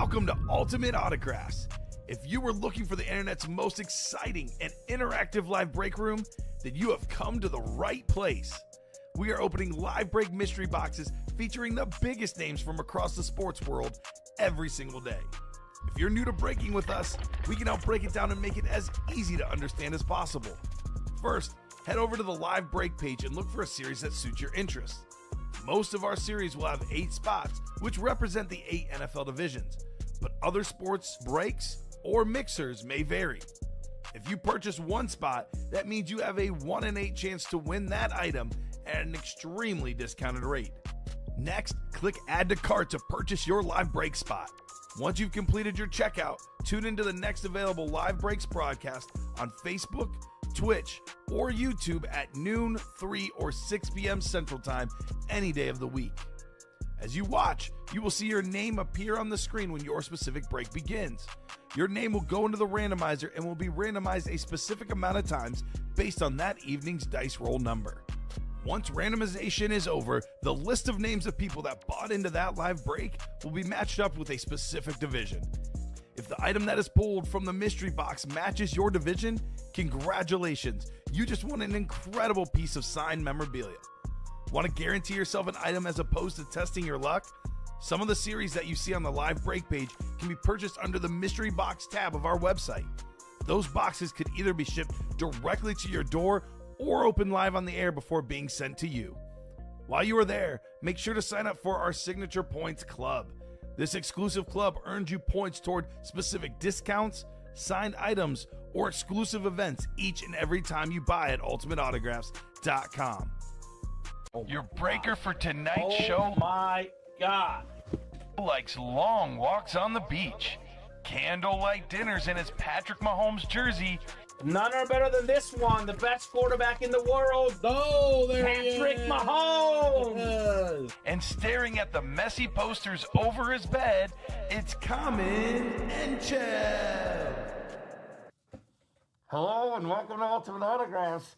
Welcome to Ultimate Autographs. If you were looking for the internet's most exciting and interactive live break room, then you have come to the right place. We are opening live break mystery boxes featuring the biggest names from across the sports world every single day. If you're new to breaking with us, we can help break it down and make it as easy to understand as possible. First, head over to the live break page and look for a series that suits your interests. Most of our series will have 8 spots, which represent the 8 NFL divisions, but other sports breaks or mixers may vary. If you purchase one spot, that means you have a 1 in 8 chance to win that item at an extremely discounted rate. Next, click Add to Cart to purchase your live break spot. Once you've completed your checkout, tune into the next available live breaks broadcast on Facebook, Twitch, or YouTube at noon, 3, or 6 p.m. Central Time any day of the week. As you watch, you will see your name appear on the screen when your specific break begins. Your name will go into the randomizer and will be randomized a specific amount of times based on that evening's dice roll number. Once randomization is over, the list of names of people that bought into that live break will be matched up with a specific division. If the item that is pulled from the mystery box matches your division, congratulations, you just won an incredible piece of signed memorabilia. Want to guarantee yourself an item as opposed to testing your luck? Some of the series that you see on the live break page can be purchased under the mystery box tab of our website. Those boxes could either be shipped directly to your door or open live on the air before being sent to you. While you are there, make sure to sign up for our Signature Points Club. This exclusive club earns you points toward specific discounts, signed items, or exclusive events each and every time you buy at ultimateautographs.com. Your breaker for tonight's show, my God, likes long walks on the beach, candlelight dinners in his Patrick Mahomes jersey, none are better than this one, the best quarterback in the world. Oh, there Patrick Mahomes. and staring at the messy posters over his bed, it's Kamen Entchev. Hello and welcome to Ultimate Autographs.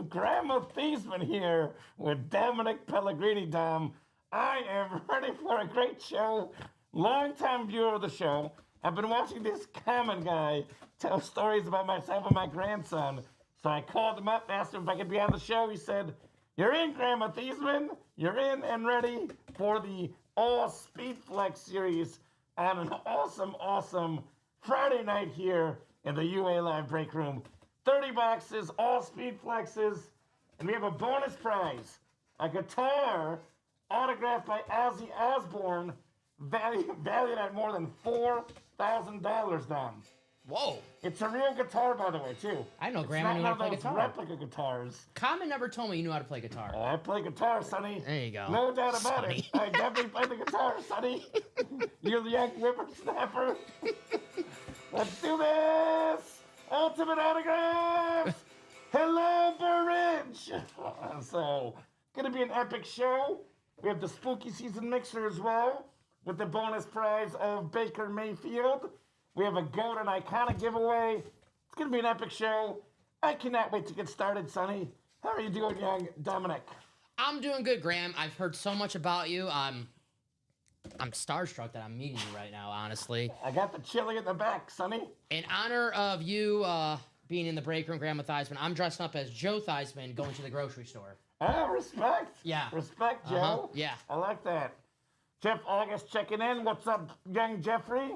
Grandma Thiesman here with Dominic Pellegrini. Dom, I am ready for a great show. Long-time viewer of the show. I've been watching this Kamen guy tell stories about myself and my grandson. So I called him up, asked him if I could be on the show. He said, "You're in, Grandma Thiesman. You're in and ready for the All Speed Flex series on an awesome Friday night here in the UA Live Break Room. 30 boxes, all speed flexes, and we have a bonus prize. A guitar autographed by Ozzy Osbourne, valued at more than $4,000, Dom. Whoa. It's a real guitar, by the way, too. I know It's Grandma not knew how to one play of those guitar. replica guitars. Kamen never told me you knew how to play guitar. I play guitar, Sonny. There you go. No doubt about Sonny. it. I definitely play the guitar, Sonny. You're the young whippersnapper. Let's do this! Ultimate Autographs! Hello, Burridge! So, gonna be an epic show. We have the spooky season mixer as well, with the bonus prize of Baker Mayfield. We have a GOAT and Iconic giveaway. It's gonna be an epic show. I cannot wait to get started, Sonny. How are you doing, young Dominic? I'm doing good, Graham. I've heard so much about you. I'm starstruck that I'm meeting you right now, honestly. I got the chili in the back, Sonny. In honor of you being in the break room, Grandma Theismann, I'm dressed up as Joe Theismann going to the grocery store. Ah, respect. Yeah. Respect, Joe. Yeah. I like that. Jeff August checking in. What's up, young Jeffrey?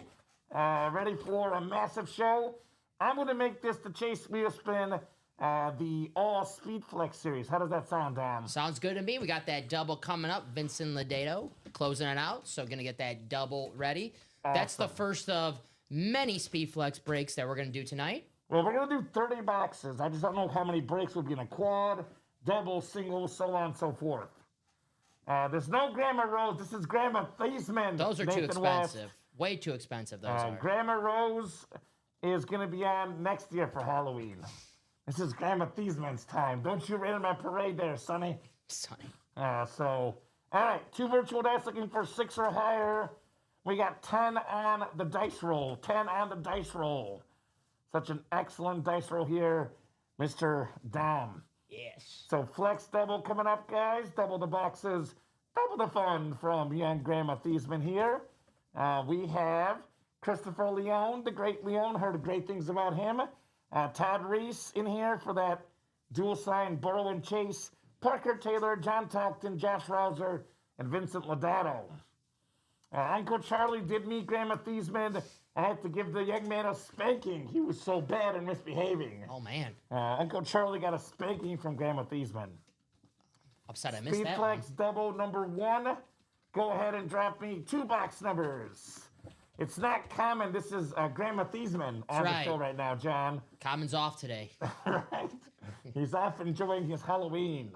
Ready for a massive show? I'm going to make this the Chase Wheel Spin, the All Speed Flex series. How does that sound, Dan? Sounds good to me. We got that double coming up. Vincent Lodato closing it out, so going to get that double ready. That's the first of many Speed Flex breaks that we're going to do tonight. Well, we're going to do 30 boxes. I just don't know how many breaks would be in a quad, double, single, so on and so forth. There's no Grandma Rose. This is Grandma Thiesman. Those are too Nathan West. expensive. Way too expensive, those are. Grandma Rose is going to be on next year for Halloween. This is Grandma Thiesman's time. Don't you rain on my parade there, Sonny. Sonny. All right, 2 virtual dice looking for 6 or higher. We got 10 on the dice roll. 10 on the dice roll. Such an excellent dice roll here, Mr. Dom. Yes. So flex double coming up, guys. Double the boxes. Double the fun from young Grandma Thiesman here. We have Christopher Leone, the great Leone, heard great things about him. Todd Reese in here for that dual sign Burrow and Chase. Parker Taylor, John Tockton, Josh Rouser, and Vincent Lodato. Uncle Charlie did meet Grandma Thiesman. I had to give the young man a spanking. He was so bad and misbehaving. Oh, man. Uncle Charlie got a spanking from Grandma Thiesman. Upset I missed that one. Speedflex double number 1. Go ahead and drop me 2 box numbers. It's not common. This is Grandma Thiesman on the show right now, John. Common's off today. Right. He's off enjoying his Halloween.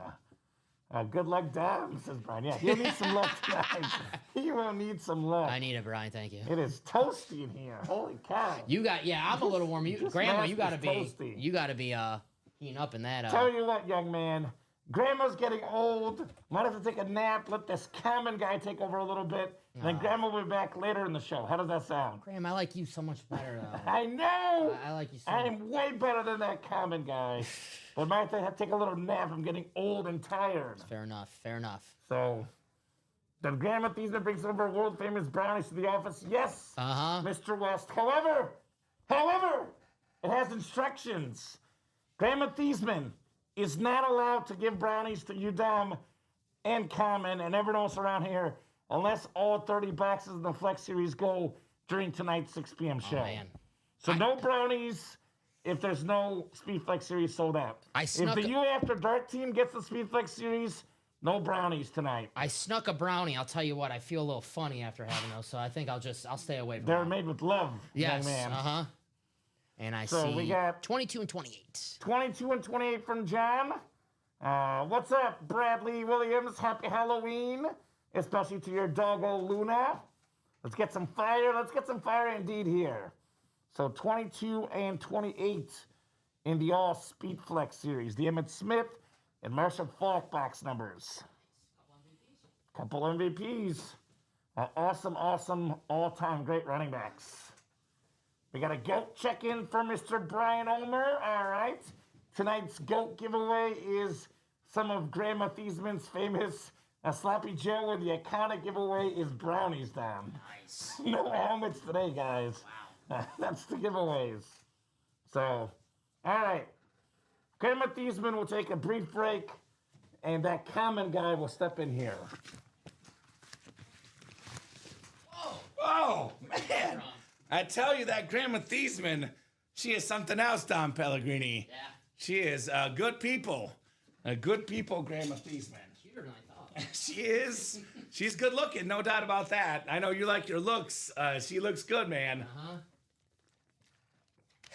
Good luck, Dom, says Brian. Yeah, he'll need some luck tonight. He will need some luck. I need it, Brian. Thank you. It is toasty in here. Holy cow. I'm a little warm. Grandma, you gotta be toasty. heating up in that. Tell you what, young man. Grandma's getting old. Might have to take a nap. Let this common guy take over a little bit. Then Grandma will be back later in the show. How does that sound? Grandma, I like you so much better, though. I know. I like you so much. I'm way better than that common guy. But might have to take a little nap. I'm getting old and tired. Fair enough. Fair enough. So, then Grandma Thiesman brings over world famous brownies to the office. Yes, Mr. West. However, it has instructions. Grandma Thiesman is not allowed to give brownies to you, Dom, and Common, and everyone else around here, unless all 30 boxes in the Flex Series go during tonight's 6 p.m. show. Oh, man. So no brownies if there's no Speed Flex Series sold out. If the U After Dark team gets the Speed Flex Series, no brownies tonight. I snuck a brownie. I'll tell you what, I feel a little funny after having those, so I think I'll stay away from They're them. made with love, Yes, young man. And I So see we got 22 and 28. 22 and 28 from John. What's up, Bradley Williams? Happy Halloween, especially to your doggo Luna. Let's get some fire. Let's get some fire indeed here. So 22 and 28 in the All Speed Flex Series. The Emmitt Smith and Marshall Falk box numbers. Couple MVPs. Awesome all-time great running backs. We got a GOAT check-in for Mr. Brian Ulmer. All right. Tonight's GOAT giveaway is some of Grandma Thiesman's famous Sloppy Joe, and the iconic giveaway is brownies, Dom. Nice. No helmets today, guys. Wow. That's the giveaways. So, all right. Grandma Thiesman will take a brief break, and that common guy will step in here. Oh, man. I tell you that Grandma Thiesman, she is something else, Dom Pellegrini. Yeah. She is good people. Good people, Grandma Thiesman. Cuter than I thought. She is. She's good looking, no doubt about that. I know you like your looks. She looks good, man. All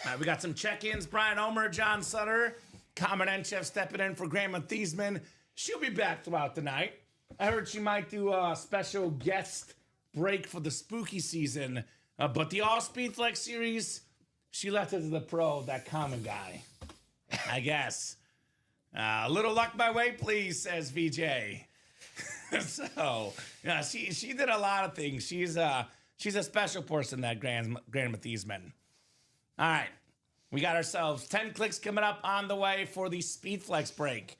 right, we got some check-ins. Brian Ulmer, John Sutter, Kamen Entchev stepping in for Grandma Thiesman. She'll be back throughout the night. I heard she might do a special guest break for the spooky season. But the All Speed Flex Series, she left it to the pro, that common guy. I guess. A little luck my way, please, says VJ. So, yeah, she did a lot of things. She's a special person, that Grandma Thiesman. All right. We got ourselves 10 clicks coming up on the way for the Speed Flex break.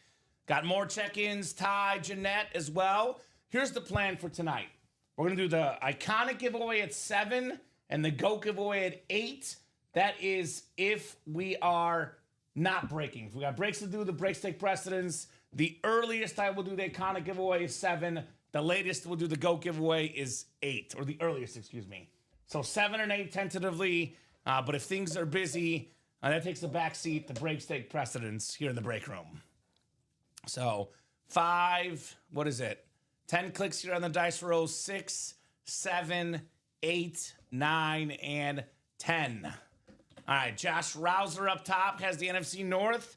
Got more check-ins, Ty, Jeanette as well. Here's the plan for tonight. We're going to do the iconic giveaway at 7 and the GOAT giveaway at 8. That is if we are not breaking. If we got breaks to do, the breaks take precedence. The earliest I will do the iconic giveaway is 7. The latest we'll do the GOAT giveaway is 8. Or the earliest, excuse me. So 7 and 8 tentatively. But if things are busy, that takes the back seat. The breaks take precedence here in the break room. So 5, what is it? 10 clicks here on the dice roll. 6, 7, 8, 9, and 10. All right, Josh Rouser up top has the NFC North.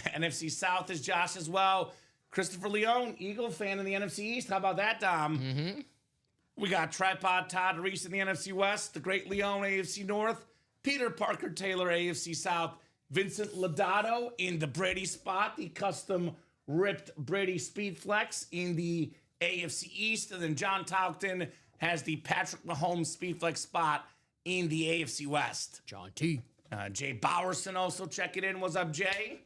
NFC South is Josh as well. Christopher Leone, Eagle fan in the NFC East. How about that, Dom? Mm-hmm. We got Tripod Todd Reese in the NFC West. The Great Leone, AFC North. Peter Parker Taylor, AFC South. Vincent Lodato in the Brady spot. The custom ripped Brady Speed Flex in the AFC East. And then John Tockton has the Patrick Mahomes Speed Flex spot in the AFC West. John T. Jay Bowerson also checking in. What's up, Jay?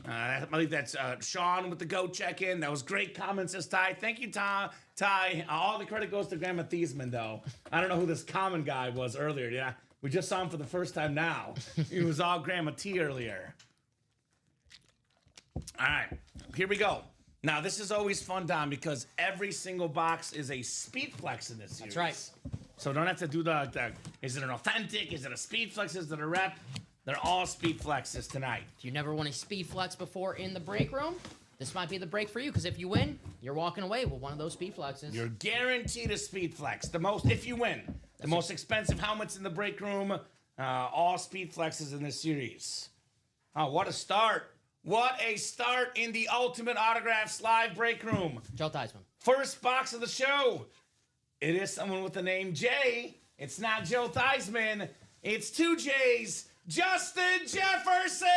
I believe that's Sean with the goat check-in. That was great comments, says Ty. Thank you, Ty. All the credit goes to Grandma Thiesman, though. I don't know who this common guy was earlier. Yeah, we just saw him for the first time now. He was all Grandma T earlier. All right, here we go. Now, this is always fun, Dom, because every single box is a speed flex in this series. That's right. So don't have to do the is it an authentic? Is it a speed flex? Is it a rep? They're all speed flexes tonight. If you never won a speed flex before in the break room, this might be the break for you, because if you win, you're walking away with one of those speed flexes. You're guaranteed a speed flex. The most, if you win, the most expensive helmets in the break room, all speed flexes in this series. Oh, what a start. What a start in the Ultimate Autographs live break room. Joe Theismann. First box of the show. It is someone with the name Jay. It's not Joe Theismann. It's two J's. Justin Jefferson!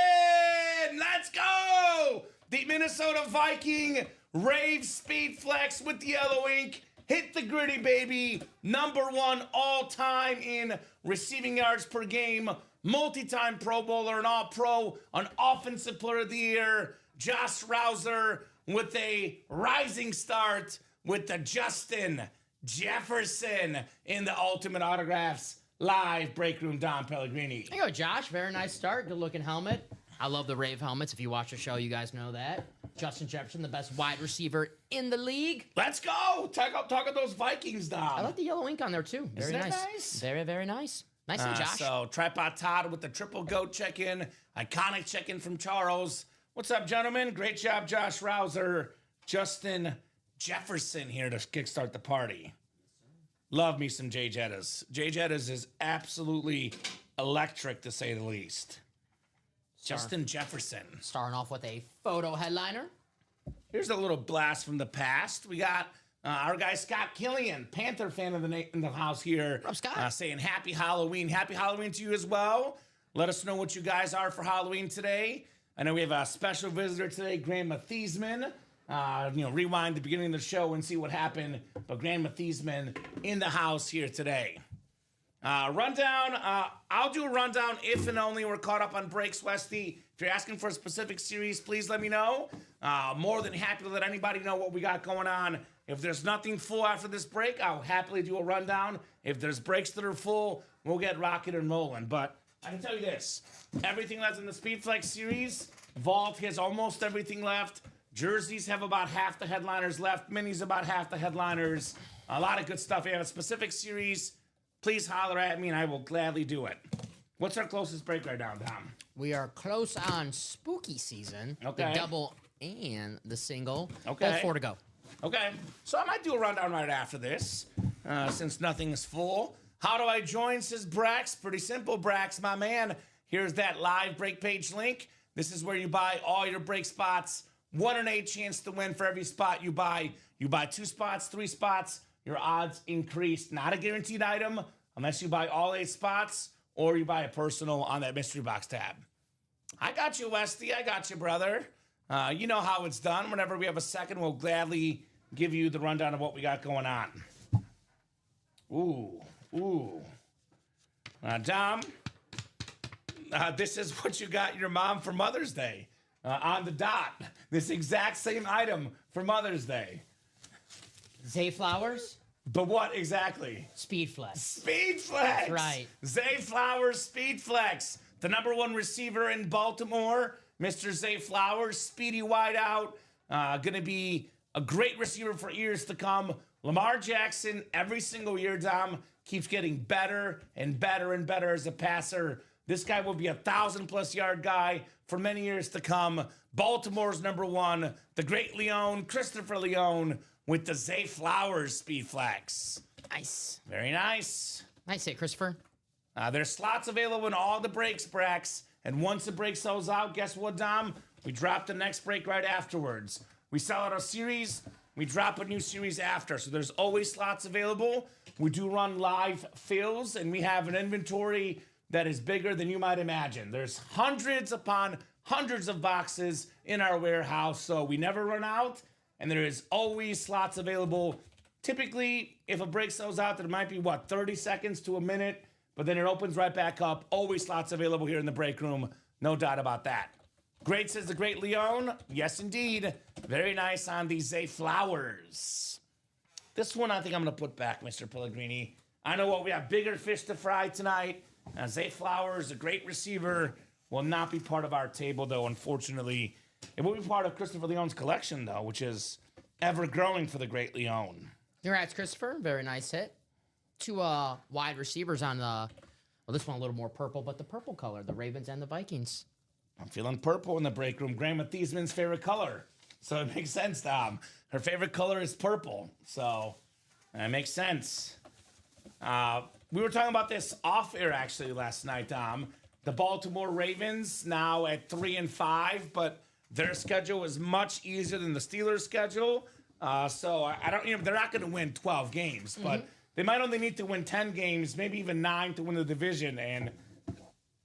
Let's go! The Minnesota Viking Rave Speed Flex with the yellow ink. Hit the gritty, baby. #1 all-time in receiving yards per game. Multi-time Pro Bowler, an All-Pro, an Offensive Player of the Year. Josh Rouser with a rising start with the Justin Jefferson in the Ultimate Autographs live break room. Don Pellegrini. There you go, Josh. Very nice start. Good looking helmet. I love the Rave helmets. If you watch the show, you guys know that. Justin Jefferson, the best wide receiver in the league. Let's go. Talk about those Vikings, Dom. I like the yellow ink on there, too. Very Isn't that nice. nice? Very, very nice. Nice one, Josh. So, Tripod Todd with the triple goat check-in. Iconic check-in from Charles. What's up, gentlemen? Great job, Josh Rouser. Justin Jefferson here to kickstart the party. Love me some Jay Jettas. Jay Jettas is absolutely electric, to say the least. Justin Jefferson. Starting off with a photo headliner. Here's a little blast from the past. We got our guy Scott Killian, Panther fan of in the house here. What's up, Scott? Saying happy Halloween. Happy Halloween to you as well. Let us know what you guys are for Halloween today. I know we have a special visitor today, Grandma Thiesman. Rewind the beginning of the show and see what happened. But Grandma Thiesman in the house here today. Rundown. I'll do a rundown if and only we're caught up on breaks, Westy. If you're asking for a specific series, please let me know. More than happy to let anybody know what we got going on. If there's nothing full after this break, I'll happily do a rundown. If there's breaks that are full, we'll get rocking and rolling. But I can tell you this. Everything left in the Speedflex series. Vault has almost everything left. Jerseys have about half the headliners left. Minis about half the headliners. A lot of good stuff. If you have a specific series, please holler at me and I will gladly do it. What's our closest break right now, Tom? We are close on spooky season. Okay. The double and the single. Okay. All 4 to go. Okay, so I might do a rundown right after this, since nothing is full. How do I join, says Brax? Pretty simple, Brax, my man. Here's that live break page link. This is where you buy all your break spots. 1 in 8 chance to win for every spot you buy. You buy 2 spots, 3 spots, your odds increase. Not a guaranteed item unless you buy all 8 spots or you buy a personal on that mystery box tab. I got you, Westy. I got you, brother. You know how it's done. Whenever we have a second, we'll gladly give you the rundown of what we got going on. Ooh. Dom, this is what you got your mom for Mother's Day. On the dot. This exact same item for Mother's Day. Zay Flowers. But what exactly? Speed Flex. Speed Flex. That's right. Zay Flowers, Speed Flex. The #1 receiver in Baltimore, Mr. Zay Flowers, speedy wideout. Going to be a great receiver for years to come. Lamar Jackson, every single year, Dom, keeps getting better and better and better as a passer. This guy will be a 1,000+ yard guy for many years to come. Baltimore's #1, the great Leone, Christopher Leone, with the Zay Flowers Speed Flex. Nice. Very nice. Nice hit, Christopher. There's slots available in all the breaks, Brax. And once the break sells out, guess what, Dom? We drop the next break right afterwards. We sell out a series, we drop a new series after. So there's always slots available. We do run live fills, and we have an inventory that is bigger than you might imagine. There's hundreds upon hundreds of boxes in our warehouse, so we never run out, and there is always slots available. Typically, if a break sells out, there might be, 30 seconds to a minute, but then it opens right back up. Always slots available here in the break room. No doubt about that. Great, says the Great Leon. Yes, indeed. Very nice on the Zay Flowers. This one I think I'm going to put back, Mr. Pellegrini. I know what we have bigger fish to fry tonight. Zay Flowers, a great receiver, will not be part of our table, though, unfortunately. It will be part of Christopher Leon's collection, though, which is ever growing for the Great Leon. Congrats, Christopher. Very nice hit. Two wide receivers on the, well, this one a little more purple, but the purple color, the Ravens and the Vikings. I'm feeling purple in the break room. Grandma Thiesman's favorite color. So it makes sense, Dom. Her favorite color is purple. So that makes sense. We were talking about this off air actually last night, Dom. The Baltimore Ravens now at 3-5, but their schedule is much easier than the Steelers' schedule. So I don't, they're not going to win 12 games, but they might only need to win 10 games, maybe even 9 to win the division, and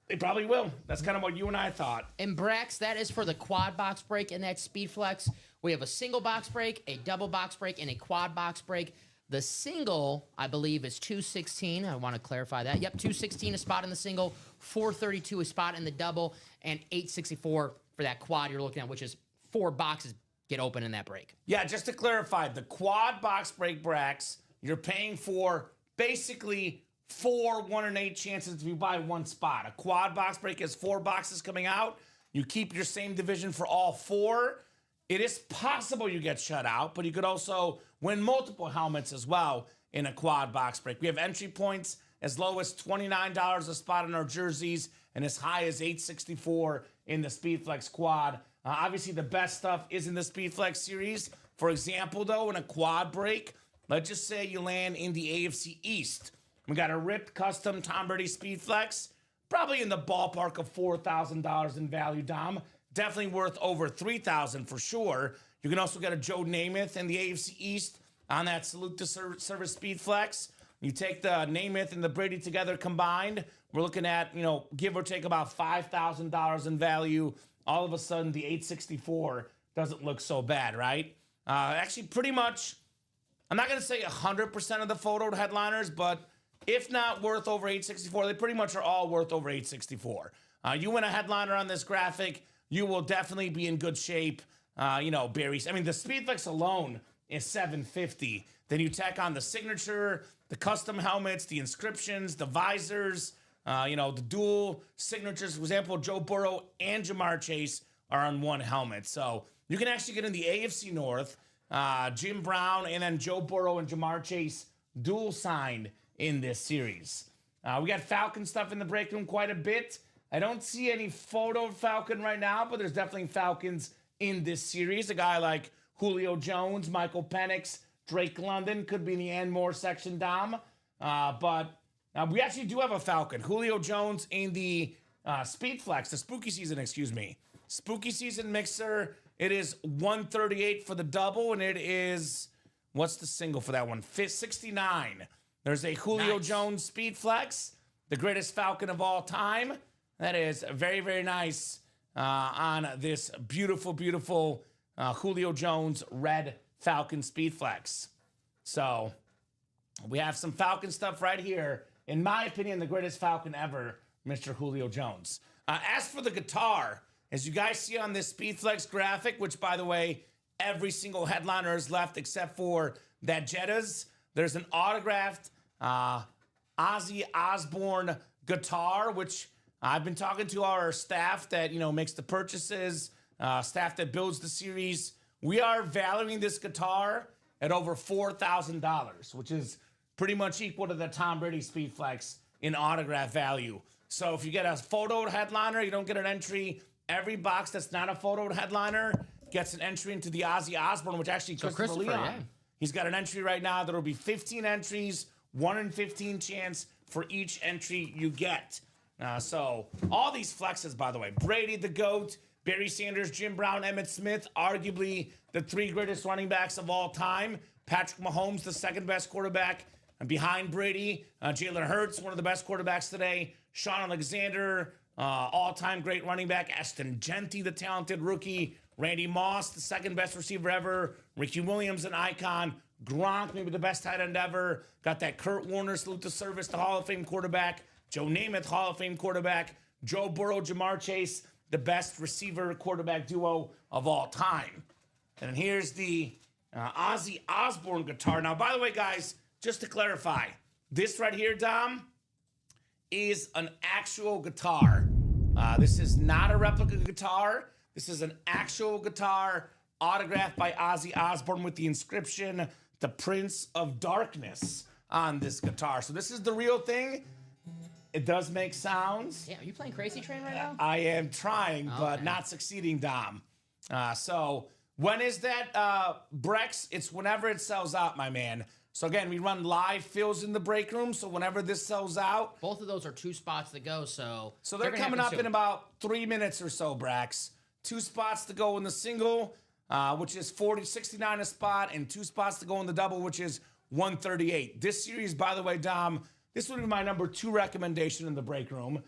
they probably will. That's kind of what you and I thought. And Brax, that is for the quad box break and that speed flex. We have a single box break, a double box break, and a quad box break. The single, I believe, is 216. I want to clarify that. Yep, 216 a spot in the single, 432 a spot in the double, and 864 for that quad you're looking at, which is 4 boxes get open in that break. Yeah, just to clarify, the quad box break, Brax, you're paying for basically 4 1 in 8 chances if you buy 1 spot. A quad box break is 4 boxes coming out. You keep your same division for all 4. It is possible you get shut out, but you could also win multiple helmets as well in a quad box break. We have entry points as low as $29 a spot in our jerseys and as high as $864 in the Speedflex quad. Obviously, the best stuff is in the Speedflex series. For example, though, in a quad break, let's just say you land in the AFC East. We got a ripped custom Tom Brady Speedflex, probably in the ballpark of $4,000 in value, Dom. Definitely worth over $3,000 for sure. You can also get a Joe Namath in the AFC East on that Salute to Service Speedflex. You take the Namath and the Brady together combined, we're looking at, give or take about $5,000 in value. All of a sudden, the 864 doesn't look so bad, right? Actually, pretty much, I'm not going to say 100% of the photo headliners, but if not worth over 864, they pretty much are all worth over 864. You win a headliner on this graphic, you will definitely be in good shape. Barry. I mean, the Speedflex alone is $750. Then you tack on the signature, the custom helmets, the inscriptions, the visors, the dual signatures. For example, Joe Burrow and Jamar Chase are on one helmet. So you can actually get in the AFC North, Jim Brown, and then Joe Burrow and Jamar Chase dual signed in this series. We got Falcon stuff in the break room quite a bit. I don't see any photo of Falcon right now, but there's definitely Falcons in this series. A guy like Julio Jones, Michael Penix, Drake London could be in the and more section, Dom. But we actually do have a Falcon. Julio Jones in the Speedflex, the Spooky Season, Spooky Season mixer. It is 138 for the double, and it is, what's the single for that one? 69. There's a Julio Jones Speedflex, the greatest Falcon of all time. That is very, very nice on this beautiful, beautiful Julio Jones red Falcon Speedflex. So we have some Falcon stuff right here. In my opinion, the greatest Falcon ever, Mr. Julio Jones. As for the guitar, as you guys see on this Speedflex graphic, which, by the way, every single headliner is left except for that Jetta's, there's an autographed Ozzy Osbourne guitar, which I've been talking to our staff that, makes the purchases, staff that builds the series. We are valuing this guitar at over $4,000, which is pretty much equal to the Tom Brady Speedflex in autograph value. So if you get a photoed headliner, you don't get an entry. Every box that's not a photoed headliner gets an entry into the Ozzy Osbourne, which actually Christopher Leon. Yeah. He's got an entry right now. There will be 15 entries, 1 in 15 chance for each entry you get. So all these flexes, by the way, Brady the GOAT, Barry Sanders, Jim Brown, Emmitt Smith, arguably the 3 greatest running backs of all time. Patrick Mahomes, the 2nd best quarterback, and behind Brady, Jalen Hurts, one of the best quarterbacks today. Sean Alexander, all-time great running back. Ashton Genty, the talented rookie. Randy Moss, the 2nd best receiver ever. Ricky Williams, an icon. Gronk, maybe the best tight end ever. Got that Kurt Warner, salute to service, the Hall of Fame quarterback. Joe Namath, Hall of Fame quarterback. Joe Burrow, Jamar Chase, the best receiver quarterback duo of all time. And here's the Ozzy Osbourne guitar. Now, by the way, guys, just to clarify, this right here, Dom, is an actual guitar. This is not a replica guitar. This is an actual guitar autographed by Ozzy Osbourne with the inscription, "The Prince of Darkness," on this guitar. So this is the real thing. It does make sounds. Yeah, are you playing Crazy Train right now? I am trying, but not succeeding, Dom. So when is that, Brex? It's whenever it sells out, my man. So again, we run live fills in the break room. So whenever this sells out, Both of those are 2 spots to go, so they're gonna coming up happen in soon. about 3 minutes or so, Brax. 2 spots to go in the single, which is $40.69 a spot, and 2 spots to go in the double, which is $138. This series, by the way, Dom, this would be my number 2 recommendation in the break room.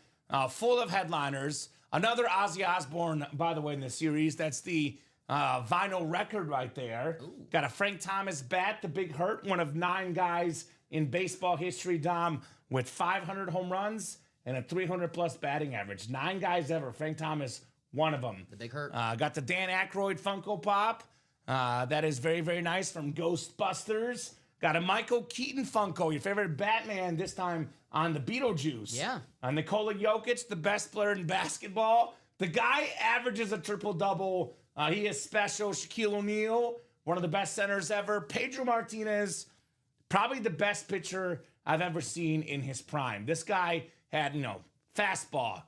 Full of headliners. Another Ozzy Osbourne, by the way, in this series. That's the vinyl record right there. Ooh. Got a Frank Thomas bat, the Big Hurt, one of 9 guys in baseball history, Dom, with 500 home runs and a 300-plus batting average. 9 guys ever. Frank Thomas, one of them. The Big Hurt. Got the Dan Aykroyd Funko Pop. That is very, very nice from Ghostbusters. Got a Michael Keaton Funko, your favorite Batman, this time on the Beetlejuice. Yeah. Nikola Jokic, the best player in basketball. The guy averages a triple-double. He is special. Shaquille O'Neal, one of the best centers ever. Pedro Martinez, probably the best pitcher I've ever seen in his prime. This guy had, fastball,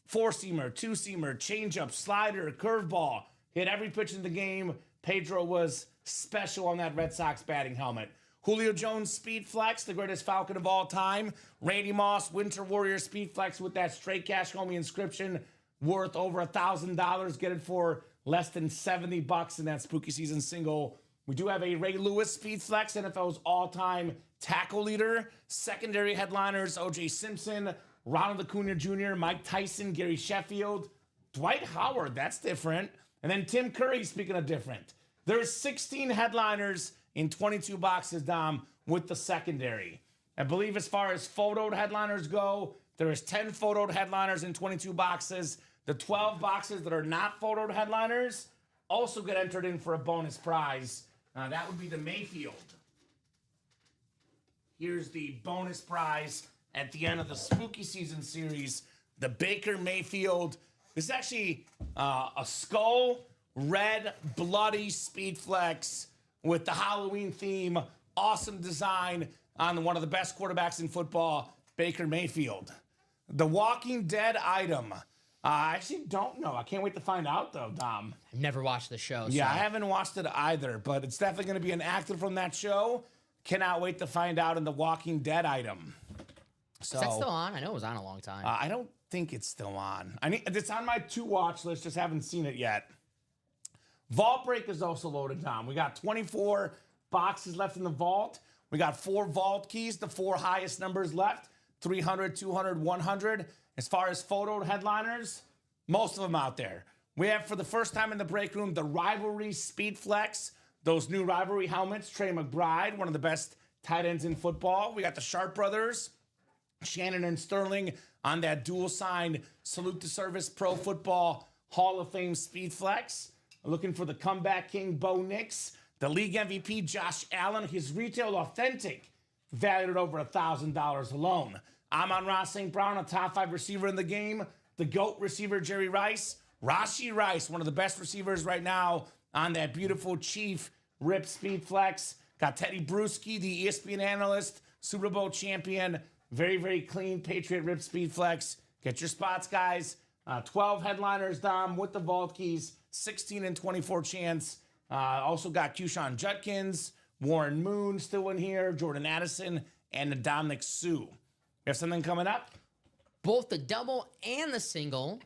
4-seamer, 2-seamer, changeup, slider, curveball. Hit every pitch in the game. Pedro was special on that Red Sox batting helmet. Julio Jones Speed Flex, the greatest Falcon of all time. Randy Moss Winter Warrior Speed Flex with that straight cash homie inscription, worth over $1,000. Get it for less than $70 in that spooky season single. We do have a Ray Lewis Speed Flex, NFL's all-time tackle leader. Secondary headliners, O.J. Simpson, Ronald Acuna Jr., Mike Tyson, Gary Sheffield, Dwight Howard, that's different. And then Tim Curry, speaking of different. There's 16 headliners in 22 boxes, Dom, with the secondary. I believe as far as photoed headliners go, there is 10 photoed headliners in 22 boxes. The 12 boxes that are not photoed headliners also get entered in for a bonus prize. That would be the Mayfield. Here's the bonus prize at the end of the spooky season series, the Baker Mayfield. This is actually a skull, red, bloody Speed Flex with the Halloween theme. Awesome design on one of the best quarterbacks in football, Baker Mayfield. The Walking Dead item. I actually don't know. I can't wait to find out, though, Dom. I've never watched the show. Yeah, so. I haven't watched it either, but it's definitely going to be an actor from that show. Cannot wait to find out in the Walking Dead item. So, Is that still on? I know it was on a long time. I don't think it's still on. It's on my to-watch list, just haven't seen it yet. Vault Break is also loaded, Dom. We got 24 boxes left in the vault. We got 4 vault keys, the 4 highest numbers left, 300, 200, 100. As far as photoed headliners, most of them out there. We have, for the first time in the break room, the Rivalry Speed Flex, those new Rivalry helmets, Trey McBride, one of the best tight ends in football. We got the Sharp Brothers, Shannon and Sterling, on that dual-signed Salute to Service Pro Football Hall of Fame Speed Flex. Looking for the comeback king, Bo Nix. The league MVP, Josh Allen. His retail authentic, valued at over $1,000 alone. Amon-Ra St. Brown, a top 5 receiver in the game. The GOAT receiver, Jerry Rice. Rashee Rice, one of the best receivers right now on that beautiful Chief Rip Speed Flex. Got Teddy Bruschi, the ESPN analyst, Super Bowl champion. Very, very clean Patriot Rip Speed Flex. Get your spots, guys. 12 headliners, Dom, with the vault keys. 16 and 24 chance. Also got Keyshawn Judkins, Warren Moon still in here, Jordan Addison, and Dominic Sue. We have something coming up? Both the double and the single,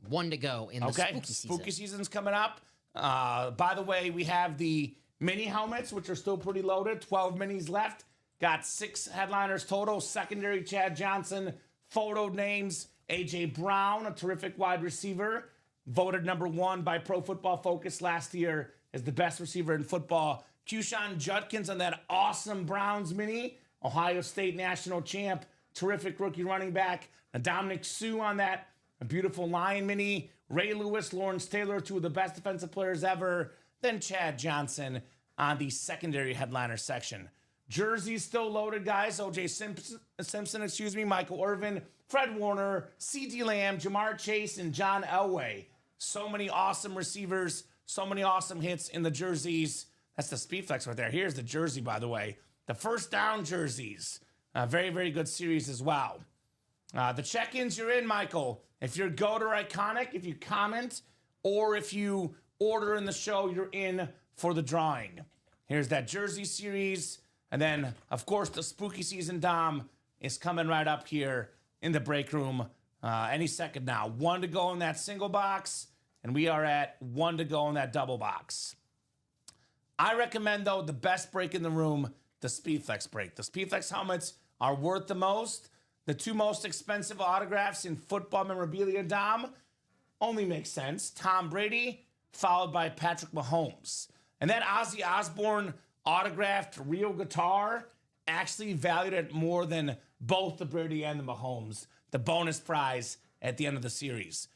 1 to go in the spooky season. Spooky season's coming up. By the way, we have the mini helmets, which are still pretty loaded. 12 minis left. Got 6 headliners total. Secondary, Chad Johnson. Photo names, A.J. Brown, a terrific wide receiver. Voted number 1 by Pro Football Focus last year as the best receiver in football. Keyshawn Judkins on that awesome Browns mini. Ohio State national champ. Terrific rookie running back. Dominic Sue on that beautiful Lion mini. Ray Lewis, Lawrence Taylor, two of the best defensive players ever. Then Chad Johnson on the secondary headliner section. Jerseys still loaded, guys. O.J. Simpson, Michael Irvin, Fred Warner, C.D. Lamb, Jamar Chase, and John Elway. So many awesome receivers, so many awesome hits in the jerseys. That's the Speed Flex right there. Here's the jersey, by the way. The first down jerseys. Very, very good series as well. The check-ins you're in, Michael. If you're GOAT or Iconic, if you comment, or if you order in the show, you're in for the drawing. Here's that jersey series. And then, of course, the spooky season, Dom, is coming right up here in the break room any second now. 1 to go in that single box, and we are at 1 to go in that double box. I recommend, though, the best break in the room, the SpeedFlex break. The SpeedFlex helmets are worth the most. The two most expensive autographs in football memorabilia, Dom, only makes sense. Tom Brady, followed by Patrick Mahomes. And that Ozzy Osbourne autographed real guitar, actually valued at more than both the Brady and the Mahomes. The bonus prize at the end of the series.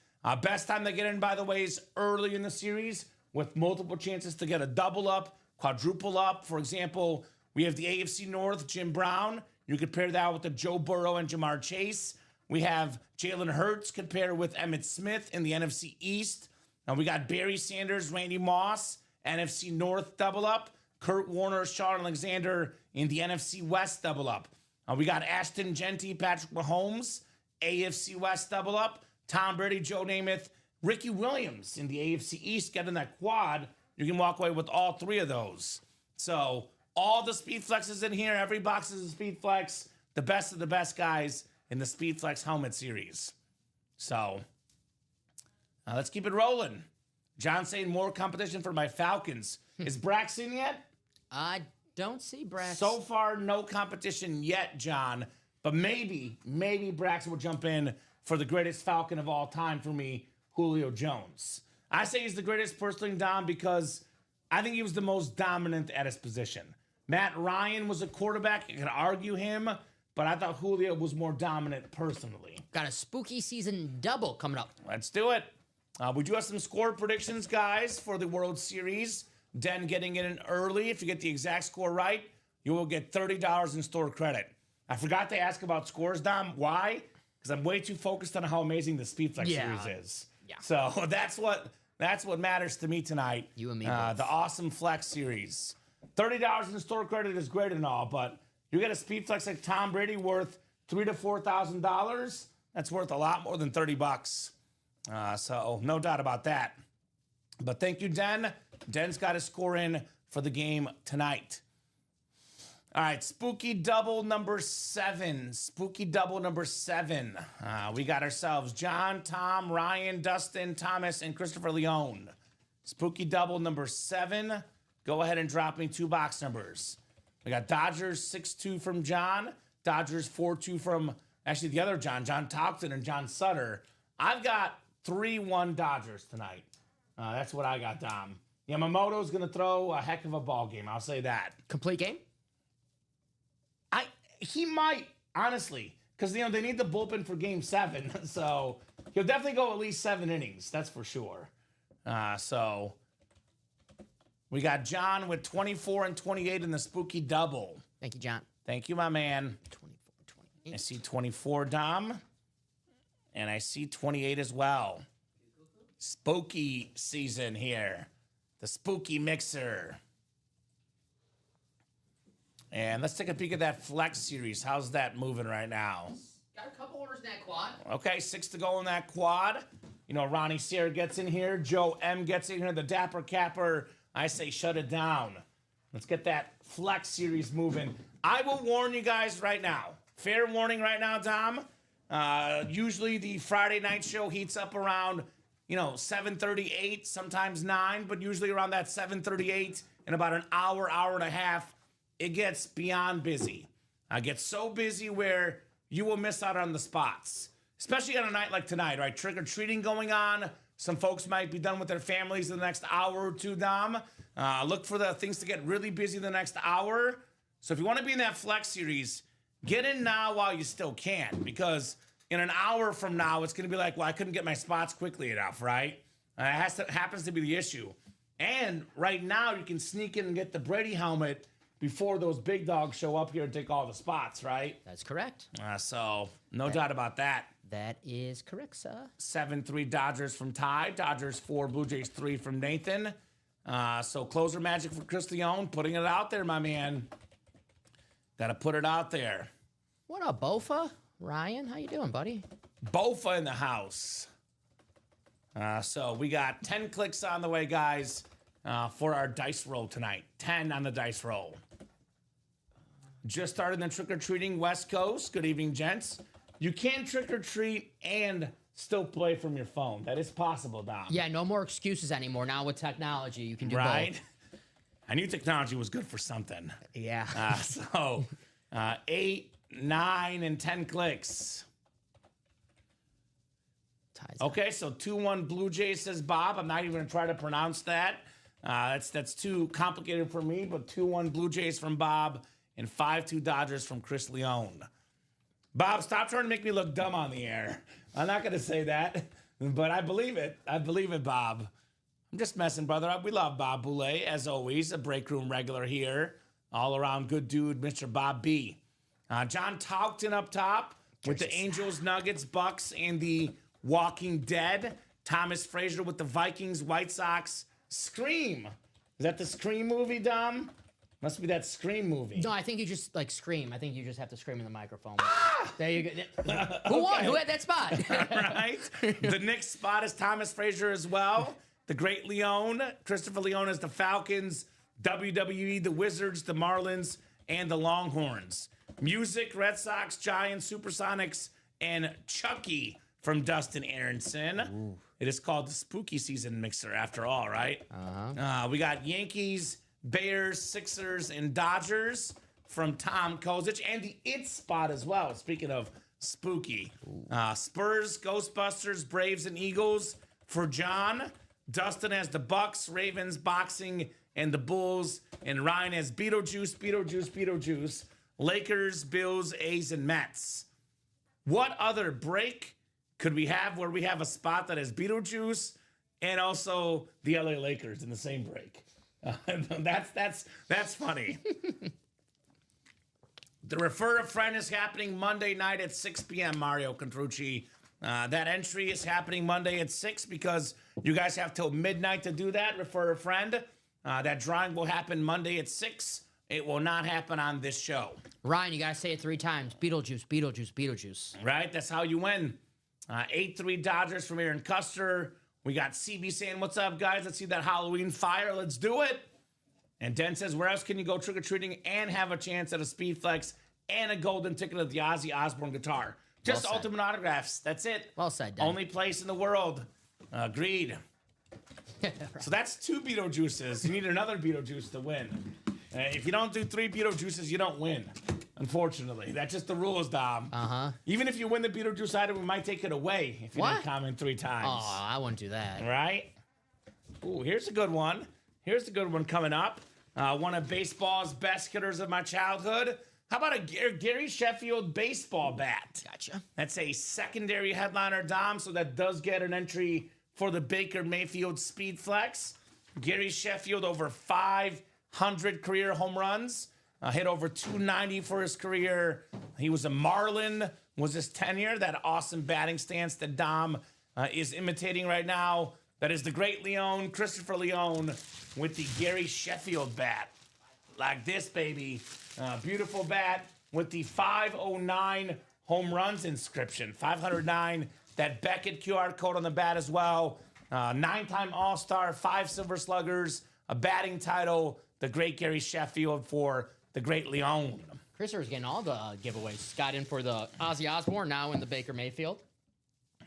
Best time to get in, by the way, is early in the series with multiple chances to get a double up, quadruple up. For example, we have the AFC North, Jim Brown. You compare that with the Joe Burrow and Jamar Chase. We have Jalen Hurts compared with Emmitt Smith in the NFC East. Now we got Barry Sanders, Randy Moss, NFC North double up. Kurt Warner, Sean Alexander in the NFC West double up. We got Ashton Genty, Patrick Mahomes, AFC West double up. Tom Brady, Joe Namath, Ricky Williams in the AFC East getting that quad. You can walk away with all three of those. So all the Speed Flexes in here. Every box is a Speed Flex. The best of the best guys in the Speed Flex helmet series. So let's keep it rolling. John saying more competition for my Falcons. Is Brax in yet? I don't see Brax. So far, no competition yet, John. But maybe Brax will jump in for the greatest Falcon of all time for me, Julio Jones. I say he's the greatest personally, Dom, because I think he was the most dominant at his position. Matt Ryan was a quarterback. You could argue him, but I thought Julio was more dominant personally. Got a spooky season double coming up. Let's do it. We do have some score predictions, guys, for the World Series. Den getting it in early. If you get the exact score right, you will get $30 in store credit. I forgot to ask about scores, Dom. Why? Because I'm way too focused on how amazing the SpeedFlex series is. Yeah. So that's what matters to me tonight. You and me The awesome Flex series. $30 in store credit is great and all, but you get a SpeedFlex like Tom Brady worth $3,000 to $4,000. That's worth a lot more than $30. So no doubt about that. But thank you, Den. Den's got a score in for the game tonight. All right, spooky double number 7. Spooky double number 7. We got ourselves John, Tom, Ryan, Dustin, Thomas, and Christopher Leone. Spooky double number 7. Go ahead and drop me 2 box numbers. We got Dodgers 6-2 from John. Dodgers 4-2 from, actually, the other John Tauchten and John Sutter. I've got 3-1 Dodgers tonight. That's what I got, Dom. Yamamoto's going to throw a heck of a ball game. I'll say that. Complete game? He might, honestly, because they need the bullpen for Game 7. So he'll definitely go at least 7 innings. That's for sure. So we got John with 24 and 28 in the spooky double. Thank you, John. Thank you, my man. 24, 28. I see 24, Dom. And I see 28 as well. Spooky season here. The spooky mixer. And let's take a peek at that Flex series. How's that moving right now? Got a couple orders in that quad. Okay, 6 to go in that quad. Ronnie Sayre gets in here. Joe M gets in here. The Dapper Capper, I say shut it down. Let's get that Flex series moving. I will warn you guys right now. Fair warning right now, Dom. Usually the Friday night show heats up around, 7:38, sometimes 9, but usually around that 7:38 in about an hour, hour and a half, it gets beyond busy. It gets so busy where you will miss out on the spots, especially on a night like tonight, right? Trick-or-treating going on. Some folks might be done with their families in the next hour or two, Dom. Look for the things to get really busy the next hour. So if you want to be in that Flex series, get in now while you still can, because in an hour from now, it's going to be like, well, I couldn't get my spots quickly enough, right? Happens to be the issue. And right now, you can sneak in and get the Brady helmet before those big dogs show up here and take all the spots, right? That's correct. So no doubt about that. That is correct, sir. 7-3 Dodgers from Ty. Dodgers 4, Blue Jays 3 from Nathan. So closer magic for Chris Leone. Putting it out there, my man. Got to put it out there. What up, Bofa? Ryan, how you doing, buddy? Bofa in the house. So we got 10 clicks on the way, guys, for our dice roll tonight. 10 on the dice roll. Just started the trick-or-treating West Coast. Good evening, gents. You can trick-or-treat and still play from your phone. That is possible, Dom. Yeah, no more excuses anymore. Now with technology, you can do right? both. I knew technology was good for something. Yeah. 8, 9, and 10 clicks. Okay, so 2-1 Blue Jays, says Bob. I'm not even going to try to pronounce that. That's too complicated for me, but 2-1 Blue Jays from Bob and 5-2 Dodgers from Chris Leone. Bob, stop trying to make me look dumb on the air. I'm not going to say that, but I believe it. I believe it, Bob. I'm just messing, brother. We love Bob Boulay, as always, a break room regular here. All around good dude, Mr. Bob B. John Taukton up top with the Angels, Nuggets, Bucks, and the Walking Dead. Thomas Frazier with the Vikings, White Sox, Scream. Is that the Scream movie, Dom? Must be that Scream movie. No, I think you just scream. I think you just have to scream in the microphone. There you go. Who won? Who had that spot? Right. The Knicks spot is Thomas Frazier as well. The great Leone, Christopher Leone is the Falcons, WWE, the Wizards, the Marlins, and the Longhorns. Music, Red Sox, Giants, Supersonics, and Chucky from Dustin Aronson. Ooh. It is called the Spooky Season Mixer after all, right? We got Yankees, Bears, Sixers, and Dodgers from Tom Kozic, and the It spot as well. Speaking of spooky. Spurs, Ghostbusters, Braves, and Eagles for John. Dustin has the Bucks, Ravens, Boxing, and the Bulls. And Ryan has Beetlejuice. Lakers, Bills, A's, and Mets. What other break could we have where we have a spot that has Beetlejuice and also the LA Lakers in the same break? That's funny. The Refer a Friend is happening Monday night at 6 p.m., Mario Contrucci. That entry is happening Monday at 6 because you guys have till midnight to do that. Refer a friend. That drawing will happen Monday at 6. It will not happen on this show. Ryan, you got to say it 3 times. Beetlejuice. Right? That's how you win. 8-3 Dodgers from Aaron Custer. We got CB saying, what's up, guys? Let's see that Halloween fire. Let's do it. And Den says, where else can you go trick-or-treating and have a chance at a Speed Flex and a golden ticket of the Ozzy Osbourne guitar? Just well Ultimate Autographs. That's it. Well said, Den. Only place in the world. Agreed. So that's 2 Beetlejuices. You need another Beetlejuice to win. If you don't do 3 Beetlejuices, you don't win. Unfortunately. That's just the rules, Dom. Even if you win the Beetlejuice item, we might take it away if you didn't comment 3 times. Oh, I wouldn't do that. Right? Ooh, here's a good one. Here's a good one coming up. One of baseball's best hitters of my childhood. How about a Gary Sheffield baseball bat? Gotcha. That's a secondary headliner, Dom, so that does get an entry for the Baker Mayfield Speed Flex. Gary Sheffield over 500 career home runs. Hit over 290 for his career. He was a Marlin, was his tenure. That awesome batting stance that Dom is imitating right now. That is the great Leone, Christopher Leone, with the Gary Sheffield bat. Like this, baby. Beautiful bat with the 509 home runs inscription. 509, that Beckett QR code on the bat as well. 9-time All-Star, 5 Silver Sluggers, a batting title. The great Gary Sheffield for the great Leone. Christopher's getting all the giveaways. Got in for the Ozzy Osbourne, now in the Baker Mayfield.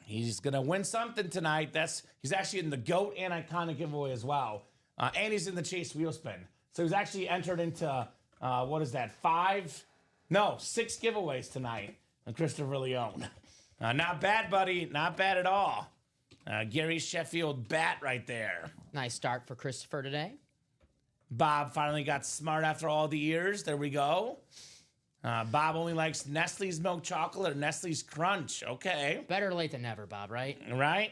He's going to win something tonight. He's actually in the GOAT and Iconic giveaway as well. And he's in the Chase Wheel Spin. So he's actually entered into, 6 giveaways tonight on Christopher Leone. Not bad, buddy. Not bad at all. Gary Sheffield bat right there. Nice start for Christopher today. Bob finally got smart after all the years. There we go. Bob only likes Nestle's milk chocolate or Nestle's Crunch. Okay. Better late than never, Bob, right? Right?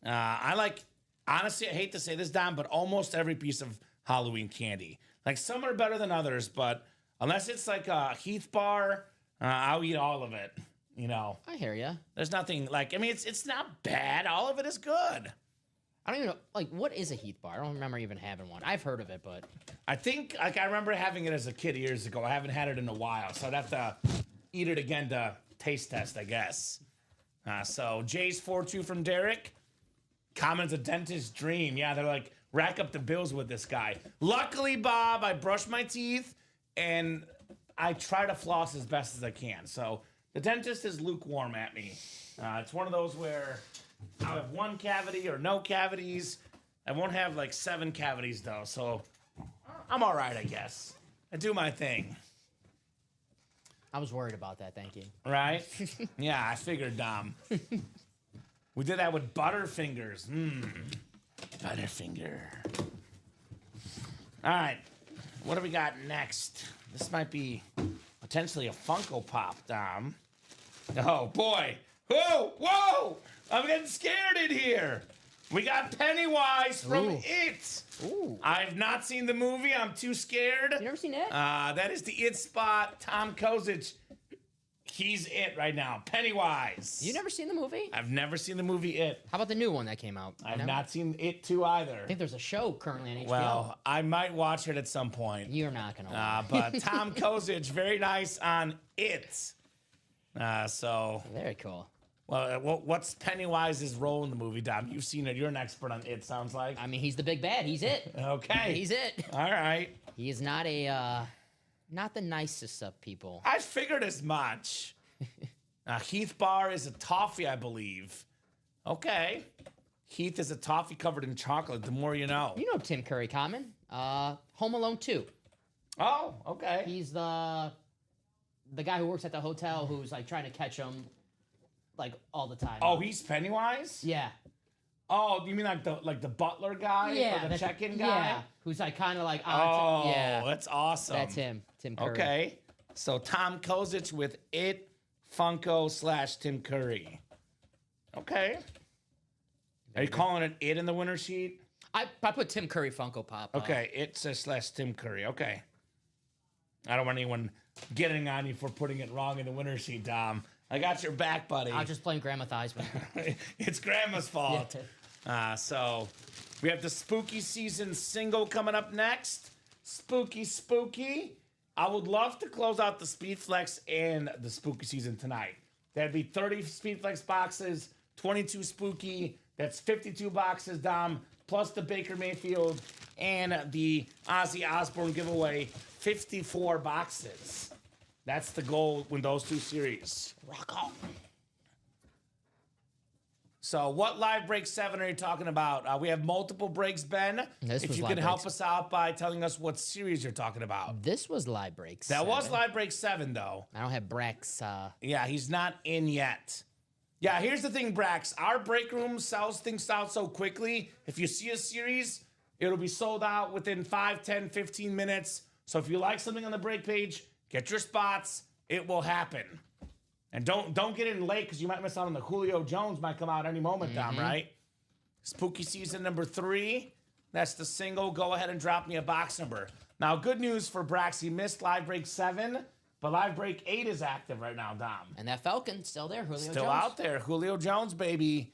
I like, honestly, I hate to say this, Dom, but almost every piece of Halloween candy. Like, some are better than others, but unless it's like a Heath bar, I'll eat all of it. You know, I hear ya. there's nothing like, I mean, it's not bad. All of it is good. I don't even know, like, what is a Heath bar? I don't remember even having one. I've heard of it, but I think, like, I remember having it as a kid years ago. I haven't had it in a while, so I'd have to eat it again to taste test, I guess. So Jay's 4-2 from Derek. Kamen's a dentist's dream. Yeah, they're like, rack up the bills with this guy. Luckily, Bob, I brush my teeth and I try to floss as best as I can. So the dentist is lukewarm at me. It's one of those where I'll have one cavity or no cavities. I won't have like 7 cavities though, so I'm all right, I guess. I do my thing. I was worried about that. Thank you. Right? Yeah, I figured, Dom. We did that with Butterfingers. Butterfinger. All right. What do we got next? This might be potentially a Funko Pop, Dom. Oh, boy. Whoa, whoa! I'm getting scared in here. We got Pennywise from Ooh. It. Ooh. I've not seen the movie. I'm too scared. You never seen it? That is the It spot. Tom Kozic. He's It right now. Pennywise. You never seen the movie? I've never seen the movie It. How about the new one that came out? I've Never? not seen It 2 either. I think there's a show currently on HBO. Well, I might watch it at some point. You're not gonna. Watch. But Tom Kozic, very nice on It. So, Very cool. well, what's Pennywise's role in the movie, Dom? You've seen it. You're an expert on It, sounds like. I mean, he's the big bad. He's it. Okay. He's it. All right. He is not a, not the nicest of people. I figured as much. Heath Bar is a toffee, I believe. Okay. Heath is a toffee covered in chocolate. The more you know. You know Tim Curry, Common. Home Alone 2. Oh, okay. He's the guy who works at the hotel who's like trying to catch him, like all the time. Oh, he's Pennywise? Yeah. Oh, you mean like the butler guy? Yeah. Or the that's- check-in guy? Yeah. Who's like kind of like Oh, yeah. that's awesome. That's him, Tim Curry. Okay. So Tom Kozic with It, Funko / Tim Curry. Okay. Are you calling it It in the winner sheet? I put Tim Curry Funko Pop. Okay, It / Tim Curry. Okay. I don't want anyone getting on you for putting it wrong in the winner sheet, Dom. I got your back, buddy. I'll just blame Grandma Theismann. It's Grandma's fault. So we have the spooky season single coming up next. Spooky, spooky. I would love to close out the Speed Flex and the spooky season tonight. That'd be 30 Speed Flex boxes, 22 spooky. That's 52 boxes, Dom, plus the Baker Mayfield and the Ozzy Osbourne giveaway, 54 boxes. That's the goal with those 2 series. Rock on. So what live break 7 are you talking about? We have multiple breaks, Ben. This if was you live can help breaks. us out by telling us what series you're talking about. This was live breaks. That was live break 7, though. I don't have Brex. Yeah, he's not in yet. Yeah, here's the thing, Brax. Our break room sells things out so quickly. If you see a series, it'll be sold out within 5, 10, 15 minutes. So if you like something on the break page, get your spots. It will happen. And don't get in late because you might miss out on the Julio Jones might come out any moment, Dom, right? Spooky season number 3. That's the single. Go ahead and drop me a box number. Now, good news for Brax. He missed live break 7, but live break 8 is active right now, Dom. And that Falcon still there. Julio Still Jones. out there. Julio Jones, baby.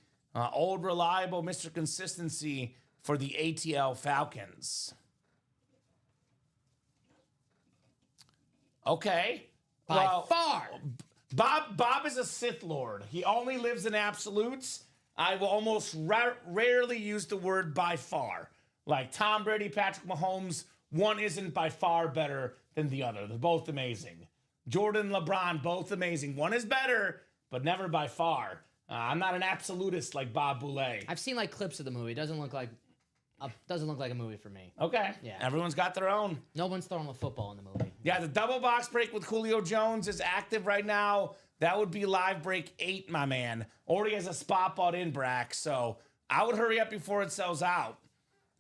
Old, reliable Mr. Consistency for the ATL Falcons. Okay. By far. Bob is a Sith Lord. He only lives in absolutes. I will almost rarely use the word by far. Like Tom Brady, Patrick Mahomes, one isn't by far better than the other. They're both amazing. Jordan, LeBron, both amazing. One is better, but never by far. I'm not an absolutist like Bob Boulay. I've seen like clips of the movie. It doesn't look like a movie for me. Okay. Yeah. Everyone's got their own. No one's throwing a football in the movie. Yeah, the double box break with Julio Jones is active right now. That would be live break 8, my man. Already has a spot bought in, Brack. So I would hurry up before it sells out.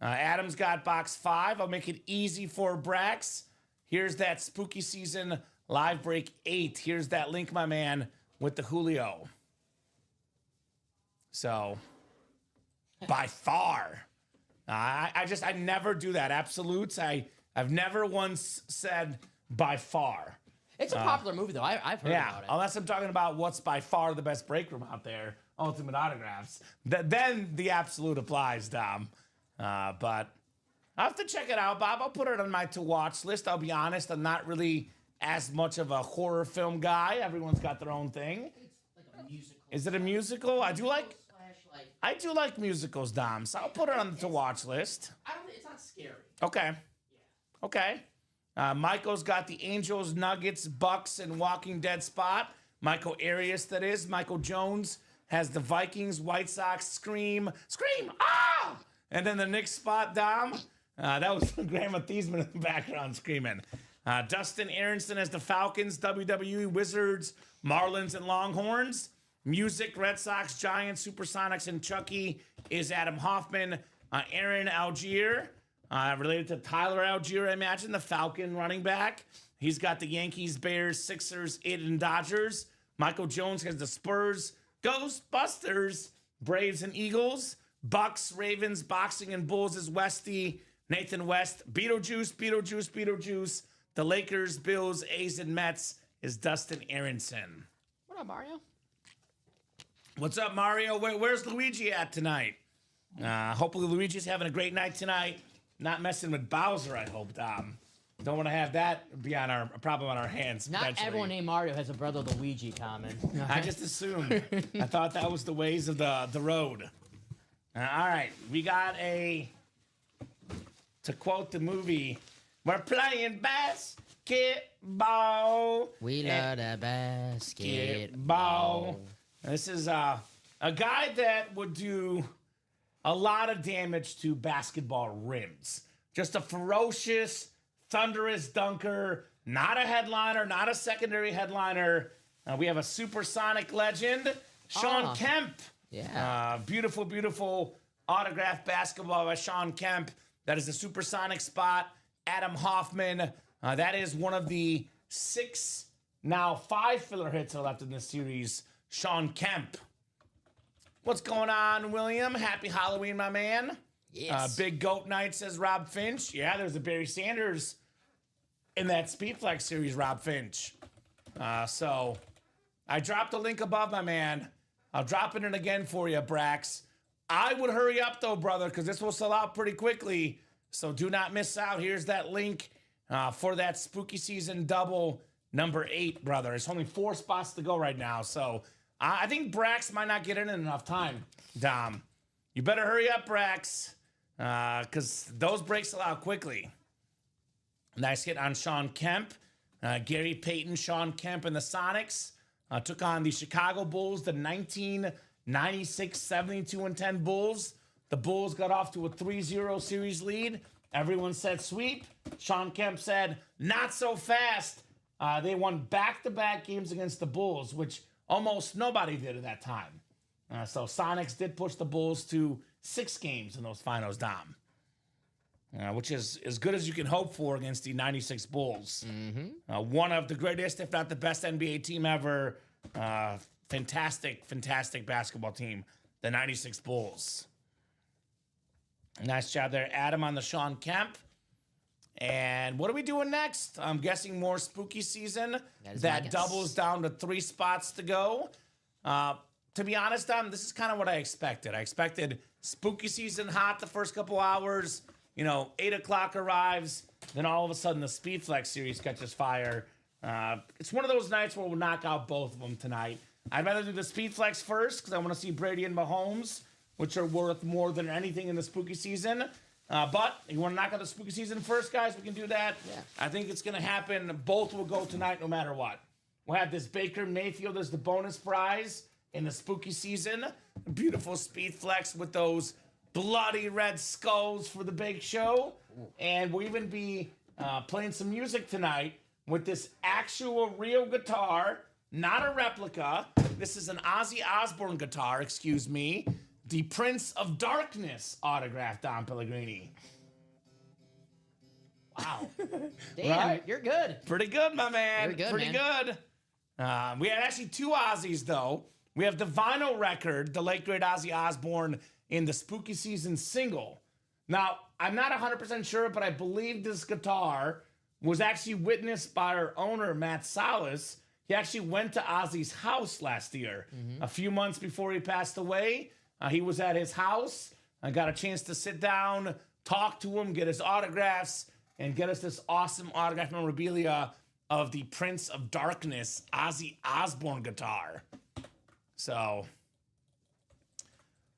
Adam's got box 5. I'll make it easy for Brax. Here's that spooky season live break 8. Here's that link, my man, with the Julio. So, by far, I never do that. Absolutes. I've never once said by far. It's a popular movie, though. I've heard about it. Unless I'm talking about what's by far the best break room out there, Ultimate Autographs. Then the absolute applies, Dom. But I'll have to check it out, Bob. I'll put it on my to-watch list. I'll be honest, I'm not really as much of a horror film guy. Everyone's got their own thing. It's like a musical. Is it a musical? I do like musicals, Dom. So I'll put it on the to-watch list. It's not scary. Okay. Okay. Michael's got the Angels, Nuggets, Bucks, and Walking Dead spot. Michael Arias, that is. Michael Jones has the Vikings, White Sox, Scream, ah! And then the Knicks spot, Dom. That was Grandma Thiesman in the background screaming. Dustin Aronson has the Falcons, WWE, Wizards, Marlins, and Longhorns. Music, Red Sox, Giants, Supersonics, and Chucky is Adam Hoffman. Aaron Algier, related to Tyler Algier, I imagine, the Falcon running back. He's got the Yankees, Bears, Sixers, and Dodgers. Michael Jones has the Spurs, Ghostbusters, Braves, and Eagles. Bucks, Ravens, Boxing, and Bulls is Westy. Nathan West, Beetlejuice. The Lakers, Bills, A's, and Mets is Dustin Aronson. What up, Mario? What's up, Mario? Where's Luigi at tonight? Hopefully Luigi's having a great night tonight. Not messing with Bowser, I hope, Dom. Don't want to have that be on a problem on our hands. Not everyone named Mario has a brother Luigi, Common. I just assumed. I thought that was the ways of the road. All right, we got to quote the movie, we're playing basketball. We love the basketball. This is a guy that would do a lot of damage to basketball rims. Just a ferocious, thunderous dunker. Not a headliner, not a secondary headliner. We have a supersonic legend, Sean Kemp. Yeah. Beautiful autographed basketball by Sean Kemp. That is the supersonic spot. Adam Hoffman. That is one of the 6, now 5 filler hits that are left in this series. Sean Kemp. What's going on, William? Happy Halloween, my man. Yes. Big Goat Night, says Rob Finch. Yeah, there's a Barry Sanders in that Speedflex series, Rob Finch. So I dropped the link above, my man. I'll drop it in again for you, Brax. I would hurry up, though, brother, because this will sell out pretty quickly. So do not miss out. Here's that link for that spooky season double number 8, brother. It's only 4 spots to go right now. So I think Brax might not get in enough time, Dom. You better hurry up, Brax, because those breaks sell out quickly. Nice hit on Sean Kemp. Gary Payton, Sean Kemp, and the Sonics took on the Chicago Bulls, the 1996 72-10 Bulls. The Bulls got off to a 3-0 series lead. Everyone said sweep. Sean Kemp said, not so fast. They won back-to-back games against the Bulls, which almost nobody did at that time. So Sonics did push the Bulls to 6 games in those finals, Dom. Which is as good as you can hope for against the 96 Bulls. Mm-hmm. One of the greatest, if not the best NBA team ever. Fantastic basketball team, the 96 Bulls. Nice job there, Adam, on the Sean Kemp. And what are we doing next? I'm guessing more spooky season. That doubles down to 3 spots to go. To be honest, this is kind of what I expected. I expected spooky season hot the first couple hours. 8 o'clock arrives, then all of a sudden the Speedflex series catches fire. It's one of those nights where we'll knock out both of them tonight. I'd rather do the Speedflex first because I want to see Brady and Mahomes, which are worth more than anything in the spooky season. But you want to knock out the spooky season first, guys? We can do that. Yeah. I think it's going to happen. Both will go tonight no matter what. We'll have this Baker Mayfield as the bonus prize in the spooky season. Beautiful Speedflex with those bloody red skulls for the big show. And we'll even be playing some music tonight with this actual real guitar, not a replica. This is an Ozzy Osbourne guitar, excuse me. The Prince of Darkness autographed Don Pellegrini. Wow. Damn, Right? you're good. Pretty good, my man. Very good, Pretty man. good. We had actually 2 Ozzies, though. We have the vinyl record, the late great Ozzy Osbourne in the Spooky Season single. Now, I'm not 100% sure, but I believe this guitar was actually witnessed by our owner, Matt Salas. He actually went to Ozzy's house last year. A few months before he passed away, he was at his house. I got a chance to sit down, talk to him, get his autographs, and get us this awesome autograph memorabilia of the Prince of Darkness Ozzy Osbourne guitar. So,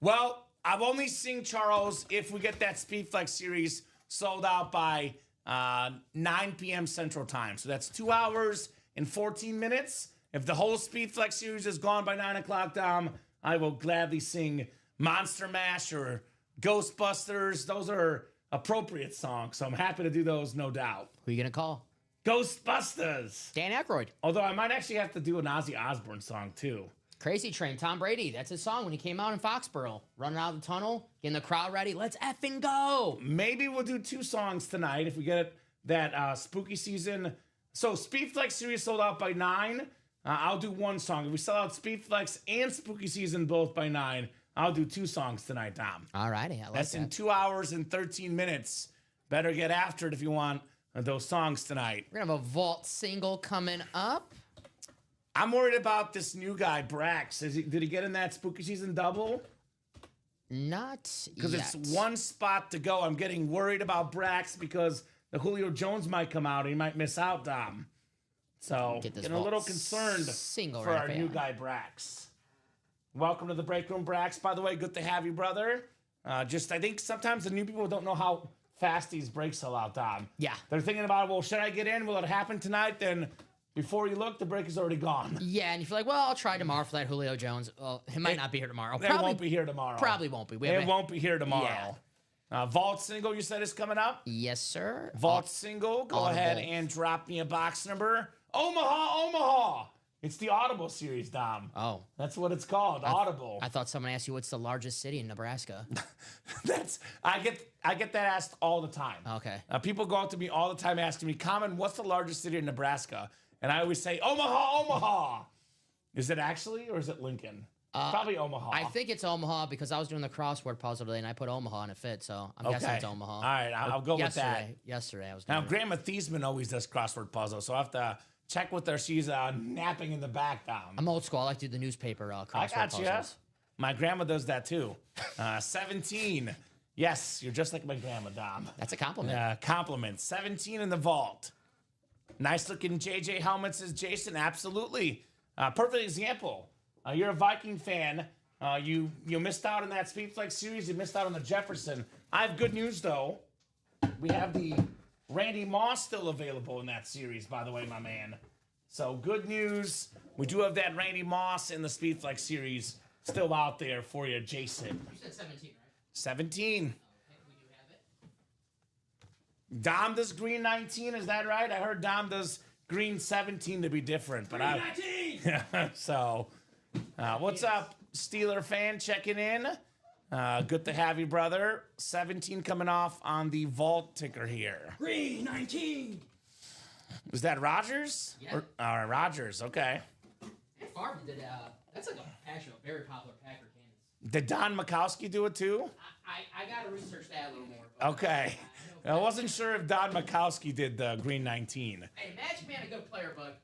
well, I've only seen Charles if we get that Speedflex series sold out by 9 p.m. Central Time. So that's 2 hours and 14 minutes. If the whole Speedflex series is gone by 9 o'clock, Dom, I will gladly sing Monster Mash or Ghostbusters. Those are appropriate songs, so I'm happy to do those, no doubt. Who are you going to call? Ghostbusters. Dan Aykroyd. Although I might actually have to do an Ozzy Osbourne song, too. Crazy Train, Tom Brady. That's his song when he came out in Foxborough. Running out of the tunnel, getting the crowd ready. Let's effing go. Maybe we'll do 2 songs tonight if we get that Spooky Season. So Speedflex series sold out by 9. I'll do 1 song. If we sell out Speedflex and Spooky Season both by 9, I'll do 2 songs tonight, Dom. All righty. I like That's that. in 2 hours and 13 minutes. Better get after it if you want those songs tonight. We're going to have a vault single coming up. I'm worried about this new guy, Brax. Did he get in that Spooky Season double? Not Because yet. it's 1 spot to go. I'm getting worried about Brax because the Julio Jones might come out. And he might miss out, Dom. So, Get this getting a little vault concerned single for right our there. new guy, Brax. Welcome to the Break Room, Brax. By the way, good to have you, brother. I think sometimes the new people don't know how fast these breaks sell out, Dom. Yeah. They're thinking about, well, should I get in? Will it happen tonight? Then before you look, the break is already gone. Yeah, and if you're like, well, I'll try tomorrow for that Julio Jones. Well, he might not be here tomorrow. It won't be here tomorrow. Probably won't be. It won't be here tomorrow. Vault single, you said, is coming up? Yes, sir. Vault single. Go Audible. ahead and drop me a box number. Omaha. It's the Audible series, Dom. Oh. That's what it's called, Audible. I thought someone asked you what's the largest city in Nebraska. I get that asked all the time. Okay. People go up to me all the time asking me, Kamen, what's the largest city in Nebraska? And I always say, Omaha. Is it actually, or is it Lincoln? Probably Omaha. I think it's Omaha because I was doing the crossword puzzle today and I put Omaha and it fit, so I'm guessing it's Omaha. All right, I'll go with that. Yesterday I was Now, doing it. Grandma Thiesman always does crossword puzzles, so I have to check with her. She's napping in the back, Dom. I'm old school. I like to do the newspaper crossword I got puzzles. you. My grandma does that too. 17. Yes, you're just like my grandma, Dom. That's a compliment. Compliment. 17 in the vault. Nice looking JJ helmet, says Jason. Absolutely. Perfect example. You're a Viking fan. You missed out on that Speedflex series. You missed out on the Jefferson. I have good news, though. We have the Randy Moss still available in that series, by the way, my man. So good news. We do have that Randy Moss in the Speedflex series still out there for you, Jason. You said 17, right? 17. Okay, we do have it. Dom does green 19, is that right? I heard Dom does green 17 to be different. But Green 19! So, what's up, Steeler fan checking in? Good to have you, brother. 17 coming off on the vault ticker here. Green 19! Was that Rogers? Yeah. All right, Rogers, okay. And Favre did, that's like a passion, a very popular Packer cannons. Did Don Mikowski do it too? I got to research that a little more. But Okay. I wasn't sure if Don Mikowski did the green 19. Hey, Magic Man, a good player, but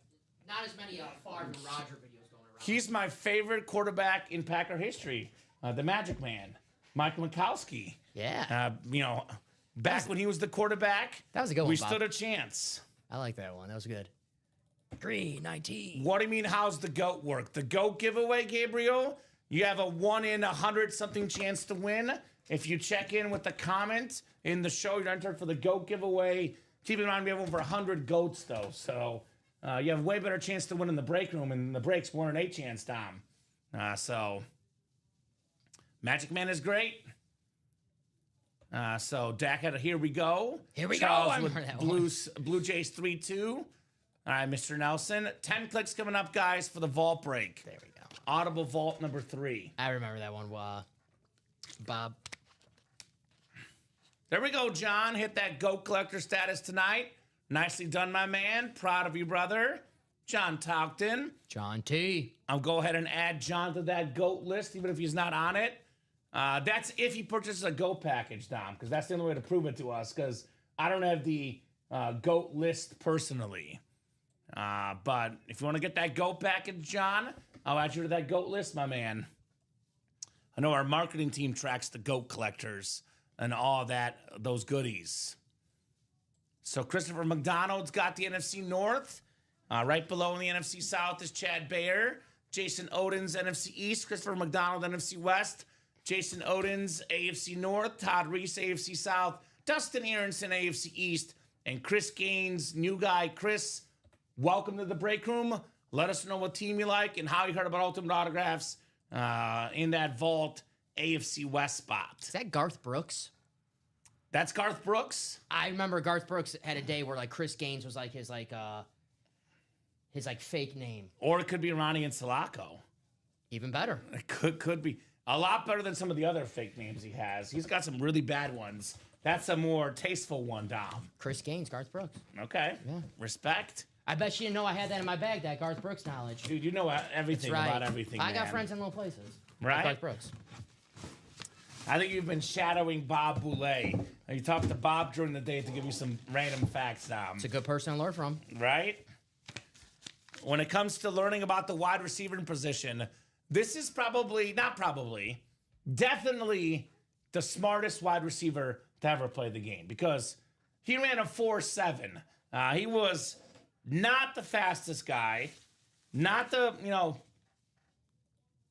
not as many Favre and Roger videos going around. He's my favorite quarterback in Packer history, the Magic Man, Mike Mikowski. Yeah. Back when he was the quarterback, That was a good one, we Bob. stood a chance. I like that one. That was good. Green 19. What do you mean, how's the GOAT work? The GOAT giveaway, Gabriel? You have a 1 in 100 something chance to win. If you check in with the comment in the show, you're entered for the GOAT giveaway. Keep in mind, we have over 100 GOATs, though. So you have a way better chance to win in the break room. And the break's 1 in 8 chance, Dom. So Magic Man is great. So Dak had a here we go. Here we go. Charles I with remember that one. Blue Jays 3-2. All right, Mr. Nelson. 10 clicks coming up, guys, for the vault break. There we go. Audible vault number 3. I remember that one, Bob. There we go, John. Hit that GOAT collector status tonight. Nicely done, my man. Proud of you, brother. John Talkton. John T. I'll go ahead and add John to that GOAT list, even if he's not on it. That's if he purchases a GOAT package, Dom, because that's the only way to prove it to us, because I don't have the GOAT list personally. But if you want to get that GOAT package, John, I'll add you to that GOAT list, my man. I know our marketing team tracks the GOAT collectors and all that, those goodies. So Christopher McDonald's got the NFC North. Right below in the NFC South is Chad Bayer. Jason Odins, NFC East. Christopher McDonald, NFC West. Jason Odins, AFC North. Todd Reese, AFC South. Dustin Aronson, AFC East. And Chris Gaines, new guy. Chris, welcome to the break room. Let us know what team you like and how you heard about Ultimate Autographs in that vault AFC West spot. Is that Garth Brooks? That's Garth Brooks. I remember Garth Brooks had a day where like Chris Gaines was like his fake name. Or it could be Ronnie and Sulaco. Even better. It could be. A lot better than some of the other fake names he has. He's got some really bad ones. That's a more tasteful one, Dom. Chris Gaines, Garth Brooks. Okay. Yeah. Respect. I bet you didn't know I had that in my bag, that Garth Brooks knowledge. Dude, you know everything That's right. about everything, I got man. friends in low places. Right? Like Garth Brooks. I think you've been shadowing Bob Boulay. You talked to Bob during the day to give you some random facts, Dom. It's a good person to learn from. Right? When it comes to learning about the wide receiver position, this is definitely the smartest wide receiver to ever play the game, because he ran a 4.7. He was not the fastest guy, not the,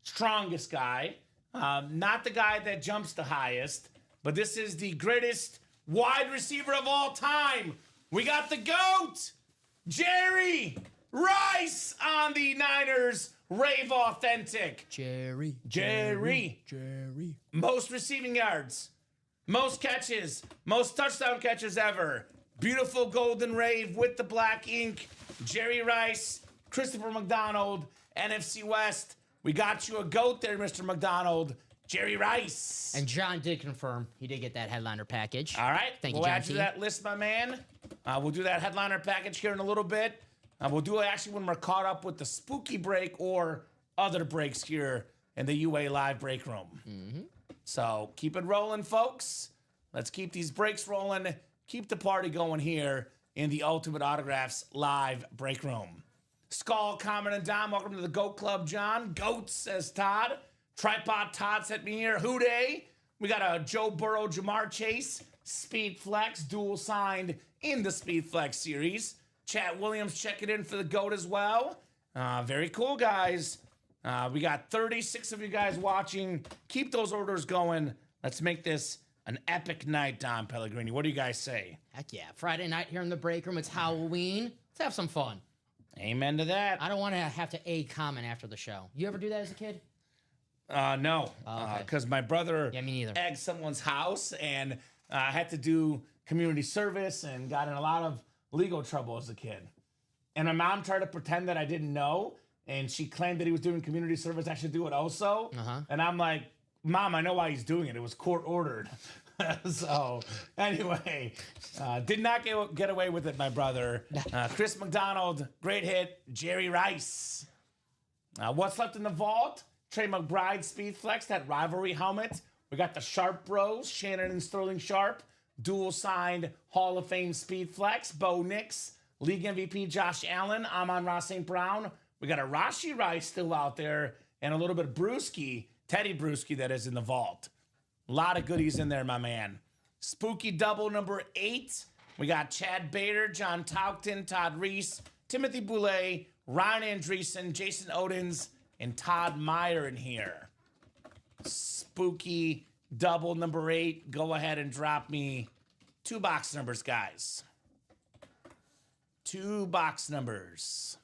strongest guy, not the guy that jumps the highest, but this is the greatest wide receiver of all time. We got the GOAT, Jerry Rice, on the Niners Rave Authentic. Jerry. Most receiving yards, most catches, most touchdown catches ever. Beautiful golden rave with the black ink. Jerry Rice, Christopher McDonald, NFC West. We got you a GOAT there, Mr. McDonald. Jerry Rice. And John did confirm he did get that headliner package. All right. Thank you, We'll John add you T. to that list, my man. We'll do that headliner package here in a little bit. We'll do it actually when we're caught up with the spooky break or other breaks here in the UA Live break room. Mm-hmm. So keep it rolling, folks. Let's keep these breaks rolling. Keep the party going here in the Ultimate Autographs Live break room. Skull, Kamen, and Dom, welcome to the GOAT Club, John. GOAT, says Todd. Tripod Todd sent me here. Hooday. We got a Joe Burrow, Jamar Chase, Speed Flex, dual signed in the Speed Flex series. Chat Williams checking in for the GOAT as well. Very cool, guys. We got 36 of you guys watching. Keep those orders going. Let's make this an epic night, Don Pellegrini. What do you guys say? Heck yeah. Friday night here in the break room. It's Halloween. Let's have some fun. Amen to that. I don't want to have to comment after the show. You ever do that as a kid? No. Okay. Because my brother Yeah, me neither. egged someone's house and had to do community service and got in a lot of legal trouble as a kid. And my mom tried to pretend that I didn't know, and she claimed that he was doing community service. I should do it also. And I'm like, Mom, I know why he's doing it. It was court ordered. So anyway, did not get away with it, my brother. Chris McDonald, great hit. Jerry Rice. What's left in the vault? Trey McBride, Speed Flex, that rivalry helmet. We got the Sharp Bros, Shannon and Sterling Sharp. Dual signed Hall of Fame Speed Flex. Bo Nix, League MVP Josh Allen. Amon-Ra St. Brown. We got a Rashi Rice still out there. And a little bit of Brewski, Teddy Brewski, that is in the vault. A lot of goodies in there, my man. Spooky double number 8. We got Chad Bader, John Talkton, Todd Reese, Timothy Boulay, Ryan Andreessen, Jason Odins, and Todd Meyer in here. Spooky double number 8. Go ahead and drop me 2 box numbers, guys. 2 box numbers.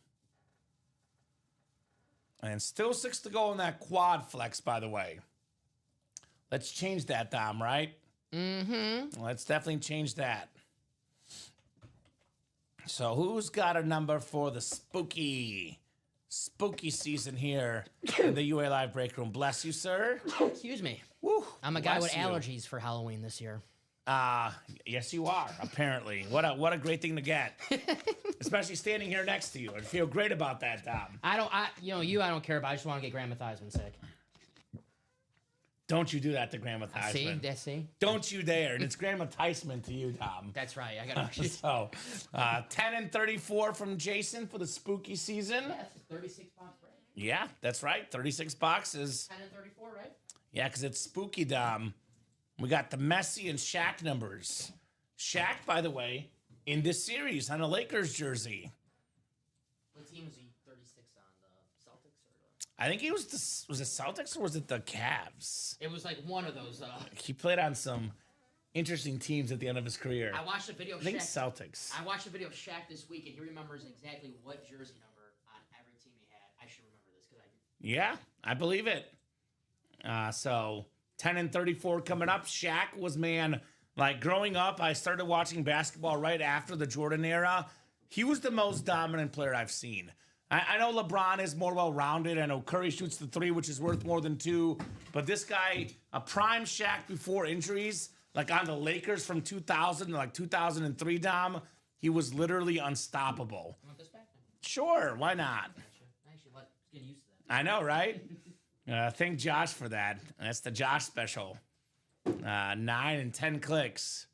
And still 6 to go in that quad flex, by the way. Let's change that, Dom, right? Mm-hmm. Let's definitely change that. So who's got a number for the spooky season here in the UA Live break room? Bless you, sir. Excuse me. Woo, I'm a guy with bless you. allergies for Halloween this year. Yes, you are. Apparently, what a great thing to get, especially standing here next to you. I feel great about that, Dom. I don't care about. I just want to get Grandma Theismann sick. Don't you do that to Grandma Theismann. See? Don't you dare. And it's Grandma Theismann to you, Dom. That's right. I got to. So, 10 and 34 from Jason for the spooky season. Yeah, it's a 36 box break. Yeah, that's right. 36 boxes. 10 and 34, right? Yeah, because it's spooky, Dom. We got the Messi and Shaq numbers. Shaq, by the way, in this series on a Lakers jersey. What team was he 36 on? The Celtics? I think he was it Celtics or was it the Cavs? It was like one of those. He played on some interesting teams at the end of his career. I watched a video of I think Shaq. Celtics. I watched a video of Shaq this week, and he remembers exactly what jersey number on every team he had. I should remember this because I. Yeah, I believe it. So 10 and 34 coming up. Shaq was, man, like growing up, I started watching basketball right after the Jordan era. He was the most dominant player I've seen. I know LeBron is more well-rounded. I know Curry shoots the three, which is worth more than two. But this guy, a prime Shaq before injuries, like on the Lakers from 2000 to like 2003, Dom, he was literally unstoppable. You want this back? Sure, why not? Actually, get used to that. I know, right? Thank Josh for that. That's the Josh special. 9 and 10 clicks.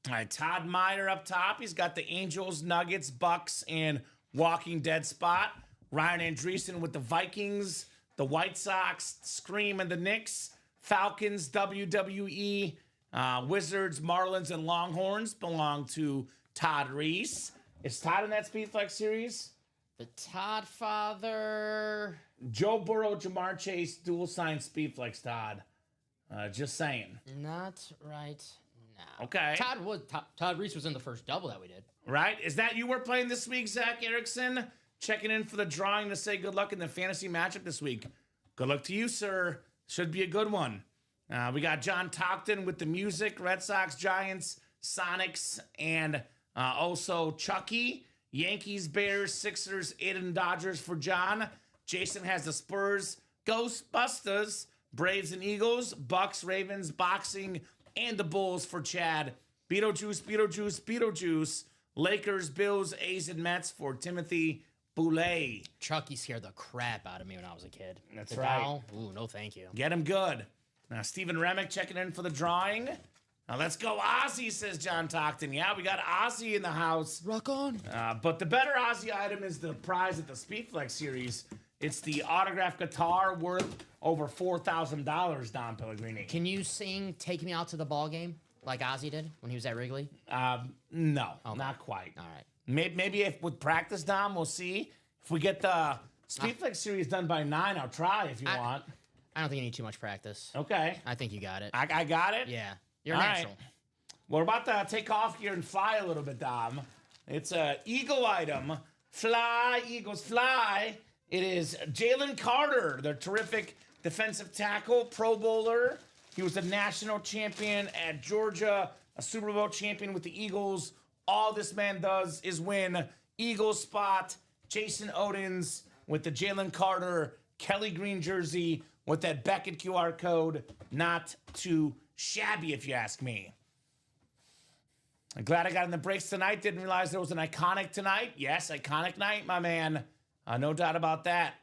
All right, Todd Meyer up top. He's got the Angels, Nuggets, Bucks, and Walking Dead spot. Ryan Andreessen with the Vikings, the White Sox, Scream, and the Knicks. Falcons, WWE, Wizards, Marlins, and Longhorns belong to Todd Reese. Is Todd in that Speedflex series? The Todd father. Joe Burrow, Jamar Chase, dual sign Speedflex, Todd. Just saying. Not right now. Okay. Todd Reese was in the first double that we did. Right? Is that you were playing this week, Zach Erickson? Checking in for the drawing to say good luck in the fantasy matchup this week. Good luck to you, sir. Should be a good one. We got John Tockton with the music, Red Sox, Giants, Sonics, and also Chucky. Yankees, Bears, Sixers, Aiden, Dodgers for John. Jason has the Spurs, Ghostbusters, Braves and Eagles, Bucks, Ravens, boxing, and the Bulls for Chad. Beetlejuice, Beetlejuice, Beetlejuice. Lakers, Bills, A's, and Mets for Timothy Boulay. Chucky scared the crap out of me when I was a kid. That's right. Doll? Ooh, no thank you. Get him good. Now, Stephen Remick checking in for the drawing. Now, let's go Ozzy, says John Tockton. Yeah, we got Ozzy in the house. Rock on. But the better Ozzy item is the prize at the Speedflex series. It's the autographed guitar worth over $4,000, Don Pellegrini. Can you sing "Take Me Out to the Ball Game" like Ozzy did when he was at Wrigley? No, not quite. All right. Maybe if with practice, Dom, we'll see. If we get the Speedflex series done by 9, I'll try if you want. I don't think you need too much practice. Okay. I think you got it. I got it? Yeah. You're All natural. Right. We're about to take off here and fly a little bit, Dom. It's a Eagle item. Fly, Eagles, fly. It is Jalen Carter, the terrific defensive tackle, Pro Bowler. He was a national champion at Georgia, a Super Bowl champion with the Eagles. All this man does is win. Eagles spot, Jason Odins with the Jalen Carter, Kelly Green jersey with that Beckett QR code. Not too shabby, if you ask me. I'm glad I got in the breaks tonight. Didn't realize there was an iconic tonight. Yes, iconic night, my man. No doubt about that.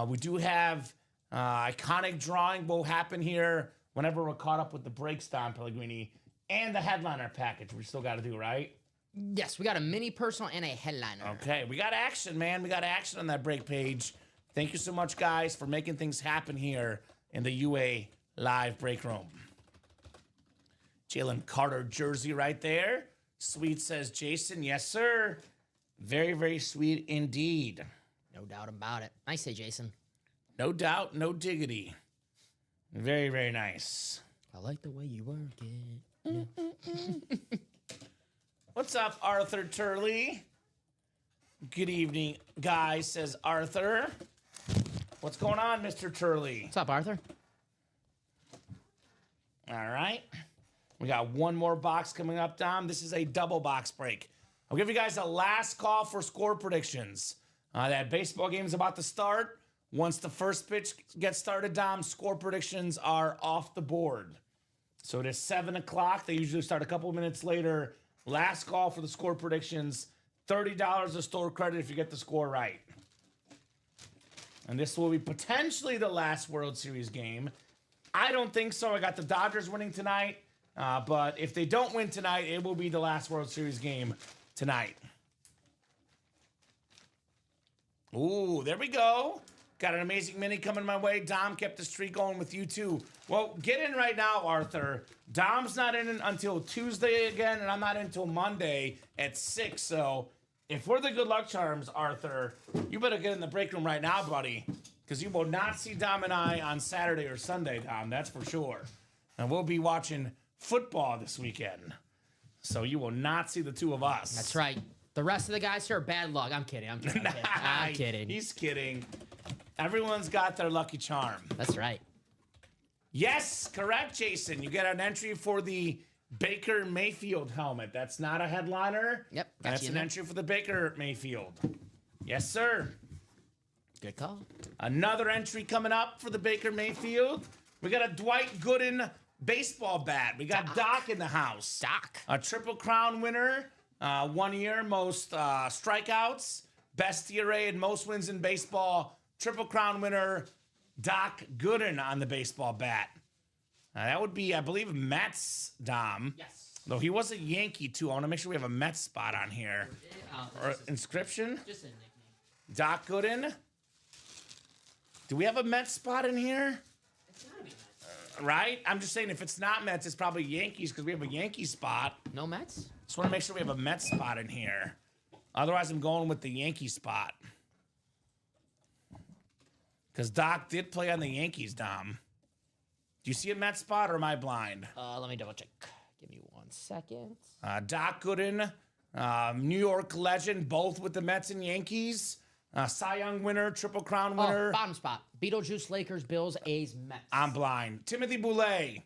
We do have iconic drawing will happen here whenever we're caught up with the breaks, Don Pellegrini, and the headliner package we still got to do, right? Yes, we got a mini personal and a headliner. Okay, we got action, man. We got action on that break page. Thank you so much, guys, for making things happen here in the UA Live Break Room. Jalen Carter jersey right there. Sweet, says Jason. Yes, sir. Very, very sweet indeed. No doubt about it. Nice say, Jason. No doubt, no diggity. Very, very nice. I like the way you work it. Yeah. What's up, Arthur Turley? Good evening, guys, says Arthur. What's going on, Mr. Turley? What's up, Arthur? All right. We got one more box coming up, Dom. This is a double box break. I'll give you guys a last call for score predictions. That baseball game is about to start. Once the first pitch gets started, Dom, score predictions are off the board. So it is 7 o'clock. They usually start a couple minutes later. Last call for the score predictions. $30 of store credit if you get the score right. And this will be potentially the last World Series game. I don't think so. I got the Dodgers winning tonight. But if they don't win tonight, it will be the last World Series game tonight. Ooh, there we go. Got an amazing mini coming my way. Dom kept the streak going with you too. Well, get in right now, Arthur. Dom's not in until Tuesday again, and I'm not in until Monday at 6. So if we're the good luck charms, Arthur, you better get in the break room right now, buddy, because you will not see Dom and I on Saturday or Sunday, Dom. That's for sure. And we'll be watching football this weekend. So you will not see the two of us. That's right. The rest of the guys here are bad luck. I'm kidding. I'm kidding. He's kidding. Everyone's got their lucky charm. That's right. Yes, correct, Jason. You get an entry for the Baker Mayfield helmet. That's not a headliner. Yep. That's an entry for the Baker Mayfield. Yes, sir. Good call. Another entry coming up for the Baker Mayfield. We got a Dwight Gooden baseball bat. We got Doc in the house. Doc. A Triple Crown winner. 1 year, most strikeouts. Best ERA and most wins in baseball. Triple Crown winner, Doc Gooden on the baseball bat. That would be, I believe, Mets, Dom. Yes. Though he was a Yankee, too. I want to make sure we have a Mets spot on here. Or inscription. Just a nickname. Doc Gooden. Do we have a Mets spot in here? It's gotta be Mets. Right? I'm just saying if it's not Mets, it's probably Yankees because we have a Yankee spot. No Mets? Just want to make sure we have a Mets spot in here. Otherwise, I'm going with the Yankee spot. Because Doc did play on the Yankees, Dom. Do you see a Mets spot or am I blind? Let me double check. Give me 1 second. Doc Gooden, New York legend, both with the Mets and Yankees. Cy Young winner, Triple Crown winner. Bottom spot. Beetlejuice, Lakers, Bills, A's, Mets. I'm blind. Timothy Boulay.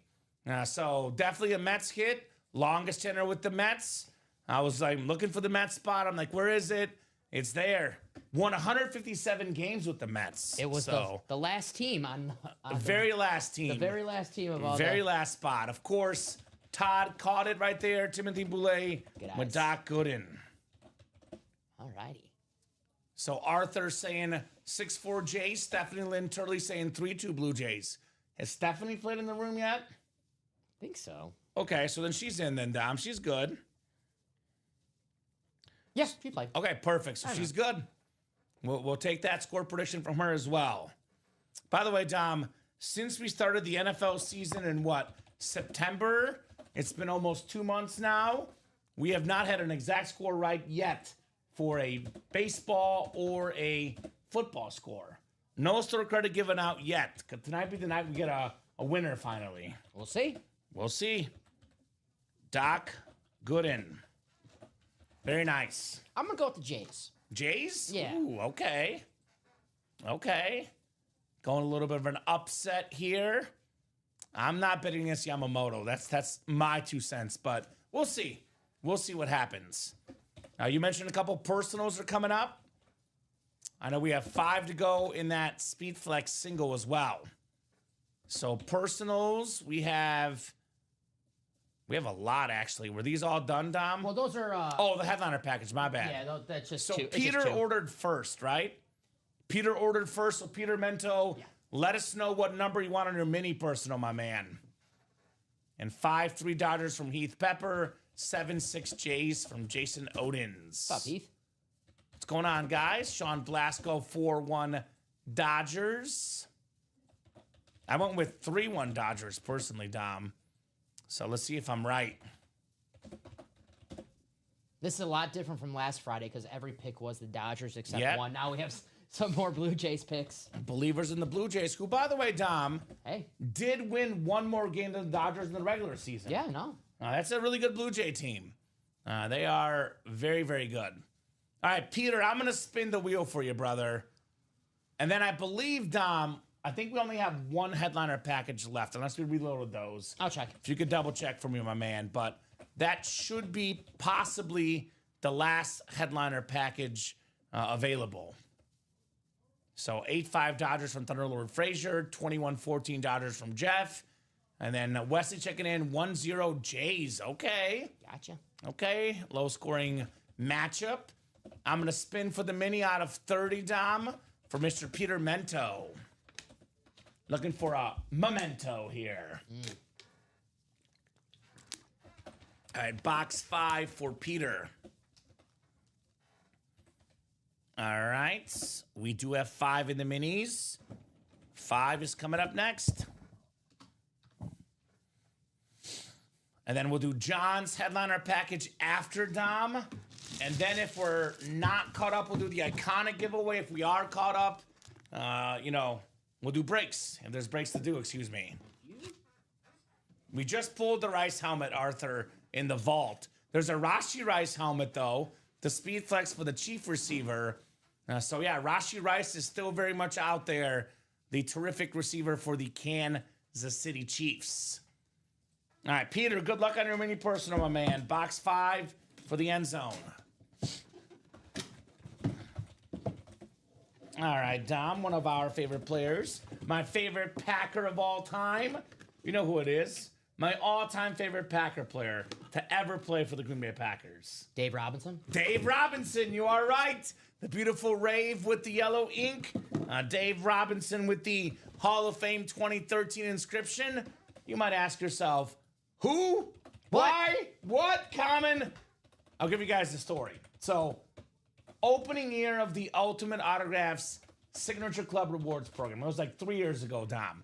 So definitely a Mets hit. Longest tenure with the Mets. I was like looking for the Mets spot. I'm like, where is it? It's there. Won 157 games with the Mets. It was so, the last team on the very last team. The very last team of all very last spot. Of course, Todd caught it right there. Timothy Boulay with Doc Gooden. All righty. So Arthur saying 6-4 Jays. Stephanie Lynn Turley saying 3-2 Blue Jays. Has Stephanie played in the room yet? I think so. Okay, so then she's in then, Dom. She's good. Yes, she played. Okay, perfect. So she's good. We'll take that score prediction from her as well. By the way, Dom, since we started the NFL season in September, it's been almost 2 months now. We have not had an exact score right yet for a baseball or a football score. No store credit given out yet. Could tonight be the night we get a winner finally? We'll see. We'll see. Doc Gooden. Very nice. I'm going to go with the Jays. Jays? Yeah. Ooh, okay. Okay. Going a little bit of an upset here. I'm not betting against Yamamoto. That's my 2 cents, but we'll see. We'll see what happens. You mentioned a couple personals are coming up. I know we have 5 to go in that Speed Flex single as well. So personals, we have a lot actually. Were these all done, Dom? Well, those are... the headliner package, my bad. Yeah, that's just so two. Peter ordered first, right? Peter ordered first, so Peter Mento, let us know what number you want on your mini personal, my man. And 5-3 Dodgers from Heath Pepper, 7-6 Jays from Jason Odins. What's up, Heath? What's going on, guys? Sean Blasco, 4-1 Dodgers. I went with 3-1 Dodgers personally, Dom. So let's see if I'm right. This is a lot different from last Friday because every pick was the Dodgers except one. Now we have some more Blue Jays picks. Believers in the Blue Jays, who, by the way, Dom, hey, did win one more game than the Dodgers in the regular season. Yeah, no. That's a really good Blue Jay team. They are very, very good. All right, Peter, I'm going to spin the wheel for you, brother. And then I believe, Dom, I think we only have one headliner package left, unless we reloaded those. I'll check. If you could double check for me, my man. But that should be possibly the last headliner package available. So 8-5 Dodgers from Thunderlord Frazier, 21-14 Dodgers from Jeff, And then Wesley checking in 1-0 Jays. Okay. Gotcha. Okay. Low scoring matchup. I'm going to spin for the mini out of 30, Dom, for Mr. Peter Mento. Looking for a memento here. All right, box 5 for Peter. All right, we do have 5 in the minis. 5 is coming up next. And then we'll do John's headliner package after Dom. And then if we're not caught up, we'll do the iconic giveaway. If we are caught up, we'll do breaks. If there's breaks to do, excuse me. We just pulled the Rice helmet, Arthur, in the vault. There's a Rashi Rice helmet, though. The Speed Flex for the Chief receiver. Rashi Rice is still very much out there. The terrific receiver for the Kansas City Chiefs. All right, Peter, good luck on your mini personal, my man. Box 5 for the end zone. All right, Dom, one of our favorite players. My favorite Packer of all time. You know who it is. My all-time favorite Packer player to ever play for the Green Bay Packers. Dave Robinson? Dave Robinson, you are right. The beautiful rave with the yellow ink. Dave Robinson with the Hall of Fame 2013 inscription. You might ask yourself, who? Why? What? Kamen? I'll give you guys the story. So, opening year of the Ultimate Autographs Signature Club Rewards Program. It was like 3 years ago, Dom.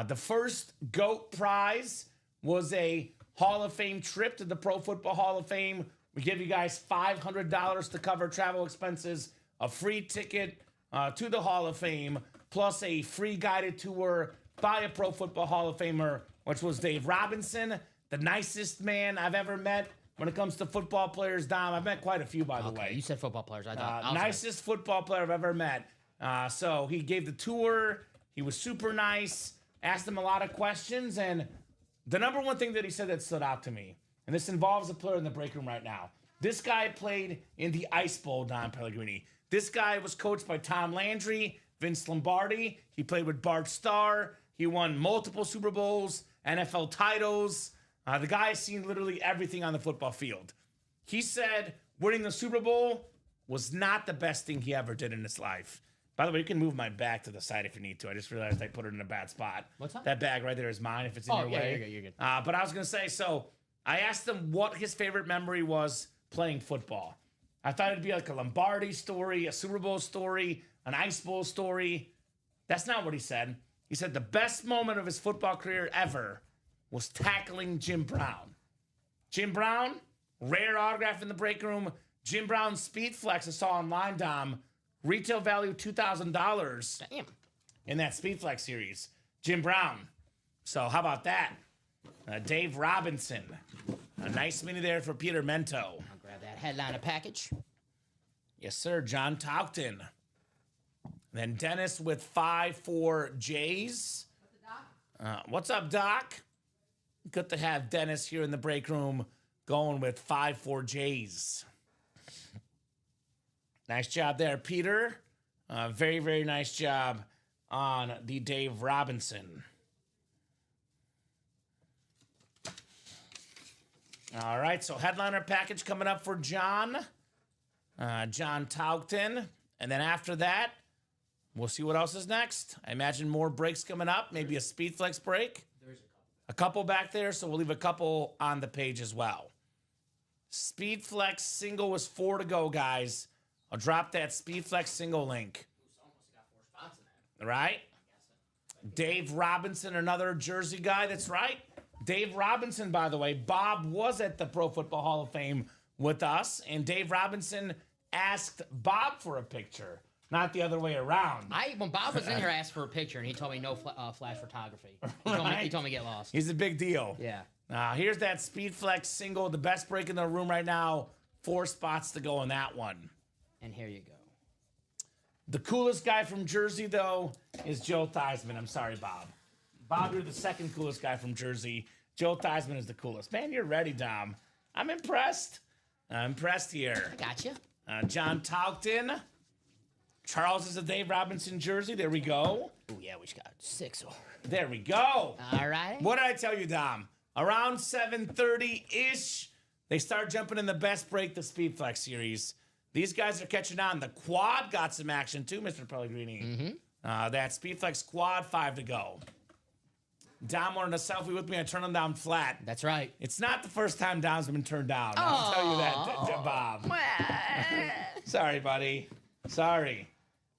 The first GOAT prize was a Hall of Fame trip to the Pro Football Hall of Fame. We give you guys $500 to cover travel expenses, a free ticket to the Hall of Fame, plus a free guided tour by a Pro Football Hall of Famer, which was Dave Robinson, the nicest man I've ever met when it comes to football players, Dom. I've met quite a few, by the way. You said football players. I thought. Nicest football player I've ever met. So he gave the tour. He was super nice. Asked him a lot of questions. And the number one thing that he said that stood out to me, and this involves a player in the break room right now. This guy played in the Ice Bowl, Don Pellegrini. This guy was coached by Tom Landry, Vince Lombardi. He played with Bart Starr. He won multiple Super Bowls, NFL titles. The guy has seen literally everything on the football field. He said winning the Super Bowl was not the best thing he ever did in his life. By the way, you can move my bag to the side if you need to. I just realized I put it in a bad spot. What's that? That bag right there is mine if it's in your way. You're good. But I was going to say, so I asked him what his favorite memory was playing football. I thought it'd be like a Lombardi story, a Super Bowl story, an Ice Bowl story. That's not what he said. He said the best moment of his football career ever was tackling Jim Brown. Jim Brown, rare autograph in the break room. Jim Brown Speed Flex I saw online, Dom. Retail value $2,000 Damn. in that Speed Flex series. Jim Brown. So how about that? Dave Robinson. A nice mini there for Peter Mento. I'll grab that headliner package. Yes, sir. John Taukton. Then Dennis with 5 for Jays. What's up, Doc? Good to have Dennis here in the break room going with 5 for Jays. Nice job there, Peter. Very, very nice job on the Dave Robinson. All right, so headliner package coming up for John. John Taukton. And then after that, we'll see what else is next. I imagine more breaks coming up, maybe a Speed Flex break. There's A couple back there, so we'll leave a couple on the page as well. Speed Flex single was 4 to go, guys. I'll drop that Speed Flex single link. Right? Dave Robinson, another Jersey guy. That's right. Dave Robinson, by the way, Bob was at the Pro Football Hall of Fame with us, and Dave Robinson asked Bob for a picture, not the other way around. When Bob was in here, I asked for a picture, and he told me no flash photography. He told me get lost. He's a big deal. Yeah. Here's that Speed Flex single, the best break in the room right now. 4 spots to go in that one. And here you go. The coolest guy from Jersey, though, is Joe Theismann. I'm sorry, Bob. Bob, you're the second coolest guy from Jersey. Joe Theismann is the coolest. Man, you're ready, Dom. I'm impressed. I'm impressed here. I got you. John Taukton. Charles is a Dave Robinson jersey. There we go. Oh, yeah, we got 6. There we go. All right. What did I tell you, Dom? Around 7:30-ish, they start jumping in the best break, the Speed Flex series. These guys are catching on. The quad got some action too, Mr. Pellegrini. That Speed Flex quad, 5 to go. Dom wanted a selfie with me. I turned him down flat. That's right. It's not the first time Dom's been turned down. I'll tell you that, Bob. Sorry, buddy. Sorry.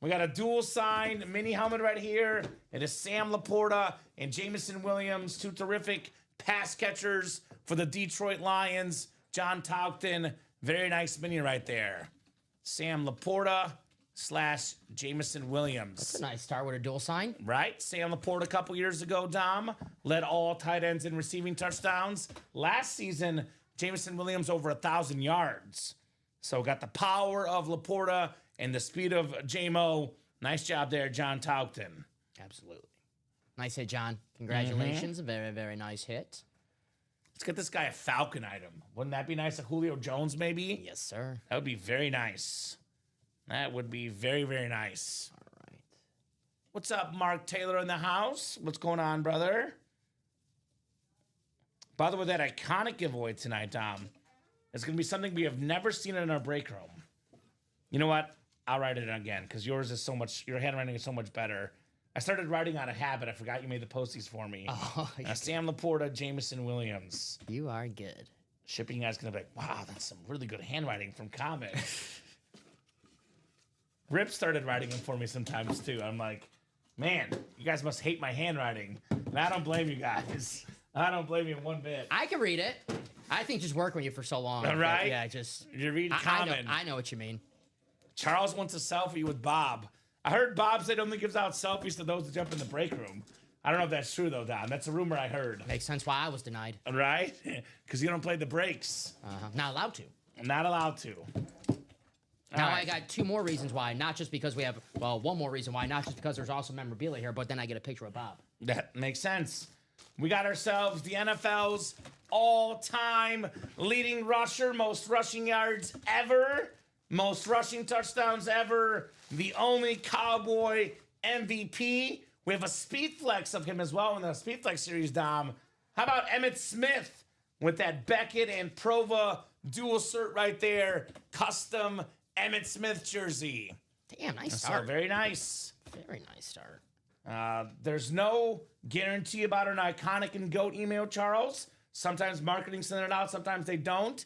We got a dual sign mini helmet right here. It is Sam Laporta and Jameson Williams, 2 terrific pass catchers for the Detroit Lions. John Tauchten, very nice mini right there. Sam Laporta / Jameson Williams. That's a nice start with a dual sign. Right? Sam Laporta a couple years ago, Dom, led all tight ends in receiving touchdowns. Last season, Jameson Williams over 1,000 yards. So got the power of Laporta and the speed of J-Mo. Nice job there, John Tauchten. Absolutely. Nice hit, John. Congratulations. Very, very nice hit. Let's get this guy a Falcon item. Wouldn't that be nice? A Julio Jones, maybe? Yes, sir. That would be very nice. That would be very, very nice. All right. What's up, Mark Taylor in the house? What's going on, brother? By the way, that iconic giveaway tonight, Dom, is going to be something we have never seen in our break room. You know what? I'll write it again because yours is so much, your handwriting is so much better. I started writing out of habit. I forgot you made the posties for me. Oh, Sam Laporta, Jameson Williams. you are good. Shipping guy's going to be like, wow, that's some really good handwriting from Kamen. Rip started writing them for me sometimes too. I'm like, man, you guys must hate my handwriting. And I don't blame you guys. I don't blame you one bit. I can read it. I think just working with you for so long. Right? Yeah, just. You read I Kamen. I know what you mean. Charles wants a selfie with Bob. I heard Bob said only gives out selfies to those that jump in the break room. I don't know if that's true, though, Don. That's a rumor I heard. Makes sense why I was denied. Right? Because you don't play the breaks. Not allowed to. I'm not allowed to. Now right. I got 2 more reasons why. Not just because we have, well, 1 more reason why. Not just because there's also memorabilia here, but then I get a picture of Bob. That makes sense. We got ourselves the NFL's all-time leading rusher, most rushing yards ever, most rushing touchdowns ever, the only Cowboy MVP. We have a speed flex of him as well in the speed flex series, Dom. How about Emmitt Smith with that Beckett and Prova dual cert right there, custom Emmitt Smith jersey. Damn, nice So start. very nice. Very nice start. There's no guarantee about an iconic and GOAT email, Charles. Sometimes marketing send it out, sometimes they don't.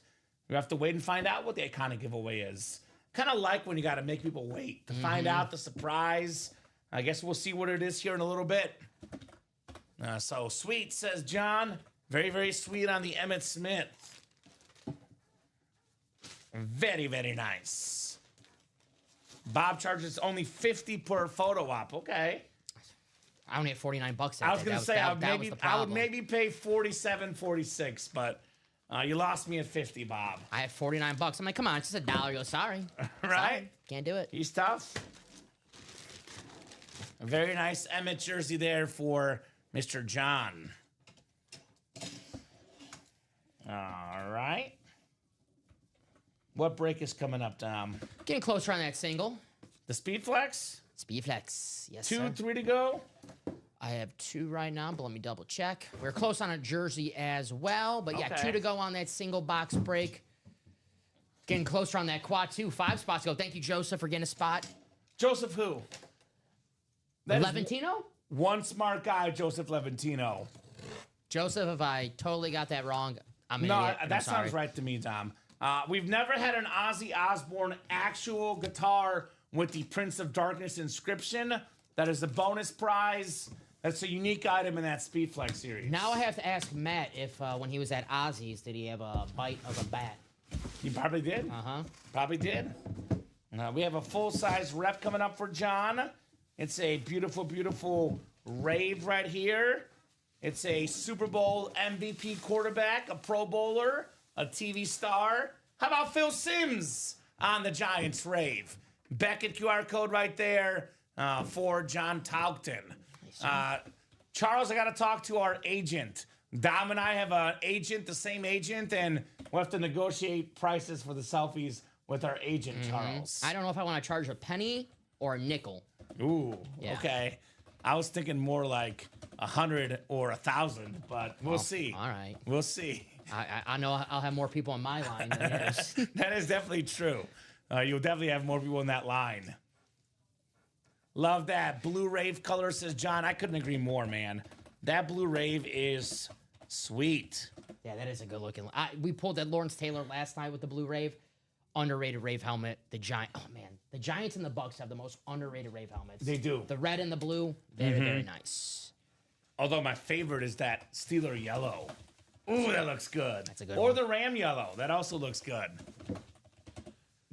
We have to wait and find out what the iconic giveaway is. Kind of like when you got to make people wait to find out the surprise. I guess we'll see what it is here in a little bit. So sweet, says John. Very, very sweet on the Emmitt Smith. Very, very nice. Bob charges only $50 per photo op. Okay. I only had $49. I was going to say I would problem. maybe pay $47, $46, but you lost me at $50, Bob. I had $49. I'm like, come on, it's just $1. Go, sorry. Right? Sorry. Can't do it. He's tough. A very nice Emmitt jersey there for Mr. John. All right. What break is coming up, Tom? Getting closer on that single. The Speed Flex? Speed flex. Yes, 2, sir. 3 to go? I have 2 right now, but let me double check. We're close on a jersey as well, but yeah, Okay. 2 to go on that single box break. Getting closer on that quad, too. 5 spots to go. Thank you, Joseph, for getting a spot. Joseph who? That is Levantino? one smart guy, Joseph Levantino. Joseph, if I totally got that wrong, I'm an No, idiot. I'm that sorry. sounds right to me, Tom. We've never had an Ozzy Osbourne actual guitar with the Prince of Darkness inscription. That is a bonus prize. That's a unique item in that Speed Flex series. Now I have to ask Matt if when he was at Ozzy's, did he have a bite of a bat? He probably did. Uh-huh. Probably did. We have a full-size rep coming up for John. It's a beautiful, beautiful rave right here. It's a Super Bowl MVP quarterback, a Pro Bowler, a TV star. How about Phil Simms on the Giants rave? Beckett QR code right there for John Tauchten. Charles, I got to talk to our agent. Dom and I have an agent, the same agent, and we'll have to negotiate prices for the selfies with our agent, Charles. I don't know if I want to charge a penny or a nickel. Ooh, Yeah. okay. I was thinking more like 100 or 1,000, but we'll see. All right. We'll see. I know I'll have more people on my line than yours. That is definitely true. You'll definitely have more people in that line. Love that. Blue Rave color, says John. I couldn't agree more, man. That Blue Rave is sweet. Yeah, that is a good looking. We pulled that Lawrence Taylor last night with the Blue Rave. Underrated Rave helmet. The Giant. Oh man, the Giants and the Bucks have the most underrated Rave helmets. They do. The red and the blue, very very nice. Although my favorite is that Steeler yellow. Ooh, that looks good. That's a good Or one. the Ram yellow. That also looks good.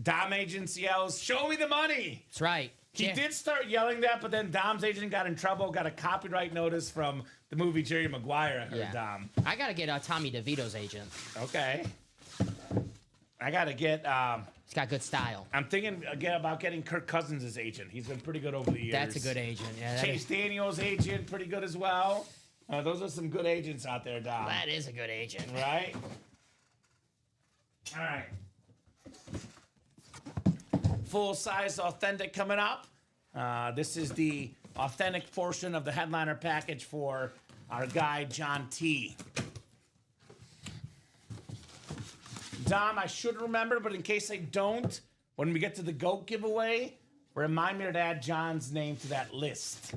Dom Agent yells, "Show me the money." That's right. He Yeah. did start yelling that, but then Dom's agent got in trouble, got a copyright notice from the movie Jerry Maguire. I heard Yeah. Dom. I gotta get Tommy DeVito's agent. Okay. I got to get, He's got good style. I'm thinking again about getting Kirk Cousins' agent. He's been pretty good over the years. That's a good agent. Yeah, Chase Daniels' agent, pretty good as well. Those are some good agents out there, Dom. that is a good agent. Right? All right. Full-size authentic coming up. This is the authentic portion of the headliner package for our guy, John T. Dom, I should remember, but in case I don't, when we get to the GOAT giveaway, remind me to add John's name to that list.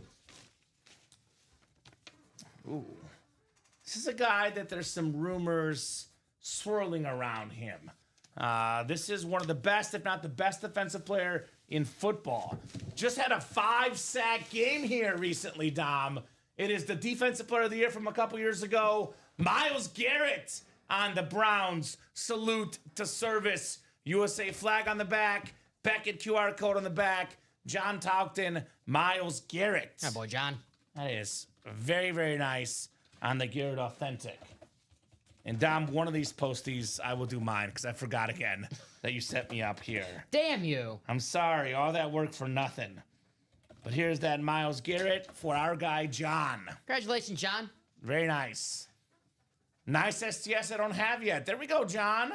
Ooh. This is a guy that there's some rumors swirling around him. This is one of the best, if not the best, defensive player in football. Just had a 5-sack game here recently, Dom. It is the defensive player of the year from a couple years ago, Myles Garrett on the Browns. Salute to service. USA flag on the back, Beckett QR code on the back, John Talkton, Myles Garrett. Yeah, boy, John. That is very, very nice on the Garrett Authentic. And Dom, one of these posties, I will do mine because I forgot again that you set me up here. Damn you. I'm sorry, all that work for nothing. But here's that Myles Garrett for our guy, John. Congratulations, John. Very nice. Nice STS I don't have yet. There we go, John.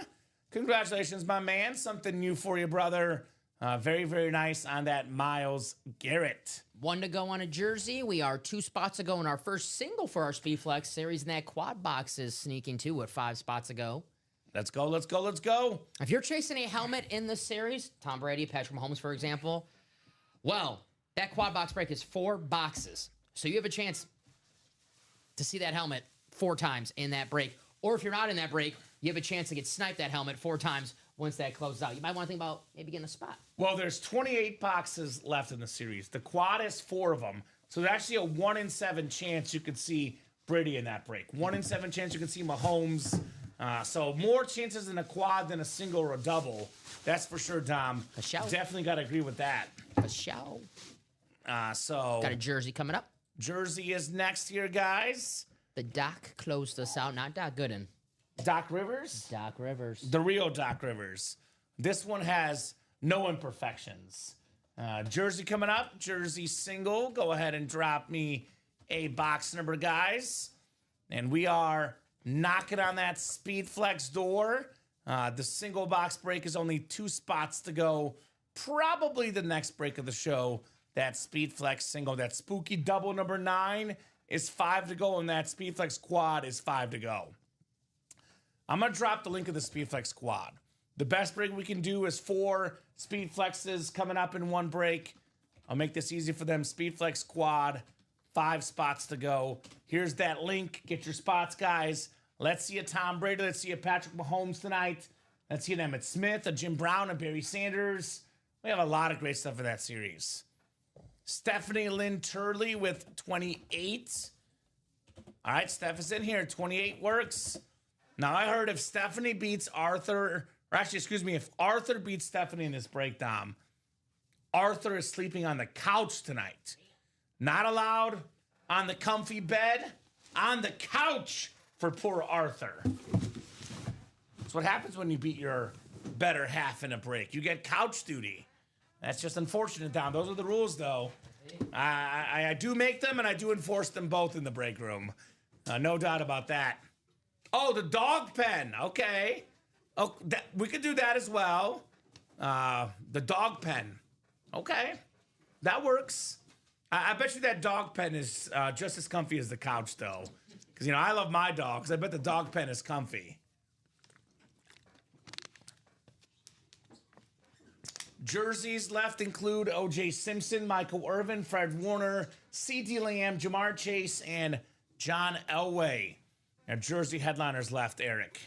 Congratulations, my man. Something new for you, brother. Very, very nice on that Myles Garrett. 1 to go on a jersey. We are 2 spots to go in our first single for our Speedflex series, and that quad box is sneaking too with 5 spots to go. Let's go, let's go, let's go. If you're chasing a helmet in this series, Tom Brady, Patrick Mahomes, for example, well, that quad box break is 4 boxes. So you have a chance to see that helmet 4 times in that break. Or if you're not in that break, you have a chance to get sniped that helmet 4 times once that closes out. You might want to think about maybe getting a spot. Well, there's 28 boxes left in the series. The quad is 4 of them. So there's actually a 1 in 7 chance you could see Brady in that break. 1 in 7 chance you can see Mahomes. So more chances in a quad than a single or a double. That's for sure, Dom. For sure. Definitely got to agree with that. For show. So Got a jersey coming up. jersey is next here, guys. The Doc closed us out. Not Doc Gooden. Doc Rivers. Doc Rivers. The real Doc Rivers. This one has no imperfections. Jersey coming up. Jersey single. Go ahead and drop me a box number, guys. And we are knocking on that Speed Flex door. The single box break is only 2 spots to go. Probably the next break of the show. That Speed Flex single. That spooky double number 9 is 5 to go. And that Speed Flex quad is 5 to go. I'm going to drop the link of the SpeedFlex quad. The best break we can do is 4 SpeedFlexes coming up in 1 break. I'll make this easy for them. SpeedFlex quad, 5 spots to go. Here's that link. Get your spots, guys. Let's see a Tom Brady. Let's see a Patrick Mahomes tonight. Let's see an Emmitt Smith, a Jim Brown, a Barry Sanders. We have a lot of great stuff in that series. Stephanie Lynn Turley with 28. All right, Steph is in here. 28 works. Now, I heard if Stephanie beats Arthur, or actually, excuse me, if Arthur beats Stephanie in this breakdown, Arthur is sleeping on the couch tonight. Not allowed on the comfy bed, on the couch for poor Arthur. That's what happens when you beat your better half in a break. You get couch duty. That's just unfortunate, Dom. Those are the rules, though. I do make them, and I do enforce them both in the break room. No doubt about that. Oh, the dog pen. Okay. Oh, we could do that as well. The dog pen. Okay. That works. I bet you that dog pen is just as comfy as the couch, though. Because, I love my dogs. I bet the dog pen is comfy. Jerseys left include O.J. Simpson, Michael Irvin, Fred Warner, C.D. Lamb, Jamar Chase, and John Elway. Now, jersey headliners left, Eric.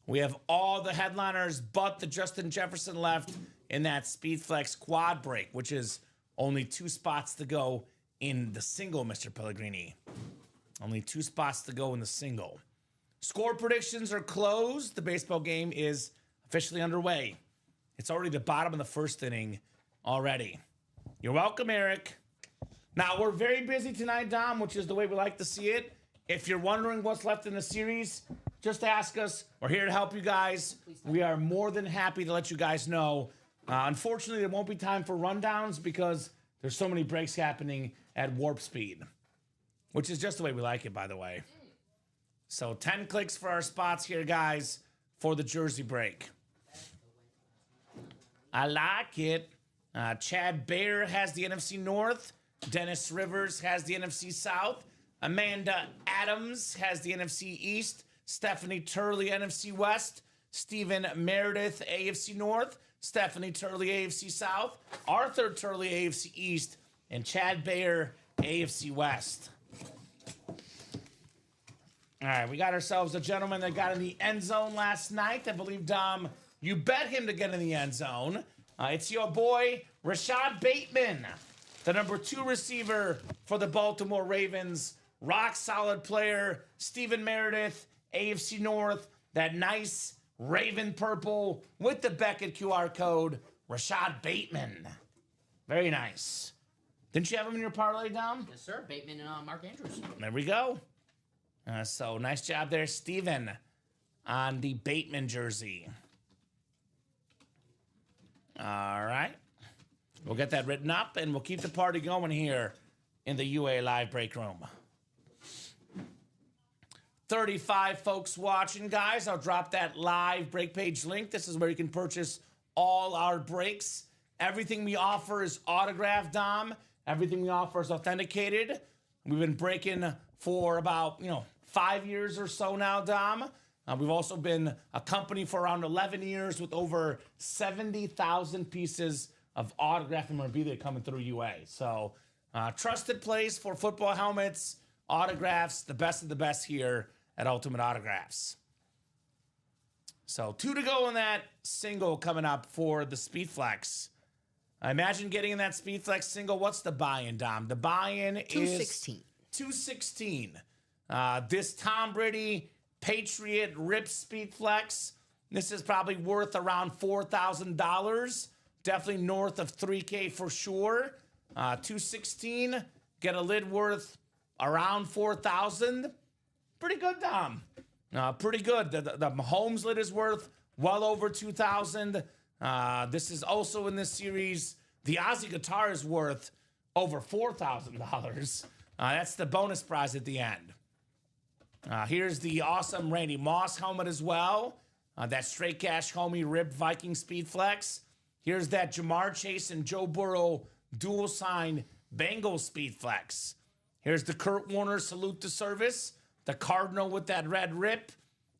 We have all the headliners but the Justin Jefferson left in that Speedflex quad break, which is only 2 spots to go in the single, Mr. Pellegrini. Only 2 spots to go in the single. Score predictions are closed. The baseball game is officially underway. It's already the bottom of the first inning already. You're welcome, Eric. Now, we're very busy tonight, Dom, which is the way we like to see it. If you're wondering what's left in the series, just ask us. We're here to help you guys. We are more than happy to let you guys know. Unfortunately, there won't be time for rundowns because there's so many breaks happening at warp speed, which is just the way we like it, by the way. So 10 clicks for our spots here, guys, for the jersey break. I like it. Chad Bayer has the NFC North. Dennis Rivers has the NFC South. Amanda Adams has the NFC East. Stephanie Turley, NFC West. Stephen Meredith, AFC North. Stephanie Turley, AFC South. Arthur Turley, AFC East. And Chad Bayer, AFC West. All right, we got ourselves a gentleman that got in the end zone last night. I believe, Dom, you bet him to get in the end zone. It's your boy, Rashad Bateman, the number 2 receiver for the Baltimore Ravens. Rock solid player. Stephen Meredith, AFC North. That nice Raven purple with the Beckett QR code. Rashad Bateman. Very nice. Didn't you have him in your parlay, Dom? Yes, sir. Bateman and Mark Andrews. There we go. So nice job there, Steven, on the Bateman jersey. All right. We'll get that written up, and we'll keep the party going here in the UA Live break room. 35 folks watching, guys. I'll drop that live break page link. This is where you can purchase all our breaks. Everything we offer is autographed, Dom. Everything we offer is authenticated. We've been breaking for about, 5 years or so now, Dom. We've also been a company for around 11 years with over 70,000 pieces of autographed memorabilia coming through UA. So, trusted place for football helmets, autographs, the best of the best here at Ultimate Autographs. So 2 to go in that single coming up for the Speedflex. I imagine getting in that Speedflex single. What's the buy-in, Dom? The buy-in is $216. This Tom Brady Patriot Rip Speedflex. This is probably worth around $4,000. Definitely north of $3K for sure. $216. Get a lid worth around $4,000. Pretty good, Dom. Pretty good. The Mahomes lid is worth well over $2,000. This is also in this series. The Ozzy guitar is worth over $4,000. That's the bonus prize at the end. Here's the awesome Randy Moss helmet as well. That straight cash homie ribbed Viking Speedflex. Here's that Jamar Chase and Joe Burrow dual sign Bengals Speedflex. Here's the Kurt Warner salute to service. The Cardinal with that red rip.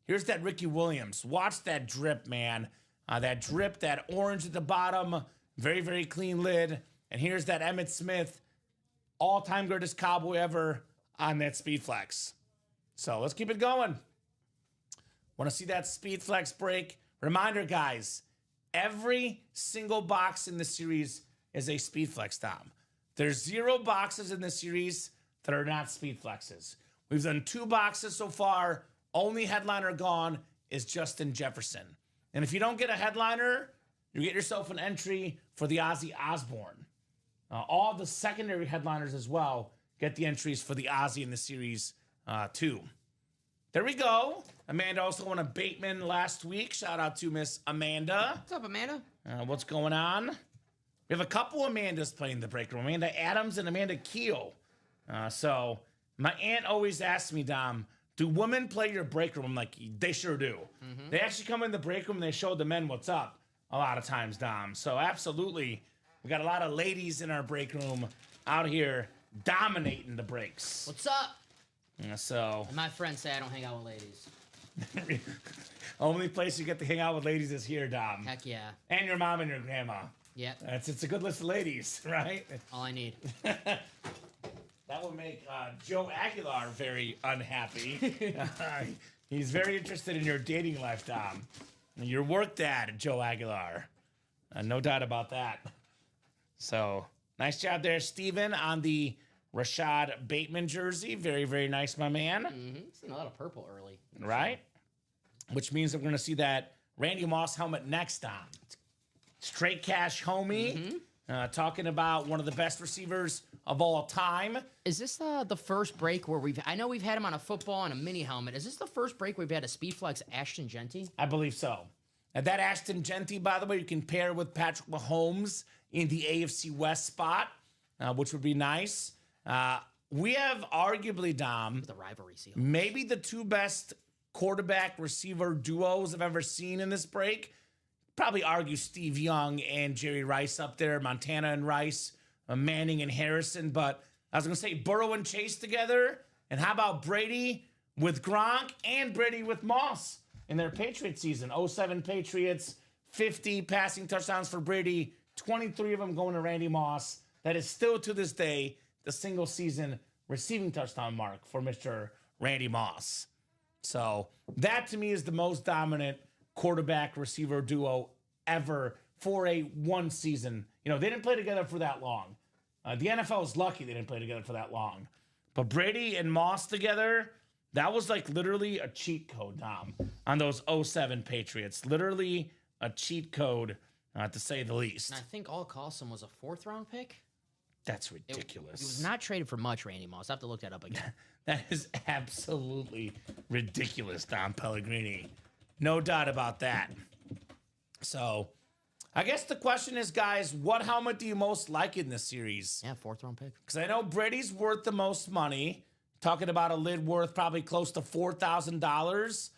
Here's that Ricky Williams. Watch that drip, man. That drip, that orange at the bottom. Very, very clean lid. And here's that Emmitt Smith, all-time greatest Cowboy ever on that Speedflex. So let's keep it going. Want to see that Speedflex break? Reminder, guys, every single box in the series is a Speedflex, Dom. There's 0 boxes in the series that are not Speedflexes. We've done 2 boxes so far. Only headliner gone is Justin Jefferson. And if you don't get a headliner, you get yourself an entry for the Ozzy Osbourne. All the secondary headliners as well get the entries for the Ozzy in the series too. There we go. Amanda also won a Bateman last week. Shout out to Miss Amanda. What's up, Amanda? What's going on? We have a couple Amandas playing the break room. Amanda Adams and Amanda Keel. So my aunt always asks me, Dom, do women play your break room? I'm like, they sure do. They actually come in the break room and they show the men what's up a lot of times, Dom. So absolutely, We got a lot of ladies in our break room out here dominating the breaks. What's up? So, And my friends say I don't hang out with ladies. only place you get to hang out with ladies is here, Dom. Heck yeah. And your mom and your grandma. Yep. It's a good list of ladies, right? All I need. That would make Joe Aguilar very unhappy. He's very interested in your dating life, Dom. Your work dad, Joe Aguilar. No doubt about that. So, nice job there, Steven, on the Rashad Bateman jersey. Very, very nice, my man. Mm-hmm. Seen a lot of purple early. Right? Which means that we're going to see that Randy Moss helmet next, Dom. Straight cash homie. Talking about one of the best receivers of all time. Is this the first break where I know we've had him on a football and a mini helmet. Is this the first break we've had a Speedflex Ashton Genty? I believe so. And that Ashton Genty, by the way, you can pair with Patrick Mahomes in the AFC West spot, which would be nice. We have arguably, Dom, The rivalry seal. maybe the two best quarterback receiver duos I've ever seen in this break. Probably argue Steve Young and Jerry Rice up there, Montana and Rice, Manning and Harrison. But I was going to say Burrow and Chase together. And how about Brady with Gronk and Brady with Moss in their Patriot season? 07 Patriots, 50 passing touchdowns for Brady, 23 of them going to Randy Moss. That is still to this day the single season receiving touchdown mark for Mr. Randy Moss. So that to me is the most dominant quarterback receiver duo ever for a one season. You know, they didn't play together for that long. The NFL is lucky they didn't play together for that long. But Brady and Moss together, that was like literally a cheat code, Dom, on those 07 Patriots. Literally a cheat code, to say the least. And I think all Carlson was a 4th round pick. That's ridiculous. He was not traded for much, Randy Moss. I have to look that up again. That is absolutely ridiculous, Dom Pellegrini. No doubt about that. So, I guess the question is, guys, what helmet do you most like in this series? Yeah, 4th round pick. Because I know Brady's worth the most money. Talking about a lid worth probably close to $4,000.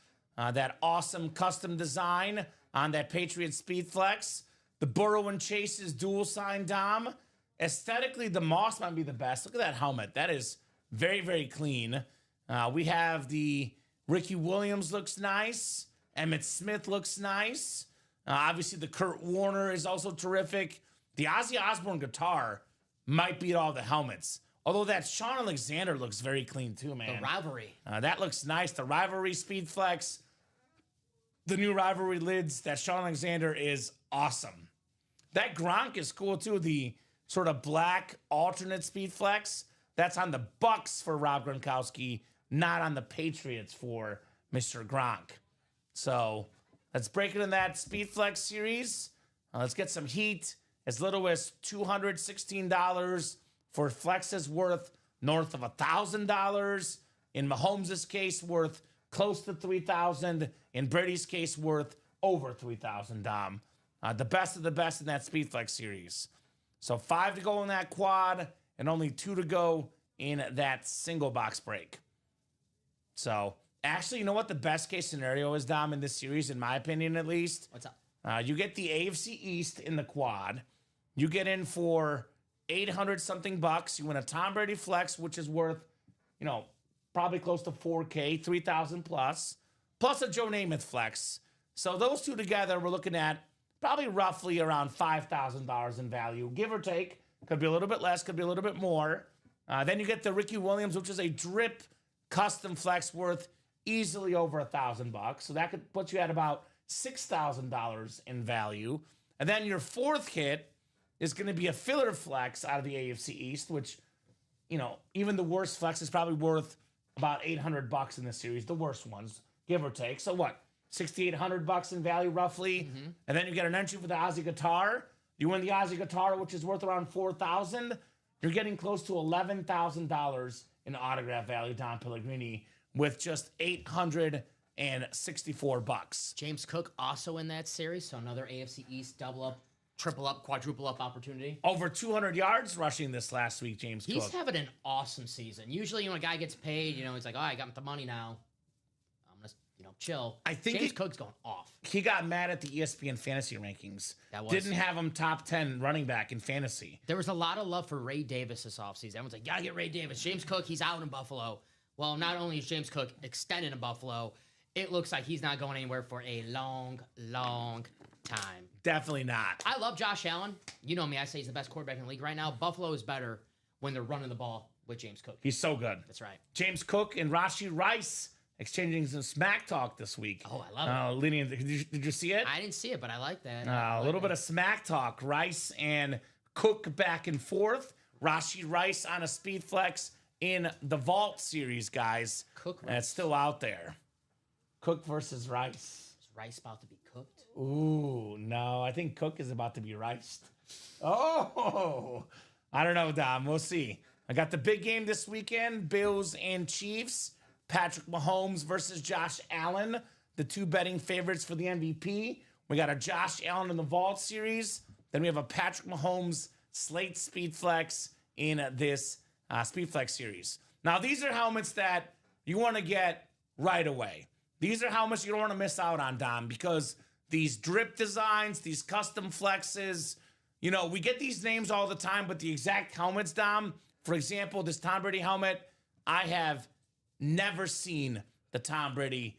That awesome custom design on that Patriot Speedflex. The Burrow and Chase's dual sign, Dom. Aesthetically, the Moss might be the best. Look at that helmet. That is very, very clean. We have the Ricky Williams looks nice. Emmitt Smith looks nice. Obviously, the Kurt Warner is also terrific. The Ozzy Osbourne guitar might beat all the helmets. Although that Sean Alexander looks very clean too, man. The rivalry. That looks nice. The Rivalry Speedflex. The new Rivalry lids. That Sean Alexander is awesome. That Gronk is cool too. The sort of black alternate Speedflex. That's on the Bucks for Rob Gronkowski, not on the Patriots for Mr. Gronk. So let's break it in that Speedflex series. Let's get some heat. As little as $216 for flexes worth north of $1,000. In Mahomes' case, worth close to $3,000. In Brady's case, worth over $3,000, Dom. The best of the best in that Speedflex series. So 5 to go in that quad and only 2 to go in that single box break. So actually, you know what the best case scenario is, Dom, in this series, in my opinion at least? What's up? You get the AFC East in the quad. You get in for 800 something bucks. You win a Tom Brady flex, which is worth, you know, probably close to 4K, 3,000 plus a Joe Namath flex. So those two together, we're looking at probably roughly around $5,000 in value, give or take. Could be a little bit less, could be a little bit more. Then you get the Ricky Williams, which is a drip custom flex worth easily over $1,000. So that could put you at about $6,000 in value. And then your fourth hit is going to be a filler flex out of the AFC East, which, you know, even the worst flex is probably worth about $800 in this series, the worst ones, give or take. So what? $6,800 in value roughly. Mm-hmm. And then you get an entry for the Ozzy guitar. You win the Ozzy guitar, which is worth around $4,000. You're getting close to $11,000 in autograph value, Don Pellegrini, with just $864. James Cook also in that series, so another AFC East double up, triple up, quadruple up opportunity. Over 200 yards rushing this last week, James Cook. He's having an awesome season. Usually when a guy gets paid, you know, he's like, oh, I got the money now. I'm going to, you know, chill. I think James Cook's going off. He got mad at the ESPN fantasy rankings. Didn't have him top 10 running back in fantasy. There was a lot of love for Ray Davis this offseason. Everyone's like, gotta get Ray Davis. James Cook, he's out in Buffalo. Well, not only is James Cook extended in Buffalo, it looks like he's not going anywhere for a long, long time. Definitely not. I love Josh Allen. You know me, I say he's the best quarterback in the league right now. Buffalo is better when they're running the ball with James Cook. He's so good. That's right. James Cook and Rashee Rice exchanging some smack talk this week. Oh, I love it. Did you see it? I didn't see it, but I like that. A little bit of smack talk. Rice and Cook back and forth. Rashee Rice on a speed flex in the Vault series, guys. Cook And it's still out there. Cook versus Rice. Is Rice about to be cooked? Ooh, no. I think Cook is about to be riced. Oh, I don't know, Dom. We'll see. I got the big game this weekend, Bills and Chiefs. Patrick Mahomes versus Josh Allen, the two betting favorites for the MVP. We got a Josh Allen in the Vault series. Then we have a Patrick Mahomes slate speed flex in this speed flex series. Now, these are helmets that you want to get right away. These are helmets you don't want to miss out on, Dom, because these drip designs, these custom flexes, you know, we get these names all the time, but the exact helmets, Dom, for example, this Tom Brady helmet, I have never seen the Tom Brady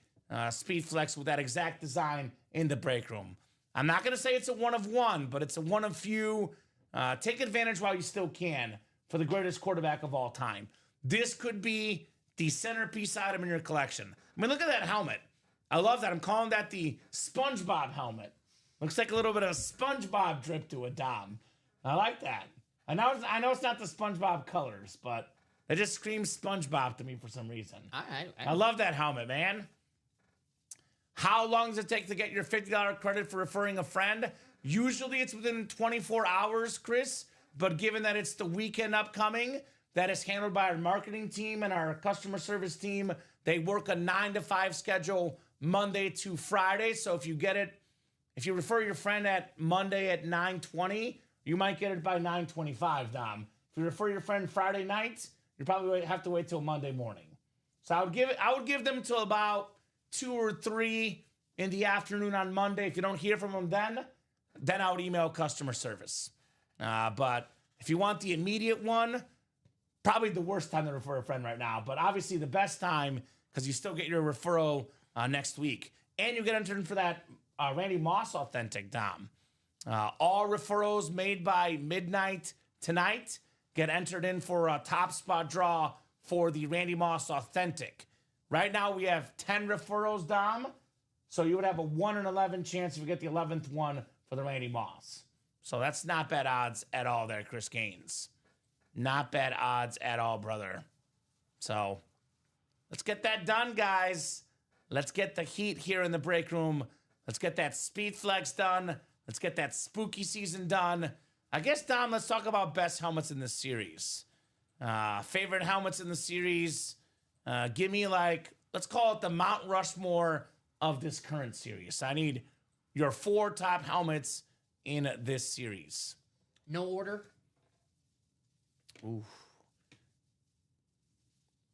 speed flex with that exact design in the break room. I'm not going to say it's a one of one, but it's a one of few. Take advantage while you still can for the greatest quarterback of all time. This could be the centerpiece item in your collection. I mean, look at that helmet. I love that. I'm calling that the SpongeBob helmet. Looks like a little bit of SpongeBob drip to it, Dom. I like that. I know it's not the SpongeBob colors, but it just screams SpongeBob to me for some reason. I love that helmet, man. How long does it take to get your $50 credit for referring a friend? Usually it's within 24 hours, Chris, but given that it's the weekend upcoming, that is handled by our marketing team and our customer service team. They work a 9 to 5 schedule Monday to Friday. So if you refer your friend at Monday at 9:20, you might get it by 9:25, Dom. If you refer your friend Friday night, you probably have to wait till Monday morning. So I would give them till about 2 or 3 in the afternoon on Monday. If you don't hear from them then I would email customer service. But if you want the immediate one, probably the worst time to refer a friend right now, but obviously the best time because you still get your referral next week. And you get entered for that Randy Moss Authentic, Dom. All referrals made by midnight tonight get entered in for a top spot draw for the Randy Moss Authentic. Right now we have 10 referrals, Dom. So you would have a 1 in 11 chance if you get the 11th one for the Randy Moss. So that's not bad odds at all there, Chris Gaines. Not bad odds at all, brother. So let's get that done, guys. Let's get the heat here in the break room. Let's get that speed flex done. Let's get that spooky season done. I guess, Dom, let's talk about best helmets in this series. Favorite helmets in the series. Give me let's call it the Mount Rushmore of this current series. I need your 4 top helmets in this series. No order? Ooh.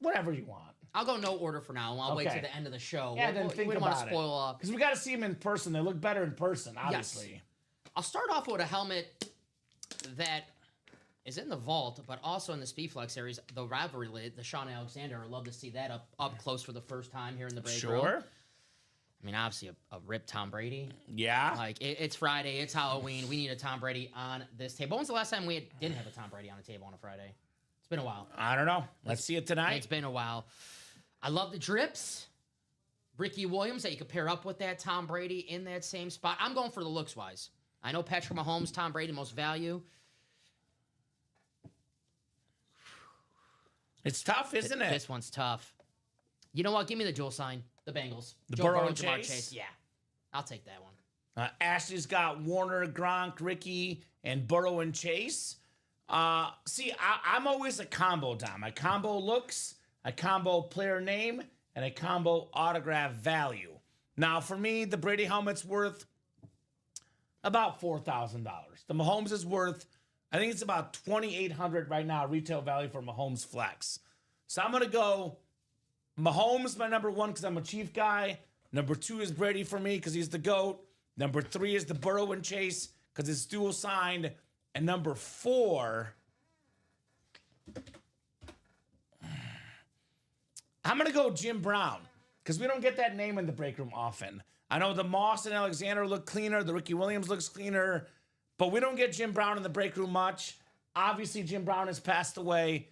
Whatever you want. I'll go no order for now. I'll wait till the end of the show. Yeah, then think we don't about want to spoil up. Because we got to see them in person. They look better in person, obviously. Yes. I'll start off with a helmet that is in the vault, but also in the Speedflex series, the rivalry lid, the Sean Alexander. I'd love to see that up close for the first time here in the break room. Sure. I mean, obviously, a ripped Tom Brady. Yeah. Like, it's Friday. It's Halloween. We need a Tom Brady on this table. When was the last time we didn't have a Tom Brady on a table on a Friday? It's been a while. I don't know. Let's see it tonight. It's been a while. I love the drips. Ricky Williams, that you could pair up with that Tom Brady in that same spot. I'm going for the looks-wise. I know Patrick Mahomes, Tom Brady, most value. It's tough, isn't it? This one's tough. You know what? Give me the dual sign. The Bengals. The Joe Burrow and Jamar Chase? Yeah. I'll take that one. Ashley's got Warner, Gronk, Ricky, and Burrow and Chase. See, I'm always a combo, Dom. I combo looks, I combo player name, and I combo autograph value. Now, for me, the Brady helmet's worth about $4,000. The Mahomes is worth, I think it's about $2,800 right now, retail value for Mahomes Flex. So I'm going to go Mahomes, my number one, because I'm a Chief guy. Number 2 is Brady for me because he's the GOAT. Number 3 is the Burrow and Chase because it's dual signed. And number 4, I'm going to go Jim Brown because we don't get that name in the break room often. I know the Moss and Alexander look cleaner. The Ricky Williams looks cleaner. But we don't get Jim Brown in the break room much. Obviously, Jim Brown has passed away.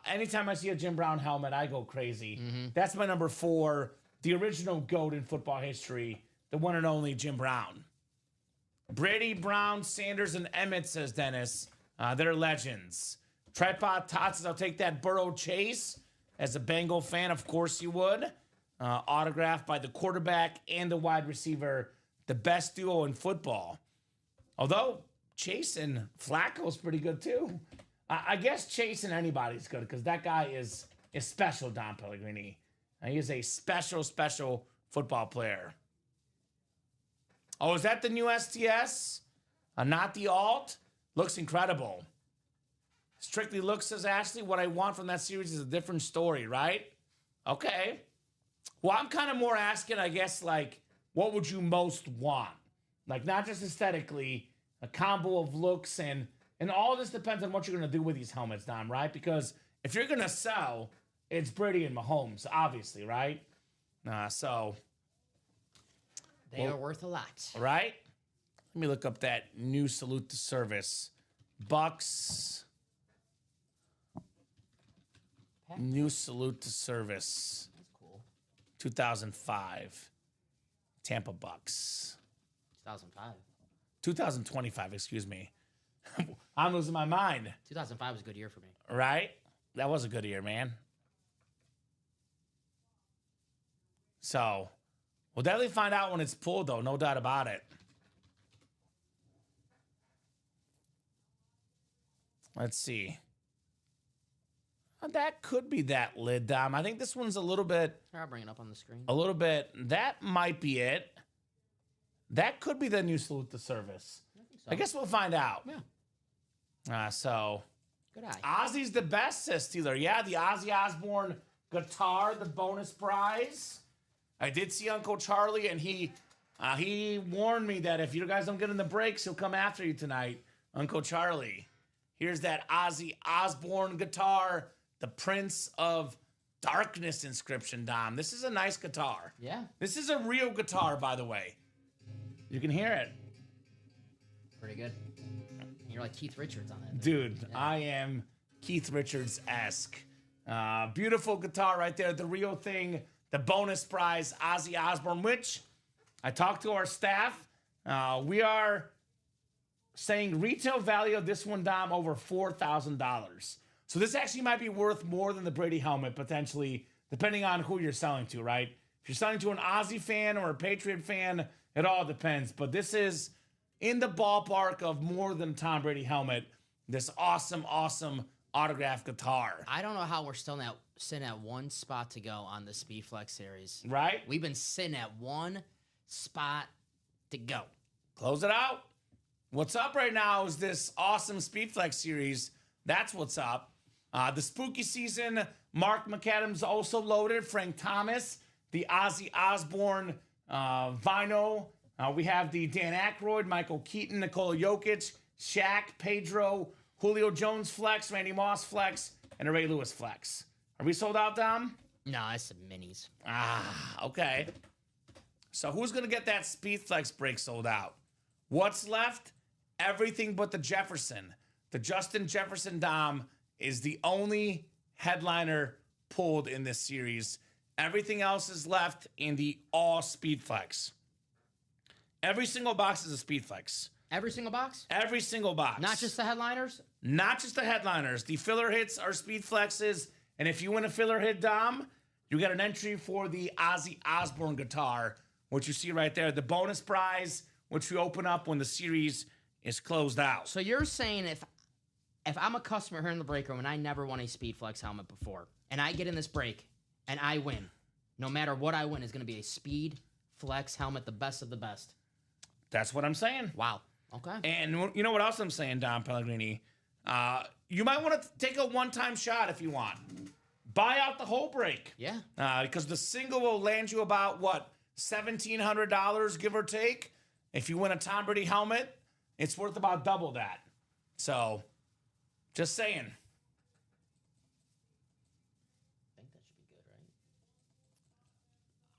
Anytime I see a Jim Brown helmet, I go crazy. That's my number 4. The original GOAT in football history. The one and only Jim Brown. Brady, Brown, Sanders, and Emmett, says Dennis. They're legends. Tripod Todd says, I'll take that Burrow Chase. As a Bengal fan, of course you would. Autographed by the quarterback and the wide receiver. The best duo in football. Although Chase and Flacco's pretty good too. I guess Chase and anybody's good because that guy is special, Don Pellegrini. He is a special football player. Oh, is that the new STS? Not the alt? Looks incredible. Strictly Looks, says Ashley. What I want from that series is a different story, right? Okay. Well, I'm kind of more asking, I guess, like, what would you most want? Like, not just aesthetically, a combo of looks, and all this depends on what you're going to do with these helmets, Dom, right? Because if you're going to sell, it's Brady and Mahomes, obviously, right? So... They are worth a lot. Right? Let me look up that new salute to service. Bucks. New salute to service. That's cool. 2005. Tampa Bucks. 2005. 2025, excuse me. I'm losing my mind. 2005 was a good year for me. Right? That was a good year, man. So... we'll definitely find out when it's pulled, though. No doubt about it. Let's see. That could be that lid, Dom. I think this one's a little bit... Here, I'll bring it up on the screen. A little bit... That might be it. That could be the new salute to service. I think so. I guess we'll find out. Yeah. So... Good eye. Ozzy's the best, says Steeler. Yeah, the Ozzy Osbourne guitar, the bonus prize. I did see Uncle Charlie, and he warned me that if you guys don't get in the breaks, he'll come after you tonight. Uncle Charlie. Here's that Ozzy Osbourne guitar, the Prince of Darkness inscription, Dom. This is a nice guitar. Yeah. This is a real guitar, by the way. You can hear it. Pretty good. You're like Keith Richards on that. Dude, yeah. I am Keith Richards-esque. Beautiful guitar right there. The real thing. The bonus prize, Ozzy Osbourne, which I talked to our staff. We are saying retail value of this one, Dom, over $4,000. So this actually might be worth more than the Brady helmet, potentially, depending on who you're selling to, right? If you're selling to an Ozzy fan or a Patriot fan, it all depends. But this is in the ballpark of more than a Tom Brady helmet. This awesome autographed guitar. I don't know how we're still sitting at one spot to go on the Speedflex series. Right? We've been sitting at one spot to go. Close it out. What's up right now is this awesome Speedflex series. That's what's up. The spooky season, Mark McAdams also loaded. Frank Thomas, the Ozzy Osbourne vinyl. We have the Dan Aykroyd, Michael Keaton, Nikola Jokic, Shaq, Pedro, Julio Jones flex, Randy Moss flex, and a Ray Lewis flex. Are we sold out, Dom? No, I said minis. Okay. So who's going to get that Speedflex break sold out? What's left? Everything but the Jefferson. The Justin Jefferson, Dom, is the only headliner pulled in this series. Everything else is left in the all Speedflex. Every single box is a Speedflex. Every single box? Every single box. Not just the headliners? Not just the headliners. The filler hits are Speedflexes. And if you win a filler hit, Dom, you get an entry for the Ozzy Osbourne guitar, which you see right there. The bonus prize, which we open up when the series is closed out. So you're saying if I'm a customer here in the break room and I never won a Speedflex helmet before, and I get in this break and I win, no matter what I win is going to be a Speedflex helmet, the best of the best. That's what I'm saying. Wow. Okay. And you know what else I'm saying, Don Pellegrini? You might want to take a one-time shot if you want. Buy out the whole break. Yeah. Because the single will land you about, what, $1,700, give or take. If you win a Tom Brady helmet, it's worth about double that. So, just saying. I think that should be good,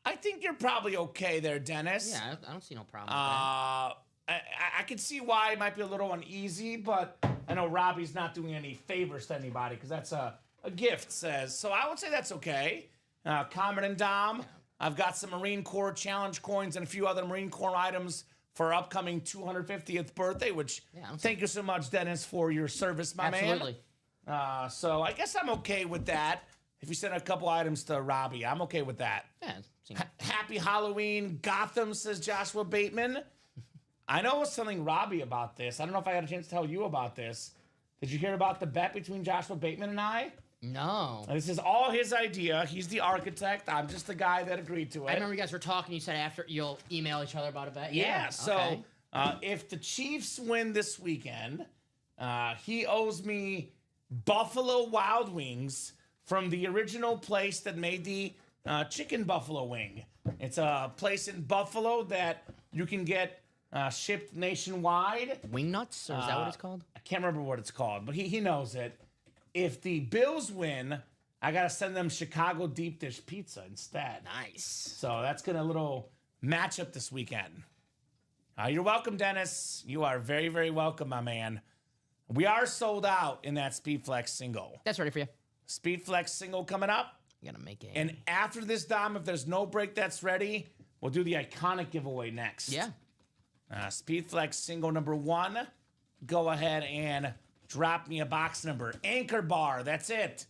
right? I think you're probably okay there, Dennis. Yeah, I don't see no problem with that. I can see why it might be a little uneasy, but I know Robbie's not doing any favors to anybody because that's a gift, says. So I would say that's okay. Kamen and Dom, I've got some Marine Corps Challenge coins and a few other Marine Corps items for our upcoming 250th birthday, which thank you so much, Dennis, for your service, my Absolutely. man. So I guess I'm okay with that. If you send a couple items to Robbie, I'm okay with that. Yeah, Happy Halloween, Gotham, says Joshua Bateman. I know I was telling Robbie about this. I don't know if I had a chance to tell you about this. Did you hear about the bet between Joshua Bateman and I? no. This is all his idea. He's the architect. I'm just the guy that agreed to it. I remember you guys were talking. You said after you'll email each other about a bet. Yeah, so okay. if the Chiefs win this weekend, he owes me Buffalo Wild Wings from the original place that made the chicken buffalo wing. It's a place in Buffalo that you can get shipped nationwide. Wing nuts, or is that what it's called? I can't remember what it's called, but he knows it. If the Bills win, I got to send them Chicago deep dish pizza instead. Nice. So that's going to a little matchup this weekend. You're welcome, Dennis. You are very, very welcome, my man. We are sold out in that Speedflex single. That's ready for you. Speedflex single coming up. You gotta make it. And after this, Dom, if there's no break that's ready, we'll do the iconic giveaway next. Yeah. Speedflex single number 1. Go ahead and drop me a box number. Anchor bar, that's it.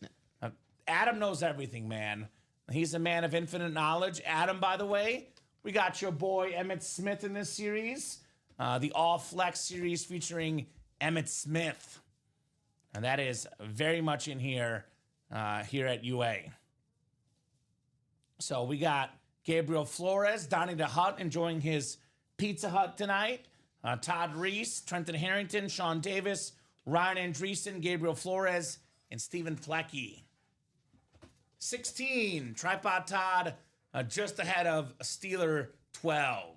Adam knows everything, man. He's a man of infinite knowledge. Adam, by the way, we got your boy Emmitt Smith in this series. The All Flex series featuring Emmitt Smith. And that is very much in here, here at UA. So we got Gabriel Flores, Donnie the Hut, enjoying his Pizza Hut tonight. Todd Reese, Trenton Harrington, Sean Davis, Ryan Andreessen, Gabriel Flores, and Stephen Flecky. 16, Tripod Todd, just ahead of Steeler 12.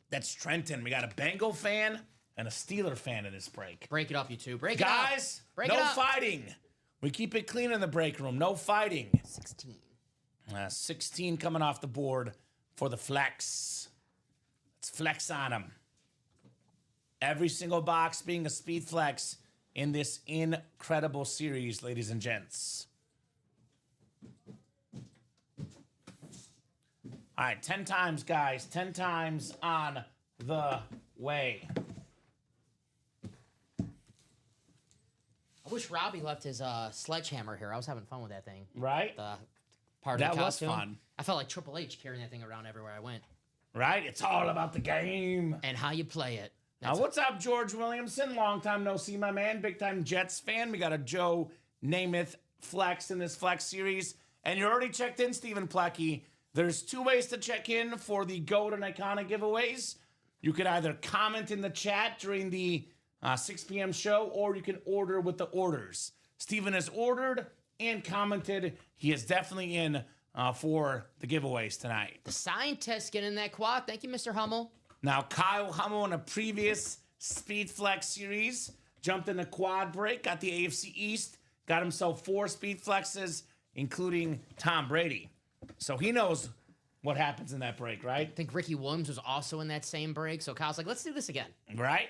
That's Trenton. We got a Bengal fan and a Steeler fan in this break. Break it up, you two. Break it up. Guys, Break no it up. fighting. We keep it clean in the break room. No fighting. 16. 16 coming off the board for the flex. Let's flex on them. Every single box being a speed flex in this incredible series, ladies and gents. All right, 10 times, guys. 10 times on the way. I wish Robbie left his sledgehammer here. I was having fun with that thing. Right? The part That of the was costume. fun. I felt like Triple H carrying that thing around everywhere I went. Right? It's all about the game. And how you play it. Now, what's up, George Williamson? Long time no see, my man. Big time Jets fan. We got a Joe Namath flex in this flex series. And you're already checked in, Stephen Plecky. There's 2 ways to check in for the GOAT and Iconic giveaways. You can either comment in the chat during the 6 p.m. show, or you can order with the orders. Stephen has ordered and commented. He is definitely in for the giveaways tonight. The scientist getting in that quad. Thank you, Mr. Hummel. Now, Kyle Hummel in a previous Speed Flex series jumped in the quad break, got the AFC East, got himself 4 Speed Flexes, including Tom Brady. So he knows what happens in that break, right? I think Ricky Williams was also in that same break. So Kyle's like, let's do this again. Right?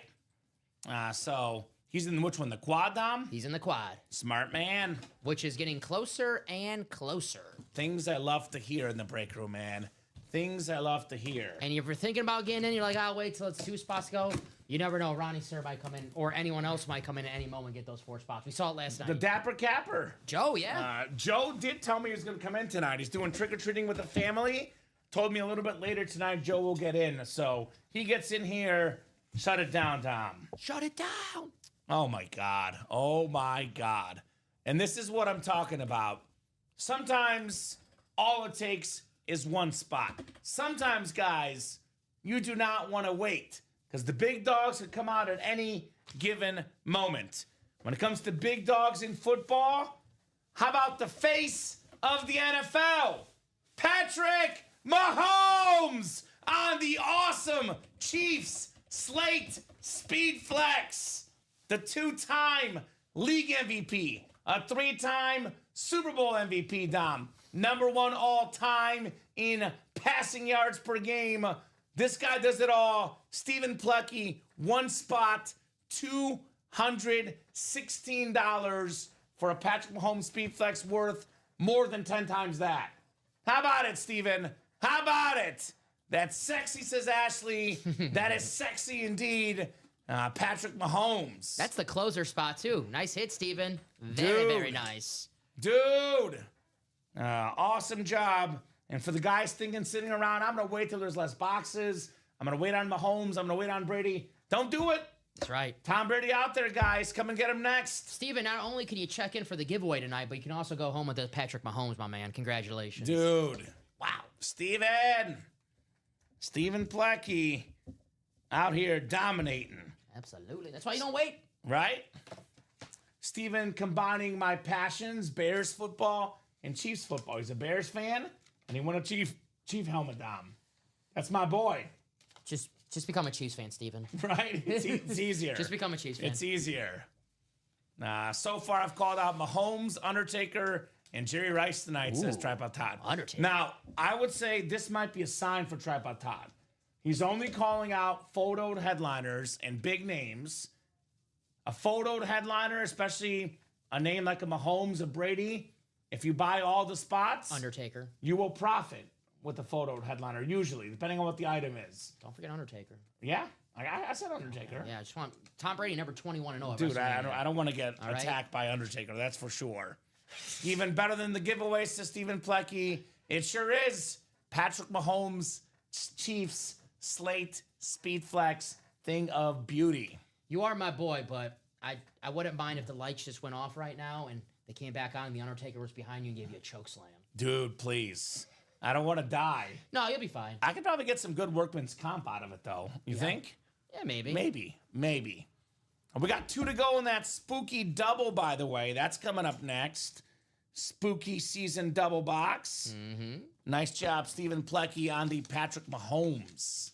So he's in which one? The quad, Dom? He's in the quad, Smart man. which is getting closer and closer. Things I love to hear in the break room, man. Things I love to hear. And if you're thinking about getting in, you're like, I'll wait till it's 2 spots to go. You never know. Ronnie Sir might come in, or anyone else might come in at any moment and get those 4 spots. We saw it last night. The Dapper Capper. Joe, yeah. Joe did tell me he was going to come in tonight. He's doing trick-or-treating with the family. Told me a little bit later tonight Joe will get in. So he gets in here. Shut it down, Tom. Shut it down. Oh, my God. Oh, my God. And this is what I'm talking about. Sometimes all it takes is 1 spot. Sometimes, guys, you do not want to wait because the big dogs could come out at any given moment. When it comes to big dogs in football, how about the face of the NFL? Patrick Mahomes on the awesome Chiefs slate Speed Flex. The 2-time league MVP, a 3-time Super Bowl MVP, Dom. Number 1 all time in passing yards per game. This guy does it all. Stephen Plecky, one spot, $216 for a Patrick Mahomes Speed Flex worth more than 10 times that. How about it, Stephen? How about it? That's sexy, says Ashley. That is sexy indeed. Patrick Mahomes. That's the closer spot, too. Nice hit, Steven. Very nice. Dude. Awesome job. And for the guys sitting around, I'm going to wait till there's less boxes. I'm going to wait on Mahomes. I'm going to wait on Brady. Don't do it. That's right. Tom Brady out there, guys. Come and get him next. Steven, not only can you check in for the giveaway tonight, but you can also go home with the Patrick Mahomes, my man. Congratulations. Dude. Wow. Stephen Plecky out here dominating. Absolutely. That's why you don't wait. Right? Stephen combining my passions, Bears football and Chiefs football. He's a Bears fan, and he won a Chief helmet, Dom. That's my boy. Just become a Chiefs fan, Steven. Right? It's easier. Just become a Chiefs fan. It's easier. So far, I've called out Mahomes, Undertaker, and Jerry Rice tonight, says Tripod Todd. Undertaker. Now, I would say this might be a sign for Tripod Todd. He's only calling out photoed headliners and big names. A photoed headliner, especially a name like a Mahomes, a Brady, if you buy all the spots, Undertaker. you will profit with a photoed headliner, usually, depending on what the item is. Don't forget Undertaker. Yeah, I said Undertaker. Yeah, I just want Tom Brady, number 21-0. Dude, I don't want to get attacked by Undertaker, that's for sure. Even better than the giveaways to Stephen Plecky, it sure is. Patrick Mahomes, Chiefs, slate, speed flex, thing of beauty. You are my boy, but I wouldn't mind if the lights just went off right now and they came back on and the Undertaker was behind you and gave you a choke slam. Dude, please. I don't want to die. No, you'll be fine. I could probably get some good workman's comp out of it, though. You think? Yeah, maybe. Maybe. We got 2 to go in that spooky double, by the way. That's coming up next. Spooky season double box. Mm-hmm. Nice job, Stephen Plecky on the Patrick Mahomes.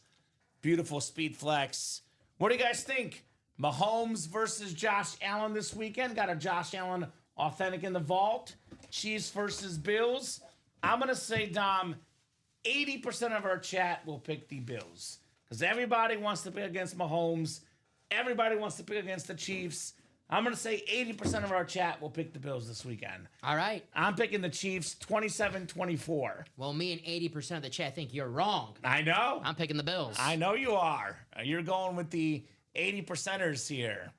Beautiful speed flex. What do you guys think? Mahomes versus Josh Allen this weekend. Got a Josh Allen authentic in the vault. Chiefs versus Bills. I'm going to say, Dom, 80% of our chat will pick the Bills. Because everybody wants to pick against Mahomes. Everybody wants to pick against the Chiefs. I'm going to say 80% of our chat will pick the Bills this weekend. All right. I'm picking the Chiefs 27-24. Well, me and 80% of the chat think you're wrong. I know. I'm picking the Bills. I know you are. You're going with the 80%ers here.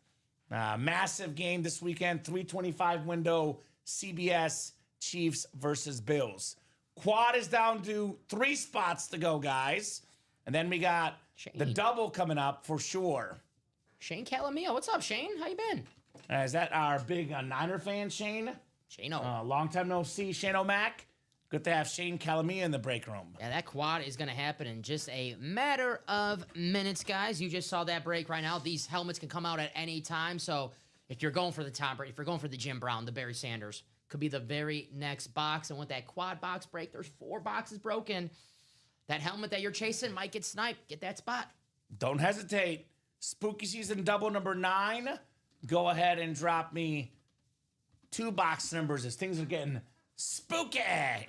Massive game this weekend, 3:25 window, CBS, Chiefs versus Bills. Quad is down to 3 spots to go, guys. And then we got the double coming up for sure. Shane Calamio. What's up, Shane? How you been? Is that our big Niner fan, Shane? Shane-O. Long time no see, Shane O'Mac. Good to have Shane Calamia in the break room. Yeah, that quad is going to happen in just a matter of minutes, guys. You just saw that break right now. These helmets can come out at any time. So if you're going for the Tom Brady, if you're going for the Jim Brown, the Barry Sanders, could be the very next box. And with that quad box break, there's 4 boxes broken. That helmet that you're chasing might get sniped. Get that spot. Don't hesitate. Spooky season double number 9. Go ahead and drop me 2 box numbers as things are getting spooky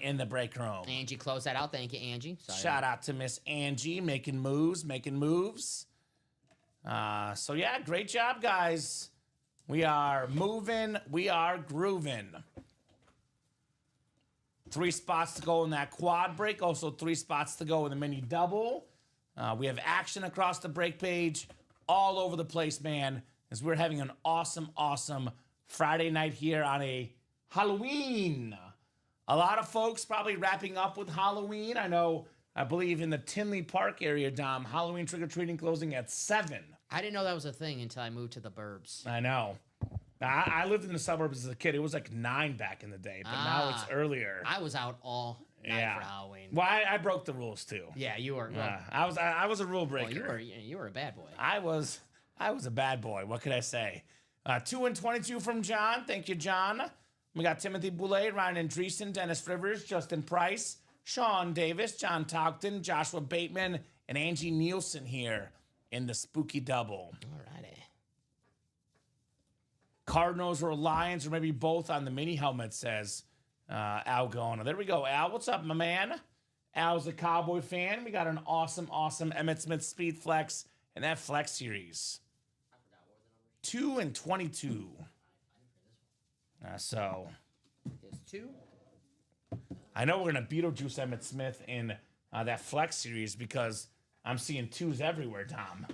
in the break room. Angie, close that out. Thank you, Angie. Sorry. Shout out to Miss Angie, making moves. So yeah, great job, guys. We are moving. We are grooving. 3 spots to go in that quad break. Also 3 spots to go in the mini double. We have action across the break page all over the place, man, as we're having an awesome Friday night here on a Halloween. A lot of folks probably wrapping up with Halloween. I believe in the Tinley Park area, Dom, Halloween trick-or-treating closing at 7. I didn't know that was a thing until I moved to the burbs. I know. I lived in the suburbs as a kid. It was like 9 back in the day, but now it's earlier. I was out all night for Halloween. Well, I broke the rules too. Yeah, you were. Well, I was a rule breaker. Well, you were a bad boy. I was a bad boy. What could I say? 2 and 22 from John. Thank you, John. We got Timothy Boulay, Ryan Andreessen, Dennis Rivers, Justin Price, Sean Davis, John Togden, Joshua Bateman, and Angie Nielsen here in the spooky double. Alrighty. Cardinals or Lions, or maybe both on the mini helmet, says Al Gona. There we go, Al. What's up, my man? Al's a Cowboy fan. We got an awesome Emmitt Smith Speed Flex in that Flex series. 2 and 22. So There's 2. I know we're going to Beetlejuice Emmitt Smith in that Flex series because I'm seeing 2s everywhere, Tom.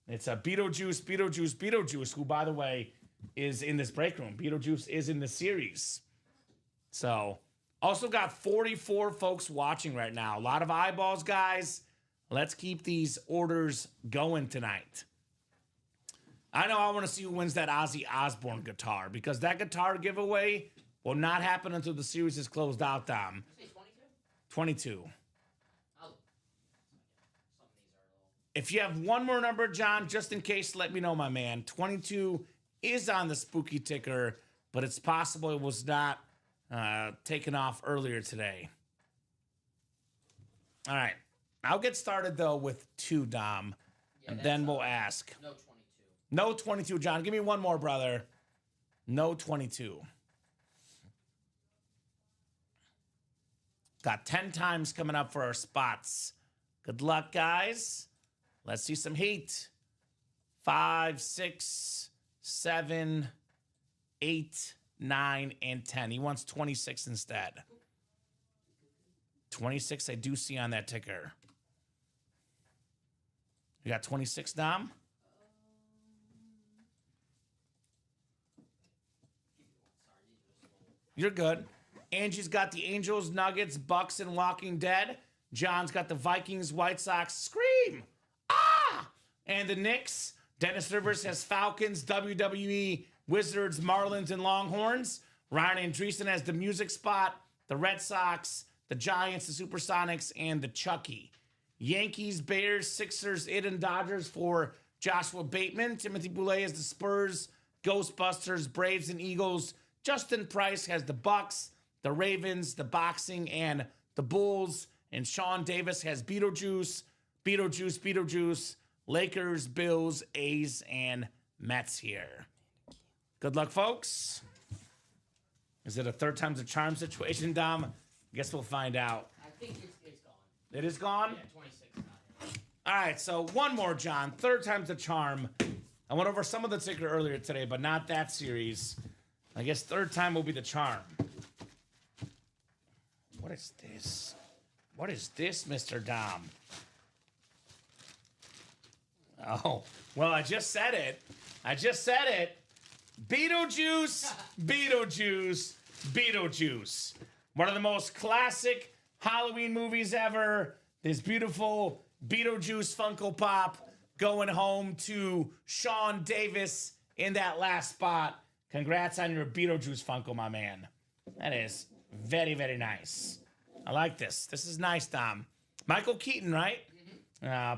It's a Beetlejuice, who, by the way, is in this break room. Beetlejuice is in the series. So, also got 44 folks watching right now. A lot of eyeballs, guys. Let's keep these orders going tonight. I know I want to see who wins that Ozzy Osbourne guitar because that guitar giveaway will not happen until the series is closed out, Dom. 22. If you have one more number, John, just in case, let me know, my man. 22 is on the spooky ticker, but it's possible it was not taken off earlier today. All right. I'll get started, though, with 2, Dom, and then we'll ask. No 22. No 22, John. Give me one more, brother. No 22. Got 10 times coming up for our spots. Good luck, guys. Let's see some heat. 5, 6, 7, 8, 9, and 10. He wants 26 instead. 26 I do see on that ticker. You got 26, Dom? You're good. Angie's got the Angels, Nuggets, Bucks, and Walking Dead. John's got the Vikings, White Sox, Scream! Ah! And the Knicks. Dennis Rivers has Falcons, WWE, Wizards, Marlins, and Longhorns. Ryan Andreessen has the Music Spot, the Red Sox, the Giants, the Supersonics, and the Chucky. Yankees, Bears, Sixers, and Dodgers for Joshua Bateman. Timothy Boulay has the Spurs, Ghostbusters, Braves, and Eagles. Justin Price has the Bucks, the Ravens, the Boxing, and the Bulls. And Sean Davis has Beetlejuice, Lakers, Bills, A's, and Mets here. Good luck, folks. Is it a third time's a charm situation, Dom? I guess we'll find out. I think it's gone. It is gone? Yeah, 26 not here. All right, so one more, John. Third time's a charm. I went over some of the ticker earlier today, but not that series. I guess third time will be the charm. What is this? What is this, Mr. Dom? Oh, well, I just said it. Beetlejuice. One of the most classic Halloween movies ever. This beautiful Beetlejuice Funko Pop going home to Sean Davis in that last spot. Congrats on your Beetlejuice Funko, my man. That is very, very nice. I like this. This is nice, Dom. Michael Keaton, right?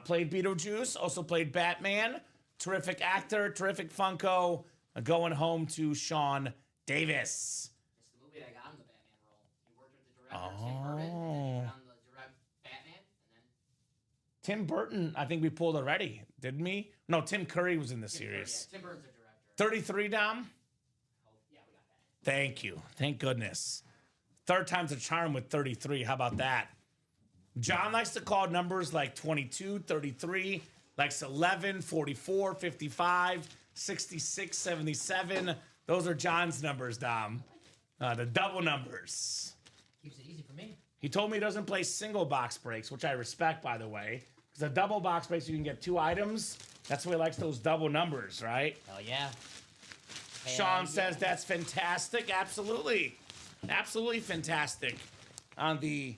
Played Beetlejuice, also played Batman. Terrific actor, terrific Funko. Going home to Sean Davis. It's the movie that got him the Batman role. He worked with the director, Tim Burton, and then he got him the direct Batman, and then... Tim Burton, I think we pulled already, didn't we? No, Tim Curry was in the series. Tim Burton's the director. 33, Dom? Oh, yeah, we got that. Thank you. Thank goodness. Third time's a charm with 33. How about that? John likes to call numbers like 22, 33, likes 11, 44, 55, 66, 77. Those are John's numbers, Dom. The double numbers. Keeps it easy for me. He told me he doesn't play single box breaks, which I respect, by the way. Because a double box breaks, you can get 2 items. That's why he likes those double numbers, right? Oh, yeah. Sean says that's fantastic. Absolutely. Absolutely fantastic on the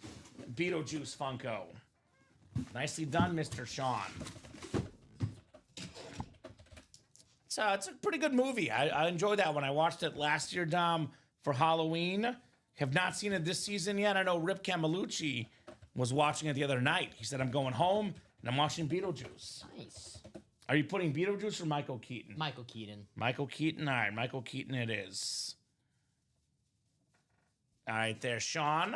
Beetlejuice Funko. Nicely done, Mr. Sean. So it's a pretty good movie. I enjoyed that when I watched it last year, Dom, for Halloween. Have not seen it this season yet. I know Rip Camelucci was watching it the other night. He said, I'm going home and I'm watching Beetlejuice. Nice. Are you putting Beetlejuice or Michael Keaton? Michael Keaton. Michael Keaton. All right, Michael Keaton it is. All right, there, Sean.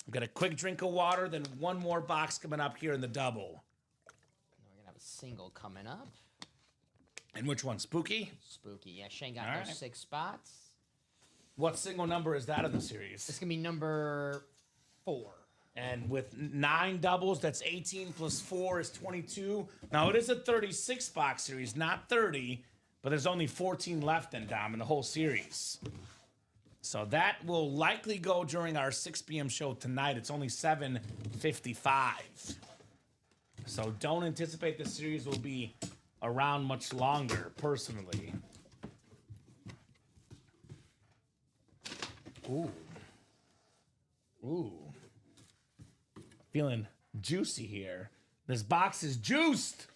I've got a quick drink of water, then one more box coming up here in the double. We're going to have a single coming up. And which one? Spooky? Spooky. Yeah, Shane got All those right. 6 spots. What single number is that in the series? It's going to be number 4. And with 9 doubles, that's 18 plus 4 is 22. Now, it is a 36-box series, not 30, but there's only 14 left in the whole series. So that will likely go during our 6 p.m. show tonight. It's only 7:55. So don't anticipate the series will be around much longer, personally. Ooh. Ooh. Feeling juicy here. This box is juiced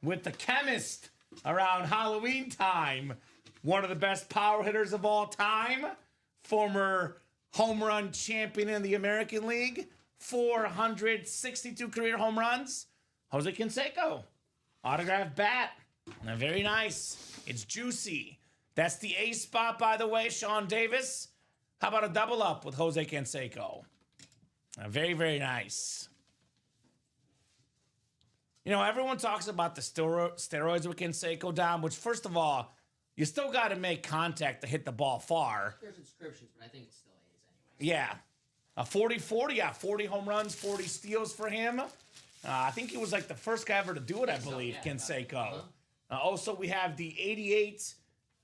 with the chemist around Halloween time. One of the best power hitters of all time. Former home run champion in the American League. 462 career home runs. Jose Canseco. Autographed bat. Very nice. It's juicy. That's the A spot, by the way, Sean Davis. How about a double up with Jose Canseco? Very, very nice. You know, everyone talks about the steroids with Canseco, Dom, which, first of all, you still got to make contact to hit the ball far. There's inscriptions, but I think it still is anyway. Yeah. A 40-40, yeah, 40 home runs, 40 steals for him. I think he was like the first guy ever to do it, I believe, Canseco. Also, we have the 88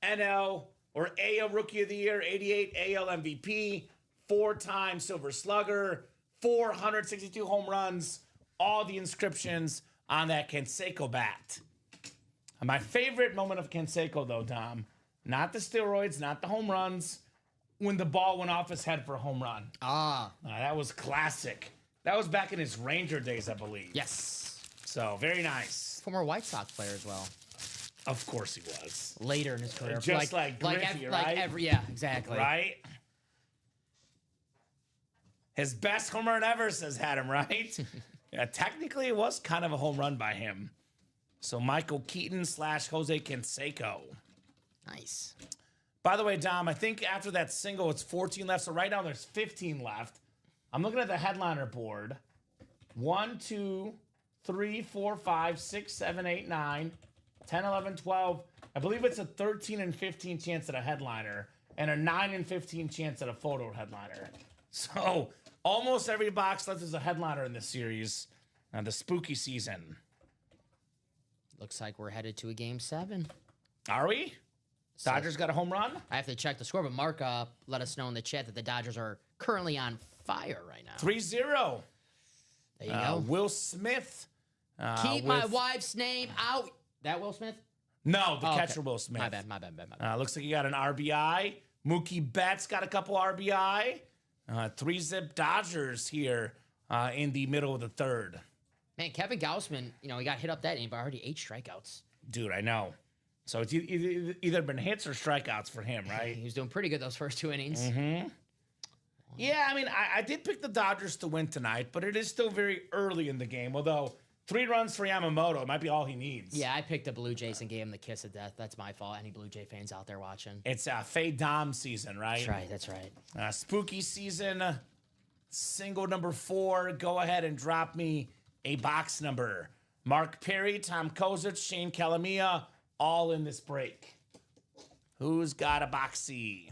NL or AL Rookie of the Year, 88 AL MVP, 4-time Silver Slugger, 462 home runs, all the inscriptions on that Canseco bat. My favorite moment of Canseco, though, Dom, not the steroids, not the home runs, when the ball went off his head for a home run. That was classic. That was back in his Ranger days, I believe. Yes. So, very nice. Former White Sox player as well. Of course he was. Later in his career. Just like Griffey, right? Yeah, exactly. Right? His best home run ever, says Adam, right? Yeah, technically, it was kind of a home run by him. So, Michael Keaton / Jose Canseco. Nice. By the way, Dom, I think after that single, it's 14 left. So, right now, there's 15 left. I'm looking at the headliner board. 1, 2, 3, 4, 5, 6, 7, 8, 9, 10, 11, 12. I believe it's a 13 and 15 chance at a headliner and a 9 and 15 chance at a photo headliner. So almost every box left is a headliner in this series. The spooky season. Looks like we're headed to a game 7. Are we? Dodgers got a home run? I have to check the score, but Mark let us know in the chat that the Dodgers are currently on fire right now. 3-0. There you go. Will Smith. Keep my wife's name out. That Will Smith? No, the catcher Will Smith. My bad. Looks like he got an RBI. Mookie Betts got a couple RBI. 3-zip Dodgers here in the middle of the third. Man, Kevin Gausman, he got hit up that inning, but already 8 strikeouts. Dude, I know. So it's either been hits or strikeouts for him, right? He was doing pretty good those first 2 innings. Mm-hmm. Yeah, I mean, I did pick the Dodgers to win tonight, but it is still very early in the game. Although 3 runs for Yamamoto, it might be all he needs. Yeah, I picked the Blue Jays and gave him the kiss of death. That's my fault. Any Blue Jay fans out there watching? It's Fade Dom season, right? That's right. Spooky season, single number 4. Go ahead and drop me a box number. Mark Perry, Tom Kozich, Shane Calamia, all in this break. Who's got a boxy?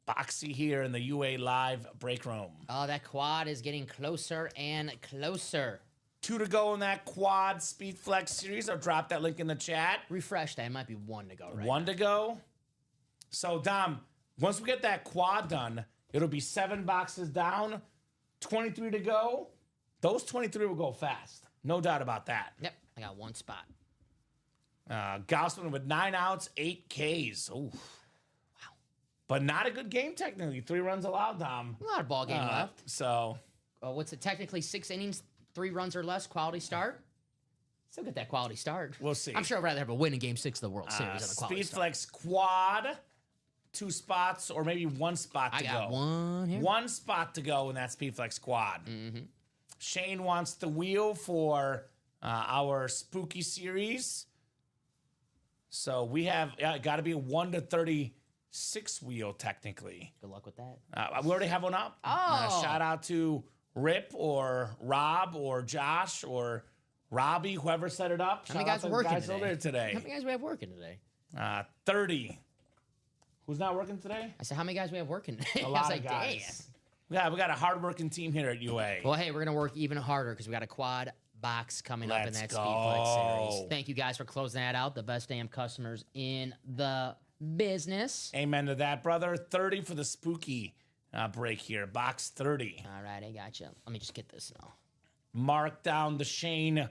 Boxy here in the UA Live break room. Oh, that quad is getting closer and closer. 2 to go in that quad Speed Flex series. I'll drop that link in the chat. Refresh that. It might be 1 to go, right? 1 to go. So, Dom, once we get that quad done, it'll be 7 boxes down, 23 to go. Those 23 will go fast. No doubt about that. Yep, I got 1 spot. Gausman with 9 outs, 8 Ks. Ooh. Wow. But not a good game, technically. 3 runs allowed, Dom. A lot of ball game left. So. What's it? Technically 6 innings, 3 runs or less, quality start. Still get that quality start. We'll see. I'm sure I'd rather have a win in Game 6 of the World Series than a quality Speed start. Flex quad, 2 spots, or maybe 1 spot to go. I got 1 here. 1 spot to go in that Speed Flex quad. Mm-hmm. Shane wants the wheel for our spooky series. So we have got to be a 1 to 36 6-wheel, technically. Good luck with that. We already have one up. Oh. Shout out to Rip or Rob or Josh or Robbie, whoever set it up. How many Shout guys out are to the working guys today? over there today. How many guys we have working today? 30. Who's not working today? I said, how many guys we have working today? A I lot was of like, guys. Yeah, we got a hard-working team here at UA. well, hey, we're going to work even harder because we got a quad box coming up in Let's that go. Speedflex series. Thank you guys for closing that out. The best damn customers in the business. Amen to that, brother. 30 for the spooky break here. Box 30. All right, I got you. Let me just get this now. Mark down the Shane.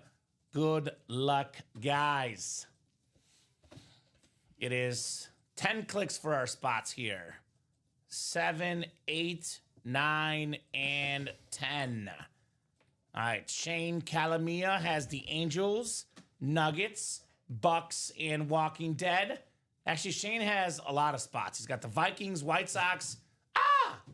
Good luck, guys. It is 10 clicks for our spots here. 7, 8, 9, and 10. All right, Shane Calamia has the Angels, Nuggets, Bucks, and Walking Dead. Actually, Shane has a lot of spots. He's got the Vikings, White Sox,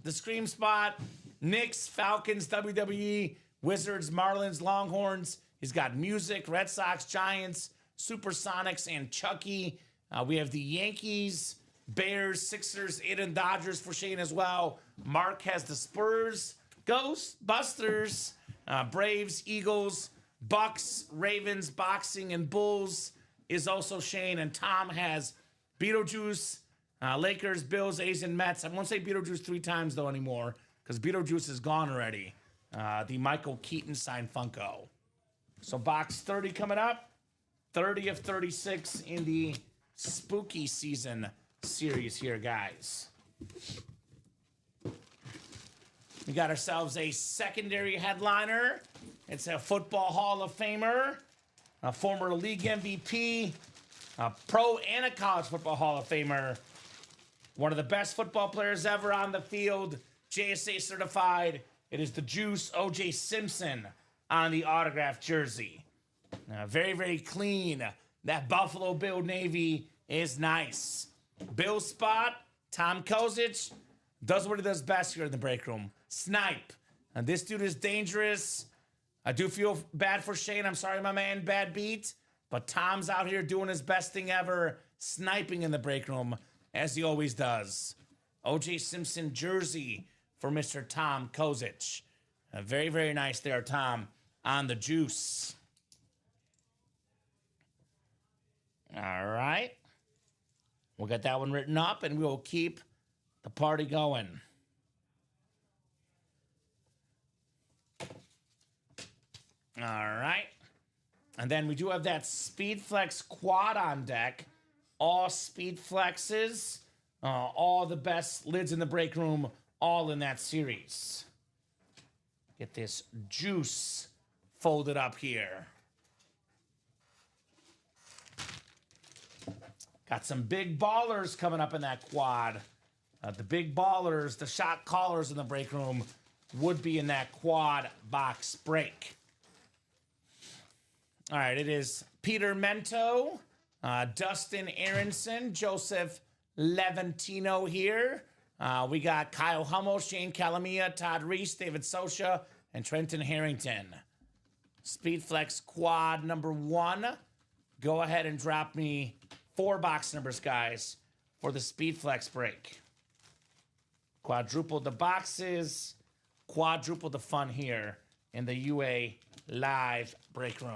the Scream spot, Knicks, Falcons, WWE, Wizards, Marlins, Longhorns. He's got music, Red Sox, Giants, Supersonics, and Chucky. We have the Yankees, Bears, Sixers, and Dodgers for Shane as well. Mark has the Spurs, Ghostbusters, Braves, Eagles, Bucks, Ravens, Boxing, and Bulls is also Shane. And Tom has Beetlejuice, Lakers, Bills, A's, and Mets. I won't say Beetlejuice 3 times, though, anymore, because Beetlejuice is gone already. The Michael Keaton signed Funko. So box 30 coming up. 30 of 36 in the spooky season series here, guys. We got ourselves a secondary headliner. It's a Football Hall of Famer, a former league MVP, a pro and a college football Hall of Famer, one of the best football players ever on the field, JSA certified. It is the Juice, O.J. Simpson, on the autographed jersey. Very, very clean. That Buffalo Bill Navy is nice. Bill spot, Tom Kozich, does what he does best here in the break room. Snipe. And this dude is dangerous. I do feel bad for Shane. I'm sorry, my man. Bad beat. But Tom's out here doing his best thing ever, sniping in the break room, as he always does. O.J. Simpson jersey for Mr. Tom Kozich. Very, very nice there, Tom, on the juice. All right. We'll get that one written up, and we'll keep the party going. All right. And then we do have that Speedflex quad on deck. All Speedflexes, all the best lids in the break room, all in that series. Get this juice folded up here. Got some big ballers coming up in that quad. The big ballers, the shot callers in the break room would be in that quad box break. All right, it is Peter Mento, Dustin Aronson, Joseph Levantino here. We got Kyle Hummel, Shane Calamia, Todd Reese, David Sosha, and Trenton Harrington. Speedflex quad number 1. Go ahead and drop me 4 box numbers, guys, for the Speedflex break. Quadruple the boxes, quadruple the fun here in the UA live break room.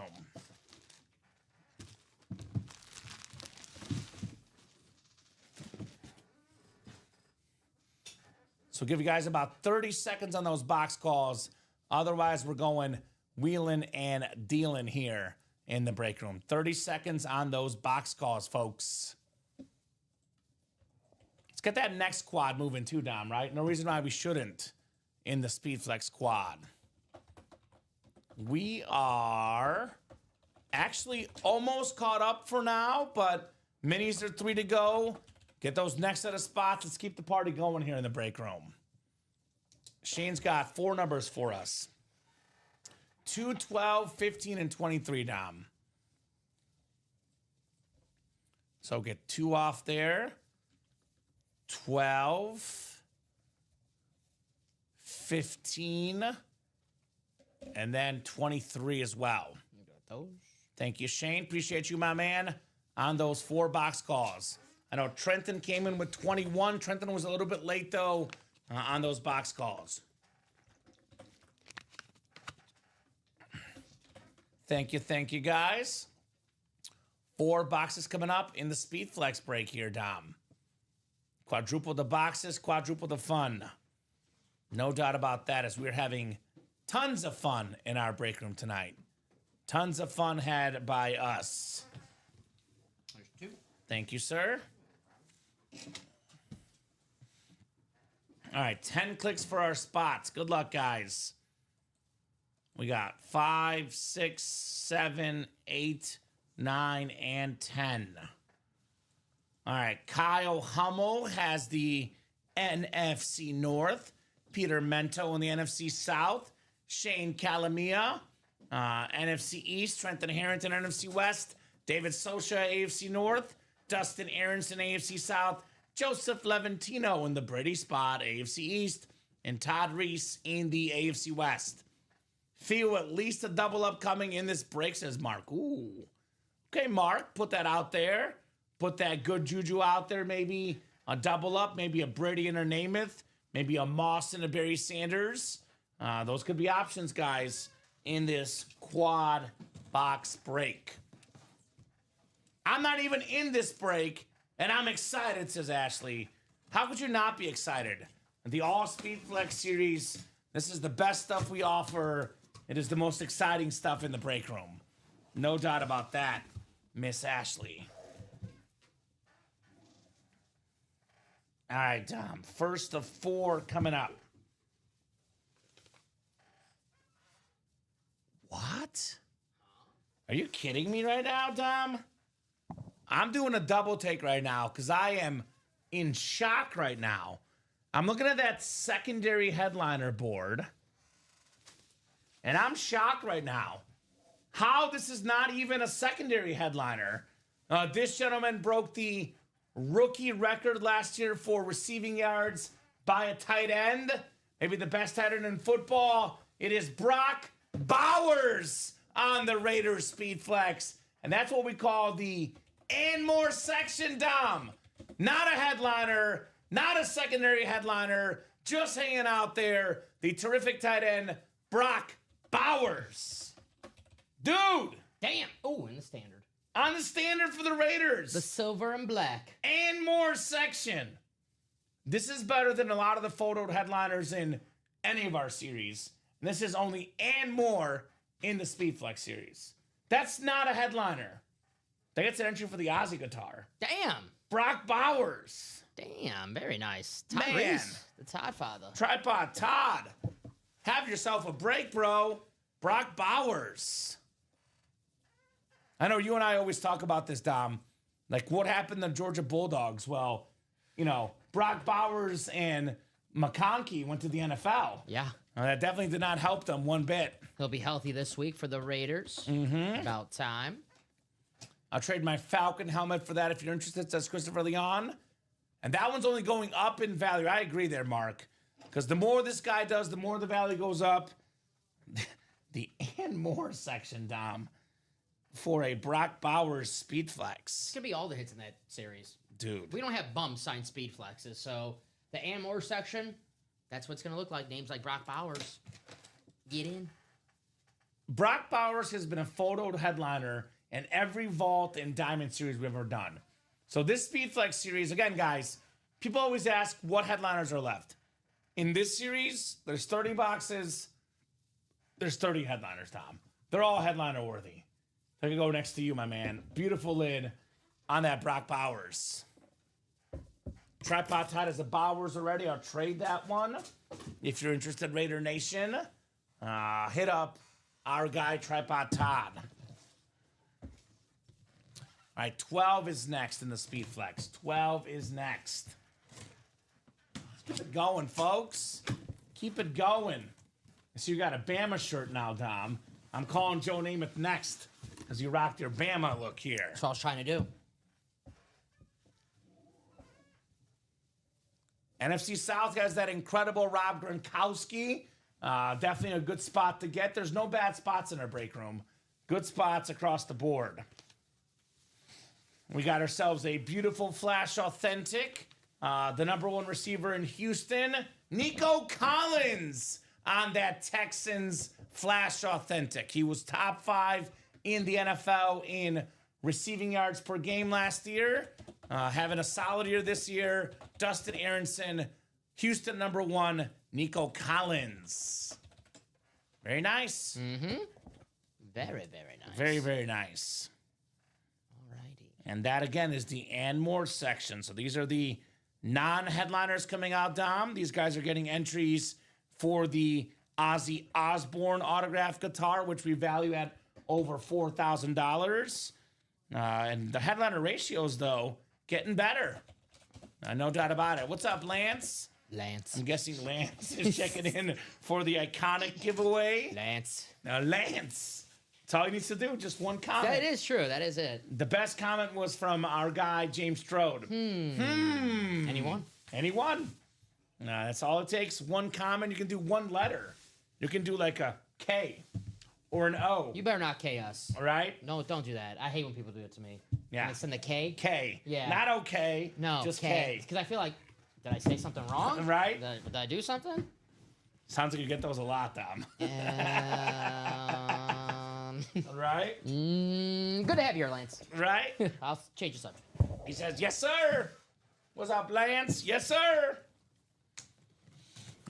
So give you guys about 30 seconds on those box calls. Otherwise, we're going wheeling and dealing here in the break room. 30 seconds on those box calls, folks. Let's get that next quad moving too, Dom, right? No reason why we shouldn't in the Speedflex quad. We are actually almost caught up for now, but minis are 3 to go. Get those next set of spots. Let's keep the party going here in the break room. Shane's got 4 numbers for us. 2, 12, 15, and 23, Dom. So get 2 off there. 12, 15, and then 23 as well. You got those. Thank you, Shane. Appreciate you, my man, on those 4 box calls. I know Trenton came in with 21. Trenton was a little bit late, though, on those box calls. Thank you, guys. 4 boxes coming up in the Speed Flex break here, Dom. Quadruple the boxes, quadruple the fun. No doubt about that, as we're having tons of fun in our break room tonight. Tons of fun had by us. There's 2. Thank you, sir. All right, 10 clicks for our spots. Good luck, guys. We got 5, 6, 7, 8, 9, and 10. All right, Kyle Hummel has the NFC North. Peter Mento in the NFC South. Shane Calamia, NFC East. Trenton Harrington, NFC West. David Sosha, AFC North. Dustin Aronson, AFC South. Joseph Levantino in the Brady spot, AFC East. And Todd Reese in the AFC West. Feel at least a double up coming in this break, says Mark. Ooh. Okay, Mark, put that out there. Put that good juju out there. Maybe a double up, maybe a Brady and a Namath, maybe a Moss and a Barry Sanders. Those could be options, guys, in this quad box break. I'm not even in this break, and I'm excited, says Ashley. How could you not be excited? The All Speed Flex series, this is the best stuff we offer. It is the most exciting stuff in the break room. No doubt about that, Miss Ashley. All right, Dom. First of 4 coming up. What? Are you kidding me right now, Dom? I'm doing a double take right now because I am in shock right now. I'm looking at that secondary headliner board, and I'm shocked right now. How this is not even a secondary headliner. This gentleman broke the rookie record last year for receiving yards by a tight end. Maybe the best tight end in football. It is Brock Bowers on the Raiders Speed Flex. And that's what we call the and more section, Dom. Not a headliner, not a secondary headliner, just hanging out there. The terrific tight end, Brock Bowers. Dude. Damn. Oh, in the standard. On the standard for the Raiders. The silver and black. And more section. This is better than a lot of the photoed headliners in any of our series. And this is only and more in the Speedflex series. That's not a headliner. That gets an entry for the Ozzy guitar. Damn. Brock Bowers. Damn. Very nice. Todd Man. Reese, the Todd father. Tripod Todd. Have yourself a break, bro. Brock Bowers. I know you and I always talk about this, Dom. Like, what happened to Georgia Bulldogs? Well, you know, Brock Bowers and McConkey went to the NFL. Yeah. That definitely did not help them one bit. He'll be healthy this week for the Raiders. About time. I'll trade my Falcon helmet for that if you're interested, says Christopher Leon. And that one's only going up in value. I agree there, Mark. Because the more this guy does, the more the value goes up. The and more section, Dom, for a Brock Bowers Speed Flex. It's going to be all the hits in that series. Dude. We don't have bums signed Speed Flexes, so the and more section, that's what it's going to look like. Names like Brock Bowers. Get in. Brock Bowers has been a photoed headliner in every Vault and Diamond series we've ever done. So this Speedflex series, again, guys, people always ask what headliners are left. In this series, there's 30 boxes. There's 30 headliners, Tom. They're all headliner worthy. I can go next to you, my man. Beautiful lid on that Brock Bowers. Tripod Todd has a Bowers already. I'll trade that one. If you're interested, Raider Nation, hit up our guy, Tripod Todd. All right, 12 is next in the Speed Flex. 12 is next. Let's keep it going, folks. Keep it going. So you got a Bama shirt now, Dom. I'm calling Joe Namath next because you rocked your Bama look here. That's what I was trying to do. NFC South has that incredible Rob Gronkowski. Definitely a good spot to get. There's no bad spots in our break room. Good spots across the board. We got ourselves a beautiful Flash Authentic. The number one receiver in Houston, Nico Collins, on that Texans Flash Authentic. He was top 5 in the NFL in receiving yards per game last year. Having a solid year this year. Dustin Aronson, Houston number 1, Nico Collins. Very nice. Mm-hmm. Very, very nice. Very, very nice. Alrighty. And that, again, is the and more section. So these are the non-headliners coming out, Dom. These guys are getting entries for the Ozzy Osbourne autographed guitar, which we value at over $4,000. And the headliner ratios, though, getting better. No doubt about it. What's up, Lance? Lance. I'm guessing Lance is checking in for the iconic giveaway. Lance. Now, Lance. That's all he needs to do, just one comment. That is true. That is it. The best comment was from our guy, James Strode. Anyone? Anyone? That's all it takes. One comment. You can do one letter. You can do like a K or an O. You better not K us. All right? No, don't do that. I hate when people do it to me. Yeah. When they send the K. K. Yeah. Not okay. No, just K. K. Because I feel like, did I say something wrong? Right? Did I do something? Sounds like you get those a lot, Dom. Right? Good to have you here, Lance. Right? I'll change the subject. He says, yes, sir. What's up, Lance? Yes, sir.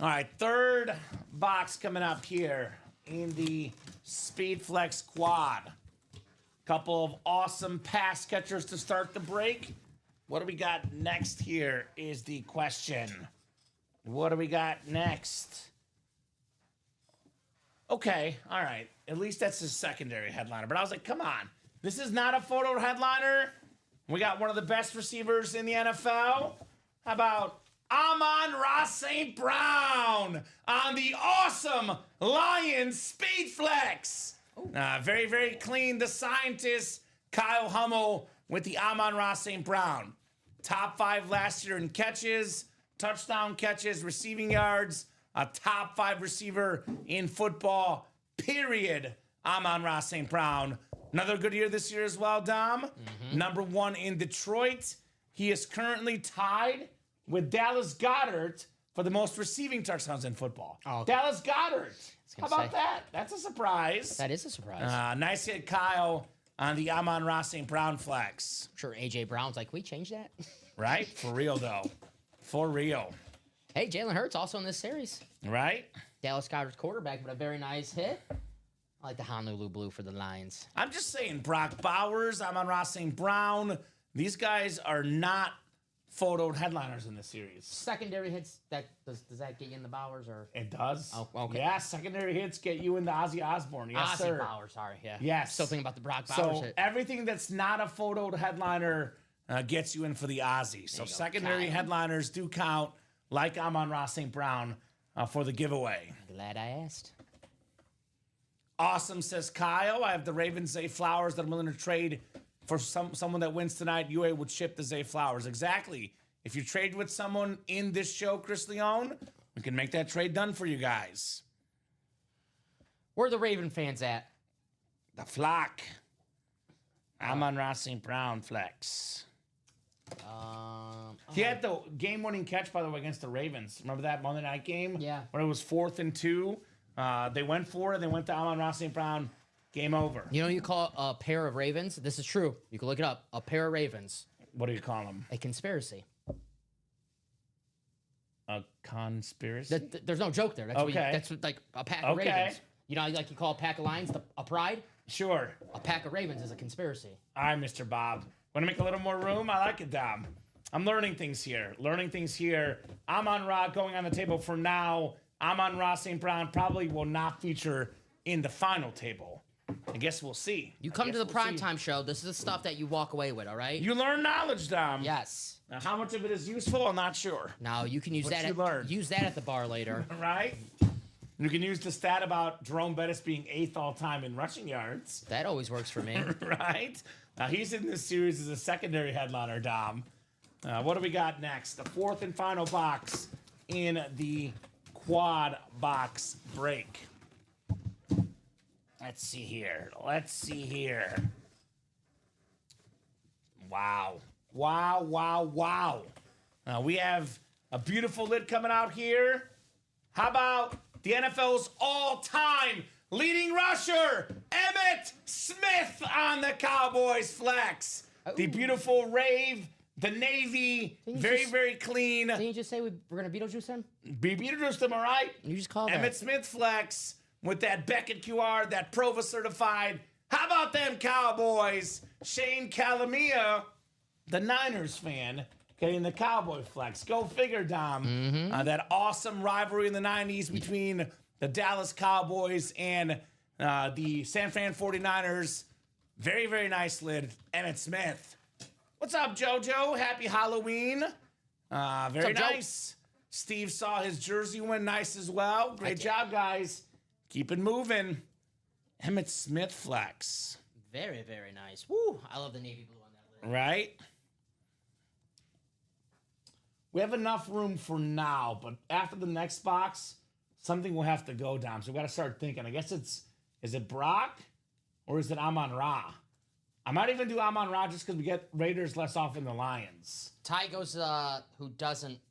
All right, third box coming up here in the Speed Flex Quad. Couple of awesome pass catchers to start the break. What do we got next here is the question. What do we got next? Okay, all right. At least that's his secondary headliner. But I was like, come on. This is not a photo headliner. We got one of the best receivers in the NFL. How about Amon-Ra St. Brown on the awesome Lions Speed Flex? Very, very clean. The scientist, Kyle Hummel, with the Amon-Ra St. Brown. Top 5 last year in catches, touchdown catches, receiving yards. A top 5 receiver in football, period. Amon-Ra St. Brown. Another good year this year as well, Dom. Mm-hmm. Number 1 in Detroit. He is currently tied with Dallas Goedert for the most receiving touchdowns in football. Oh, okay. Dallas Goedert. How about that? That's a surprise. That is a surprise. Nice hit, Kyle, on the Amon-Ra St. Brown flex. I'm sure A.J. Brown's like, we changed that? Right? For real, though. For real. Hey, Jalen Hurts also in this series. Right? Dallas Goedert's quarterback, but a very nice hit. I like the Honolulu Blue for the Lions. I'm just saying, Brock Bowers, Amon-Ra St. Brown, these guys are not photoed headliners in this series. Secondary hits, does that get you in the Bowers? Or It does. Oh, okay. Yeah, secondary hits get you into Ozzy Osbourne. Yes, Ozzy sir. Bowers, sorry. Yeah. Yes. Still thinking about the Brock Bowers So hit. everything that's not a photoed headliner gets you in for the Ozzy. So you go, secondary Kyle. headliners do count, like Amon-Ra St. Brown, for the giveaway. Glad I asked. Awesome, says Kyle. I have the Ravens Zay Flowers that I'm willing to trade for someone that wins tonight. UA would ship the Zay Flowers. Exactly. If you trade with someone in this show, Chris Leone, we can make that trade done for you guys. Where are the Raven fans at? The flock. Amon-Ra St. Brown flex. He had the game-winning catch, by the way, against the Ravens. Remember that Monday night game? Yeah. When it was 4th and 2. They went for it. They went to Amon-Ra St. Brown. Game over. You know what you call a pair of Ravens? This is true. You can look it up. A pair of Ravens. What do you call them? A conspiracy. A conspiracy? There's no joke there. That's what Okay. that's what, like a pack of Okay. Ravens. You know, like you call a pack of lions a pride? Sure. A pack of Ravens is a conspiracy. All right, Mr. Bob. Want to make a little more room? I like it, Dom. I'm learning things here. Amon-Ra going on the table for now. Amon-Ra St. Brown probably will not feature in the final table. I guess we'll see. You come to the primetime show, this is the stuff that you walk away with, all right? You learn knowledge, Dom. Yes. Now, how much of it is useful, I'm not sure. Now you can use What that. you learn. Use that at the bar later. Right? You can use the stat about Jerome Bettis being 8th all-time in rushing yards. That always works for me. Right? Now, he's in this series as a secondary headliner, Dom. What do we got next? The 4th and final box in the quad box break. Let's see here. Wow. Wow, wow, wow. We have a beautiful lid coming out here. How about the NFL's all-time leading rusher, Emmitt Smith on the Cowboys flex. The beautiful rave, the navy, very clean. Didn't you just say we're going to Beetlejuice him? Be Beetlejuice him, all right? You just called Emmitt that. Smith flex with that Beckett QR, that Prova certified. How about them Cowboys? Shane Calamia, the Niners fan, getting the Cowboy flex. Go figure, Dom. That awesome rivalry in the 90s between the Dallas Cowboys and the San Fran 49ers. Very nice lid. Emmitt Smith. What's up, JoJo? Happy Halloween. Very What's up, Joe? nice. Steve saw his jersey win nice as well. Great job, guys. Keep it moving. Emmitt Smith flex. Very nice. Woo! I love the navy blue on that lid. Right? We have enough room for now, but after the next box, something will have to go down. So we got to start thinking. I guess is it Brock or is it Amon-Ra? I might even do Amon-Ra just because we get Raiders less often than Lions. Ty goes, who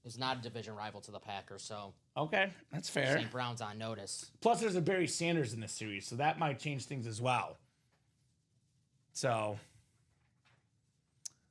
is not a division rival to the Packers, so Okay, that's fair. St. Brown's on notice. Plus, there's a Barry Sanders in this series, so that might change things as well. So,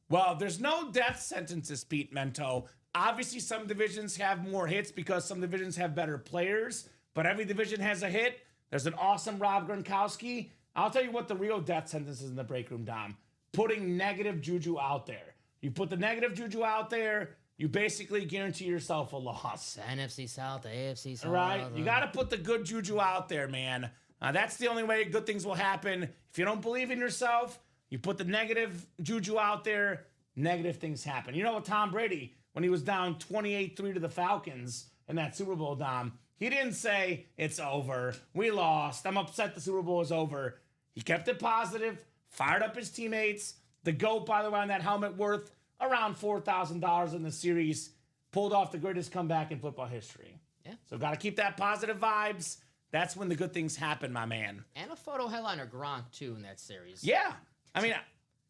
well, there's no death sentences, Pete Mento. Obviously, some divisions have more hits because some divisions have better players, but every division has a hit. There's an awesome Rob Gronkowski. I'll tell you what the real death sentence is in the break room, Dom. Putting negative juju out there. You put the negative juju out there, you basically guarantee yourself a loss. The NFC South, the AFC South. Right? You got to put the good juju out there, man. That's the only way good things will happen. If you don't believe in yourself, you put the negative juju out there, negative things happen. You know what, Tom Brady, when he was down 28-3 to the Falcons in that Super Bowl, Dom, he didn't say, it's over, we lost, I'm upset the Super Bowl is over. He kept it positive, fired up his teammates. The GOAT, by the way, on that helmet worth around $4,000 in the series, pulled off the greatest comeback in football history. Yeah. So got to keep that positive vibes. That's when the good things happen, my man. And a photo headliner Gronk, too, in that series. Yeah. I mean,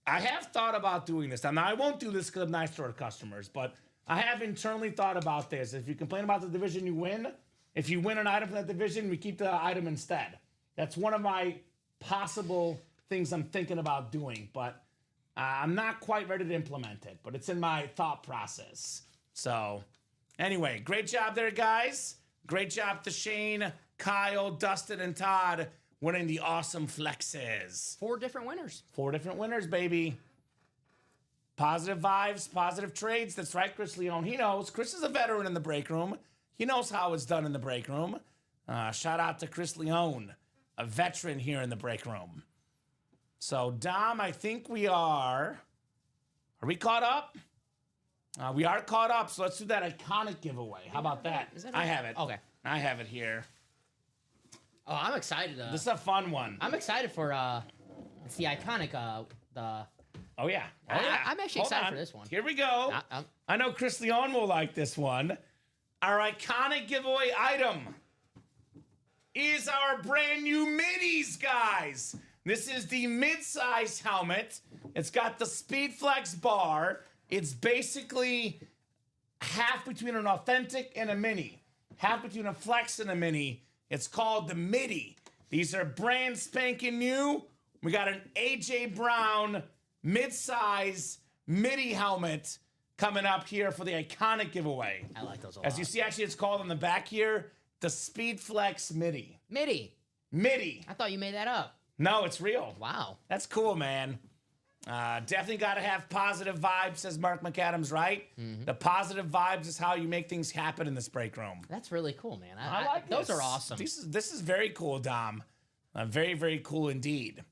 I have thought about doing this. Now, I won't do this because I'm nice to our customers, but I have internally thought about this. If you complain about the division, you win. If you win an item from that division, we keep the item instead. That's one of my possible things I'm thinking about doing, but I'm not quite ready to implement it, but it's in my thought process. So, anyway, great job there, guys. Great job to Shane, Kyle, Dustin, and Todd winning the awesome flexes. 4 different winners. 4 different winners, baby. Positive vibes, positive trades. That's right, Chris Leone. He knows. Chris is a veteran in the break room. He knows how it's done in the break room. Shout out to Chris Leone, a veteran here in the break room. So, Dom, I think we are we caught up? We are caught up, so let's do that iconic giveaway. How about that? I have it. Okay. I have it here. Oh, I'm excited. This is a fun one. I'm excited for, it's the iconic, Oh, yeah. I'm actually Hold excited on. for this one. Here we go. I know Chris Leone will like this one. Our iconic giveaway item is our brand new middies, guys. This is the mid-size helmet. It's got the SpeedFlex bar. It's basically half between an authentic and a mini. Half between a flex and a mini. It's called the midi. These are brand spanking new. We got an AJ Brown mid-size midi helmet coming up here for the iconic giveaway. I like those a lot. As you see, actually, it's called on the back here, the SpeedFlex Midi. Midi. Midi. I thought you made that up. No, it's real. Wow. That's cool, man. Definitely got to have positive vibes, says Mark McAdams, right? Mm-hmm. The positive vibes is how you make things happen in this break room. That's really cool, man. I like those this. are awesome. This is very cool, Dom. Very cool indeed.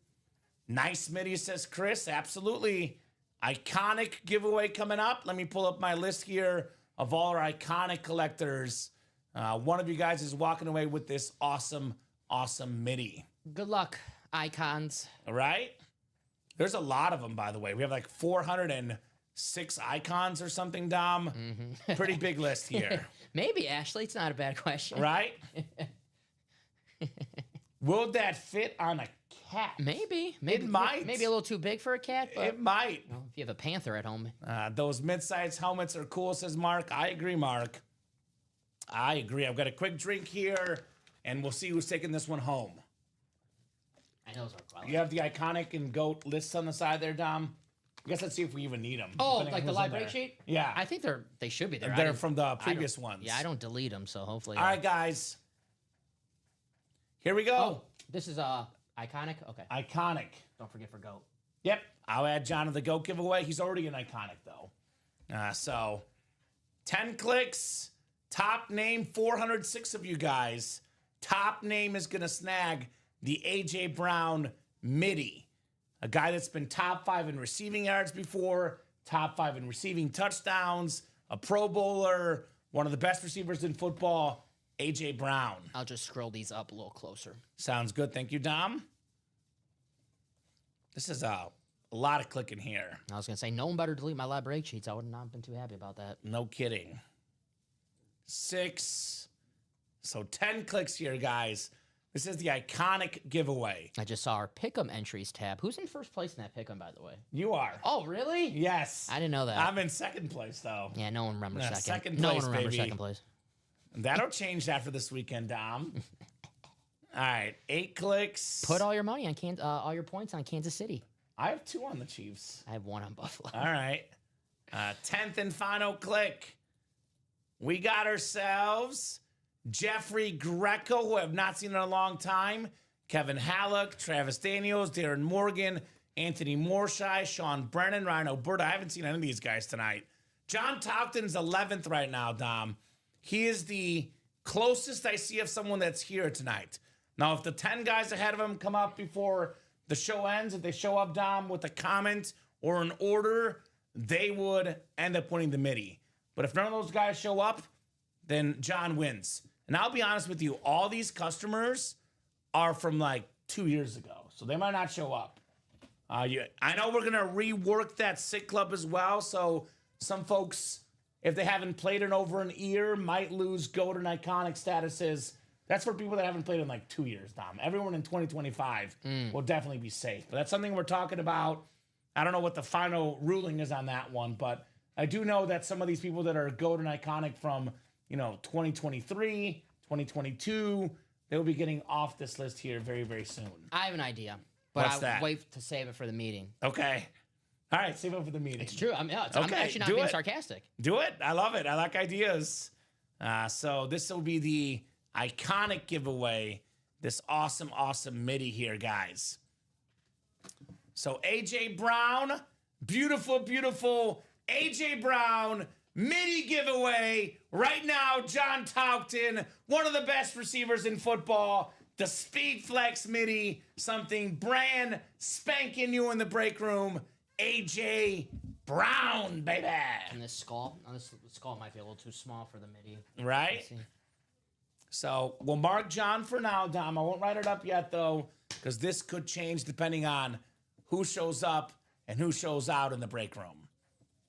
Nice midi, says Chris. Absolutely. Iconic giveaway coming up. Let me pull up my list here of all our iconic collectors. One of you guys is walking away with this awesome midi. Good luck, icons. All right? There's a lot of them, by the way. We have like 406 icons or something, Dom. Mm-hmm. Pretty big list here. Maybe, Ashley. It's not a bad question. Right? Will that fit on a cat. Maybe It might. Maybe a little too big for a cat, but It might. you know, if you have a panther at home. Those mid-size helmets are cool, says Mark. I agree, Mark. I agree. I've got a quick drink here, and we'll see who's taking this one home. I know those are quality. You have the iconic and GOAT lists on the side there, Dom. I guess let's see if we even need them. Oh, depending like on the who's live in break there. sheet? Yeah. I think they should be there. They're from the previous ones. Yeah, I don't delete them, so hopefully. All right, guys. Here we go. Oh, this is iconic. Okay, Iconic. don't forget for goat. Yep. I'll add John to the GOAT giveaway. He's already an iconic, though. So 10 clicks. Top name, 406 of you guys. Top name is going to snag the A.J. Brown midi. A guy that's been top 5 in receiving yards before, top 5 in receiving touchdowns, a Pro Bowler, one of the best receivers in football, A.J. Brown. I'll just scroll these up a little closer. Sounds good. Thank you, Dom. This is a lot of clicking here. I was gonna say no one better delete my live break sheets. I would not have been too happy about that. No kidding. 6. So 10 clicks here, guys. This is the iconic giveaway. I just saw our pick'em entries tab. Who's in first place in that pick'em, by the way? You are. Oh, really? Yes. I didn't know that. I'm in second place, though. Yeah, no one remembers Yeah, second. second No place, one remembers baby. second place. That'll change after this weekend, Dom. All right, 8 clicks. Put all your money on all your points on Kansas City. I have 2 on the Chiefs. I have 1 on Buffalo. All right. 10th and final click. We got ourselves Jeffrey Greco, who I have not seen in a long time. Kevin Halleck, Travis Daniels, Darren Morgan, Anthony Morshai, Sean Brennan, Ryan Oberta. I haven't seen any of these guys tonight. John Topton's 11th right now, Dom. He is the closest I see of someone that's here tonight. Now, if the 10 guys ahead of him come up before the show ends, if they show up, Dom, with a comment or an order, they would end up winning the midi. But if none of those guys show up, then John wins. And I'll be honest with you, all these customers are from like 2 years ago, so they might not show up. I know we're going to rework that Sick Club as well, so some folks, if they haven't played in over an year, might lose GOAT and iconic statuses. That's for people that haven't played in like 2 years, Dom. Everyone in 2025 will definitely be safe. But that's something we're talking about. I don't know what the final ruling is on that one, but I do know that some of these people that are GOAT and iconic from 2023, 2022, they'll be getting off this list here very, very soon. I have an idea, but What's I'll that? wait to save it for the meeting. Okay. All right, save it for the meeting. It's true. I'm Okay, actually not do being it. sarcastic. Do it. I love it. I like ideas. So this will be the iconic giveaway. This awesome, awesome midi here, guys. So A.J. Brown, beautiful, beautiful A.J. Brown midi giveaway. Right now, John Tauchten, one of the best receivers in football. The Speed Flex midi, something brand spanking new in the break room. A.J. Brown, baby. And this skull might be a little too small for the midi. Right? Let's see. So we'll mark John for now, Dom. I won't write it up yet, though, because this could change depending on who shows up and who shows out in the break room.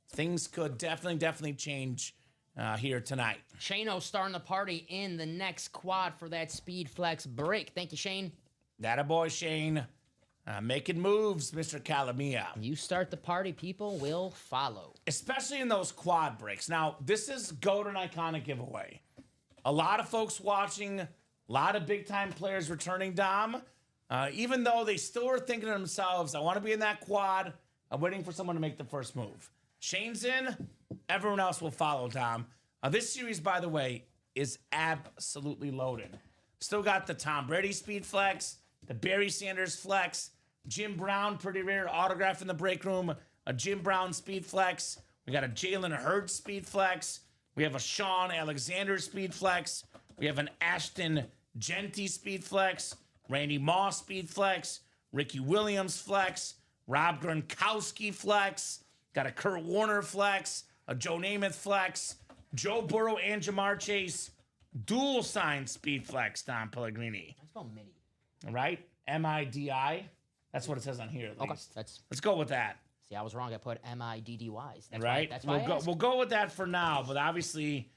Things could definitely change here tonight. Shane-O starting the party in the next quad for that Speed Flex break. Thank you, Shane. That a boy, Shane. Making moves, Mr. Calamia. You start the party, people will follow. Especially in those quad breaks. Now, this is GOAT and iconic giveaway. A lot of folks watching, a lot of big-time players returning, Dom. Even though they still are thinking to themselves, I want to be in that quad. I'm waiting for someone to make the first move. Shane's in. Everyone else will follow, Dom. This series, by the way, is absolutely loaded. Still got the Tom Brady Speed Flex, the Barry Sanders Flex, Jim Brown, pretty rare autograph in the break room, a Jim Brown Speed Flex. We got a Jalen Hurts Speed Flex. We have a Sean Alexander Speed Flex. We have an Ashton Genty Speed Flex, Randy Moss Speed Flex, Ricky Williams Flex, Rob Gronkowski Flex, got a Kurt Warner Flex, a Joe Namath Flex, Joe Burrow and Jamar Chase, dual sign Speed Flex, Don Pellegrini. I spell midi. All right? M-I-D-I. That's what it says on here, at Okay, least. let's Let's go with that. see. I was wrong. I put M-I-D-D-Ys. That's Right? Why, that's why I asked. We'll go with that for now, but obviously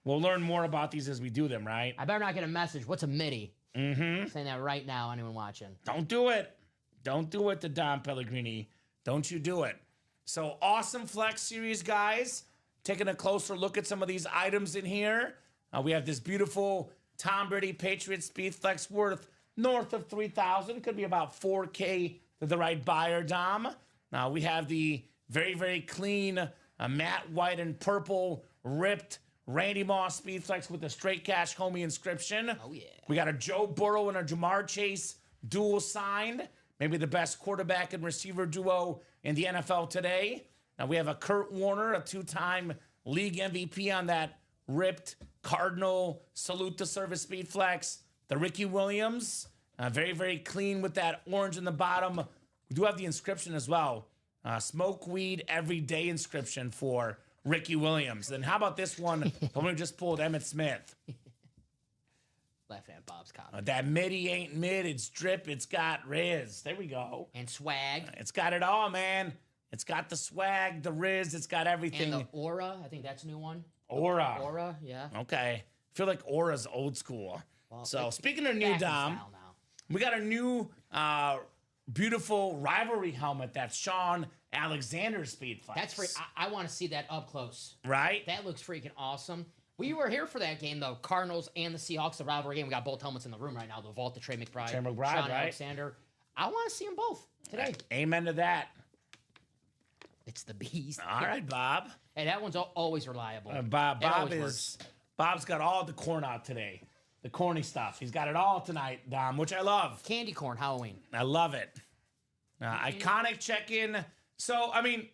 we'll learn more about these as we do them, right? I better not get a message. What's a midi? Mm-hmm. Saying that right now, anyone watching. Don't do it. Don't do it to Dom Pellegrini. Don't you do it. So awesome flex series, guys. Taking a closer look at some of these items in here. We have this beautiful Tom Brady Patriots Speed Flex worth north of 3,000. Could be about 4K to the right buyer, Dom. Now we have the very, very clean matte white and purple ripped Randy Moss Speed Flex with the straight cash homie inscription. Oh, yeah. We got a Joe Burrow and a Jamar Chase dual signed. Maybe the best quarterback and receiver duo in the NFL today. Now we have a Kurt Warner, a two-time league MVP on that ripped Cardinal Salute to Service Speed Flex. The Ricky Williams, very, very clean with that orange in the bottom. We do have the inscription as well. Smoke weed every day inscription for Ricky Williams. Then how about this one? The one who just pulled Emmitt Smith. Laughing at Bob's comment. That midi ain't mid, it's drip, it's got Riz. There we go. And swag. It's got it all, man. It's got the swag, the Riz, it's got everything. And the Aura. I think that's a new one. Aura. Aura, yeah. Okay. I feel like Aura's old school. Well, So speaking of new, back in Dom, style now. we got a new beautiful rivalry helmet that's Sean Alexander's Speed Flex. That's free. I want to see that up close. Right? That looks freaking awesome. We were here for that game, though. Cardinals and the Seahawks, the rivalry game. We got both helmets in the room right now. The Vault to Trey McBride. Sean Sean right? Alexander. I want to see them both today. Amen to that. It's the beast. All right, Bob. Hey, that one's always reliable. Bob always is works. Bob's got all the corn out today. The corny stuff. He's got it all tonight, Dom, which I love. Candy corn Halloween. I love it. Iconic check-in. So, I mean,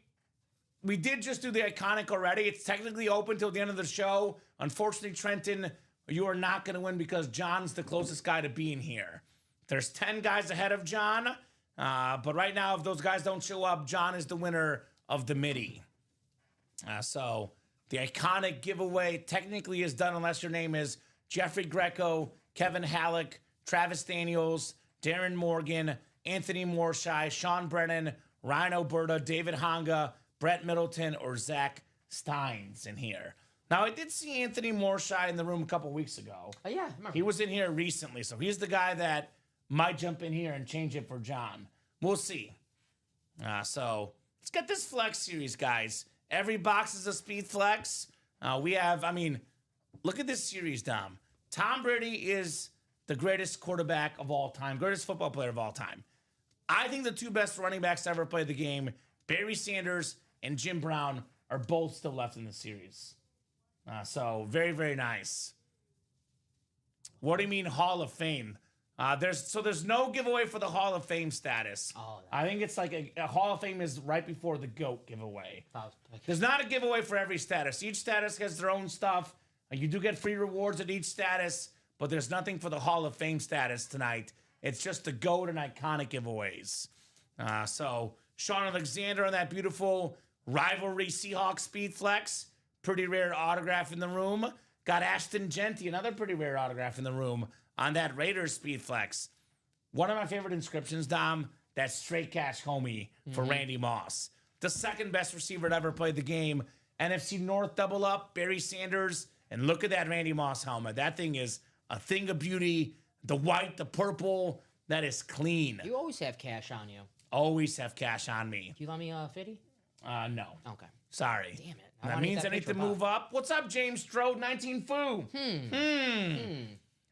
we did just do the iconic already. It's technically open till the end of the show. Unfortunately, Trenton, you are not going to win because John's the closest guy to being here. There's 10 guys ahead of John. But right now, if those guys don't show up, John is the winner of the midi. So the iconic giveaway technically is done unless your name is Jeffrey Greco, Kevin Halleck, Travis Daniels, Darren Morgan, Anthony Morshai, Sean Brennan, Ryan Oberta, David Honga, Brett Middleton, or Zach Steins in here. Now, I did see Anthony Morshai in the room a couple weeks ago. Oh, yeah. Remember. He was in here recently, so he's the guy that might jump in here and change it for John. We'll see. So let's get this flex series, guys. Every box is a speed flex. We have, I mean, look at this series, Dom. Tom Brady is the greatest quarterback of all time, greatest football player of all time. I think the two best running backs to ever play the game, Barry Sanders and Jim Brown, are both still left in the series. So very, very nice. What do you mean Hall of Fame? There's no giveaway for the Hall of Fame status. Oh, I think it's like a Hall of Fame is right before the GOAT giveaway. Oh, okay. There's not a giveaway for every status. Each status has their own stuff. You do get free rewards at each status, but there's nothing for the Hall of Fame status tonight. It's just the GOAT and iconic giveaways. So Sean Alexander on that beautiful rivalry Seahawks Speed Flex. Pretty rare autograph in the room. Got Ashton Genty, another pretty rare autograph in the room on that Raiders Speed Flex. One of my favorite inscriptions, Dom, that straight cash homie for Randy Moss. The second best receiver to ever play the game. NFC North double up, Barry Sanders. And look at that Randy Moss helmet. That thing is a thing of beauty. The white, the purple, that is clean. You always have cash on you. Always have cash on me. Do you let me 50? No. Okay. Sorry. Damn it. That means I need to move up. What's up, James Strode, 19 Foo?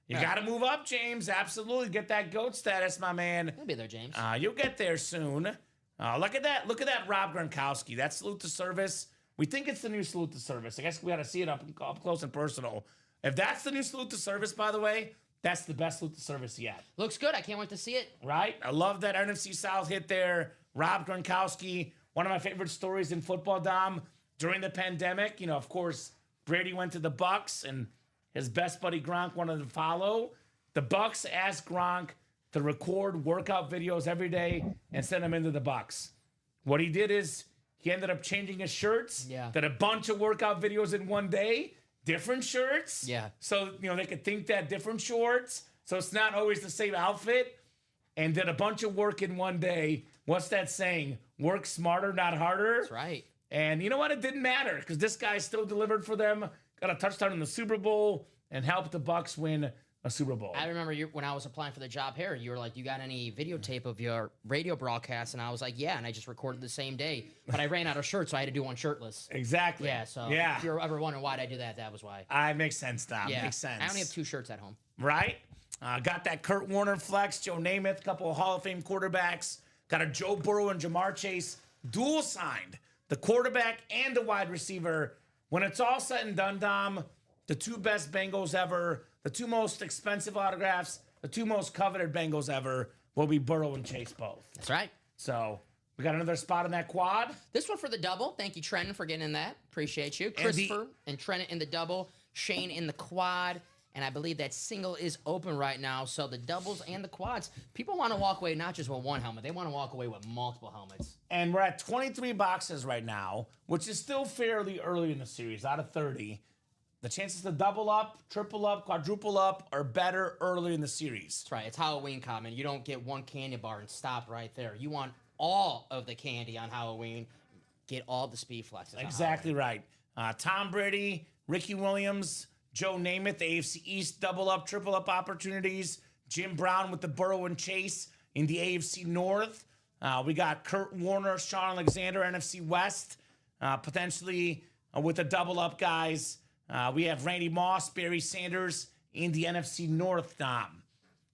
You got to move up, James. Absolutely. Get that GOAT status, my man. You'll be there, James. You'll get there soon. Look at that. Look at that Rob Gronkowski. That salute to service. We think it's the new salute to service. I guess we got to see it up close and personal. If that's the new salute to service, by the way, that's the best salute to service yet. Looks good. I can't wait to see it. Right? I love that NFC South hit there. Rob Gronkowski, one of my favorite stories in football, Dom. During the pandemic, you know, of course, Brady went to the Bucks and his best buddy Gronk wanted to follow. The Bucks asked Gronk to record workout videos every day and send them into the Bucks. What he did is he ended up changing his shirts. Yeah. Did a bunch of workout videos in one day, different shirts. Yeah. So, you know, they could think that different shorts. So it's not always the same outfit. And did a bunch of work in one day. What's that saying? Work smarter, not harder. That's right. And you know what? It didn't matter because this guy still delivered for them. Got a touchdown in the Super Bowl and helped the Bucks win a Super Bowl. I remember when I was applying for the job here, you were like, you got any videotape of your radio broadcast? And I was like, yeah. And I just recorded the same day. But I ran out of shirts, so I had to do one shirtless. Exactly. Yeah, so yeah. if you're ever wondering why I do that, that was why. Makes sense, Dom. Yeah. Makes sense. I only have 2 shirts at home. Right? Got that Kurt Warner flex, Joe Namath, a couple of Hall of Fame quarterbacks. Got a Joe Burrow and Jamar Chase dual signed, the quarterback and the wide receiver. When it's all said and done, Dom, the 2 best Bengals ever, the 2 most expensive autographs, the 2 most coveted Bengals ever will be Burrow and Chase both. That's right. So we got another spot in that quad. This one for the double. Thank you, Trenton, for getting in that. Appreciate you. Christopher and Trenton in the double. Shane in the quad. And I believe that single is open right now. So the doubles and the quads, people want to walk away not just with one helmet. They want to walk away with multiple helmets. And we're at 23 boxes right now, which is still fairly early in the series, out of 30. The chances to double up, triple up, quadruple up are better early in the series. That's right. It's Halloween, Kamen. You don't get one candy bar and stop right there. You want all of the candy on Halloween. Get all the speed flexes. Exactly right. Tom Brady, Ricky Williams, Joe Namath, the AFC East double up, triple up opportunities. Jim Brown with the Burrow and Chase in the AFC North. We got Kurt Warner, Sean Alexander, NFC West, potentially with the double up guys. We have Randy Moss, Barry Sanders in the NFC North, Dom.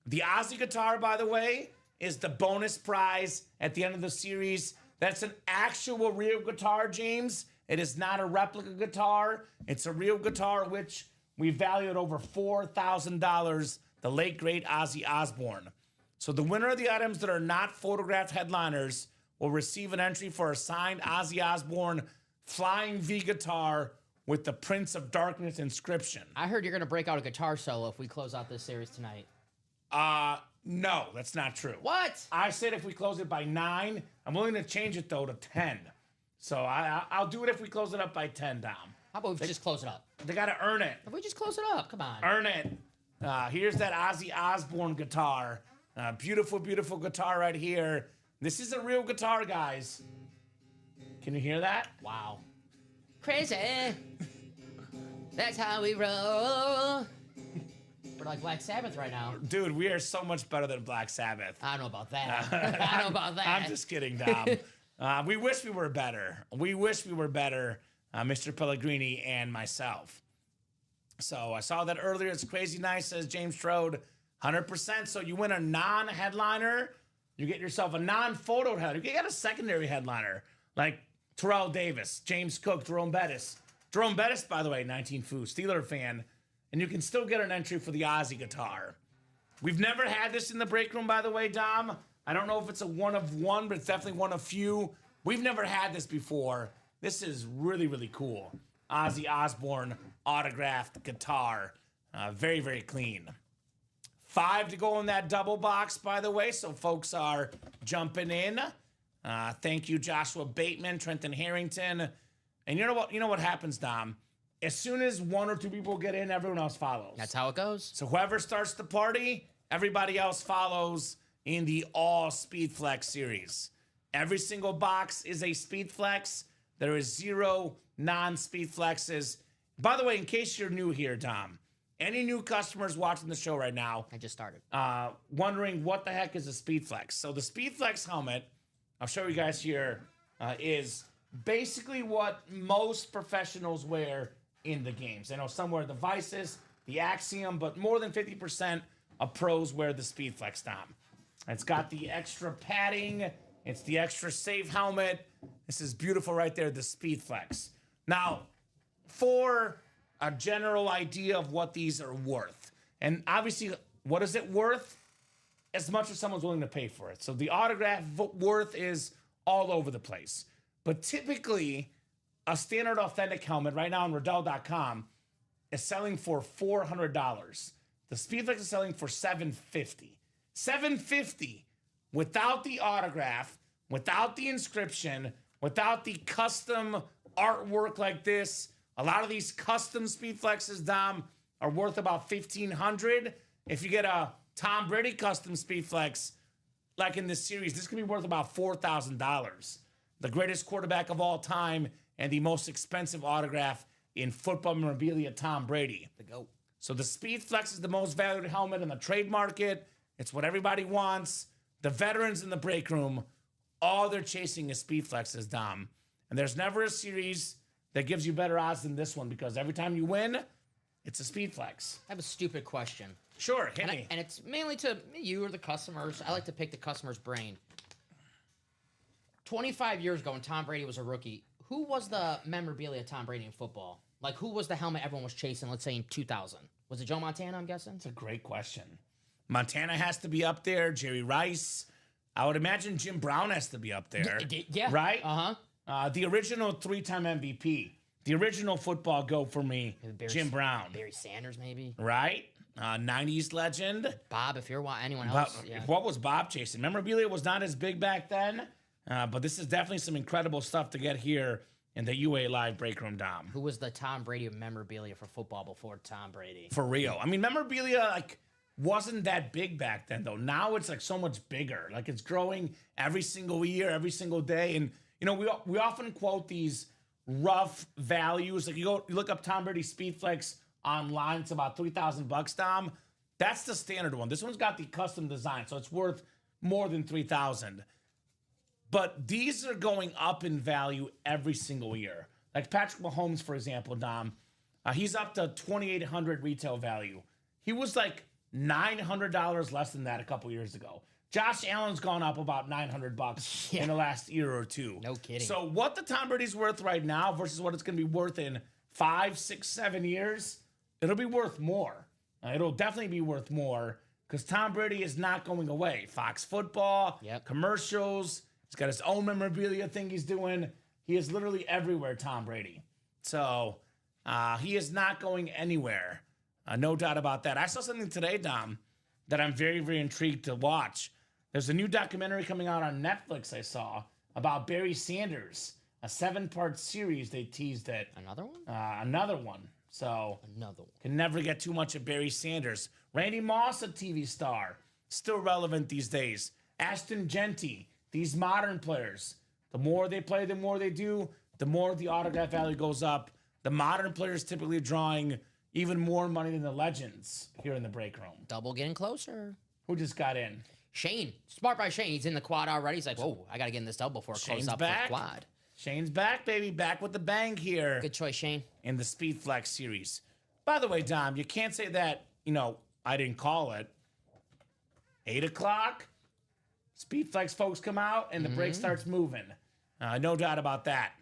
The Ozzy guitar, by the way, is the bonus prize at the end of the series. That's an actual real guitar, James. It is not a replica guitar. It's a real guitar, which we value at over $4,000, the late, great Ozzy Osbourne. So the winner of the items that are not photographed headliners will receive an entry for a signed Ozzy Osbourne Flying V guitar with the Prince of Darkness inscription. I heard you're going to break out a guitar solo if we close out this series tonight. No, that's not true. What? I said if we close it by 9. I'm willing to change it, though, to 10. So I'll do it if we close it up by 10, Dom. How about we just close it up? They got to earn it. If we just close it up, come on. Earn it. Here's that Ozzy Osbourne guitar. Beautiful, beautiful guitar right here. This is a real guitar, guys. Can you hear that? Wow. Crazy. That's how we roll. We're like Black Sabbath right now. Dude, we are so much better than Black Sabbath. I don't know about that. I don't know about that. I'm just kidding, Dom. We wish we were better. We wish we were better, Mr. Pellegrini and myself. So I saw that earlier. It's crazy nice, says James Strode. 100%. So you win a non-headliner. You get yourself a non-photo headliner. You get a secondary headliner like Terrell Davis, James Cook, Jerome Bettis. Jerome Bettis, by the way, 19 Foo, Steeler fan. And you can still get an entry for the Ozzy guitar. We've never had this in the break room, by the way, Dom. I don't know if it's a one of one, but it's definitely one of few. We've never had this before. This is really, really cool. Ozzy Osbourne autographed guitar. Very, very clean. 5 to go in that double box, by the way, so folks are jumping in. Thank you, Joshua Bateman, Trenton Harrington. And you know what? You know what happens, Dom? As soon as 1 or 2 people get in, everyone else follows. That's how it goes. So whoever starts the party, everybody else follows in the all Speed Flex series. Every single box is a Speed Flex. There is 0 non-Speed Flexes. By the way, in case you're new here, Dom, any new customers watching the show right now, I just started. wondering what the heck is a Speed Flex. So the Speed Flex helmet, I'll show you guys here, is basically what most professionals wear in the games. I know some wear the Vices, the Axiom, but more than 50% of pros wear the Speed Flex, Dom. It's got the extra padding. It's the extra safe helmet. This is beautiful right there, the Speed Flex. Now, for a general idea of what these are worth, and obviously, what is it worth? As much as someone's willing to pay for it. So the autograph worth is all over the place. But typically, a standard authentic helmet right now on Riddell.com is selling for $400. The Speedflex is selling for $750. $750 without the autograph, without the inscription, without the custom artwork like this. A lot of these custom Speedflexes, Dom, are worth about $1,500. If you get a Tom Brady custom Speedflex, like in this series, this could be worth about $4,000. The greatest quarterback of all time and the most expensive autograph in football memorabilia, Tom Brady. The GOAT. So the Speed Flex is the most valued helmet in the trade market. It's what everybody wants. The veterans in the break room, all they're chasing is Speed Flexes, Dom. And there's never a series that gives you better odds than this one because every time you win, it's a Speed Flex. I have a stupid question. Sure, hit me. And it's mainly to you or the customers. I like to pick the customer's brain. 25 years ago when Tom Brady was a rookie, who was the memorabilia of Tom Brady in football? Like, who was the helmet everyone was chasing, let's say, in 2000? Was it Joe Montana, I'm guessing? That's a great question. Montana has to be up there. Jerry Rice. I would imagine Jim Brown has to be up there. Yeah. Right? Uh-huh. The original 3-time MVP. The original football GOAT for me, Jim Brown. Barry Sanders, maybe. Right? 90s legend. Bob, if you're anyone else. Yeah. What was Bob chasing? Memorabilia was not as big back then, but this is definitely some incredible stuff to get here in the UA Live Break Room, Dom. Who was the Tom Brady of memorabilia for football before Tom Brady? For real. I mean, memorabilia, wasn't that big back then, though. Now it's, so much bigger. It's growing every single year, every single day. And, we often quote these rough values. You look up Tom Brady Speed Flex online, it's about $3,000, Dom. That's the standard one. This one's got the custom design, so it's worth more than $3,000. But these are going up in value every single year. Like Patrick Mahomes, for example, Dom, he's up to $2,800 retail value. He was $900 less than that a couple years ago. Josh Allen's gone up about $900 in the last year or two. No kidding. So what the Tom Brady's worth right now versus what it's going to be worth in 5, 6, 7 years, it'll be worth more. It'll definitely be worth more because Tom Brady is not going away. Fox Football, commercials. He's got his own memorabilia thing he's doing. He is literally everywhere, Tom Brady. So he is not going anywhere. No doubt about that. I saw something today, Dom, that I'm very, very intrigued to watch. There's a new documentary coming out on Netflix I saw about Barry Sanders, a 7-part series they teased it. Another one? Another one. So Another one. Can never get too much of Barry Sanders. Randy Moss, a TV star, still relevant these days. Ashton Genty, these modern players. The more they play, the more they do, the more the autograph value goes up. The modern players typically drawing even more money than the legends here in the break room. Double getting closer. Who just got in? Shane. Smart by Shane. He's in the quad already. He's like, whoa, I got to get in this double before it close up back. for quad. Shane's back, baby. Back with the bang here. Good choice, Shane. In the Speed Flex series. By the way, Dom, you can't say that, I didn't call it. 8 o'clock, Speed Flex folks come out, and the break starts moving. No doubt about that.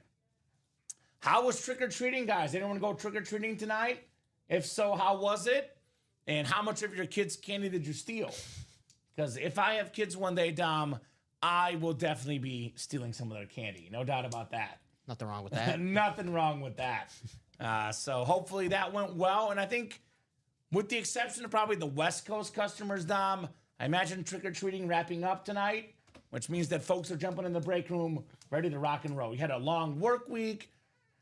How was trick-or-treating, guys? Anyone go trick-or-treating tonight? If so, how was it? And how much of your kids' candy did you steal? Because if I have kids one day, Dom, I will definitely be stealing some of their candy. No doubt about that. Nothing wrong with that. Nothing wrong with that. So hopefully that went well. And I think with the exception of probably the West Coast customers, Dom, I imagine trick-or-treating wrapping up tonight, which means that folks are jumping in the break room ready to rock and roll. You had a long work week.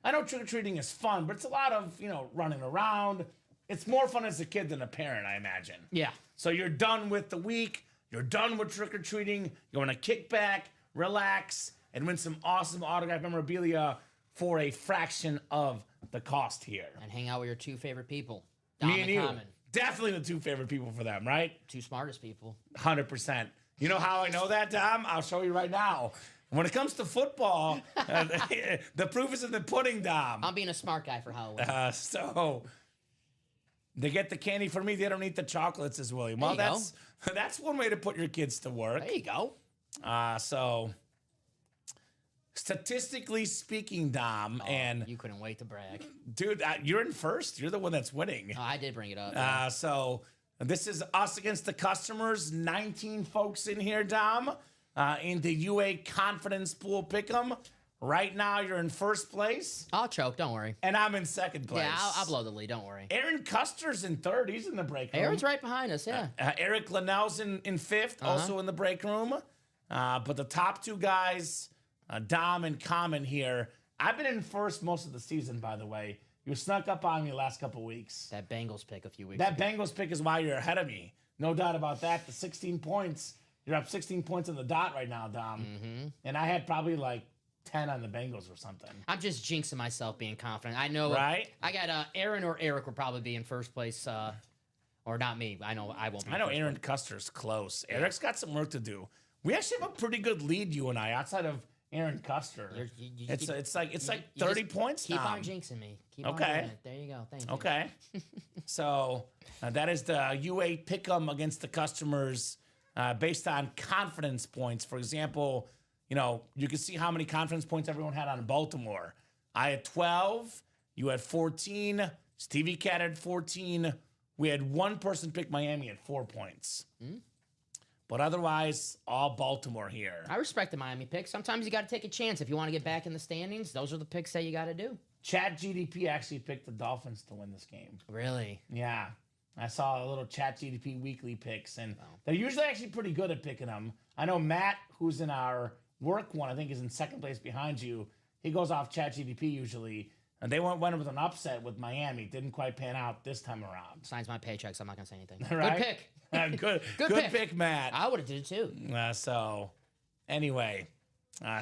I know trick-or-treating is fun, but it's a lot of, running around. It's more fun as a kid than a parent, I imagine. Yeah. So you're done with the week. You're done with trick-or-treating. You want to kick back, relax, and win some awesome autograph memorabilia for a fraction of the cost here. And hang out with your two favorite people. Dom Me and you. Kamen. Definitely the two favorite people for them, right? Two smartest people. 100%. You know how I know that, Dom? I'll show you right now. When it comes to football, the proof is in the pudding, Dom. I'm being a smart guy for Halloween. So they get the candy for me. They don't eat the chocolates as William. Well, that's one way to put your kids to work. There you go. So statistically speaking, Dom, and You couldn't wait to brag. dude, you're in first. You're the one that's winning. Oh, I did bring it up. So this is us against the customers. 19 folks in here, Dom, in the UA Confidence Pool Pick'em. Right now, you're in first place, I'll choke. Don't worry. and I'm in second place. Yeah, I'll blow the lead. Don't worry. Aaron Custer's in third. He's in the break room. Aaron's right behind us. Yeah. Eric Linnell's in fifth, also in the break room. But the top two guys, Dom and Kamen here. I've been in first most of the season, by the way. You snuck up on me the last couple weeks. That Bengals pick a few weeks That ago. Bengals pick is why you're ahead of me. No doubt about that. The 16 points. You're up 16 points on the dot right now, Dom. And I had probably 10 on the Bengals or something. I'm just jinxing myself being confident. I know. Right? I got Aaron or Eric will probably be in first place. Or not me. I know I won't be. I know Aaron Custer's close. Eric's got some work to do. We actually have a pretty good lead, you and I, outside of Aaron Custer. It's like 30 points. Keep Tom. on jinxing me. Keep on Okay. doing it. There you go. Thank you. Okay. So that is the UA pick'em against the customers based on confidence points. For example, you can see how many confidence points everyone had on Baltimore. I had 12. You had 14. Stevie Cat had 14. We had one person pick Miami at 4 points. But otherwise, all Baltimore here. I respect the Miami pick. Sometimes you got to take a chance if you want to get back in the standings. Those are the picks that you got to do. Chat GDP actually picked the Dolphins to win this game. Really? Yeah. I saw a little Chat GDP weekly picks, and they're usually actually pretty good at picking them. I know Matt, who's in our work one, I think is in second place behind you. He goes off Chat GDP usually. And they went with an upset with Miami. Didn't quite pan out this time around. Signs my paycheck, so I'm not going to say anything. Right? Good pick. Good pick, Matt. I would have did it too. So, anyway,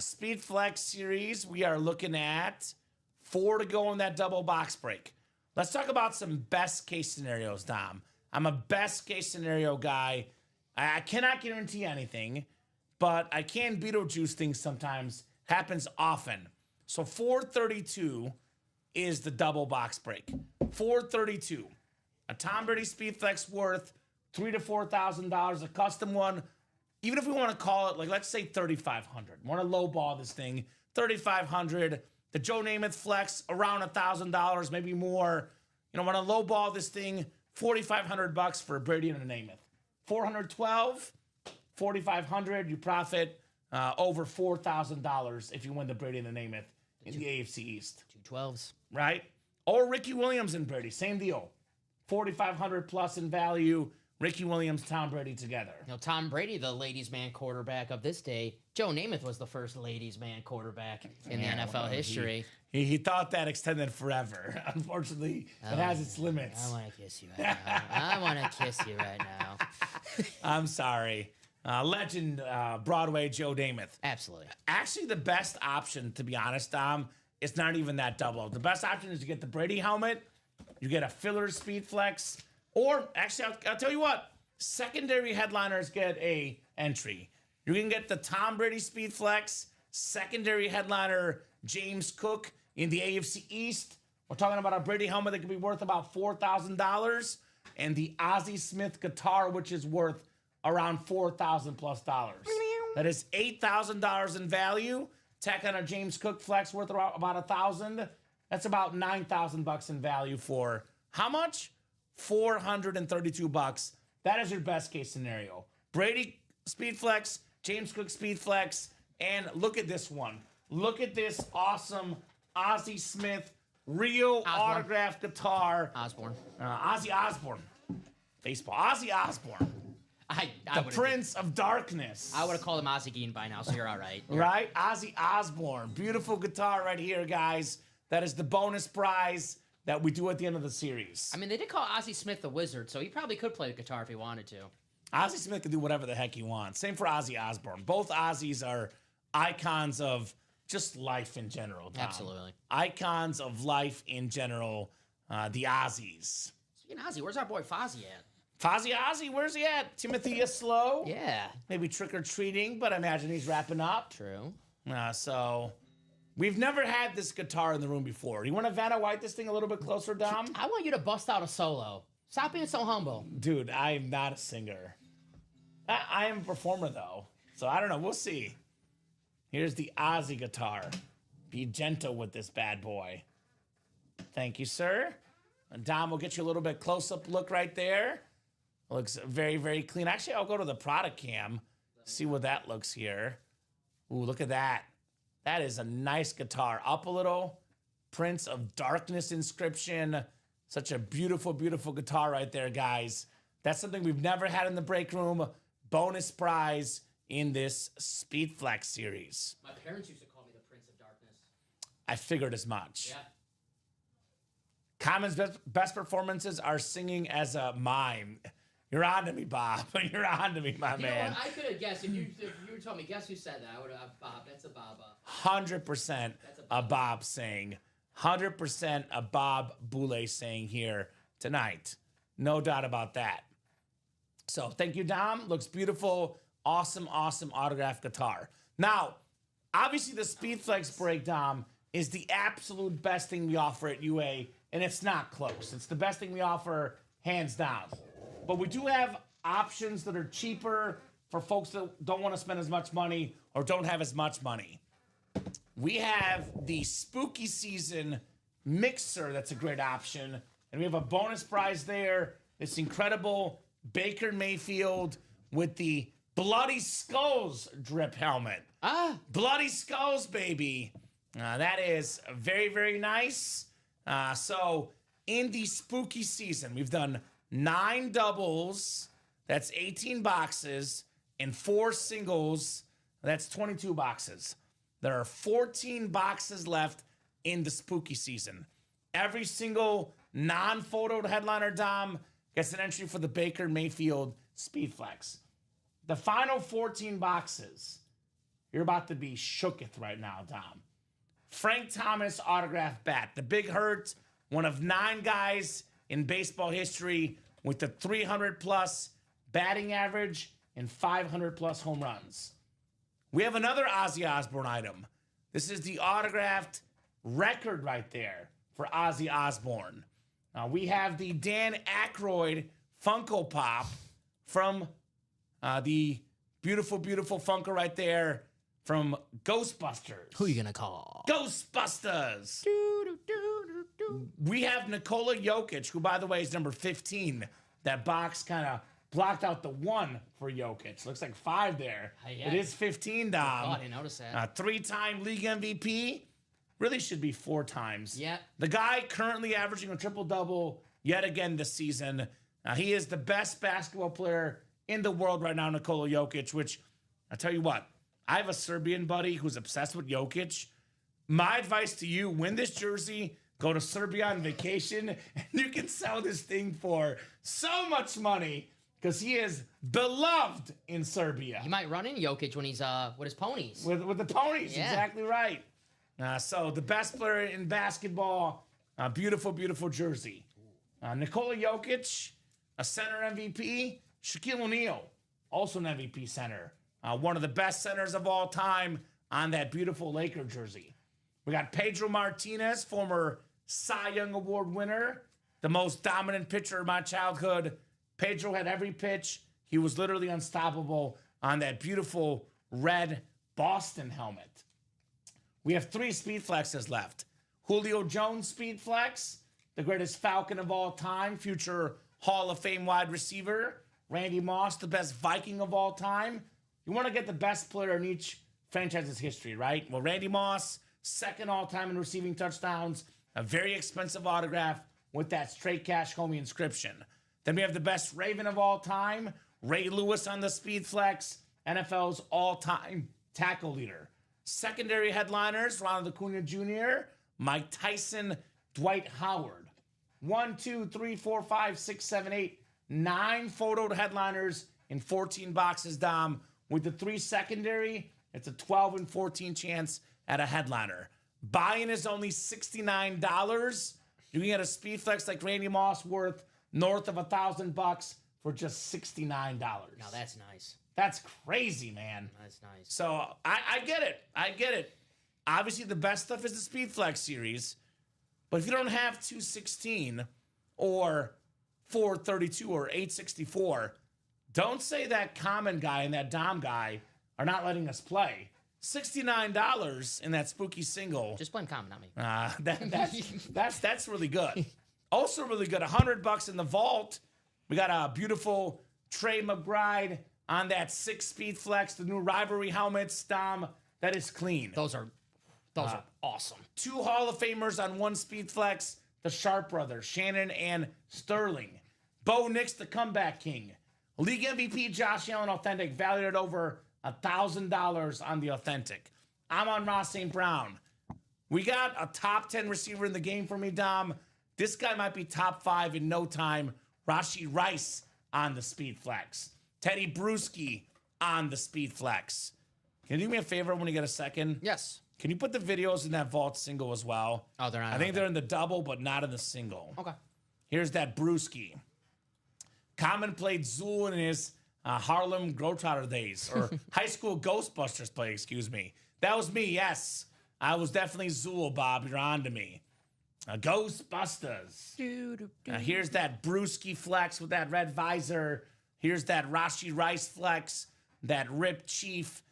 Speed Flex series, we are looking at 4 to go in that double box break. Let's talk about some best case scenarios, Dom. I'm a best case scenario guy. I cannot guarantee anything, but I can Beetlejuice things sometimes. Happens often. So 432 is the double box break. 432. A Tom Brady Speed Flex worth $3,000 to $4,000. A custom one, even if we want to call it, like, let's say 3,500. Want to lowball this thing, 3,500. The Joe Namath Flex around $1,000, maybe more. Want to lowball this thing, $4,500 for a Brady and a Namath. 412, 4,500. You profit over $4,000 if you win the Brady and the Namath in the AFC East. 212s. Right? Or Ricky Williams and Brady, same deal. 4,500 plus in value. Ricky Williams, Tom Brady together. Tom Brady, the ladies' man quarterback of this day. Joe Namath was the first ladies' man quarterback in the NFL history. He thought that extended forever. Unfortunately, it has its limits. I want to kiss you right now. I want to kiss you right now. I'm sorry. Legend Broadway Joe Namath. Absolutely. Actually, the best option, to be honest, Dom, it's not even that double. The best option is to get the Brady helmet. You get a filler Speed Flex. Or, actually, I'll tell you what. Secondary headliners get a entry. You can get the Tom Brady Speed Flex, secondary headliner James Cook in the AFC East. We're talking about a Brady helmet that could be worth about $4,000. And the Ozzie Smith guitar, which is worth around $4,000 plus dollars. That is $8,000 in value. Tack on a James Cook Flex worth about $1,000. That's about $9,000 in value for how much? $432. That is your best case scenario. Brady Speed Flex, James Cook Speed Flex, and look at this one. Look at this awesome Ozzie Smith real autographed guitar. Osborne. Ozzy Osbourne. Baseball. Ozzy Osbourne. The Prince of Darkness. I would have called him Ozzy Gein by now, so you're all right. Right? Ozzy Osbourne. Beautiful guitar right here, guys. That is the bonus prize that we do at the end of the series. I mean, they did call Ozzie Smith the Wizard, so he probably could play the guitar if he wanted to. Ozzy Smith can do whatever the heck he wants. Same for Ozzy Osbourne. Both Ozzies are icons of just life in general, Tom. Absolutely. Icons of life in general, the Ozzies. Speaking of Ozzy, where's our boy Fozzie at? Ozzy, where's he at? Timothy is slow. Yeah. Maybe trick-or-treating, but I imagine he's wrapping up. True. So we've never had this guitar in the room before. You want to Vanna White this thing a little bit closer, Dom? I want you to bust out a solo. Stop being so humble. Dude, I am not a singer. I am a performer, though. So I don't know. We'll see. Here's the Ozzy guitar. Be gentle with this bad boy. Thank you, sir. And Dom will get you a little bit close-up look right there. Looks very, very clean. Actually, I'll go to the product cam, see what that looks here. Ooh, look at that. That is a nice guitar. Up a little. Prince of Darkness inscription. Such a beautiful, beautiful guitar right there, guys. That's something we've never had in the break room. Bonus prize in this Speed Flex series. My parents used to call me the Prince of Darkness. I figured as much. Yeah. Kamen's best performances are singing as a mime. You're on to me, Bob. You're on to me, my You know man. what? I could have guessed if you were telling me, guess who said that? I would have Bob. That's a Bob. 100% a Bob saying. 100% a Bob Boulay saying here tonight. No doubt about that. So thank you, Dom. Looks beautiful. Awesome, awesome autographed guitar. Now, obviously the Speedflex break, Dom, is the absolute best thing we offer at UA, and it's not close. It's the best thing we offer, hands down. But we do have options that are cheaper for folks that don't want to spend as much money or don't have as much money. We have the Spooky Season Mixer. That's a great option. And we have a bonus prize there. This incredible Baker Mayfield with the Bloody Skulls drip helmet. Bloody Skulls, baby. That is very, very nice. So in the Spooky Season, we've done 9 doubles. That's 18 boxes. And 4 singles. That's 22 boxes. There are 14 boxes left in the Spooky Season. Every single non-photoed headliner, Dom, gets an entry for the Baker Mayfield Speedflex. The final 14 boxes, you're about to be shooketh right now, Dom. Frank Thomas autographed bat. The Big Hurt, one of 9 guys in baseball history with the 300-plus batting average and 500-plus home runs. We have another Ozzy Osbourne item. This is the autographed record right there for Ozzy Osbourne. We have the Dan Aykroyd Funko Pop from the beautiful, beautiful Funko right there from Ghostbusters. Who you gonna call? Ghostbusters. We have Nikola Jokic, who, by the way, is number 15. That box kind of blocked out the 1 for Jokic. Looks like 5 there. Yeah. It is 15, Dom. Oh, I didn't notice that. 3-time league MVP. Really should be 4 times. Yeah. The guy currently averaging a triple-double yet again this season. He is the best basketball player in the world right now, Nikola Jokic, which, I tell you what, I have a Serbian buddy who's obsessed with Jokic. My advice to you, win this jersey, go to Serbia on vacation, and you can sell this thing for so much money because he is beloved in Serbia. You might run in Jokic when he's with his ponies. With the ponies, Yeah. exactly right. So the best player in basketball, beautiful, beautiful jersey. Nikola Jokic, a center MVP. Shaquille O'Neal, also an MVP center. One of the best centers of all time on that beautiful Laker jersey. We got Pedro Martinez, former Cy Young Award winner, the most dominant pitcher of my childhood. Pedro had every pitch. He was literally unstoppable on that beautiful red Boston helmet. We have 3 Speedflexes left. Julio Jones Speedflex, the greatest Falcon of all time, future Hall of Fame wide receiver. Randy Moss, the best Viking of all time. You want to get the best player in each franchise's history, right? Well, Randy Moss, second all-time in receiving touchdowns, a very expensive autograph with that straight cash homie inscription. Then we have the best Raven of all time, Ray Lewis on the Speedflex, NFL's all-time tackle leader. Secondary headliners, Ronald Acuna Jr., Mike Tyson, Dwight Howard. 1, 2, 3, 4, 5, 6, 7, 8, 9 photoed headliners in 14 boxes, Dom. With the 3 secondary, it's a 12 and 14 chance at a headliner. Buy-in is only $69. You can get a Speedflex like Randy Moss worth north of $1,000 for just $69. Now that's nice. That's crazy, man. That's nice. So I get it. I get it. Obviously, the best stuff is the Speedflex series. But if you don't have 216 or 432 or 864, don't say that Kamen guy and that Dom guy are not letting us play. $69 in that spooky single. Just blame Common, not me. That's really good. Also really good, $100 in the vault. We got a beautiful Trey McBride on that 6 Speedflex, the new rivalry helmets, Dom. That is clean. Those are awesome. 2 Hall of Famers on 1 Speedflex, the Sharp brothers, Shannon and Sterling. Bo Nix, the comeback king. League MVP Josh Allen Authentic, valued at over $1,000 on the Authentic. I'm on Ross St. Brown. We got a top 10 receiver in the game for me, Dom. This guy might be top 5 in no time. Rashee Rice on the Speed Flex. Teddy Bruschi on the Speed Flex. Can you do me a favor when you get a second? Yes. Can you put the videos in that vault single as well? Oh, they're not. I think they're in the double, but not in the single. Okay. Here's that Brewski. Kamen played Zool in his Harlem Globetrotter days, or high school Ghostbusters play, excuse me. That was me, yes. I was definitely Zool, Bob. You're on to me. Ghostbusters. Here's that Brewski flex with that red visor. Here's that Rashi Rice flex, that Rip Chief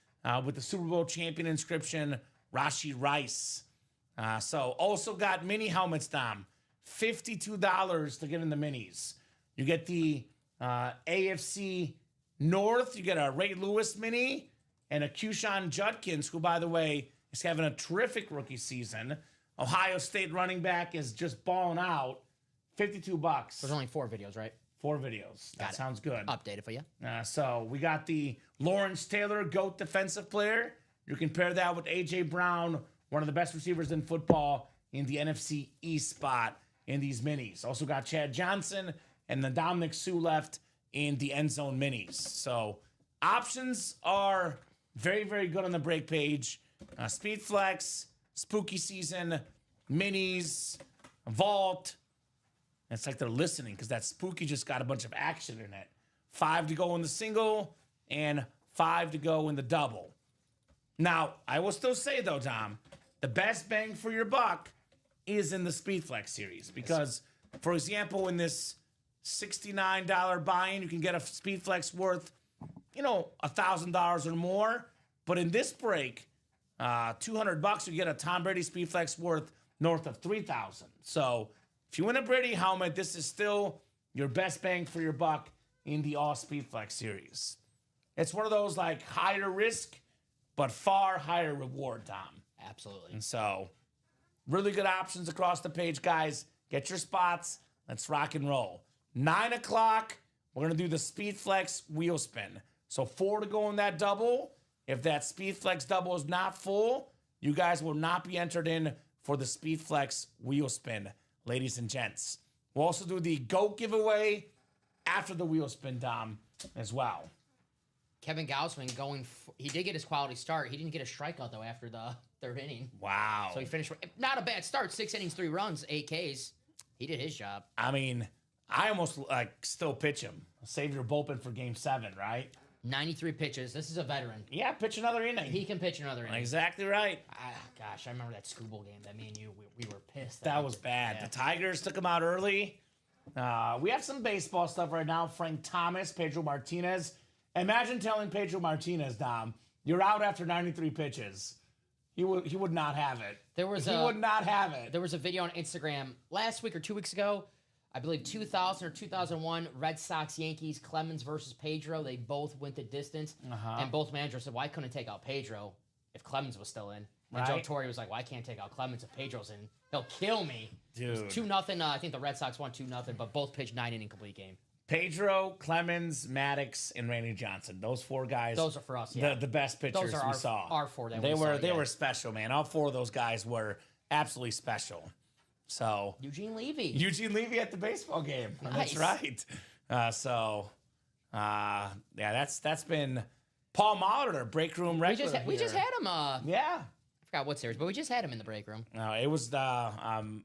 with the Super Bowl champion inscription, Rashi Rice. So also got mini helmets, Dom. $52 to get in the minis. You get the AFC North. You get a Ray Lewis mini and a Kushan Judkins, who, by the way, is having a terrific rookie season. Ohio State running back is just balling out. $52. There's only 4 videos, right? 4 videos. That sounds good. Updated for you. So we got the Lawrence Taylor, GOAT defensive player. You compare that with A.J. Brown, one of the best receivers in football in the NFC East spot in these minis. Also got Chad Johnson and the Dominic Sue left in the end zone minis. So options are very, very good on the break page. Speed Flex, Spooky Season, minis, Vault. It's like they're listening because that Spooky just got a bunch of action in it. 5 to go in the single and 5 to go in the double. Now, I will still say, though, Tom, the best bang for your buck is in the Speed Flex series because, for example, in this $69 buy-in, you can get a Speed Flex worth, $1,000 or more. But in this break, $200, you get a Tom Brady Speed Flex worth north of $3,000. So if you win a Brady helmet, this is still your best bang for your buck in the All Speed Flex series. It's one of those like higher risk, but far higher reward, Tom. Absolutely. And so really good options across the page, guys. Get your spots. Let's rock and roll. 9 o'clock, we're going to do the Speed Flex wheel spin. So 4 to go in that double. If that Speed Flex double is not full, you guys will not be entered in for the Speed Flex wheel spin, ladies and gents. We'll also do the GOAT giveaway after the wheel spin, Dom, as well. Kevin Gausman he did get his quality start. He didn't get a strikeout, though, after the 3rd inning. Wow. So he finished, not a bad start. 6 innings, 3 runs, 8 Ks. He did his job. I mean, I almost still pitch him. Save your bullpen for game 7, right? 93 pitches. This is a veteran. Yeah, pitch another inning. He can pitch another inning. Exactly right. Gosh, I remember that Scooble game that me and you, we were pissed. That was bad. Yeah. The Tigers took him out early. We have some baseball stuff right now. Frank Thomas, Pedro Martinez. Imagine telling Pedro Martinez, Dom, you're out after 93 pitches. He would not have it. He would not have it. There was a video on Instagram last week or 2 weeks ago. I believe 2000 or 2001, Red Sox, Yankees, Clemens versus Pedro. They both went the distance. And both managers said, well, I couldn't take out Pedro if Clemens was still in. And Joe Torre was like, well, I can't take out Clemens if Pedro's in. He'll kill me. Dude. It was 2-0. I think the Red Sox won 2-0, but both pitched 9-inning complete game. Pedro, Clemens, Maddox, and Randy Johnson. Those 4 guys. Those are for us, yeah. The best pitchers Those are we saw. Our 4 that they we were saw, They were special, man. All 4 of those guys were absolutely special. So Eugene Levy. Eugene Levy at the baseball game. Nice. That's right. That's been Paul Molitor, break room regular. We just had him. Yeah. I forgot what series, but we just had him in the break room. No, it was the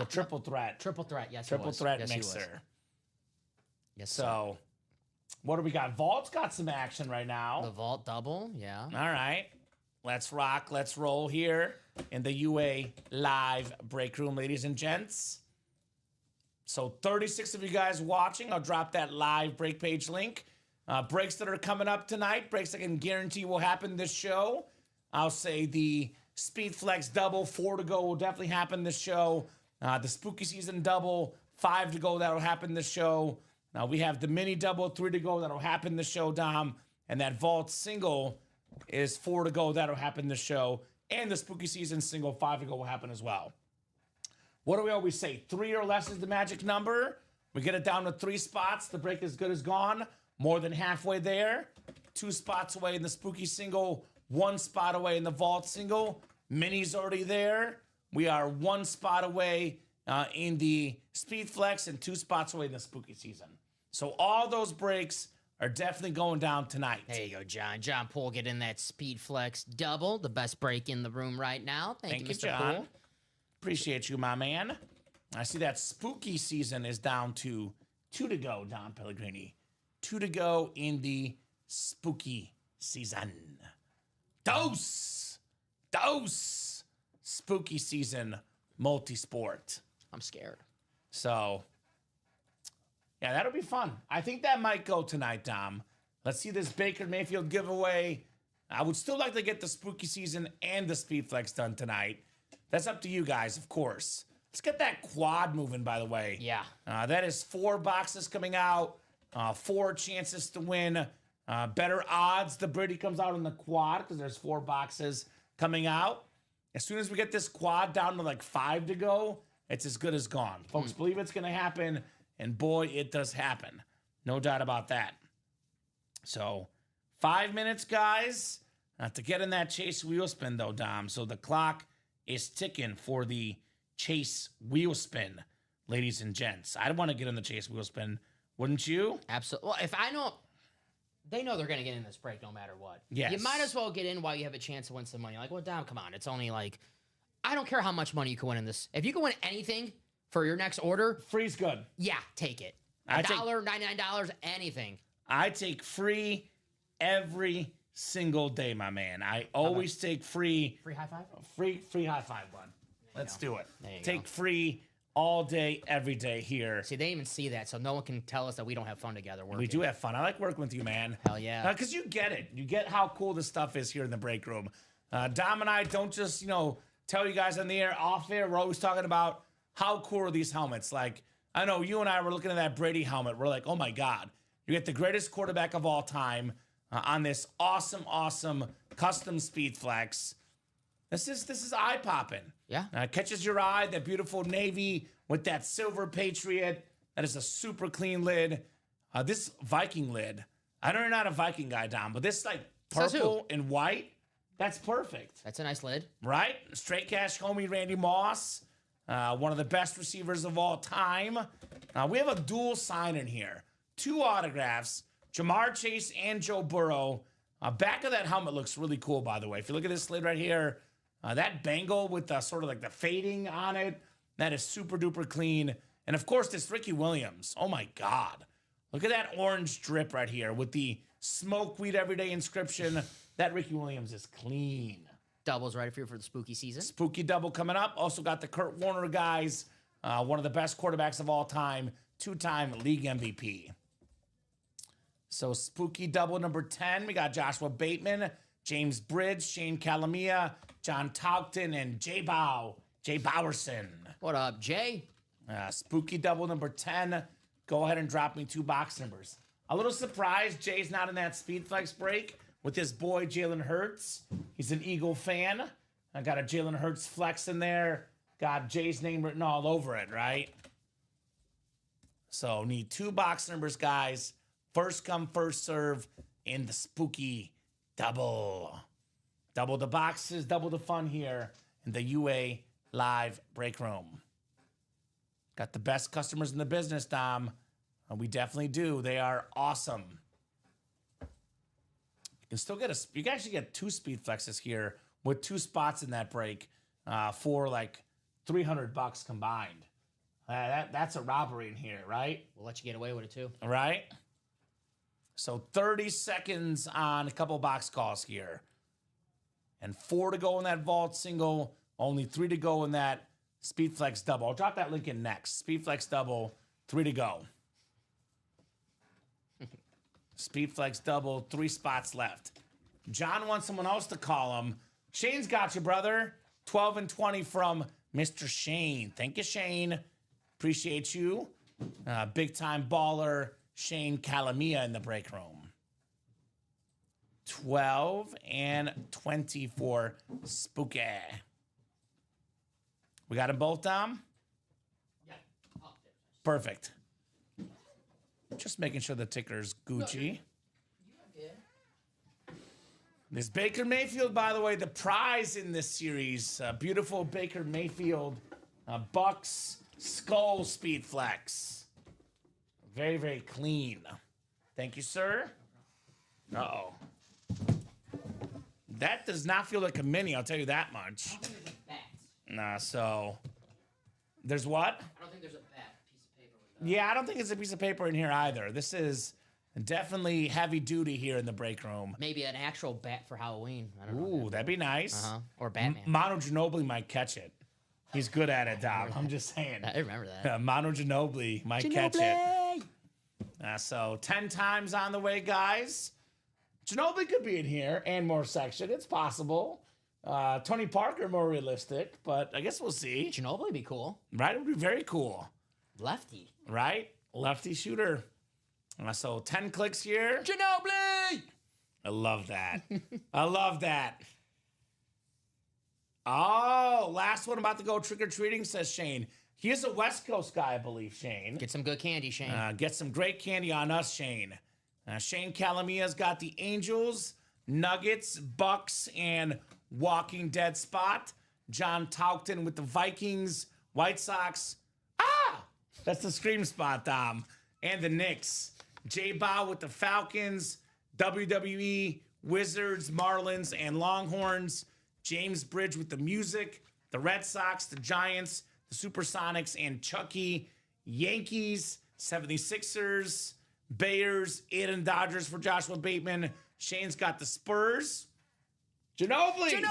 triple threat. Triple threat, yes. Triple threat yes, mixer. Yes. So, what do we got? Vault's got some action right now. The vault double, yeah. All right. Let's rock. Let's roll here in the UA live break room, ladies and gents. So 36 of you guys watching, I'll drop that live break page link. Breaks that are coming up tonight, breaks I can guarantee will happen this show. I'll say the Speed Flex double, 4 to go will definitely happen this show. The Spooky Season double, 5 to go, that'll happen this show. Now we have the mini double, 3 to go, that'll happen this show, Dom. And that Vault single is 4 to go, that'll happen this show. And the Spooky Season single, 5 to go will happen as well. What do we always say? 3 or less is the magic number. We get it down to 3 spots. The break is good as gone. More than halfway there. 2 spots away in the Spooky single. 1 spot away in the Vault single. Mini's already there. We are 1 spot away in the Speed Flex and 2 spots away in the Spooky Season. So all those breaks are definitely going down tonight. There you go, John. John Poole getting that Speed Flex double, the best break in the room right now. Thank you, Mr. John. Poole. Appreciate you, my man. I see that spooky season is down to 2 to go, Don Pellegrini. 2 to go in the spooky season. Dose! Spooky season multi-sport. I'm scared. So, yeah, that'll be fun. I think that might go tonight, Dom. Let's see this Baker Mayfield giveaway. I would still like to get the spooky season and the Speed Flex done tonight. That's up to you guys, of course. Let's get that quad moving, by the way. Yeah. That is 4 boxes coming out, 4 chances to win, better odds. The Brady comes out in the quad because there's 4 boxes coming out. As soon as we get this quad down to like 5 to go, it's as good as gone. Folks, believe it's going to happen, and boy, it does happen. No doubt about that. So, 5 minutes, guys, to get in that chase wheel spin, though, Dom. So the clock is ticking for the chase wheel spin, ladies and gents. I'd want to get in the chase wheel spin, wouldn't you? Absolutely. Well, if I know, they know they're going to get in this break no matter what. Yes. You might as well get in while you have a chance to win some money. Like, well, Dom, come on. It's only like, I don't care how much money you can win in this. If you can win anything for your next order, Free's good. yeah, take it. I $1, take- $99, anything. I take free every single day, my man. I always take free. Free high five? Free high five, bud. Let's do it. There you Take go. free all day, every day here. See, they didn't even see that, so no one can tell us that we don't have fun together. Working. We do have fun. I like working with you, man. Hell yeah. Because you get it. You get how cool this stuff is here in the break room. Dom and I don't just, tell you guys on the air, off air. We're always talking about how cool are these helmets. Like, I know you and I were looking at that Brady helmet. We're like, oh my God. You get the greatest quarterback of all time on this awesome custom Speed Flex. This is eye-popping. Yeah. Catches your eye, that beautiful navy with that silver Patriot. That is a super clean lid. This Viking lid. I know you're not a Viking guy, Dom, but this like Says who? purple and white, that's perfect, That's a nice lid. right? Straight cash homie Randy Moss, one of the best receivers of all time. We have a dual sign in here. 2 autographs, Jamar Chase and Joe Burrow. Back of that helmet looks really cool, by the way. If you look at this lid right here, that bangle with the sort of like the fading on it, that is super duper clean. And of course, this Ricky Williams. Oh my God. Look at that orange drip right here with the smoke weed everyday inscription. That Ricky Williams is clean. Doubles right here for the spooky season. Spooky double coming up. Also got the Kurt Warner guys, one of the best quarterbacks of all time, 2-time league MVP. So spooky double number 10, we got Joshua Bateman, James Bridge, Shane Calamia, John Taugton, and Jay Bowerson. What up, Jay? Spooky double number 10. Go ahead and drop me 2 box numbers. A little surprised Jay's not in that Speed Flex break with his boy Jalen Hurts. He's an Eagle fan. I got a Jalen Hurts flex in there. Got Jay's name written all over it, right? So need 2 box numbers, guys. First come, first serve in the spooky double. Double the boxes, double the fun here in the UA Live break room. Got the best customers in the business, Dom. We definitely do. They are awesome. You can still get you can actually get 2 Speed Flexes here with 2 spots in that break for like $300 combined. That's a robbery in here, right? We'll let you get away with it too. All right. So 30 seconds on a couple box calls here. And 4 to go in that vault single. Only 3 to go in that Speed Flex double. I'll drop that link in next. Speed Flex double, 3 to go. Speed Flex double, 3 spots left. John wants someone else to call him. Shane's got you, brother. 12 and 20 from Mr. Shane. Thank you, Shane. Appreciate you. Big time baller, Shane Calamia in the break room. 12 and 20 for Spooky. We got them both, Dom? Yeah. Perfect. Just making sure the ticker's Gucci. This Baker Mayfield, by the way, the prize in this series. Beautiful Baker Mayfield Bucks Skull Speed Flex. Very, very clean. Thank you, sir. Uh-oh. That does not feel like a mini, I'll tell you that much. I don't think there's a bat. Nah, so... There's what? I don't think there's a bat piece of paper with that. Yeah, I don't think it's a piece of paper in here either. This is definitely heavy duty here in the break room. Maybe an actual bat for Halloween. I don't know. Ooh, that'd be nice. Uh-huh. Or Batman. Mono Ginobili might catch it. He's good at it, Dom. I'm just saying. I remember that. Mono Ginobili might catch it. So 10 times on the way, guys. Ginobili could be in here and more section. It's possible. Tony Parker more realistic, but I guess we'll see. Ginobili would be cool. Right? It would be very cool. Lefty. Right? Lefty shooter. So 10 clicks here. Ginobili! I love that. I love that. Oh, last one about to go trick-or-treating, says Shane. He is a West Coast guy, I believe, Shane. Get some good candy, Shane. Get some great candy on us, Shane. Shane Calamia's got the Angels, Nuggets, Bucks, and Walking Dead spot. John Taukton with the Vikings, White Sox. Ah! That's the scream spot, Dom. And the Knicks. J-Bow with the Falcons, WWE, Wizards, Marlins, and Longhorns. James Bridge with the music, the Red Sox, the Giants, the Supersonics, and Chucky. Yankees, 76ers, Bears, Aiden Dodgers for Joshua Bateman. Shane's got the Spurs. Ginobili!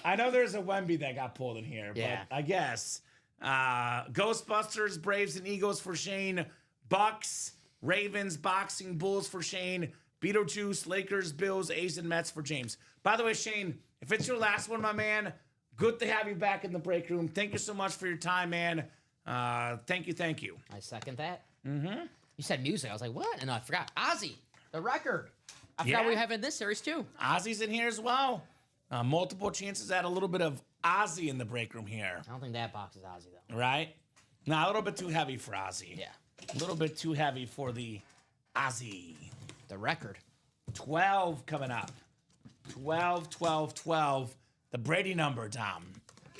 I know there's a Wemby that got pulled in here, Yeah. but I guess. Ghostbusters, Braves, and Eagles for Shane. Bucks, Ravens, Boxing, Bulls for Shane. Beetlejuice, Lakers, Bills, A's, and Mets for James. By the way, Shane, if it's your last one, my man, good to have you back in the break room. Thank you so much for your time, man. Thank you. I second that. Mm-hmm. You said music. I was like, what? And I forgot. Ozzy, the record. I forgot Yeah. we have in this series, too. Ozzy's in here as well. Multiple chances at a little bit of Ozzy in the break room here, I don't think that box is Ozzy, though. right? Now, a little bit too heavy for Ozzy. Yeah. A little bit too heavy for the Ozzy. The record. 12 coming up. 12, 12, 12. The Brady number, Tom.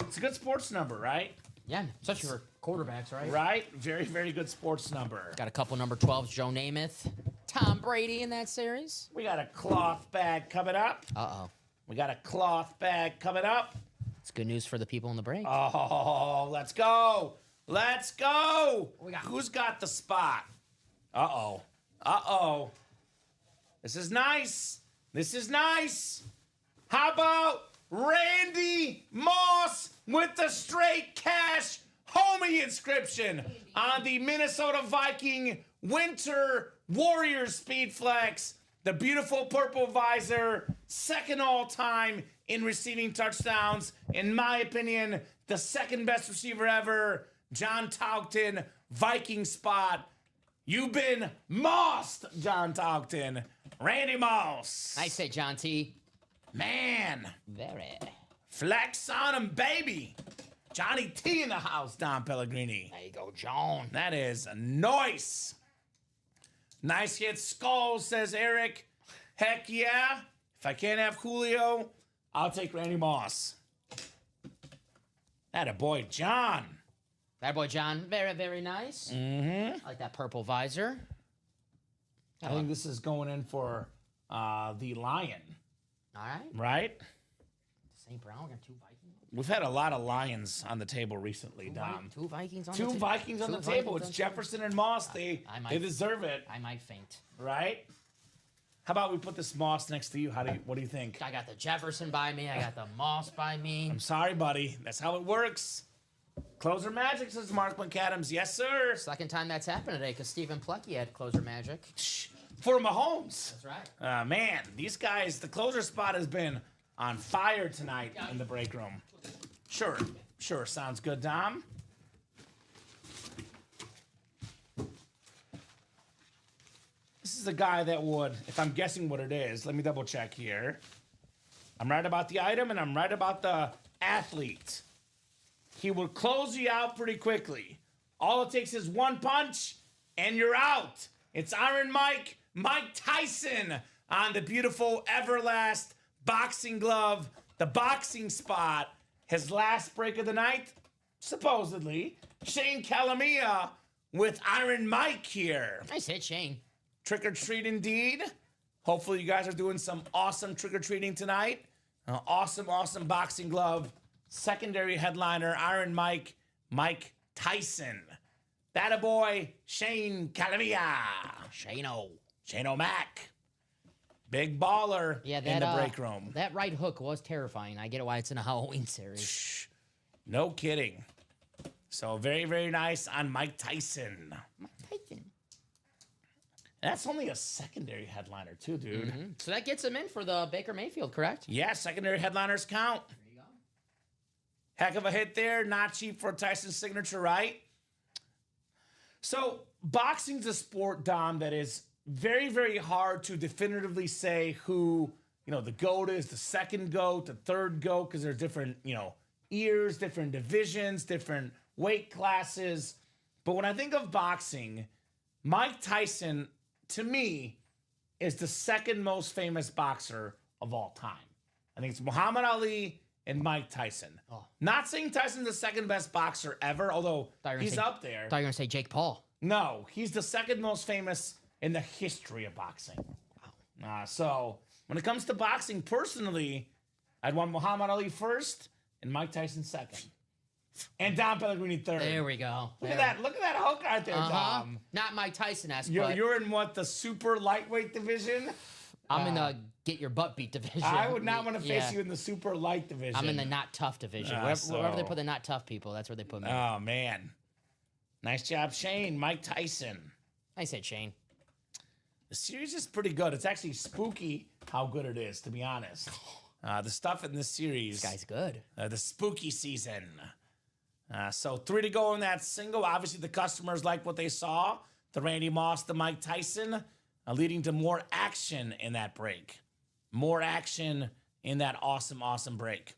It's a good sports number, right? Yeah, especially for quarterbacks, right? Right? Very, very good sports number. Got a couple number 12s, Joe Namath, Tom Brady in that series. We got a cloth bag coming up. Uh-oh. We got a cloth bag coming up. It's good news for the people in the break. Oh, let's go. Let's go. We got- Who's got the spot? Uh-oh. Uh-oh. This is nice. This is nice. How about Randy Moss with the straight cash homie inscription on the Minnesota Viking Winter Warriors Speed Flex? The beautiful purple visor, second all time in receiving touchdowns. In my opinion, the second best receiver ever, John Taukton, Viking spot. You've been mossed, John Taukton. Randy Moss. I say John T. Man, Very. flex on him, baby. Johnny T in the house, Don Pellegrini. There you go, John. That is nice. Nice hit, skull, says Eric. Heck yeah. If I can't have Julio, I'll take Randy Moss. That a boy, John. That boy, John. Very, very nice. Mm-hmm. I like that purple visor. I think this is going in for the Lion, All right. right? St. Brown, we got two Vikings. We've had a lot of Lions on the table recently, Dom. Two Vikings on the Two table. Vikings on the table. It's Jefferson and Moss. They deserve it, I might faint. right? How about we put this Moss next to you? What do you think? I got the Jefferson by me. I got the Moss by me. I'm sorry, buddy. That's how it works. Closer magic, says Mark McAdams. Yes, sir. Second time that's happened today because Stephen Plucky had closer magic. For Mahomes. That's right. Man, these guys, the closer spot has been on fire tonight in the break room. Sure. Sounds good, Dom. This is a guy that would, if I'm guessing what it is, let me double check here. I'm right about the item and I'm right about the athlete. He will close you out pretty quickly. All it takes is one punch and you're out. It's Iron Mike Tyson on the beautiful Everlast boxing glove, the boxing spot. His last break of the night, supposedly, Shane Calamia with Iron Mike here. Nice hit, Shane. Trick or treat indeed. Hopefully you guys are doing some awesome trick or treating tonight. Awesome boxing glove. Secondary headliner, Iron Mike, Mike Tyson. That a boy, Shane Calavia. Shane O'Mac. Big baller in the break room. That right hook was terrifying. I get it why it's in a Halloween series. No kidding. So very, very nice on Mike Tyson. That's only a secondary headliner too, dude. Mm-hmm. So that gets him in for the Baker Mayfield, correct? Yeah, secondary headliners count. There you go. Heck of a hit there. Not cheap for Tyson's signature, right? So boxing's a sport, Dom, that is very, very hard to definitively say who, the GOAT is, the second GOAT, the third GOAT, because there's different, years, different divisions, different weight classes. But when I think of boxing, Mike Tyson, to me, is the second most famous boxer of all time. I think it's Muhammad Ali and Mike Tyson. Oh. Not saying Tyson's the second best boxer ever, although he's up there. I thought you were going to say Jake Paul. No, he's the second most famous in the history of boxing. Wow. So when it comes to boxing, personally, I'd want Muhammad Ali first and Mike Tyson second. And Dom Pellegrini third. There we go. Look at that hook right there, Dom. Not Mike Tyson-esque, You're in what, the super lightweight division? I'm in the get your butt beat division. I would not want to face you in the super light division. I'm in the not tough division. Wherever they put the not tough people, that's where they put me. Oh, man. Nice job, Shane. Mike Tyson. I said Shane. The series is pretty good. It's actually spooky how good it is, to be honest. The stuff in this series. This guy's good. The spooky season. So 3 to go in that single. Obviously, the customers like what they saw. The Randy Moss, the Mike Tyson, leading to more action in that break. More action in that awesome break.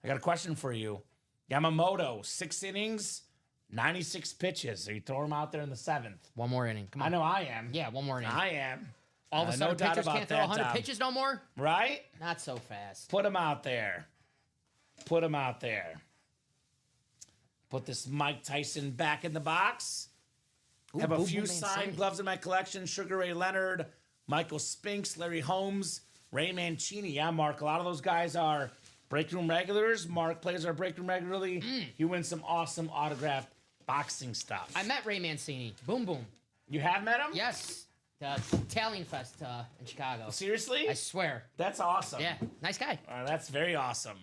I got a question for you. Yamamoto, 6 innings, 96 pitches. Are you throwing him out there in the 7th? One more inning. Come on. I know I am. Yeah, one more inning. I am. All of a sudden, no doubt pitchers about can't throw that, 100 Tom. pitches no more? Right? Not so fast. Put him out there. Put him out there. Put this Mike Tyson back in the box. Have a few signed gloves in my collection. Sugar Ray Leonard, Michael Spinks, Larry Holmes, Ray Mancini. Yeah, Mark, a lot of those guys are break room regulars. Mark plays our break room regularly. He wins some awesome autographed boxing stuff. I met Ray Mancini. Boom, boom. You have met him? Yes. The Italian Fest in Chicago. Seriously? I swear. That's awesome. Yeah, nice guy. That's very awesome.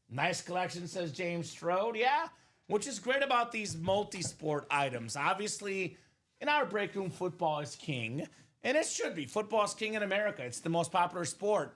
Nice collection, says James Strode. Yeah, which is great about these multi-sport items. Obviously, in our break room, football is king, and it should be. Football is king in America. It's the most popular sport.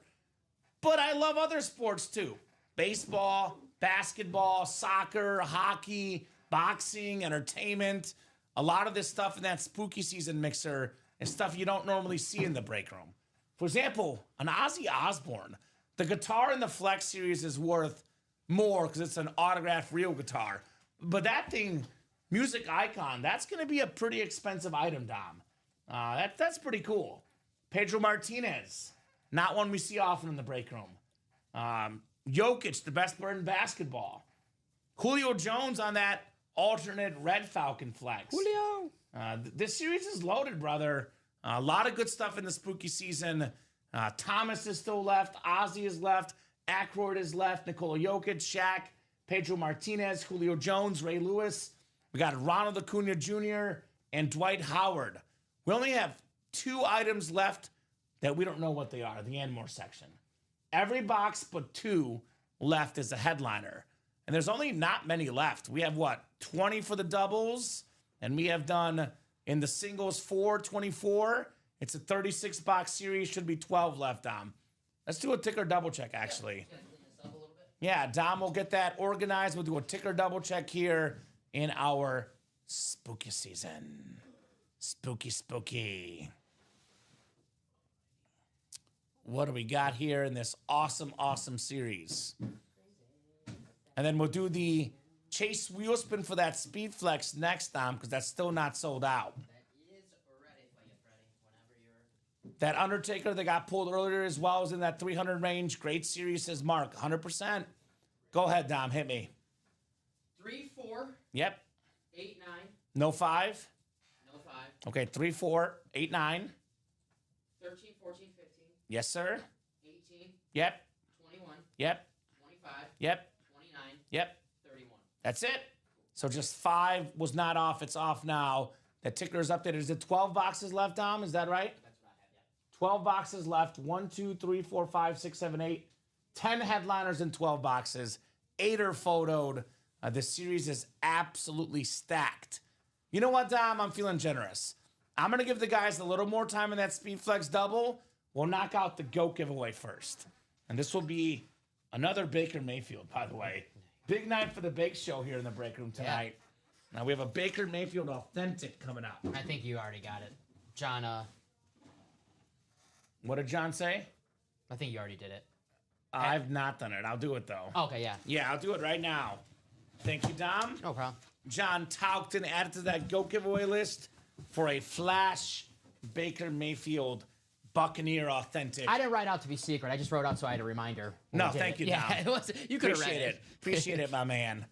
But I love other sports too. Baseball, basketball, soccer, hockey, boxing, entertainment. A lot of this stuff in that spooky season mixer is stuff you don't normally see in the break room. For example, an Ozzy Osbourne. The guitar in the Flex series is worth more because it's an autographed real guitar. But that thing, music icon, that's going to be a pretty expensive item, Dom. That's pretty cool. Pedro Martinez, not one we see often in the break room. Jokic, the best player in basketball. Julio Jones on that alternate Red Falcon flex. Julio. This series is loaded, brother. A lot of good stuff in the spooky season. Thomas is still left. Ozzy is left. Aykroyd is left. Nikola Jokic, Shaq, Pedro Martinez, Julio Jones, Ray Lewis. We got Ronald Acuna Jr. and Dwight Howard. We only have 2 items left that we don't know what they are, the Anmore section. Every box but 2 left as a headliner. And there's only not many left. We have, 20 for the doubles? And we have done, in the singles, 24. It's a 36-box series. Should be 12 left, Dom. Let's do a ticker double check, actually. Yeah, Dom will get that organized. We'll do a ticker double check here in our spooky season. Spooky. What do we got here in this awesome series? And then we'll do the Chase wheel spin for that Speed Flex next, Dom, because that's still not sold out. That is ready for you, Freddie, whenever you're... That Undertaker that got pulled earlier as well is in that 300 range. Great series, says Mark. 100%. Go ahead, Dom. Hit me. 3, 4, Yep. 8, 9, No 5? No 5. Okay, 3, 4, 8, 9. 13, 14, 15. Yes, sir. 18. Yep. 21. Yep. 25. Yep. 29. Yep. 31. That's it. So just 5 was not off. It's off now. The ticker is updated. Is it 12 boxes left, Dom? Is that right? That's what I have, yeah. 12 boxes left. 1, 2, 3, 4, 5, 6, 7, 8. 10 headliners in 12 boxes. 8 are photoed. The series is absolutely stacked. You know what, Dom? I'm feeling generous. I'm going to give the guys a little more time in that Speed Flex double. We'll knock out the GOAT giveaway first. And this will be another Baker Mayfield, by the way. Big night for the Bake Show here in the break room tonight. Yeah. Now we have a Baker Mayfield Authentic coming up. I think you already got it. John, What did John say? I think you already did it. I've not done it. I'll do it, though. Okay, yeah. Yeah, I'll do it right now. Thank you, Dom. No problem. John Taukton added to that GOAT giveaway list for a Flash Baker Mayfield Buccaneer Authentic. I didn't write out to be secret. I just wrote out so I had a reminder. No, thank you, Yeah, Dom. it was, you could have read Appreciate it. Appreciate it, my man.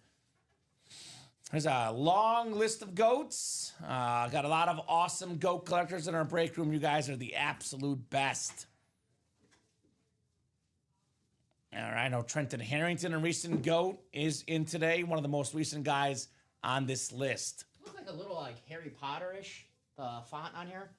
There's a long list of GOATs. Got a lot of awesome GOAT collectors in our break room. You guys are the absolute best. All right, I know Trenton Harrington, a recent GOAT, is in today. One of the most recent guys on this list. Looks like a little like Harry Potter-ish, the font on here,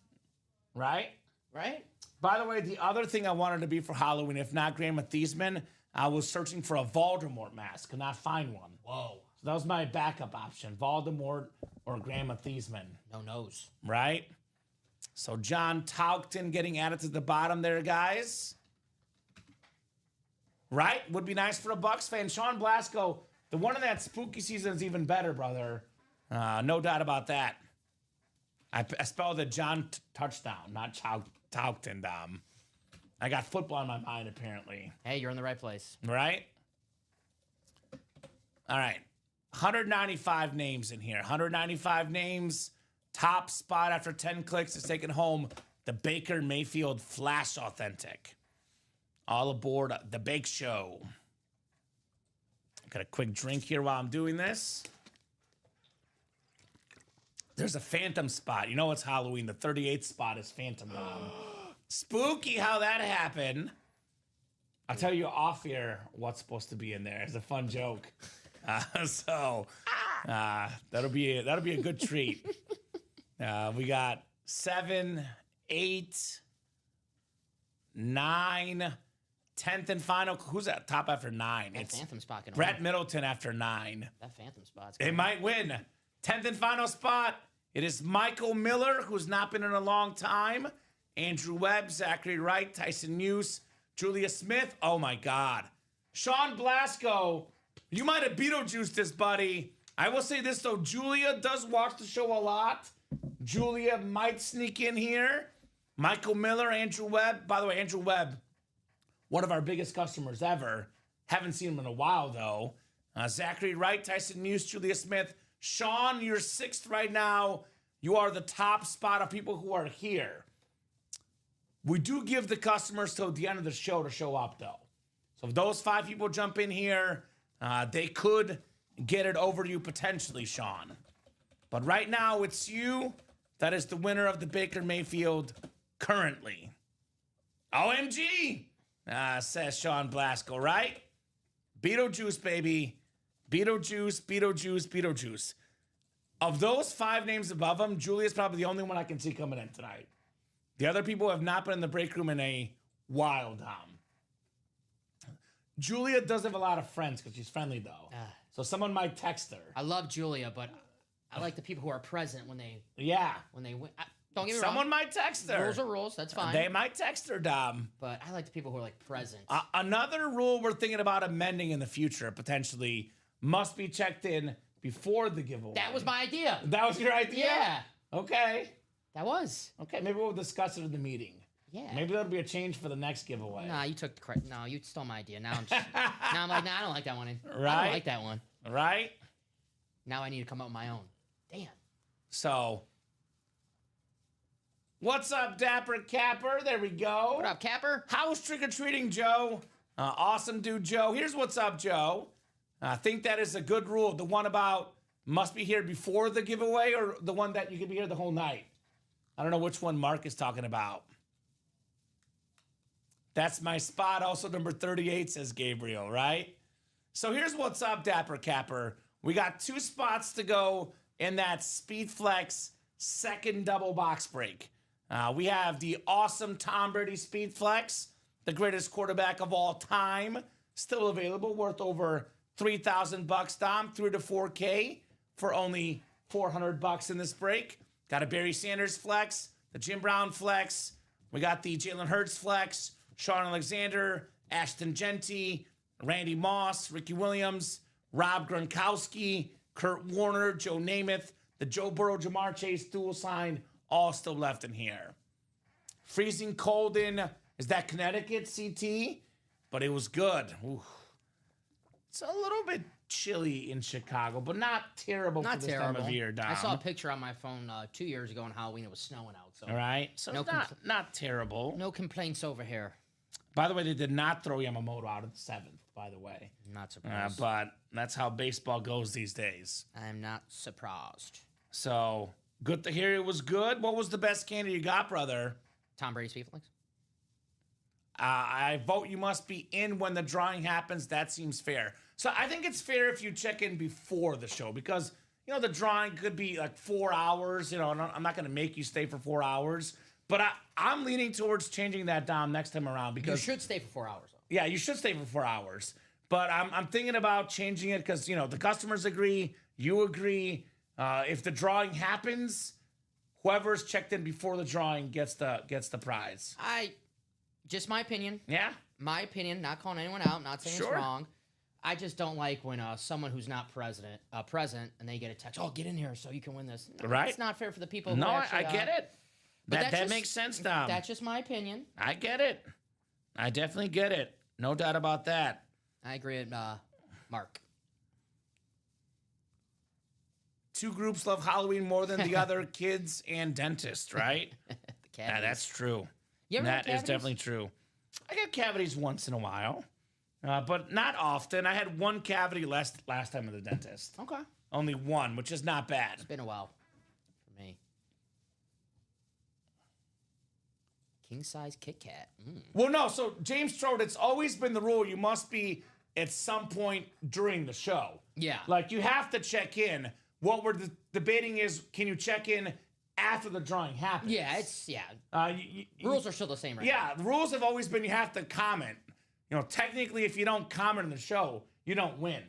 Right? right? By the way, the other thing I wanted to be for Halloween, if not Grandma Thiesman, I was searching for a Voldemort mask. Could not find one. Whoa. So that was my backup option, Voldemort or Grandma Thiesman. No nose. Right? So John Taukton getting added to the bottom there, guys. Right? Would be nice for a Bucks fan. Sean Blasco, the one in that spooky season is even better, brother. No doubt about that. I spelled it John Touchdown, not Taukton, Dom. I got football in my mind, apparently. Hey, you're in the right place. Right? All right. 195 names in here. 195 names. Top spot after 10 clicks is taking home the Baker Mayfield Flash Authentic. All aboard the Bake Show. Got a quick drink here while I'm doing this. There's a phantom spot. You know it's Halloween. The 38th spot is phantom. Spooky how that happened. I'll tell you off here what's supposed to be in there. It's a fun joke. That'll be a good treat. We got 7, 8, 9, 10th and final. Who's at top after 9? That It's phantom spot can Brett win. Middleton after 9. That phantom spot's They might win. 10th and final spot. It is Michael Miller, who's not been in a long time. Andrew Webb, Zachary Wright, Tyson Muse, Julia Smith. Oh my God. Sean Blasco, you might have Beetlejuiced this, buddy. I will say this though, Julia does watch the show a lot. Julia might sneak in here. Michael Miller, Andrew Webb. By the way, Andrew Webb, one of our biggest customers ever. Haven't seen him in a while though. Zachary Wright, Tyson Muse, Julia Smith. Sean, you're 6th right now. You are the top spot of people who are here. We do give the customers till the end of the show to show up, though. So if those 5 people jump in here, they could get it over to you potentially, Sean. But right now, it's you that is the winner of the Baker Mayfield currently. OMG, says Sean Blasco, right? Beetlejuice, baby. Beetlejuice, Beetlejuice, Beetlejuice. Of those 5 names above him, Julia's probably the only one I can see coming in tonight. The other people have not been in the break room in a while, Dom. Julia does have a lot of friends because she's friendly, though. So someone might text her. I love Julia, but I like the people who are present when they Yeah. win. Don't get me Someone wrong. might text her. Rules are rules. That's fine. They might text her, Dom. But I like the people who are like present. Another rule we're thinking about amending in the future, potentially, must be checked in before the giveaway. That was my idea. That was your idea? Yeah. Okay. That was. Okay, maybe we'll discuss it in the meeting. Yeah. Maybe that'll be a change for the next giveaway. Nah, you took the credit. No, you stole my idea. Now I'm just, now I'm like, nah, I don't like that one. I Right? don't like that one. Right? Now I need to come up with my own. Damn. So, what's up, Dapper Capper? There we go. What up, Capper? How's trick-or-treating, Joe? Awesome dude, Joe. Here's what's up, Joe. I think that is a good rule. The one about must be here before the giveaway or the one that you can be here the whole night. I don't know which one Mark is talking about. That's my spot. Also, number 38, says Gabriel, right? So here's what's up, Dapper Capper. We got 2 spots to go in that Speed Flex second double box break. We have the awesome Tom Brady Speed Flex, the greatest quarterback of all time, still available, worth over $3,000, Dom, 3 to 4K for only $400 in this break. Got a Barry Sanders Flex, the Jim Brown Flex. We got the Jalen Hurts Flex, Sean Alexander, Ashton Genty, Randy Moss, Ricky Williams, Rob Gronkowski, Kurt Warner, Joe Namath, the Joe Burrow, Jamar Chase dual sign, all still left in here. Freezing cold in, is that Connecticut CT? But it was good. Ooh. It's a little bit chilly in Chicago, but not terrible for this time of year, Dom. I saw a picture on my phone 2 years ago on Halloween. It was snowing out. So all right. So no not terrible. no complaints over here. By the way, they did not throw Yamamoto out at the 7th, by the way. Not surprised. But that's how baseball goes these days. I'm not surprised. So good to hear it was good. What was the best candy you got, brother? Tom Brady Speed Flex? I vote you must be in when the drawing happens. That seems fair. So I think it's fair if you check in before the show because, you know, the drawing could be like 4 hours. You know, and I'm not going to make you stay for 4 hours. But I'm leaning towards changing that, Dom, next time around because You should stay for 4 hours, though. yeah, you should stay for 4 hours. But I'm thinking about changing it because, you know, the customers agree, you agree. If the drawing happens, whoever's checked in before the drawing gets the prize. Just my opinion. Yeah? My opinion, not calling anyone out, not saying Sure. it's wrong. I just don't like when someone who's not present and they get a text, oh, get in here so you can win this. No, Right. It's not fair for the people who No, actually, I get it. but That that's makes sense, Dom. That's just my opinion. I get it. I definitely get it. No doubt about that. I agree with Mark. 2 groups love Halloween more than the other, kids and dentists, right? The Yeah, cavities. that's true. You ever That have is cavities? definitely true. I get cavities once in a while, but not often. I had 1 cavity last time at the dentist. Okay. Only 1, which is not bad. It's been a while for me. King size Kit Kat. Well, no. So James Strode, it's always been the rule. You must be at some point during the show. Yeah. Like you have to check in. What we're debating is, can you check in after the drawing happens? Yeah, rules are still the same, right? Yeah, the rules have always been you have to comment. You know, technically, if you don't comment in the show, you don't win.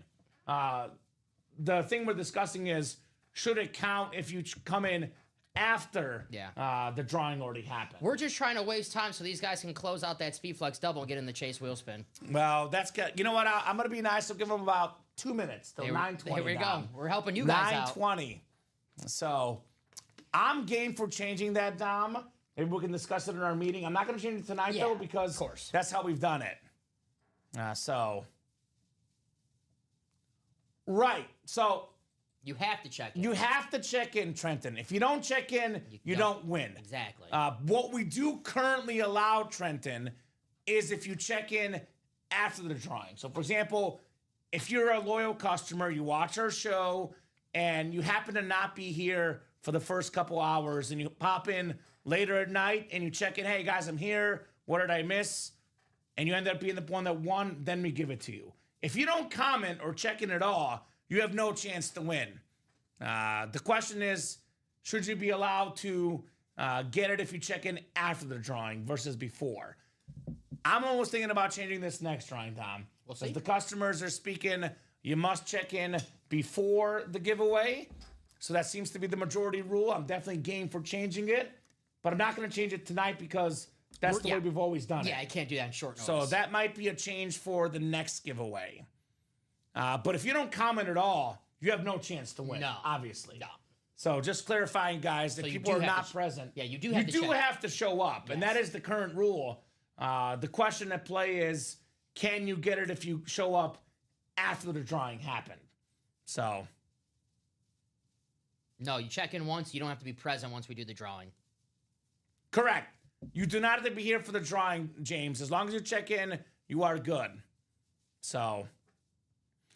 The thing we're discussing is, should it count if you come in after the drawing already happened? We're just trying to waste time so these guys can close out that Speed Flex double and get in the Chase wheel spin. Well, that's good. You know what? I'm going to be nice. I'll give them about 2 minutes till 9:20. Here we Dom. go. We're helping you guys out. 9:20. So I'm game for changing that, Dom. Maybe we can discuss it in our meeting. I'm not going to change it tonight, Yeah, though, because of course. that's how we've done it. Right. So You have to check in. you have to check in, Trenton. If you don't check in, you don't win. Exactly. What we do currently allow, Trenton, is if you check in after the drawing. So, for example, if you're a loyal customer, you watch our show, and you happen to not be here for the first couple hours, and you pop in later at night, and you check in, hey, guys, I'm here. What did I miss? And you end up being the one that won, then we give it to you. If you don't comment or check in at all, you have no chance to win. The question is, should you be allowed to get it if you check in after the drawing versus before? I'm almost thinking about changing this next drawing, Tom. We'll see. As the customers are speaking, you must check in before the giveaway. So that seems to be the majority rule. I'm definitely game for changing it, but I'm not going to change it tonight because that's the way we've always done it. Yeah, I can't do that in short notice. So that might be a change for the next giveaway. But if you don't comment at all, you have no chance to win. No. Obviously. No. So just clarifying, guys, if you people do are have not to present, yeah, you do you have to do check. have to show up, and that is the current rule. The question at play is, can you get it if you show up after the drawing happened? So No, you check in once. You don't have to be present once we do the drawing. correct. You do not have to be here for the drawing, James. As long as you check in, you are good. So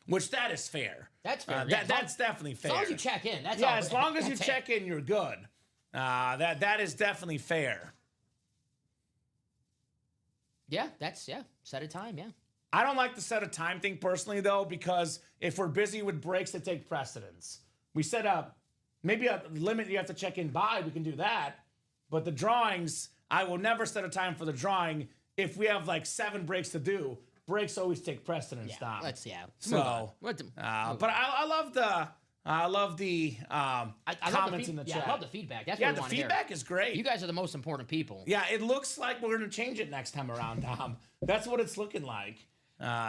which that is fair. That's fair. That's definitely fair. As long as you check in, that's yeah, all. as long as you That's it. check in, you're good. That is definitely fair. Yeah, set a time, yeah. I don't like the set a time thing personally, though, because if we're busy with breaks that take precedence, we set up maybe a limit you have to check in by. We can do that. But the drawings, I will never set a time for the drawing if we have like 7 breaks to do. Breaks always take precedence. Yeah, Dom. let's move So, on. but I love the I love comments in the chat. I love the feedback. That's Yeah, what we the want to hear. feedback is great. You guys are the most important people. Yeah, it looks like we're going to change it next time around, Dom. That's what it's looking like.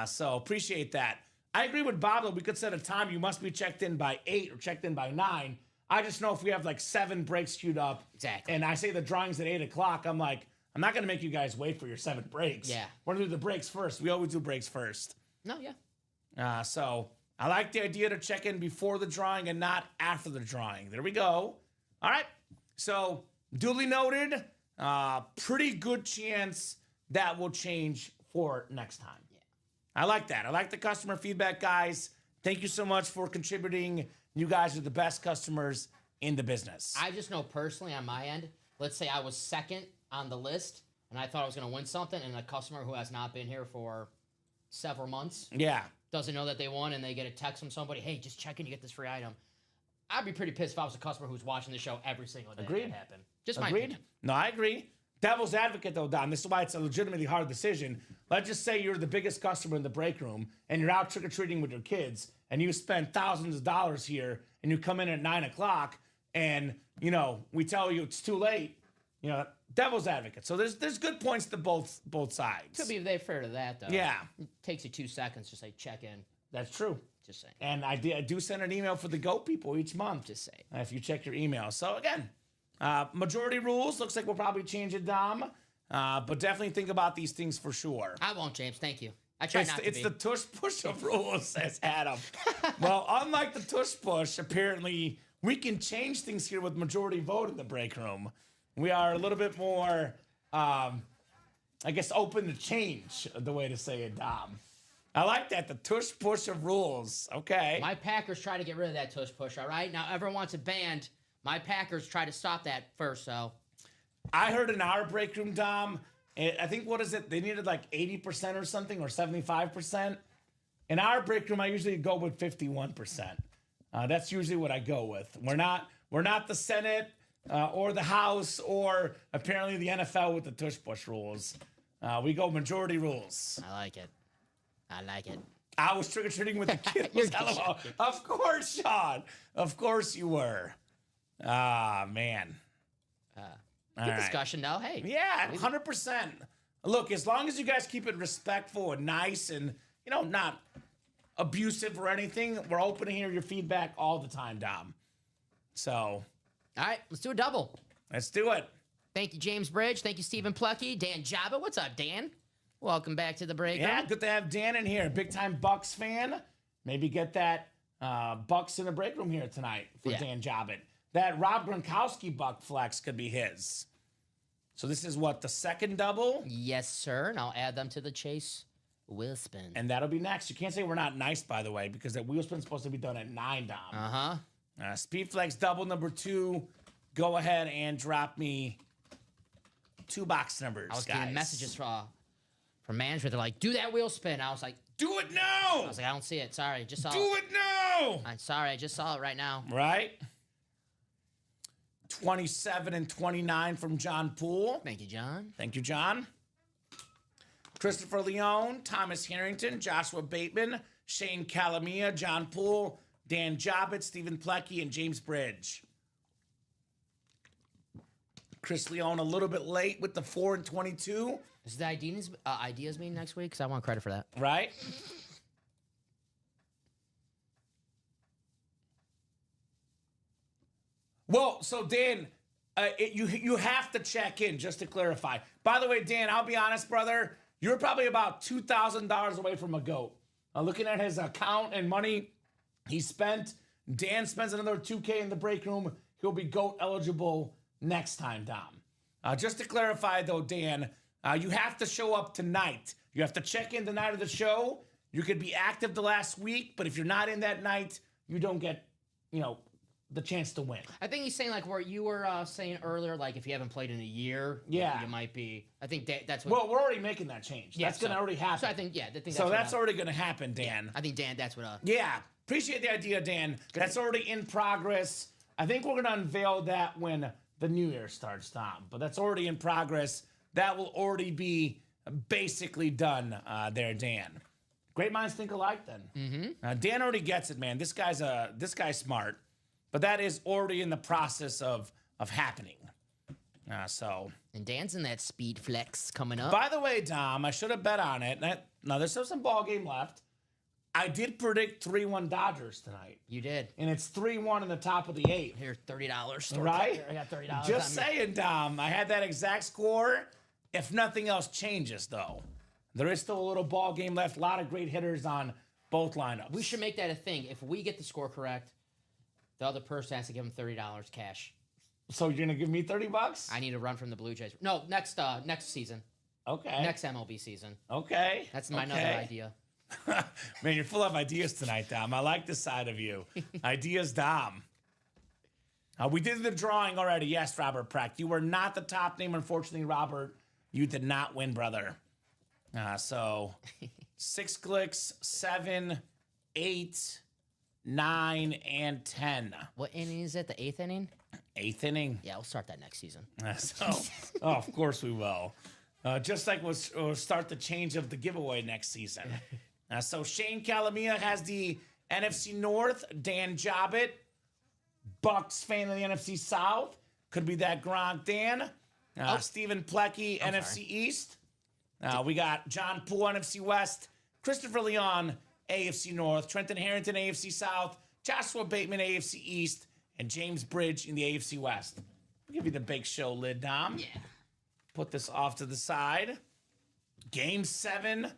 So appreciate that. I agree with Bob, though. We could set a time. You must be checked in by 8 or checked in by 9. I just know if we have like 7 breaks queued up. Exactly. And I say the drawing's at 8 o'clock, I'm like, I'm not going to make you guys wait for your 7 breaks. Yeah. We're going to do the breaks first. We always do breaks first. No, yeah. So I like the idea to check in before the drawing and not after the drawing. There we go. All right. So duly noted. Pretty good chance that will change for next time. Yeah. I like that. I like the customer feedback, guys. Thank you so much for contributing. You guys are the best customers in the business. I just know personally on my end, let's say I was second on the list and I thought I was going to win something, and a customer who has not been here for several months Yeah. doesn't know that they won, and they get a text from somebody, hey, just check in, you get this free item. I'd be pretty pissed if I was a customer who's watching the show every single day. Agreed. That happened. Just my Agreed? opinion. No, I agree. Devil's advocate, though, Don. This is why it's a legitimately hard decision. Let's just say you're the biggest customer in the break room and you're out trick-or-treating with your kids and you spend thousands of dollars here and you come in at 9 o'clock and, you know, we tell you it's too late. You know, devil's advocate. So there's good points to both sides. To be fair to that, though. Yeah. It takes you 2 seconds to say check in. That's true. Just saying. And I do send an email for the GOAT people each month. Just saying. If you check your email. So again, majority rules. Looks like we'll probably change it, Dom. But definitely think about these things for sure. I won't, James. Thank you. I try not to It's be. the tush push of rules, says Adam. Well, unlike the tush push, apparently we can change things here with majority vote in the break room. We are a little bit more, I guess, open to change, the way to say it, Dom. I like that, the tush push of rules. Okay. My Packers try to get rid of that tush push, all right? Now, everyone wants it banned. My Packers try to stop that first, so. I heard in our break room, Dom, I think, what is it? They needed like 80% or something, or 75%. In our break room, I usually go with 51%. That's usually what I go with. We're not the Senate or the House or apparently the NFL with the tush push rules. We go majority rules. I like it. I like it. I was trick-or-treating with the kids. You're just Of course, Sean. Of course you were. Ah, man. Good discussion, though. Hey. Yeah, 100%. Look, as long as you guys keep it respectful and nice and, you know, not abusive or anything, we're open to hear your feedback all the time, Dom. So. All right, let's do a double. Let's do it. Thank you, James Bridge. Thank you, Stephen Plucky. Dan Jabba. What's up, Dan? Welcome back to the break. Yeah, good to have Dan in here. Big time Bucks fan. Maybe get that Bucks in the break room here tonight for Dan Jabba. That Rob Gronkowski Buck flex could be his. So this is what, the second double? Yes, sir. And I'll add them to the Chase wheel spin. And that'll be next. You can't say we're not nice, by the way, because that wheel spin's supposed to be done at 9, Dom. Uh-huh. Speed flex double number 2. Go ahead and drop me 2 box numbers, I was guys. getting messages from management. They're like, do that wheel spin. I was like, do it now! I was like, I don't see it. Sorry. Just saw Do it now! I'm sorry. I just saw it right now. Right? 27 and 29 from John Poole. Thank you, John. Thank you, John. Christopher Leone, Thomas Harrington, Joshua Bateman, Shane Calamia, John Poole, Dan Jobbitt, Stephen Plecky, and James Bridge. Chris Leone a little bit late with the 4 and 22. Is the ideas meeting next week? Because I want credit for that. Right? Well, so Dan, you have to check in, just to clarify. By the way, Dan, I'll be honest, brother, you're probably about $2,000 away from a GOAT. Looking at his account and money he spent, Dan spends another $2K in the break room. He'll be GOAT eligible next time, Dom. Just to clarify, though, Dan, you have to show up tonight. You have to check in the night of the show, You could be active the last week, but if you're not in that night, you don't get, the chance to win. I think he's saying like where you were saying earlier, like if you haven't played in a year, Yeah. you might be. I think that's what. Well, we're already making that change. Yeah, That's going to already happen. So I think that's So what, that's already going to happen, Dan. I think Dan, that's what. Yeah, appreciate the idea, Dan. That's already in progress. I think we're going to unveil that when the new year starts, Tom. But that's already in progress. That will already be basically done there, Dan. Great minds think alike, then. Mm-hmm. Dan already gets it, man. This guy's smart. But that is already in the process of happening. And Dan's in that speed flex coming up. By the way, Dom, I should have bet on it. Now, there's still some ball game left. I did predict 3-1 Dodgers tonight. You did. And it's 3-1 in the top of the 8th. Here, $30. Right? I got $30. Just saying, Dom. I had that exact score. If nothing else changes, though. There is still a little ball game left. A lot of great hitters on both lineups. We should make that a thing. If we get the score correct, the other person has to give him $30 cash. So you're gonna give me $30? I need a run from the Blue Jays. No, next season. Okay. Next MLB season. Okay. That's my another idea. Man, you're full of ideas tonight, Dom. I like this side of you. Ideas, Dom. We did the drawing already. Yes, Robert Pratt. You were not the top name, unfortunately, Robert. You did not win, brother. So 6 clicks, 7, 8, 9, and 10. What inning is it? The 8th inning? 8th inning. Yeah, we'll start that next season. Of course we will. Just like we'll start the change of the giveaway next season. So Shane Calamia has the NFC North. Dan Jobbit, Bucks fan of the NFC South. Could be that Gronk Dan. Stephen Plecky, NFC East. We got John Poole, NFC West. Christopher Leon, AFC North. Trenton Harrington, AFC South. Joshua Bateman, AFC East. And James Bridge in the AFC West. I'll give you the big show lid, Dom. Yeah. Put this off to the side. Game 7.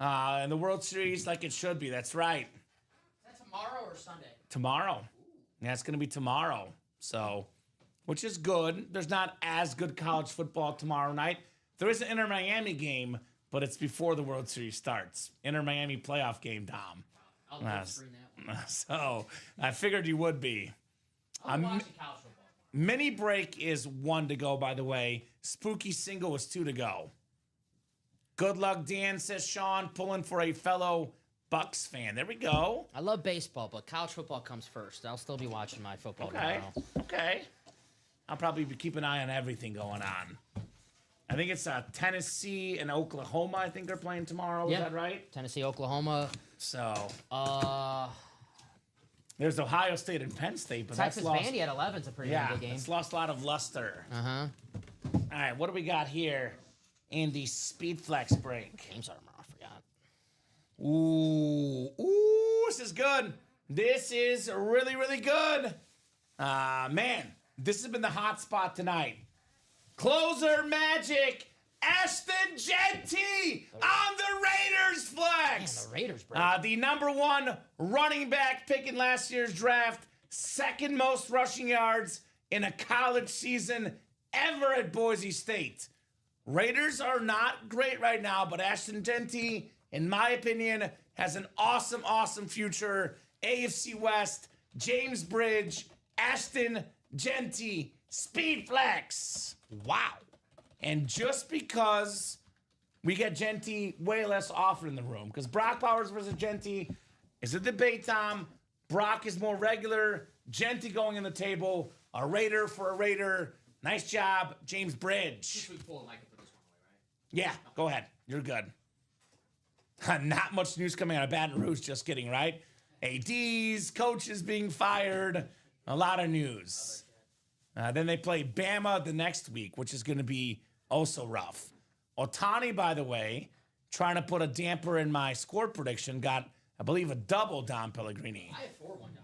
In the World Series like it should be. That's right. Is that tomorrow or Sunday? Tomorrow. Yeah, it's going to be tomorrow. So, which is good. There's not as good college football tomorrow night. There is an Inter-Miami game, but it's before the World Series starts. Inter-Miami playoff game, Dom. I'll big screen that one. So, I figured you would be. I'm watching college football. Mini break is 1 to go, by the way. Spooky single is 2 to go. Good luck, Dan, says Sean, pulling for a fellow Bucks fan. There we go. I love baseball, but college football comes first. I'll still be watching my football tomorrow. Okay. I'll probably be keeping an eye on everything going on. I think it's Tennessee and Oklahoma, I think they're playing tomorrow. Is that right? Tennessee, Oklahoma. So. There's Ohio State and Penn State, but Texas that's lost. Vandy at 11 is a pretty good game. It's lost a lot of luster. Uh-huh. All right, what do we got here in the Speed Flex break? Games are tomorrow, I forgot. Ooh, this is good. This is really, really good. Man, this has been the hot spot tonight. Closer magic, Ashton Genty on the Raiders flex. Man, the Raiders, bro. The number 1 running back pick in last year's draft, 2nd most rushing yards in a college season ever at Boise State. Raiders are not great right now, but Ashton Genty, in my opinion, has an awesome, awesome future. AFC West, James Bridge, Ashton Genty, Speed Flex. Wow. And just because we get Genty way less often in the room, because Brock Powers versus Genty is a debate, Tom. Brock is more regular. Genty going in the table. A Raider for a Raider. Nice job, James Bridge. Yeah, go ahead. You're good. Not much news coming out of Baton Rouge, just kidding, right? ADs, coaches being fired, a lot of news. Then they play Bama the next week, which is going to be also rough. Otani, by the way, trying to put a damper in my score prediction, got, I believe, a double, Don Pellegrini. I had 4-1 Dodgers.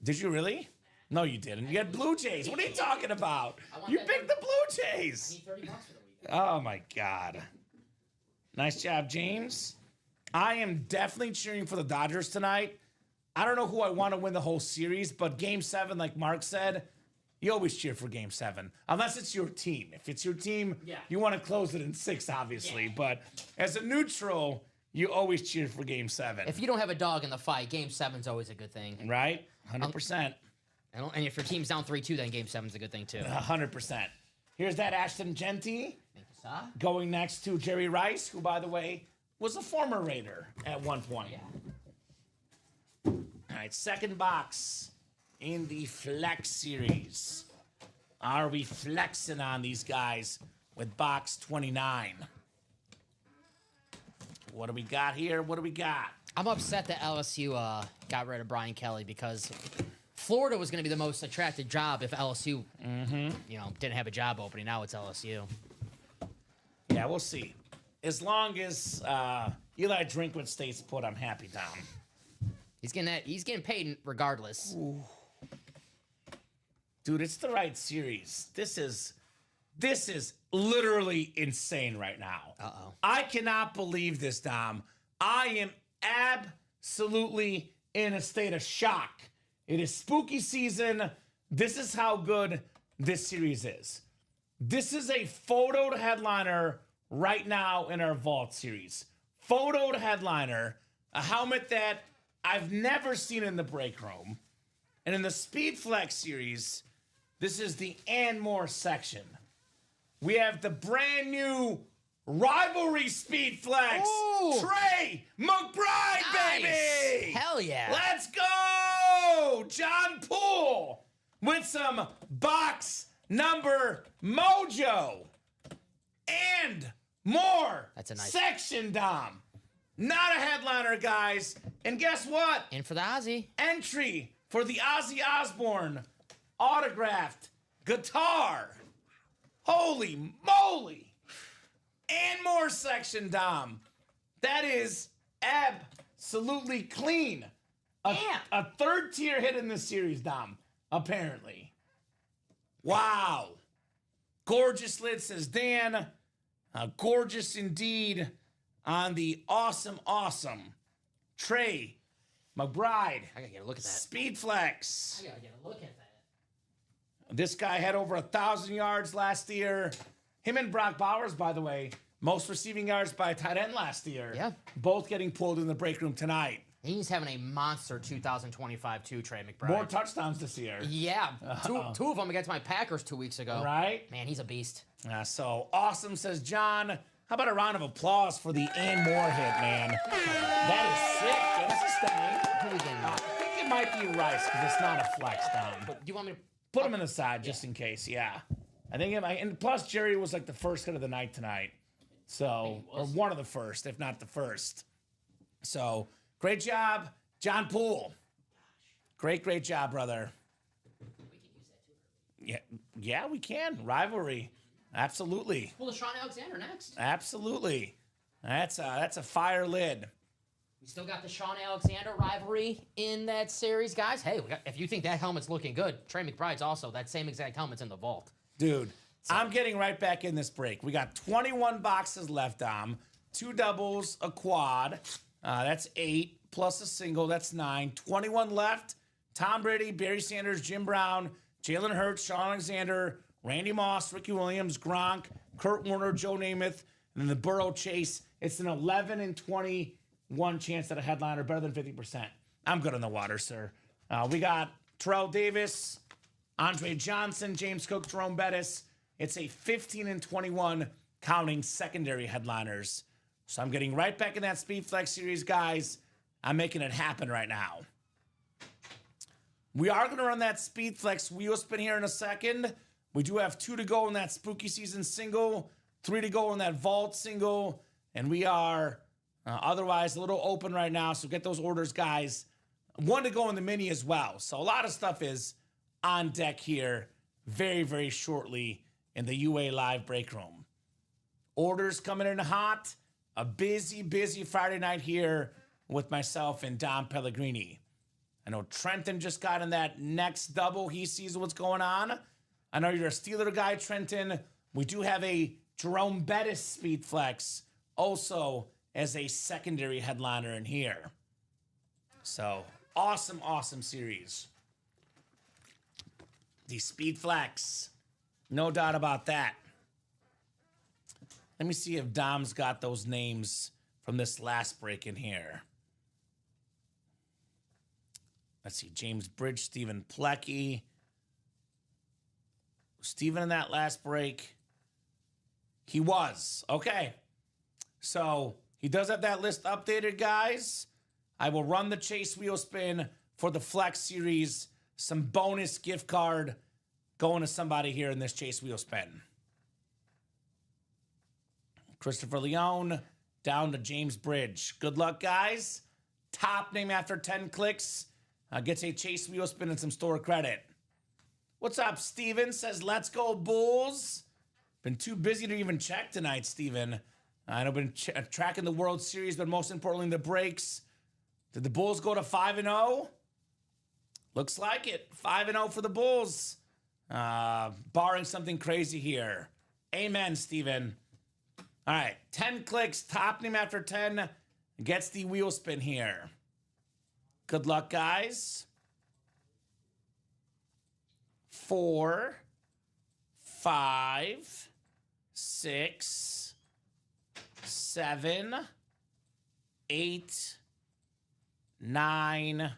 Did you really? No, you didn't. You had Blue Jays. What are you talking about? You picked the Blue Jays. I need $30 for the week. Oh, my God. Nice job, James. I am definitely cheering for the Dodgers tonight. I don't know who I want to win the whole series, but Game 7, like Mark said, you always cheer for Game 7, unless it's your team. If it's your team, you want to close it in 6, obviously. Yeah. But as a neutral, you always cheer for Game 7. If you don't have a dog in the fight, Game 7's always a good thing. Right? 100%. And if your team's down 3-2, then Game 7's a good thing too. 100%. Here's that Ashton Genty Thank you, sir. going next to Jerry Rice, who, by the way, was a former Raider at one point. Yeah. All right, second box in the Flex series. Are we flexing on these guys with box 29? What do we got here? What do we got? I'm upset that LSU got rid of Brian Kelly because Florida was going to be the most attractive job if LSU, didn't have a job opening. Now it's LSU. Yeah, we'll see. As long as Eli Drinkwitz stays put, I'm happy, Dom. He's getting paid regardless. Ooh. Dude, it's the right series. This is literally insane right now. Uh-oh. I cannot believe this, Dom. I am absolutely in a state of shock. It is spooky season. This is how good this series is. This is a photoed headliner right now in our Vault series. Photoed headliner, a helmet that I've never seen in the break room. And in the Speed Flex series, this is the and more section. We have the brand new Rivalry Speed Flex. Ooh. Trey McBride, Nice. baby! Hell yeah. Let's go! John Poole with some box number mojo. And more. That's a nice section, Dom. Not a headliner, guys. And guess what? In for the Ozzy. Entry for the Ozzy Osbourne autographed guitar. Holy moly. And more section, Dom. That is absolutely clean. A third tier hit in this series, Dom, apparently. Wow. Gorgeous lid, says Dan. Gorgeous indeed on the awesome Trey McBride. I gotta get a look at that. Speed Flex. I gotta get a look at that. This guy had over 1,000 yards last year. Him and Brock Bowers, by the way, most receiving yards by a tight end last year. Yeah. Both getting pulled in the break room tonight. He's having a monster 2025 too, Trey McBride. More touchdowns this year. Yeah, two of them against my Packers 2 weeks ago. Right? Man, he's a beast. So awesome, says John. How about a round of applause for the and more hit, man? That is sick. That's a stay. Who we getting? I think it might be Rice because it's not a flex down. Do you want me to Put him in the side just in case, yeah. I think it might, and plus Jerry was like the first hit of the night tonight. So, or one of the first, if not the first. So, great job, John Poole. Great job, brother. Yeah, we can. Rivalry. Absolutely. pull the Sean Alexander next? Absolutely. That's a fire lid. We still got the Sean Alexander rivalry in that series, guys. Hey, if you think that helmet's looking good, Trey McBride's also that same exact helmet's in the vault. Dude, I'm getting right back in this break. We got 21 boxes left, Dom. 2 doubles, a quad. That's 8, plus a single. That's 9. 21 left. Tom Brady, Barry Sanders, Jim Brown, Jalen Hurts, Sean Alexander, Randy Moss, Ricky Williams, Gronk, Kurt Warner, Joe Namath, and then the Burrow Chase. It's an 11 and 21 chance at a headliner, better than 50%. I'm good on the water, sir. We got Terrell Davis, Andre Johnson, James Cook, Jerome Bettis. It's a 15 and 21 counting secondary headliners. So I'm getting right back in that Speed Flex series, guys. I'm making it happen right now. We are going to run that Speed Flex wheel spin here in a second. We do have 2 to go in that spooky season single, 3 to go in that vault single, and we are otherwise a little open right now. So get those orders, guys. 1 to go in the mini as well. So a lot of stuff is on deck here very, very shortly in the UA Live break room. Orders coming in hot. A busy Friday night here with myself and Dom Pellegrini. I know Trenton just got in that next double. He sees what's going on. I know you're a Steeler guy, Trenton. We do have a Jerome Bettis Speed Flex also as a secondary headliner in here. So, awesome series. The Speed Flex. No doubt about that. Let me see if Dom's got those names from this last break in here. Let's see, James Bridge, Stephen Plecky. Stephen in that last break. He was. Okay. So he does have that list updated, guys. I will run the chase wheel spin for the Flex Series. Some bonus gift card going to somebody here in this chase wheel spin. Christopher Leone down to James Bridge. Good luck, guys. Top name after 10 clicks gets a chase wheel spin and some store credit. What's up, Steven? Says, let's go, Bulls. Been too busy to even check tonight, Steven. I've been tracking the World Series, but most importantly, the breaks. Did the Bulls go to 5-0? Looks like it. 5-0 for the Bulls. Barring something crazy here. Amen, Steven. All right, 10 clicks, top name after 10 gets the wheel spin here. Good luck, guys. 4, 5, 6, 7, 8, 9,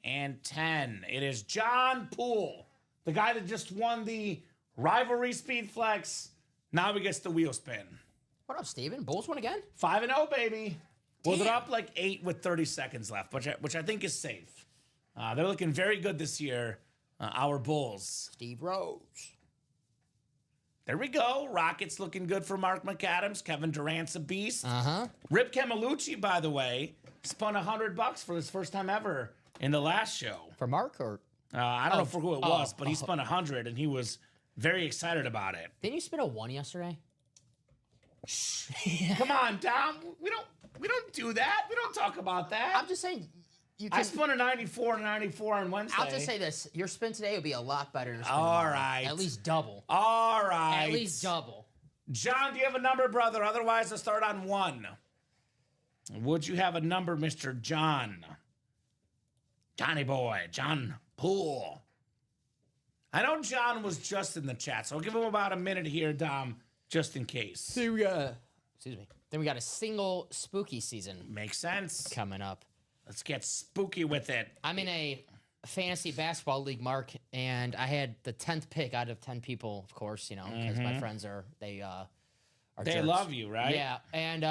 and 10. It is John Poole, the guy that just won the Rivalry Speed Flex. Now he gets the wheel spin. What up, Steven? Bulls won again? 5-0, baby. Well, they're Damn. up like 8 with 30 seconds left, which I think is safe. They're looking very good this year, our Bulls. Steve Rose. There we go. Rockets looking good for Mark McAdams. Kevin Durant's a beast. Uh-huh. Rip Camelucci, by the way, spun $100 for his first time ever in the last show. For Mark or? I don't know for who it was, but he spun 100 and he was very excited about it. Didn't you spin a 1 yesterday? Come on, Dom. We don't do that. We don't talk about that. I'm just saying. You can, I spun a 94 and 94 on Wednesday. I'll just say this. Your spin today would be a lot better than a spin All tomorrow. right. At least double. All right. At least double. John, do you have a number, brother? Otherwise, I'll start on 1. Would you have a number, Mr. John? Johnny boy, John Poole. I know John was just in the chat, so I'll give him about a minute here, Dom, just in case. So we got, excuse me. Then we got a single spooky season Makes sense. coming up. Let's get spooky with it. I'm in a fantasy basketball league, Mark, and I had the 10th pick out of 10 people, of course, you know, because my friends are They jerks. love you, right? Yeah, and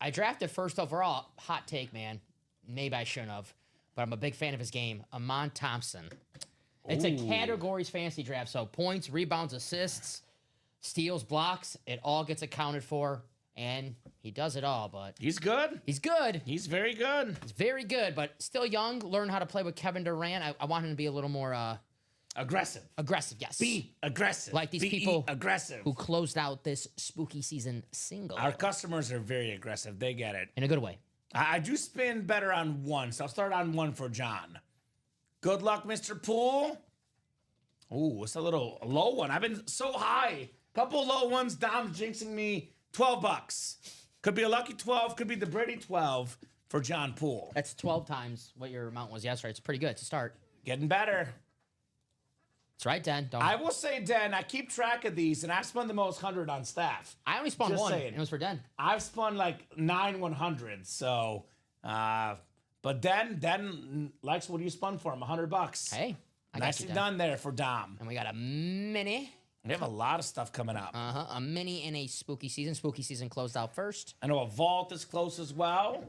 I drafted first overall. Hot take, man. Maybe I shouldn't have, but I'm a big fan of his game. Amon Thompson. It's a categories fantasy draft, so points, rebounds, assists, steals, blocks, it all gets accounted for, and he does it all, but He's good. he's good. He's very good. He's very good, but still young. Learn how to play with Kevin Durant. I want him to be a little more Aggressive. aggressive, yes. Be aggressive. Like these Be people aggressive. who closed out this spooky season single Our customers are very aggressive. They get it. in a good way. I do spin better on 1, so I'll start on 1 for John. Good luck, Mr. Poole. Ooh, it's a little low one. I've been so high. Couple low ones. Dom's jinxing me. $12. Could be a lucky 12. Could be the Brady 12 for John Poole. That's 12 times what your amount was yesterday. It's pretty good to start. Getting better. That's right, Den. Don't. I will say, Den, I keep track of these, and I've spun the most 100 on staff. I only spun Just one. saying. And it was for Den. I've spun like 9 100s. So, but Den likes what you spun for him, $100. Hey, I got Nicely you, Den. done there for Dom. And we got a mini. We have a lot of stuff coming up. A mini in a spooky season. Spooky season closed out first. I know a vault is close as well.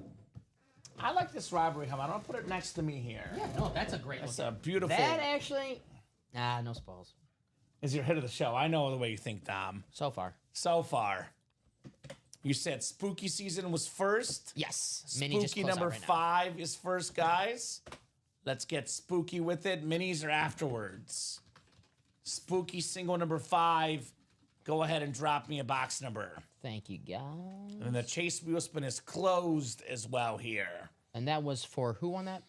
I like this rivalry helmet. I'm gonna put it next to me here. Yeah, no, that's a great It's look. a beautiful. That actually, no spoils is your hit of the show. I know the way you think, Dom. so far. So far, you said spooky season was first. Yes, mini just Spooky closed out number right now. 5 is first, guys. Let's get spooky with it. Minis are afterwards. Spooky single number 5. Go ahead and drop me a box number. Thank you, guys. And the chase wheel spin is closed as well here. And that was for who won that?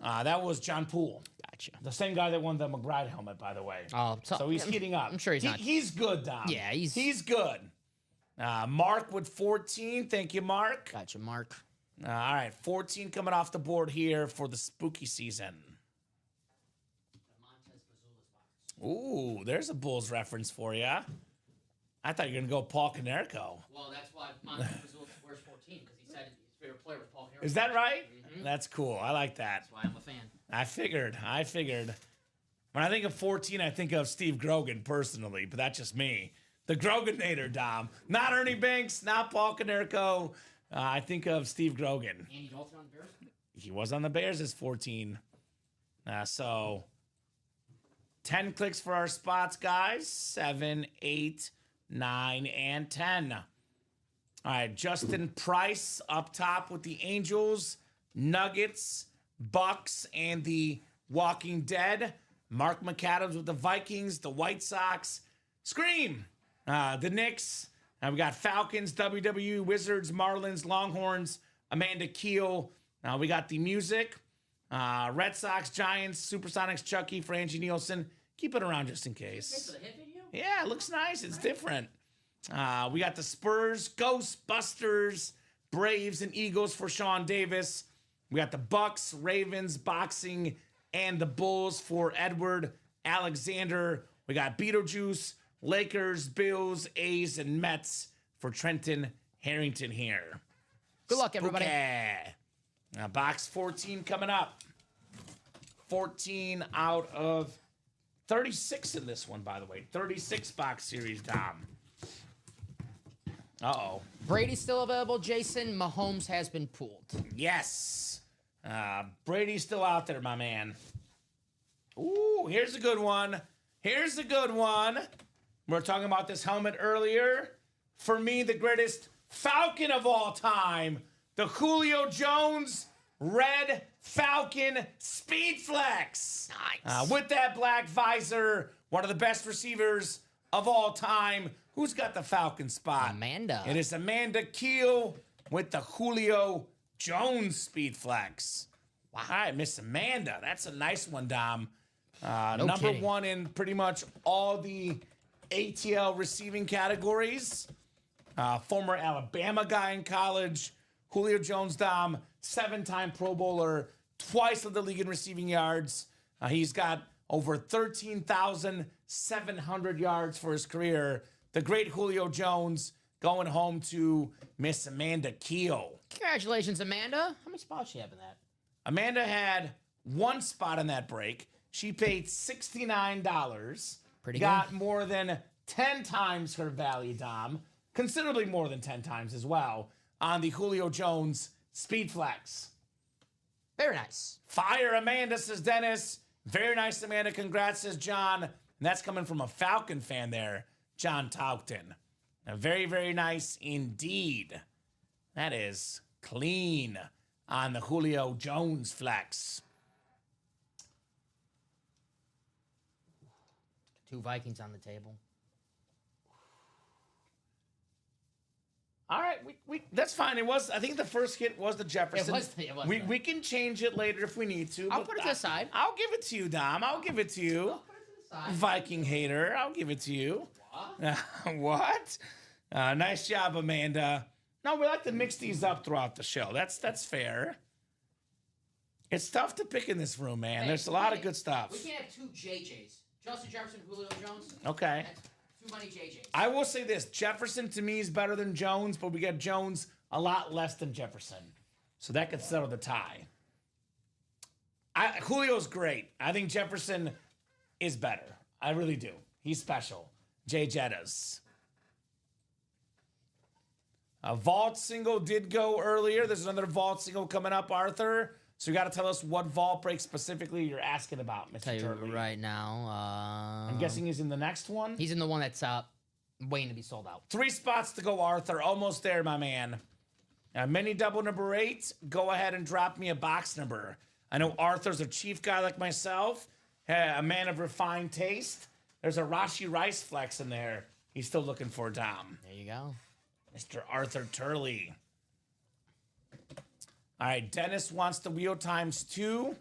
That was John Poole. Gotcha. The same guy that won the McBride helmet, by the way. Oh, So he's heating up. I'm sure he's not. He's good, Dom. Yeah, he's good. Mark with 14. Thank you, Mark. Gotcha, Mark. All right, 14 coming off the board here for the spooky season. Ooh, there's a Bulls reference for you. I thought you were going to go Paul Konerko. Well, that's why Montez wears 14. Is that right? That's cool. I like that. That's why I'm a fan. I figured. When I think of 14, I think of Steve Grogan personally, but that's just me. The Groganator, Dom. Not Ernie Banks, not Paul Konerko. I think of Steve Grogan. Andy Dalton on the Bears? He was on the Bears as 14. So 10 clicks for our spots, guys. 7, 8, 9, and 10. All right, Justin Price up top with the Angels, Nuggets, Bucks, and the Walking Dead. Mark McAdams with the Vikings, the White Sox. Scream! The Knicks. We got Falcons, WWE, Wizards, Marlins, Longhorns, Amanda Keel. We got the music. Red Sox, Giants, Supersonics, Chucky, Frangie Nielsen. Keep it around just in case. For the hit video? Yeah, it looks nice. It's different. We got the Spurs, Ghostbusters, Braves, and Eagles for Sean Davis. We got the Bucks, Ravens, Boxing, and the Bulls for Edward Alexander. We got Beetlejuice, Lakers, Bills, A's, and Mets for Trenton Harrington here. Good luck, everybody. Okay. Now, box 14 coming up. 14 out of 36 in this one, by the way. 36 box series, Dom. Uh-oh. Brady's still available. Jason Mahomes has been pulled. Yes. Brady's still out there, my man. Ooh, here's a good one. Here's a good one. We were talking about this helmet earlier. For me, the greatest Falcon of all time, the Julio Jones Red Falcon Speed Flex. Nice. With that black visor, one of the best receivers of all time. Who's got the Falcon spot? Amanda. It is Amanda Keel with the Julio Jones Speed Flex. Wow. All right, Miss Amanda. That's a nice one, Dom. Number kidding. 1 in pretty much all the ATL receiving categories. Former Alabama guy in college. Julio Jones, Dom, 7-time Pro Bowler, twice led the league in receiving yards. He's got over 13,700 yards for his career. The great Julio Jones going home to Miss Amanda Keel. Congratulations, Amanda. How many spots you have in that? Amanda had 1 spot in that break. She paid $69. Pretty got good. more than 10 times her value, Dom. Considerably more than 10 times as well on the Julio Jones Speed Flex. Very nice. Fire, Amanda, says Dennis. Very nice, Amanda. Congrats, says John. And that's coming from a Falcon fan there, John Taukton. Very, very nice indeed. That is clean on the Julio Jones Flex. 2 Vikings on the table. All right, we that's fine. It was, I think the first hit was the Jefferson. It was we can change it later if we need to. I'll but put it to the side. I'll give it to you, Dom. I'll give it to you. I'll put it to the side. Viking hater. I'll give it to you. What? What? Nice job, Amanda. No, we like to mix these up throughout the show. That's fair. It's tough to pick in this room, man. Hey, There's a lot of good stuff. We can't have 2 JJs. Justin Jefferson, Julio Jones. Okay. That's too many JJs. I will say this. Jefferson, to me, is better than Jones, but we got Jones a lot less than Jefferson. So that could settle the tie. Julio's great. I think Jefferson is better. I really do. He's special. Jay Jettas. A vault single did go earlier. There's another vault single coming up, Arthur. So you got to tell us what vault break specifically you're asking about, Mr. Tell you Turley. right now. I'm guessing he's in the next one. He's in the one that's waiting to be sold out. 3 spots to go, Arthur. Almost there, my man. Mini double number 8. Go ahead and drop me a box number. I know Arthur's a chief guy like myself, a man of refined taste. There's a Rashi Rice flex in there. He's still looking for Dom. There you go. Mr. Arthur Turley. All right, Dennis wants the wheel times 2. All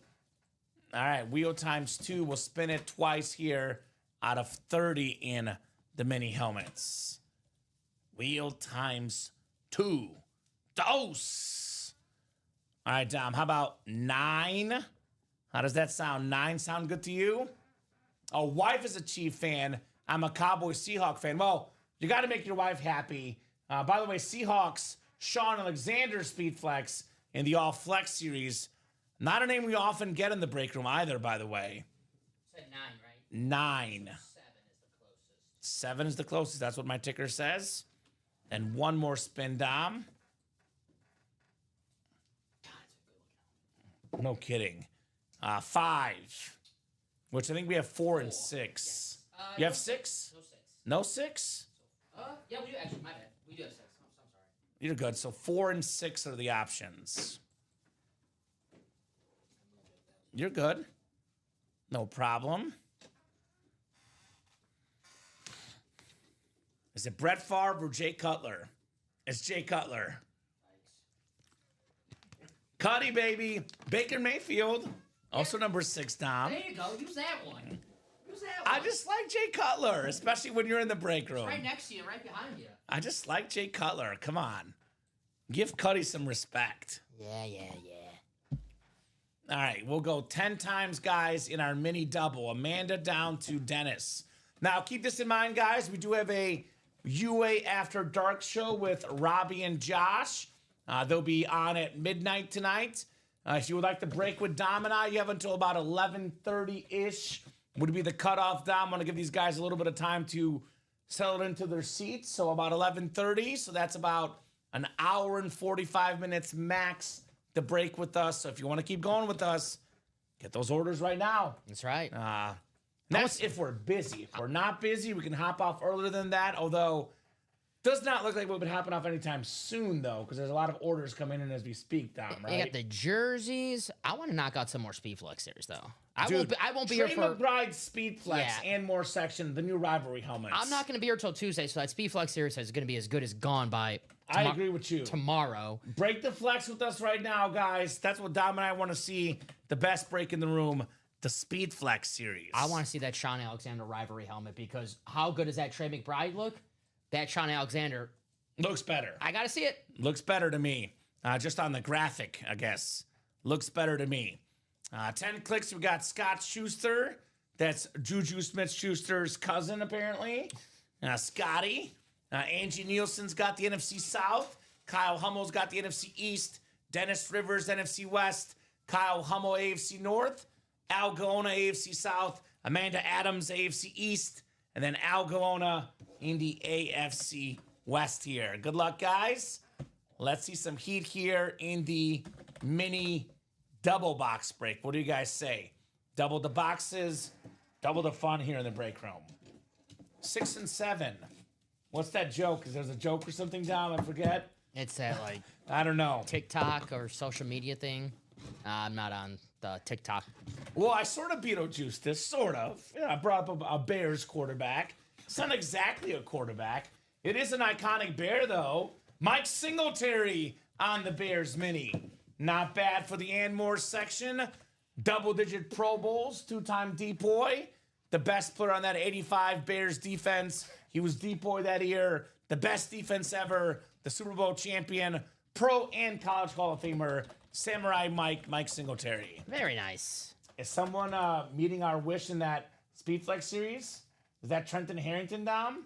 right, wheel times 2. We'll spin it twice here out of 30 in the mini helmets. Wheel times 2. Dose. All right, Dom, how about 9? How does that sound? 9 sound good to you? A wife is a Chief fan. I'm a Cowboy Seahawk fan. Well, you got to make your wife happy. By the way, Seahawks, Sean Alexander Speed Flex in the All Flex series. Not a name we often get in the break room either, by the way. Said 9, right? 9. 7 is the closest. 7 is the closest. That's what my ticker says. And one more spin, Dom. God, it's a good looking. No kidding. 5. Which I think we have 4 and 6. Yes. You have 6? No 6. No 6? Yeah, we do. Actually, my bad. We do have 6. I'm sorry. You're good. So 4 and 6 are the options. You're good. No problem. Is it Brett Favre or Jay Cutler? It's Jay Cutler. Cuddy, baby. Baker Mayfield. Also number 6, Tom. There you go. Use that one. Use that I one. just like Jay Cutler, especially when you're in the break room. Right next to you, right behind you. I just like Jay Cutler. Come on. Give Cuddy some respect. Yeah. All right, we'll go 10 times, guys, in our mini double. Amanda down to Dennis. Now, keep this in mind, guys. We do have a UA After Dark show with Robbie and Josh. They'll be on at midnight tonight. If you would like to break with Dom and I, you have until about 11:30-ish would be the cutoff. Dom, I want to give these guys a little bit of time to settle into their seats. So about 11:30. So that's about an hour and 45 minutes max to break with us. So if you want to keep going with us, get those orders right now. That's right. That's if we're busy. If we're not busy, we can hop off earlier than that. Although, does not look like we'll be hopping off anytime soon, though, because there's a lot of orders coming in as we speak, Dom, right? You got the jerseys. I want to knock out some more Speed Flex series, though. Dude, I won't be Trey here for... McBride's Speed Flex Yeah. and more section, the new rivalry helmets. I'm not going to be here till Tuesday, so that Speed Flex series is going to be as good as gone by I agree with you. tomorrow. Break the flex with us right now, guys. That's what Dom and I want to see. The best break in the room, the Speed Flex series. I want to see that Sean Alexander rivalry helmet because how good does that Trey McBride look? That Sean Alexander, Looks better. I got to see it. Looks better to me. Just on the graphic, I guess. Looks better to me. 10 clicks, we got Scott Schuster. That's Juju Smith-Schuster's cousin, apparently. Scotty. Angie Nielsen's got the NFC South. Kyle Hummel's got the NFC East. Dennis Rivers, NFC West. Kyle Hummel, AFC North. Al Gaona, AFC South. Amanda Adams, AFC East. And then Al Gaona in the AFC West here. Good luck, guys. Let's see some heat here in the mini double box break. What do you guys say? Double the boxes, double the fun here in the break room. 6 and 7. What's that joke? Is there a joke or something, Dom? I forget. It's that like I don't know. TikTok or social media thing. I'm not on the TikTok. Well, I sort of Beetlejuiced this, sort of. Yeah, I brought up a Bears quarterback. It's not exactly a quarterback. It is an iconic Bear, though. Mike Singletary on the Bears mini. Not bad for the Anmore section. Double-digit Pro Bowls, 2-time Depoy. The best player on that 85 Bears defense. He was Depoy that year. The best defense ever. The Super Bowl champion. Pro and College Hall of Famer. Samurai Mike Singletary. Very nice. Is someone meeting our wish in that Speedflex series? Is that Trenton Harrington, Dom?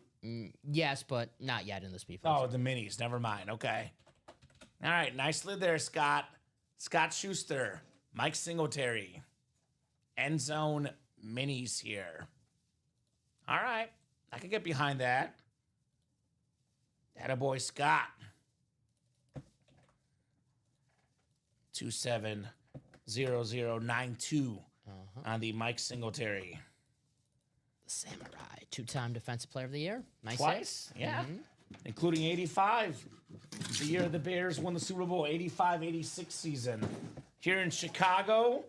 Yes, but not yet in the Speed Flex. Oh, the minis. Never mind. Okay. All right. Nicely there, Scott. Scott Schuster. Mike Singletary. End zone minis here. All right. I can get behind that. Attaboy Scott. 270092 on the Mike Singletary. Samurai, 2-time Defensive Player of the Year. Nice Twice, yeah. Including 85. The year the Bears won the Super Bowl, 85-86 season. Here in Chicago,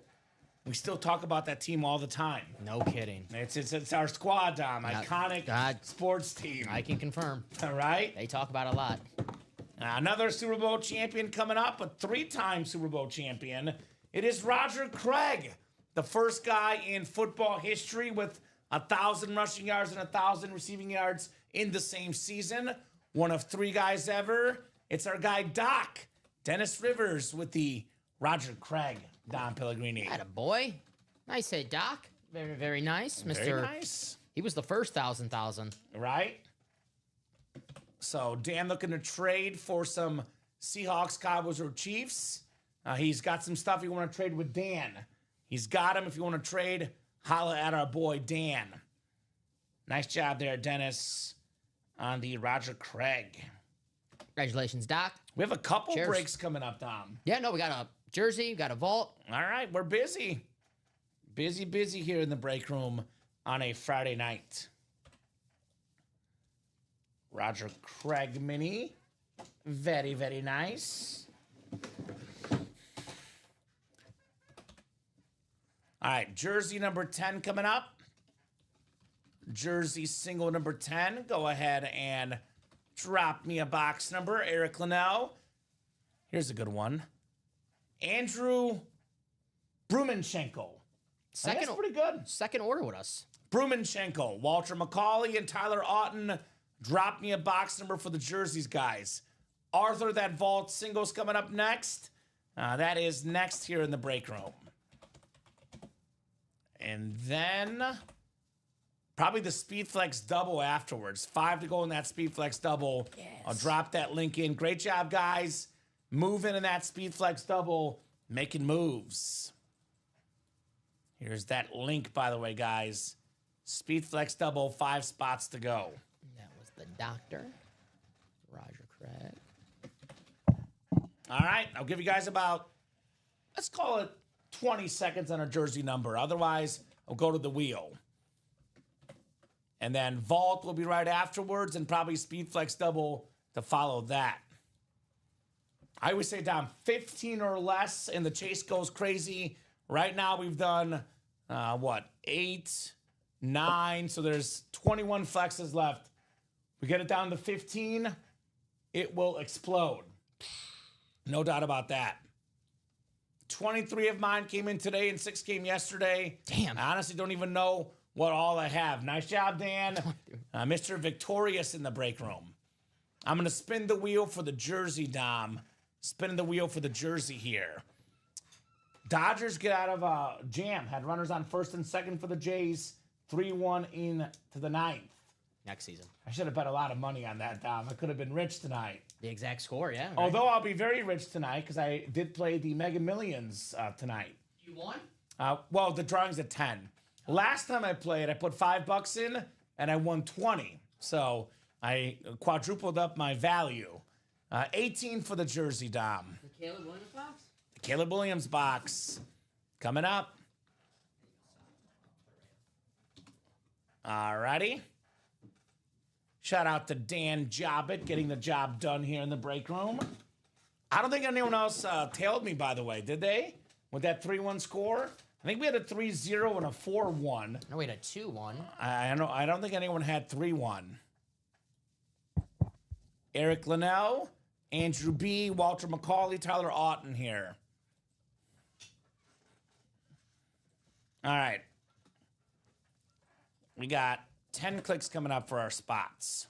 we still talk about that team all the time. No kidding. It's our squad, Dom. Iconic sports team. I can confirm. All right? They talk about it a lot. Another Super Bowl champion coming up, a 3-time Super Bowl champion. It is Roger Craig, the first guy in football history with 1,000 rushing yards and 1,000 receiving yards in the same season. One of 3 guys ever. It's our guy Doc, Dennis Rivers, with the Roger Craig, Don Pellegrini. Attaboy. Nice hit, Doc. Very, very nice. Very nice. He was the first 1,000. Right? So, Dan looking to trade for some Seahawks, Cowboys, or Chiefs. He's got some stuff you want to trade with Dan. He's got him. If you want to trade, holla at our boy Dan. Nice job there, Dennis, on the Roger Craig. Congratulations, Doc. We have a couple Cheers. breaks coming up, Dom. Yeah, no, we got a jersey, we got a vault. All right, we're busy. Busy here in the break room on a Friday night. Roger Craig mini. Very, very nice. All right, jersey number 10 coming up. Jersey single number 10. Go ahead and drop me a box number. Eric Linnell. Here's a good one. Andrew Brumanchenko. That's pretty good. Second order with us. Brumanchenko, Walter McCauley, and Tyler Otten. Drop me a box number for the jerseys, guys. Arthur, that vault single's coming up next. That is next here in the break room. And then probably the Speed Flex double afterwards. 5 to go in that Speed Flex double. Yes. I'll drop that link in. Great job, guys. Moving in that Speed Flex double, making moves. Here's that link, by the way, guys. Speed Flex double, 5 spots to go. That was the doctor, Roger Craig. All right, I'll give you guys about, let's call it 20 seconds on a jersey number. Otherwise, I'll go to the wheel. And then vault will be right afterwards, and probably Speed Flex double to follow that. I always say down 15 or less, and the chase goes crazy. Right now, we've done, 8, 9, so there's 21 flexes left. We get it down to 15, it will explode. No doubt about that. 23 of mine came in today and 6 came yesterday. Damn. I honestly don't even know what all I have. Nice job, Dan. Mr. Victorious in the break room. I'm going to spin the wheel for the jersey, Dom. Spinning the wheel for the jersey here. Dodgers get out of a jam. Had runners on first and second for the Jays. 3-1 in to the 9th. Next season. I should have bet a lot of money on that, Dom. I could have been rich tonight. The exact score, yeah. Right? Although I'll be very rich tonight because I did play the Mega Millions tonight. You won? Well, the drawing's at 10. Last time I played, I put $5 in and I won 20. So I quadrupled up my value. 18 for the jersey, Dom. The Caleb Williams box? The Caleb Williams box coming up. Alrighty. Shout out to Dan Jobbit getting the job done here in the break room. I don't think anyone else tailed me, by the way, did they? With that 3-1 score? I think we had a 3-0 and a 4-1. No, we had a 2-1. I don't think anyone had 3-1. Eric Linnell, Andrew B., Walter McCauley, Tyler Otten here. All right. We got 10 clicks coming up for our spots.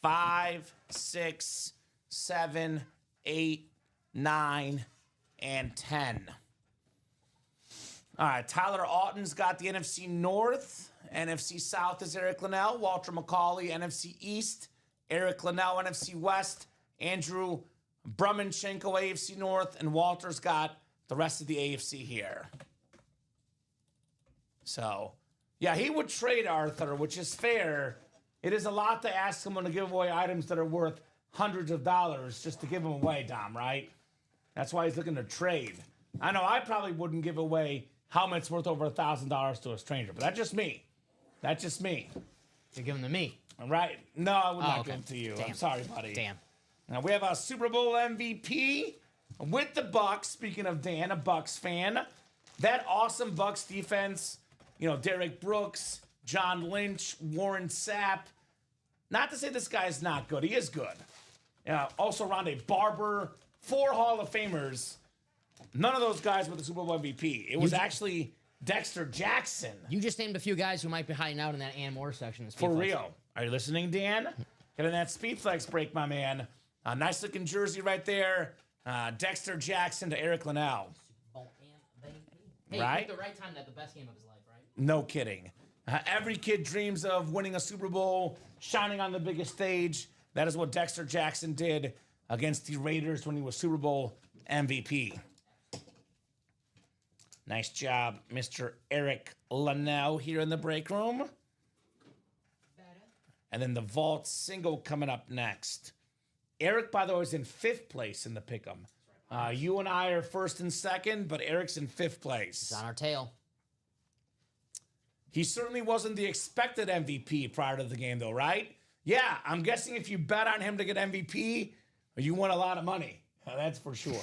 5, 6, 7, 8, 9, and 10. All right, Tyler Otten's got the NFC North. NFC South is Eric Linnell. Walter McCauley, NFC East. Eric Linnell, NFC West. Andrew Brumanchenko, AFC North. And Walter's got the rest of the AFC here. So, yeah, he would trade Arthur, which is fair. It is a lot to ask someone to give away items that are worth hundreds of dollars just to give them away, Dom, right? That's why he's looking to trade. I know I probably wouldn't give away helmets worth over $1,000 to a stranger, but that's just me. That's just me. You're giving them to me. Right? No, I would not okay. give them to you. Damn. I'm sorry, buddy. Damn. Now we have a Super Bowl MVP with the Bucks. Speaking of Dan, a Bucks fan. That awesome Bucks defense, you know, Derek Brooks, John Lynch, Warren Sapp. Not to say this guy's not good. He is good. Also Rondé Barber, 4 Hall of Famers. None of those guys were the Super Bowl MVP. It was actually Dexter Jackson. You just named a few guys who might be hiding out in that Ann Moore section. For real. Are you listening, Dan? Getting that Speed Flex break, my man. Nice looking jersey right there. Dexter Jackson to Eric Linnell. Hey, Right? he picked the right time to have the best game of his life, right? No kidding. Every kid dreams of winning a Super Bowl, shining on the biggest stage. That is what Dexter Jackson did. against the Raiders when he was Super Bowl MVP. Nice job, Mr. Eric Linnell here in the break room. And then the vault single coming up next. Eric, by the way, is in 5th place in the pick'em. You and I are 1st and 2nd, but Eric's in 5th place. It's on our tail. He certainly wasn't the expected MVP prior to the game, though, right? Yeah, I'm guessing if you bet on him to get MVP, you won a lot of money. That's for sure.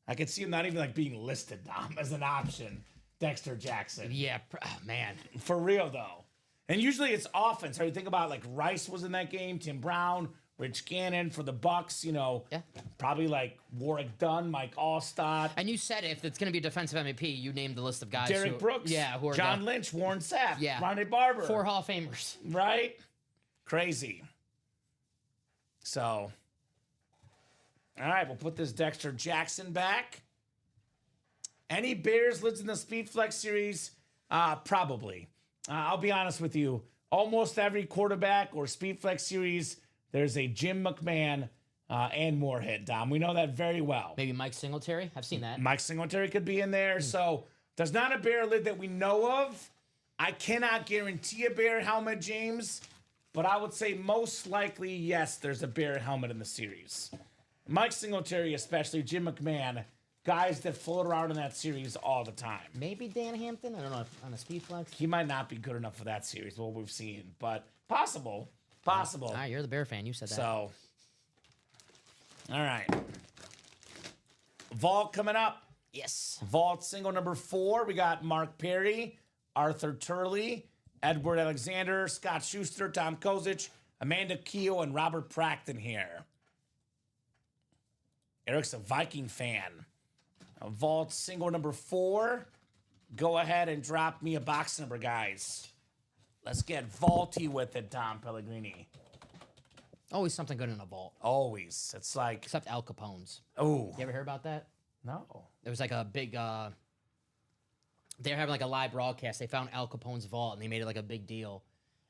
I could see him not even like being listed, Dom, as an option. Dexter Jackson. Yeah, man. For real, though. And usually it's offense. So you think about like Rice was in that game, Tim Brown, Rich Gannon for the Bucks, you know. Yeah. Probably like Warwick Dunn, Mike Allstott. And you said if it's going to be a defensive MVP, you named the list of guys. Derek Brooks. Yeah, who are John Lynch, Warren Sapp. Yeah. Ronnie Barber. 4 Hall of Famers. Right? Crazy. So, all right, we'll put this Dexter Jackson back. Any Bears lids in the Speed Flex series? Probably. I'll be honest with you. Almost every quarterback or Speed Flex series, there's a Jim McMahon and Moorhead, Dom. We know that very well. Maybe Mike Singletary. I've seen that. Mike Singletary could be in there. So there's not a Bear lid that we know of. I cannot guarantee a Bear helmet, James, but I would say most likely, yes, there's a Bear helmet in the series. Mike Singletary, especially Jim McMahon, guys that float around in that series all the time. Maybe Dan Hampton. I don't know if on a Speed Flex. He might not be good enough for that series, what we've seen, but possible. Possible. All right, you're the Bear fan. You said that. So, all right. Vault coming up. Yes. Vault single number 4. We got Mark Perry, Arthur Turley, Edward Alexander, Scott Schuster, Tom Kozic, Amanda Keogh, and Robert Prackton here. Eric's a Viking fan. Vault single number 4. Go ahead and drop me a box number, guys. Let's get vaulty with it, Tom Pellegrini. Always something good in a vault. Always. It's like, Except Al Capone's. oh, You ever hear about that? no. There was like a big, they were having like a live broadcast. They found Al Capone's vault and they made it like a big deal.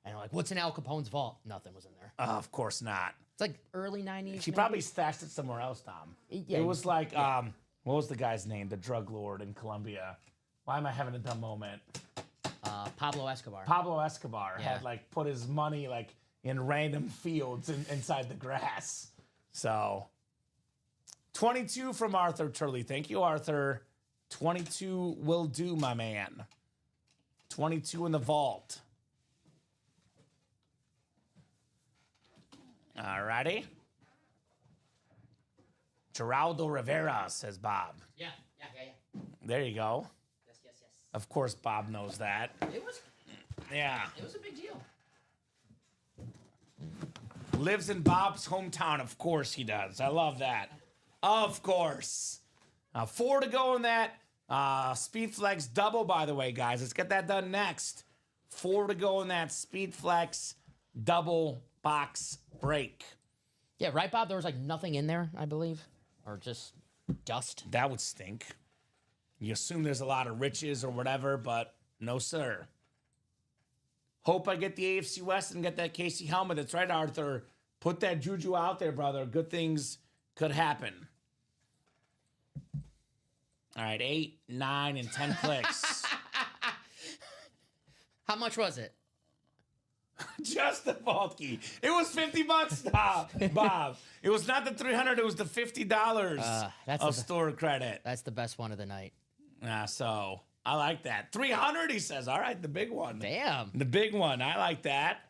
And they're like, what's in Al Capone's vault? Nothing was in there. Of course not. It's like early 90s. She maybe? probably stashed it somewhere else, Tom. Yeah, It was like, what was the guy's name? The drug lord in Colombia. Why am I having a dumb moment? Pablo Escobar. Pablo Escobar Yeah. had like put his money like in random fields inside the grass. So 22 from Arthur Turley. Thank you, Arthur. 22 will do, my man. 22 in the vault. All righty. Geraldo Rivera, says Bob. Yeah. There you go. Yes. Of course, Bob knows that. It was Yeah. a big deal. Lives in Bob's hometown. Of course he does. I love that. Of course. 4 to go in that Speed Flex double, by the way, guys. Let's get that done next. 4 to go in that Speed Flex double box break. Yeah, right, Bob? There was like nothing in there, I believe. Or just dust. That would stink. You assume there's a lot of riches or whatever, but no, sir. Hope I get the AFC West and get that KC helmet. That's right, Arthur. Put that juju out there, brother. Good things could happen. All right, 8, 9, and 10 clicks. How much was it? Just the vault key. It was $50, Bob. It was not the $300. It was the $50 that's of the- store credit. That's the best one of the night. So I like that. $300, he says. All right, the big one. Damn. The big one. I like that.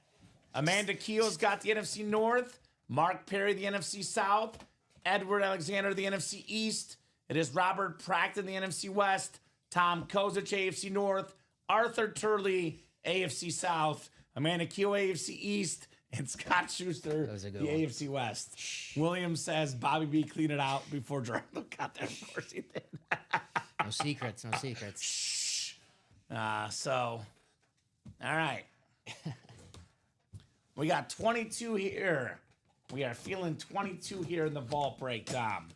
Amanda Keogh's got the NFC North. Mark Perry, the NFC South. Edward Alexander, the NFC East. It is Robert Prackton, the NFC West. Tom Kozic, AFC North. Arthur Turley, AFC South. Amanda Keogh, AFC East. And Scott Schuster, was a good the one. AFC West. Williams says Bobby B cleaned it out before Gerardo got there. Of course he did. No secrets. No secrets. All right. We got 22 here. We are feeling 22 here in the vault break, Dom.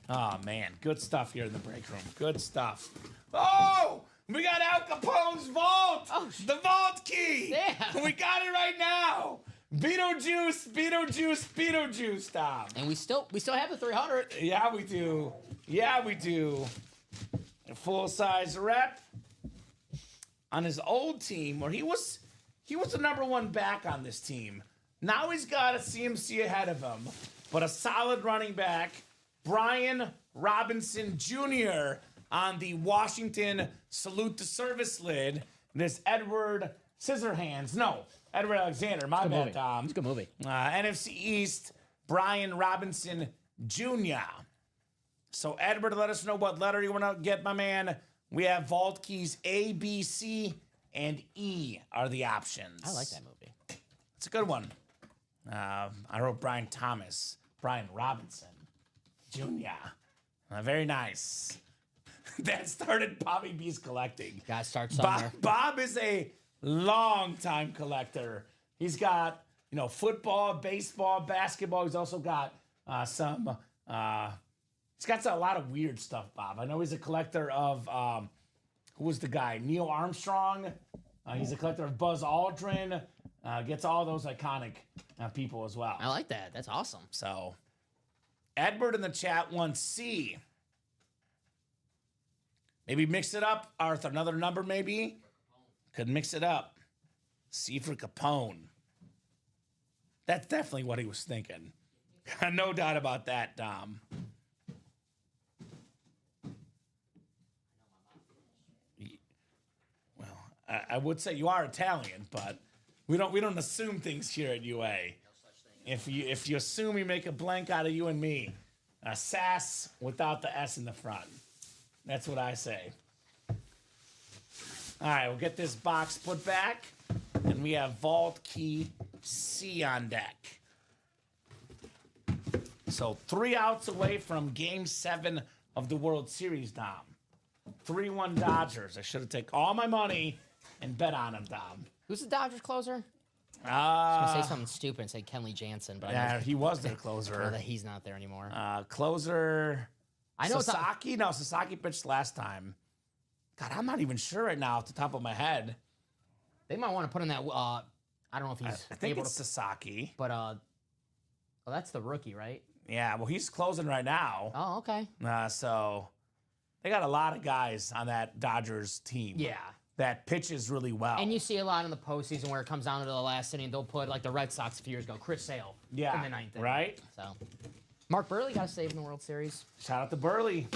Oh, man. Good stuff here in the break room. Good stuff. Oh! We got Al Capone's vault! Oh, the vault key! Yeah. We got it right now! Beetlejuice, Beetlejuice, Beetlejuice, Dom. And we still have the 300. Yeah, we do. Yeah, we do. A full-size rep on his old team, where he was the number one back on this team. Now he's got a CMC ahead of him, but a solid running back, Brian Robinson Jr. on the Washington Salute to Service lid. There's Edward Scissorhands. No, Edward Alexander. My bad, Tom. It's a good movie. NFC East, Brian Robinson Jr. So, Edward, let us know what letter you want to get, my man. We have vault keys A, B, C, and E are the options. I like that movie. It's a good one. I wrote Brian Robinson Jr. Very nice. That started Bobby B's collecting. Gotta start somewhere. Bob is a long-time collector. He's got, football, baseball, basketball. He's also got some... he's got a lot of weird stuff, Bob. I know he's a collector of... who was the guy? Neil Armstrong. He's a collector of Buzz Aldrin. Gets all those iconic people as well. I like that. That's awesome. So, Edward in the chat wants C. Maybe mix it up, Arthur. Another number, maybe? Could mix it up. C for Capone. That's definitely what he was thinking. No doubt about that, Dom. Well, I would say you are Italian, but we don't assume things here at UA. If you assume, you make a blank out of you and me. A sass without the S in the front. That's what I say. All right, we'll get this box put back, and we have vault key C on deck. So 3 outs away from Game 7 of the World Series, Dom. 3-1 Dodgers. I should have taken all my money and bet on them, Dom. Who's the Dodgers closer? I was gonna say something stupid and say Kenley Jansen, but yeah, he was their closer. that he's not there anymore. Closer. I know Sasaki. No, Sasaki pitched last time. God, I'm not even sure right now off the top of my head. They might want to put in that. I don't know if he's I think able it's to, Sasaki. but well, that's the rookie, right? Yeah, well, he's closing right now. Oh, okay. So they got a lot of guys on that Dodgers team. Yeah. That pitches really well. And you see a lot in the postseason where it comes down to the last inning. They'll put, like the Red Sox a few years ago, Chris Sale in the ninth inning. Right? So, Mark Burley got a save in the World Series. Shout out to Burley.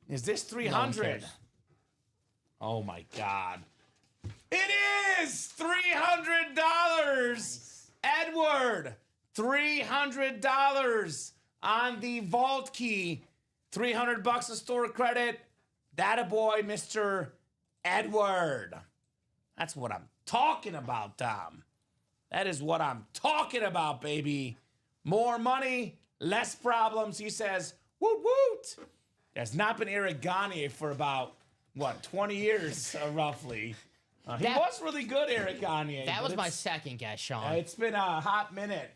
Is this 300? Oh, my God. It is $300. Edward, $300 on the vault key. $300 of store credit. That a boy, Mr. Edward. That's what I'm talking about, Tom. That is what I'm talking about, baby. More money, less problems. He says, woot woot. There's not been Eric Gagne for about, 20 years, roughly. He was really good, Eric Gagne. That was my second guess, Sean. It's been a hot minute.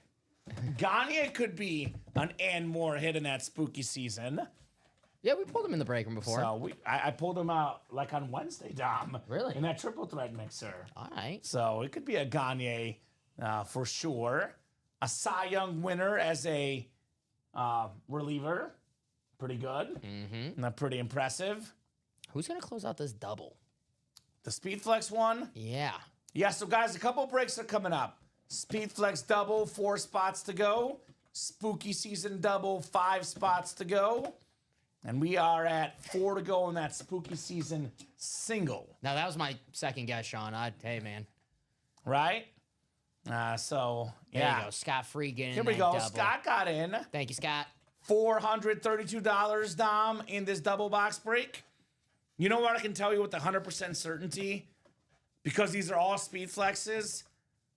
Gagne could be an and more hit in that spooky season. Yeah, we pulled him in the break room before. So I pulled him out like on Wednesday, Dom. Really? In that triple threat mixer. All right. So it could be a Gagne for sure. A Cy Young winner as a reliever. Pretty good. Mm-hmm. Not pretty impressive. Who's going to close out this double? The Speed Flex one? Yeah. Yeah, so guys, a couple breaks are coming up. Speed Flex double, 4 spots to go. Spooky Season double, 5 spots to go. And we are at 4 to go in that Spooky Season single. Now, that was my second guess, Sean. Hey, man. Right? So, yeah. There you go. Scott Free getting Here we that go. double. Scott got in. Thank you, Scott. $432, Dom, in this double box break. You know what I can tell you with 100% certainty? Because these are all Speed Flexes,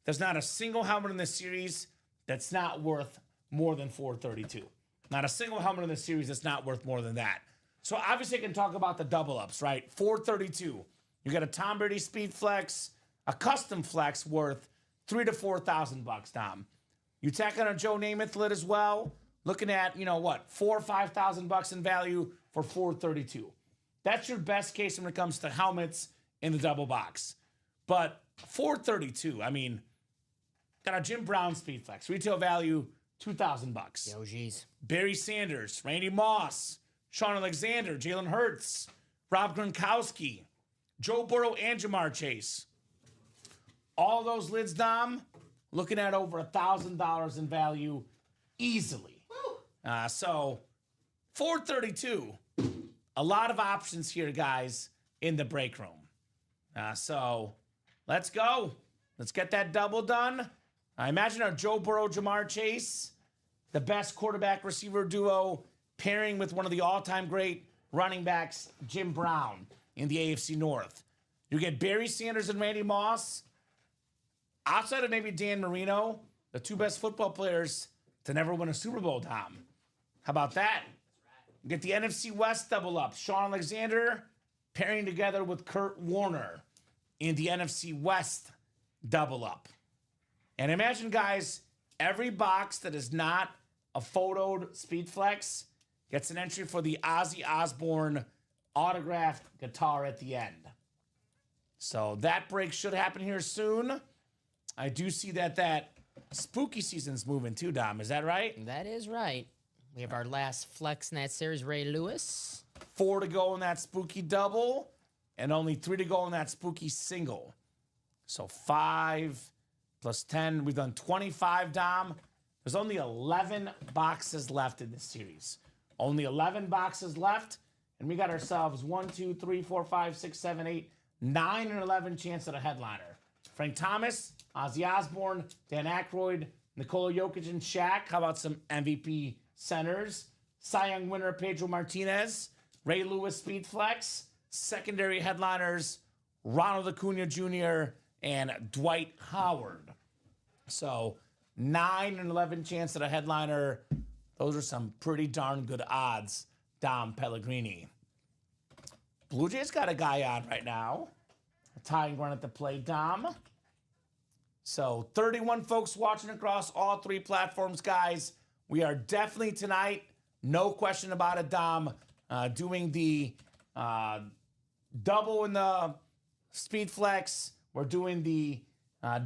there's not a single helmet in this series that's not worth more than $432. Not a single helmet in this series that's not worth more than that. So obviously I can talk about the double ups, right? $432. You got a Tom Brady Speed Flex, a custom flex worth $3,000 to $4,000, Dom. You tack on a Joe Namath lid as well, looking at, $4,000 or $5,000 in value for $432. That's your best case when it comes to helmets in the double box. But $432, I mean, Got our Jim Brown Speed Flex. Retail value, $2,000. Oh, geez. Barry Sanders, Randy Moss, Sean Alexander, Jalen Hurts, Rob Gronkowski, Joe Burrow, and Jamar Chase. All those lids, Dom, looking at over $1,000 in value easily. So, 432. A lot of options here, guys, in the break room. So, let's go. Let's get that double done. I imagine our Joe Burrow, Jamar Chase, the best quarterback receiver duo, pairing with one of the all-time great running backs, Jim Brown, in the AFC North. You get Barry Sanders and Randy Moss. Outside of maybe Dan Marino, the two best football players to never win a Super Bowl, Tom. How about that? You get the NFC West double up. Sean Alexander pairing together with Kurt Warner in the NFC West double up. And imagine, guys, every box that is not a photoed Speed Flex gets an entry for the Ozzy Osbourne autographed guitar at the end. So that break should happen here soon. I do see that spooky season's moving too, Dom. Is that right? That is right. We have our last flex in that series, Ray Lewis. 4 to go in that spooky double, and only 3 to go in that spooky single. So 5 plus 10. We've done 25, Dom. There's only 11 boxes left in this series. Only 11 boxes left, and we got ourselves 1, 2, 3, 4, 5, 6, 7, 8, 9, and 11 chance at a headliner. Frank Thomas, Ozzy Osbourne, Dan Aykroyd, Nikola Jokic, and Shaq. How about some MVP centers? Cy Young winner Pedro Martinez, Ray Lewis Speed Flex, secondary headliners Ronald Acuna Jr. and Dwight Howard. So 9 and 11 chance at a headliner. Those are some pretty darn good odds, Dom Pellegrini. Blue Jays got a guy on right now. A tying run at the plate, Dom. So 31 folks watching across all 3 platforms, guys. We are definitely tonight, no question about it, Dom, doing the double in the Speed Flex. We're doing the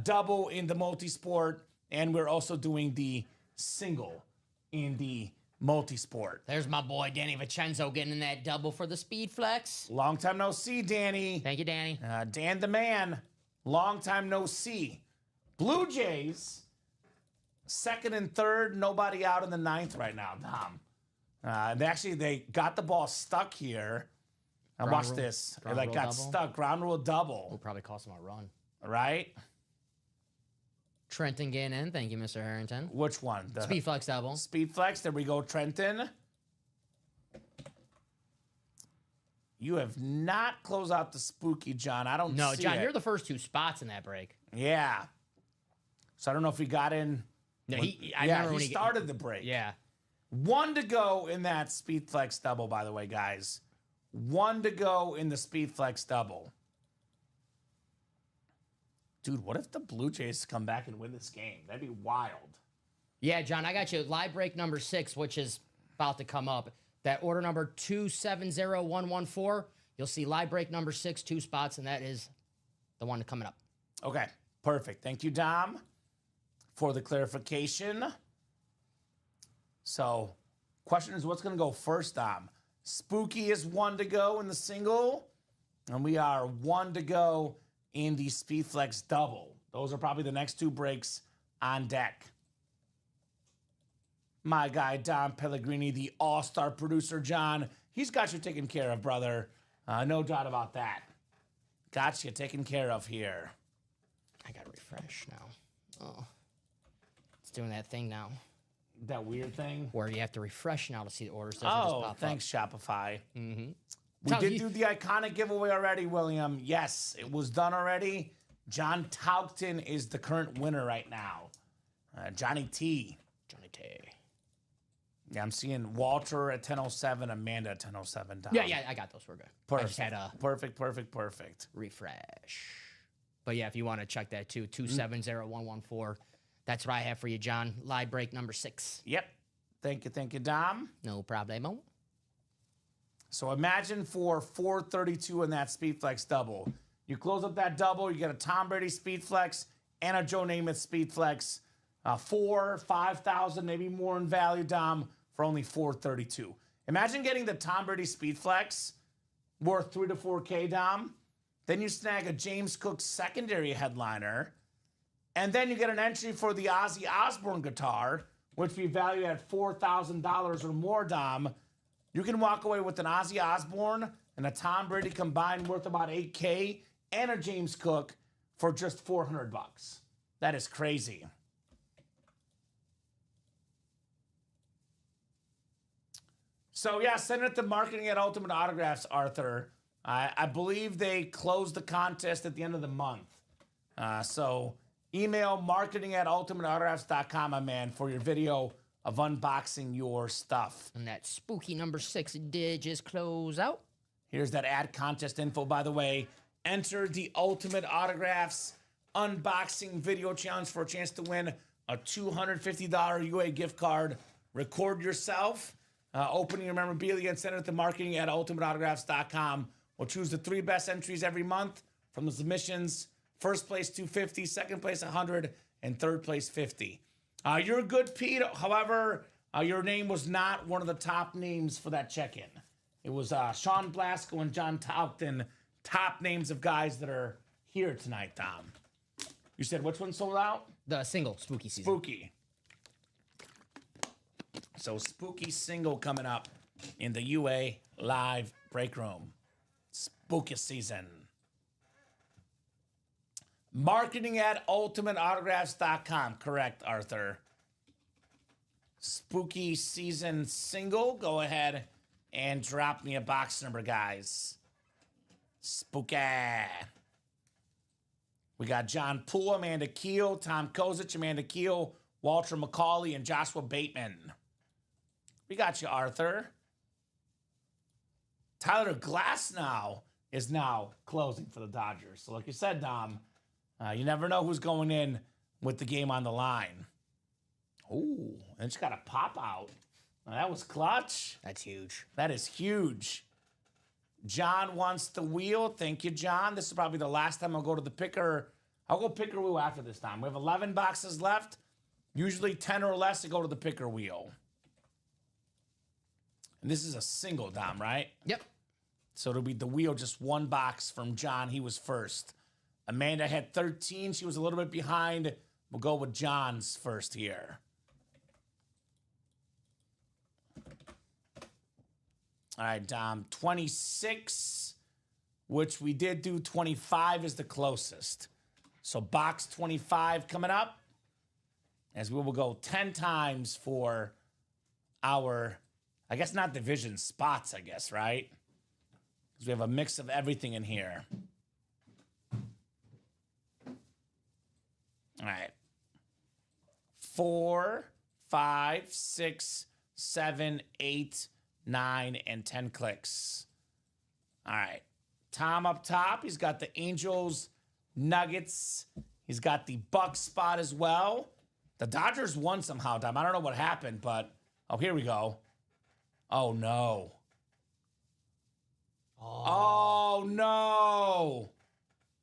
double in the multisport, and we're also doing the single in the multisport. There's my boy, Danny Vincenzo, getting in that double for the Speed Flex. Long time no see, Danny. Thank you, Danny. Dan the man, long time no see. Blue Jays, 2nd and 3rd, nobody out in the 9th right now, Dom. They got the ball stuck here. And watch this. It got double. stuck. Ground rule double. Will probably cost him a run. Right? Trenton getting in. Thank you, Mr. Harrington. Which one? The Speed Flex double. Speed Flex. There we go, Trenton. You have not closed out the spooky, John. I don't No, see John, it. you're the first 2 spots in that break. Yeah. So I don't know if he got in. No, he remember when started the break. Yeah. 1 to go in that Speed Flex double, by the way, guys. 1 to go in the Speed Flex double. Dude, what if the Blue Jays come back and win this game? That'd be wild. Yeah, John, I got you. Live break number 6, which is about to come up. That order number 270114. You'll see live break number 6, 2 spots, and that is the one coming up. Okay, perfect. Thank you, Dom, for the clarification. So, question is, what's going to go first, Dom? Spooky is 1 to go in the single, and we are 1 to go in the Speed Flex double. Those are probably the next 2 breaks on deck. My guy, Dom Pellegrini, the all-star producer, John, he's got you taken care of, brother. No doubt about that. Got you taken care of here. I got to refresh now. Oh. It's doing that thing now That weird thing. where you have to refresh now to see the orders. Doesn't just Oh, pop thanks, Shopify. Mm-hmm. We did do the iconic giveaway already, William. Yes, it was done already. John Taugton is the current winner right now. Johnny T. Johnny T. Yeah, I'm seeing Walter at 10:07, Amanda at 10:07. Tom. Yeah, I got those. We're good. I just had a Perfect. refresh. But yeah, if you want to check that too, 270114. That's what I have for you, John. Live break number 6. Yep. Thank you, Dom. No problemo. So imagine for 432 in that Speed Flex double. You close up that double, you get a Tom Brady Speed Flex and a Joe Namath Speed Flex. 4,000, 5,000, maybe more in value, Dom, for only $432. Imagine getting the Tom Brady Speed Flex worth 3 to 4K, Dom. Then you snag a James Cook secondary headliner. And then you get an entry for the Ozzy Osbourne guitar, which we value at $4,000 or more, Dom. You can walk away with an Ozzy Osbourne and a Tom Brady combined worth about 8K and a James Cook for just $400. That is crazy. So, yeah, send it to marketing at Ultimate Autographs, Arthur. I believe they close the contest at the end of the month. So email marketing at ultimateautographs.com, my man, for your video of unboxing your stuff. And that spooky number 6 did just close out. Here's that ad contest info, by the way. Enter the Ultimate Autographs unboxing video challenge for a chance to win a $250 UA gift card. Record yourself, opening your memorabilia, and send it to marketing at ultimateautographs.com. We'll choose the 3 best entries every month from the submissions. First place $250, second place $100, and third place $50. You're good, Pete. However, your name was not one of the top names for that check-in. It was Sean Blasco and John Taupton, top names of guys that are here tonight, Dom. You said which one sold out? The single, Spooky Season. Spooky. So Spooky single coming up in the UA Live Break Room. Spooky Season. Marketing at ultimateautographs.com. Correct, Arthur. Spooky Season single. Go ahead and drop me a box number, guys. Spooky. We got John Poole, Amanda Keel, Tom Kozic, Amanda Keel, Walter McCauley, and Joshua Bateman. We got you, Arthur. Tyler Glasnow is now closing for the Dodgers. So like you said, Dom, you never know who's going in with the game on the line. Ooh, and it's got a pop out. Now, that was clutch. That's huge. That is huge. John wants the wheel. Thank you, John. This is probably the last time I'll go to the picker. I'll go picker wheel after this time. We have 11 boxes left. Usually 10 or less to go to the picker wheel. And this is a single, Dom, right? Yep. So it'll be the wheel, just one box from John. He was first. Amanda had 13. She was a little bit behind. We'll go with John's first here. All right, Dom. 26, which we did do. 25 is the closest. So box 25 coming up. As we will go 10 times for our, I guess not division spots, I guess, right? Because we have a mix of everything in here. All right. 4, 5, 6, 7, 8, 9, and 10 clicks. All right. Tom up top. He's got the Angels, Nuggets. He's got the Bucks spot as well. The Dodgers won somehow, Tom. I don't know what happened, but... Oh, here we go. Oh, no. Oh, no.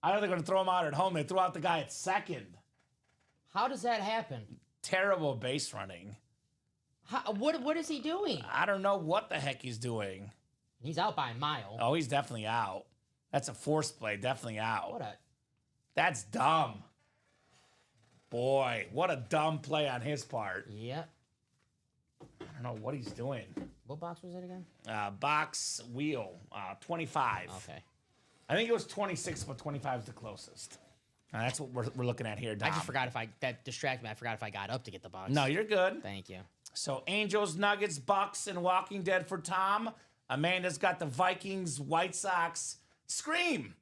I know they're going to throw him out at home. They threw out the guy at second. How does that happen? Terrible base running. What is he doing? I don't know what the heck he's doing. He's out by a mile. Oh, he's definitely out. That's a force play. Definitely out. What a... That's dumb. Boy, what a dumb play on his part. Yep. I don't know what he's doing. What box was it again? Box wheel, 25. Okay. I think it was 26, but 25 is the closest. That's what we're looking at here, Dom. I just forgot that distracted me. I forgot if I got up to get the box. No, you're good. Thank you. So Angels, Nuggets, Bucks, and Walking Dead for Tom. Amanda's got the Vikings, White Sox, Scream,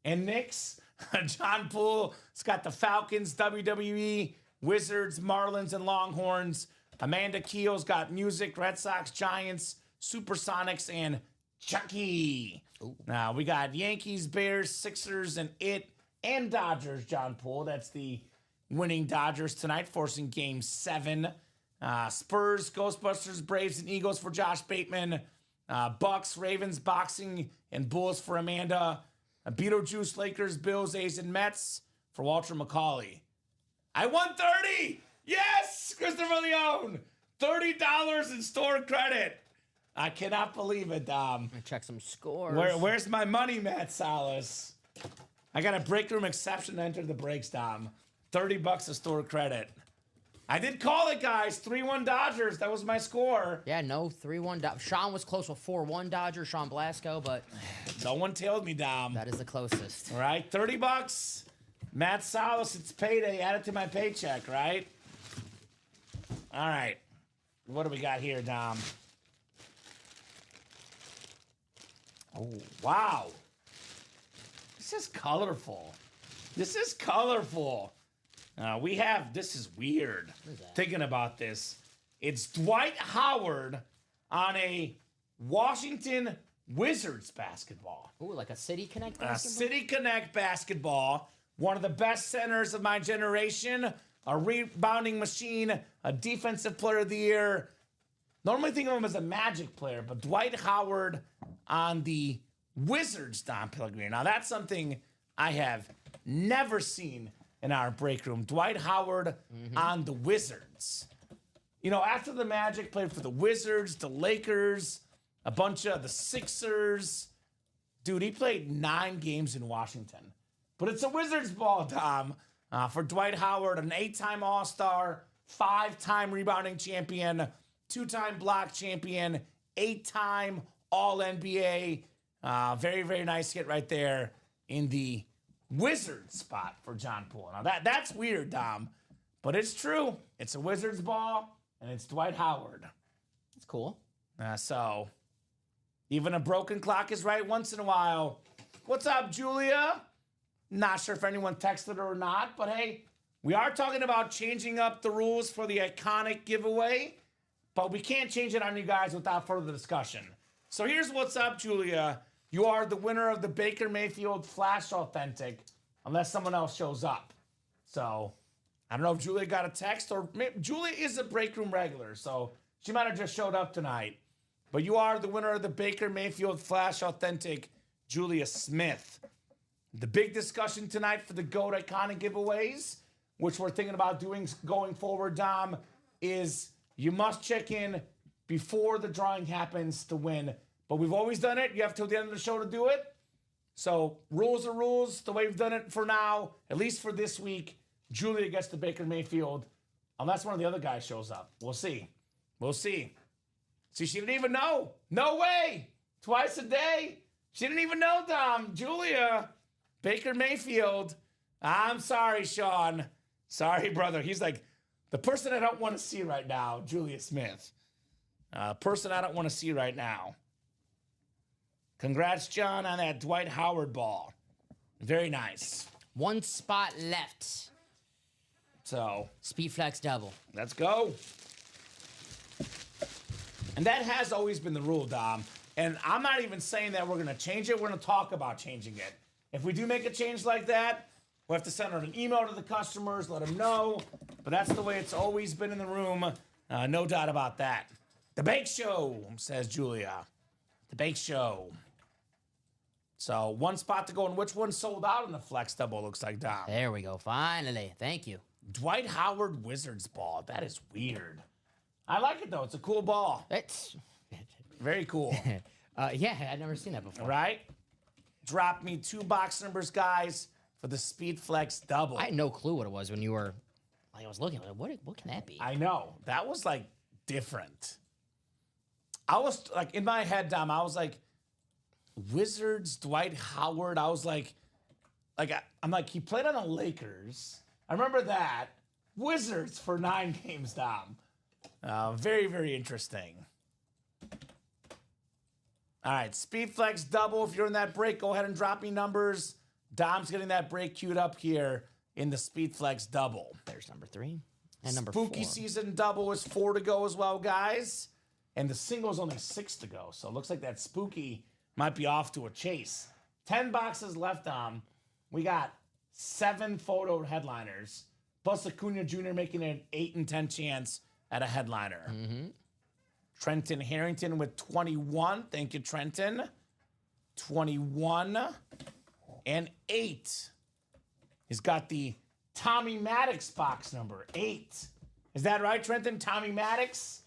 and Knicks. John Poole has got the Falcons, WWE, Wizards, Marlins, and Longhorns. Amanda Keel's got music, Red Sox, Giants, Supersonics, and Chucky. Ooh. Now we got Yankees, Bears, Sixers, and Dodgers, John Poole. That's the winning Dodgers tonight, forcing Game 7. Spurs, Ghostbusters, Braves, and Eagles for Josh Bateman. Bucks, Ravens, Boxing, and Bulls for Amanda. Beetlejuice, Lakers, Bills, A's, and Mets for Walter McCauley. I won 30. Yes, Christopher Leone. $30 in store credit. I cannot believe it, Dom. Let me check some scores. Where's my money, Matt Salas? I got a break room exception to enter the breaks, Dom. $30 of store credit. I did call it, guys. 3-1 Dodgers. That was my score. Yeah, no, 3-1. Sean was close with 4-1 Dodgers, Sean Blasco, but No one tailed me, Dom. that is the closest. All right, $30. Matt Salas, it's payday. Add it to my paycheck, right? All right. What do we got here, Dom? Oh, wow. This is colorful. This is colorful. This is weird. What is that? Thinking about this. It's Dwight Howard on a Washington Wizards basketball. Ooh, like a City Connect A basketball? City Connect basketball. One of the best centers of my generation. A rebounding machine. A defensive player of the year. Normally think of him as a Magic player, but Dwight Howard on the Wizards, Don Pellegrino. Now, that's something I have never seen in our break room. Dwight Howard on the Wizards. You know, after the Magic played for the Wizards, the Lakers, a bunch of the Sixers. Dude, he played 9 games in Washington. But it's a Wizards ball, Tom, for Dwight Howard, an 8-time All-Star, 5-time rebounding champion, 2-time block champion, 8-time All-NBA. Very, very nice hit right there in the Wizards spot for John Poole. Now, that's weird, Dom, but it's true. It's a Wizards ball, and it's Dwight Howard. That's cool. So, even a broken clock is right once in a while. What's up, Julia? Not sure if anyone texted her or not, but hey, we are talking about changing up the rules for the iconic giveaway, but we can't change it on you guys without further discussion. So here's what's up, Julia. You are the winner of the Baker Mayfield Flash Authentic, unless someone else shows up. So, I don't know if Julia got a text, or Julia is a break room regular, so she might have just showed up tonight. But you are the winner of the Baker Mayfield Flash Authentic, Julia Smith. The big discussion tonight for the GOAT Iconic giveaways, which we're thinking about doing going forward, Dom, is you must check in before the drawing happens to win. But we've always done it. You have till the end of the show to do it. So rules are rules. The way we've done it for now, at least for this week, Julia gets the Baker Mayfield, unless one of the other guys shows up. We'll see. We'll see. See, she didn't even know. No way. Twice a day. She didn't even know, Dom. Julia, Baker Mayfield. I'm sorry, Sean. Sorry, brother. He's like, the person I don't want to see right now, Julia Smith. Person I don't want to see right now. Congrats, John, on that Dwight Howard ball. Very nice. One spot left. So, Speed Flex double. let's go. And that has always been the rule, Dom. And I'm not even saying that we're going to change it. We're going to talk about changing it. If we do make a change like that, we'll have to send out an email to the customers, let them know. But that's the way it's always been in the room. No doubt about that. The Bake Show, says Julia. The Bake Show. So, one spot to go, and which one sold out in the Flex Double, looks like, Dom? There we go. Finally. Thank you. Dwight Howard Wizards ball. That is weird. I like it, though. It's a cool ball. It's Very cool. yeah, I'd never seen that before. Right? Drop me 2 box numbers, guys, for the Speed Flex Double. I had no clue what it was when you were. Like, I was looking. Like, what can that be? I know. That was, like, different. I was, like, in my head, Dom, I was like, Wizards, Dwight Howard. I was like, I'm like, he played on the Lakers. I remember that. Wizards for 9 games, Dom. Very, very interesting. All right, Speed Flex Double. If you're in that break, go ahead and drop me numbers. Dom's getting that break queued up here in the Speed Flex Double. There's number 3 and number Spooky 4. Season Double is 4 to go as well, guys. And the single is only 6 to go. So it looks like that Spooky might be off to a chase. 10 boxes left, Dom. We got 7 photo headliners, plus Acuna Jr. making an 8 and 10 chance at a headliner. Mm-hmm. Trenton Harrington with 21. Thank you, Trenton. 21 and 8. He's got the Tommy Maddox box number 8. Is that right, Trenton? Tommy Maddox?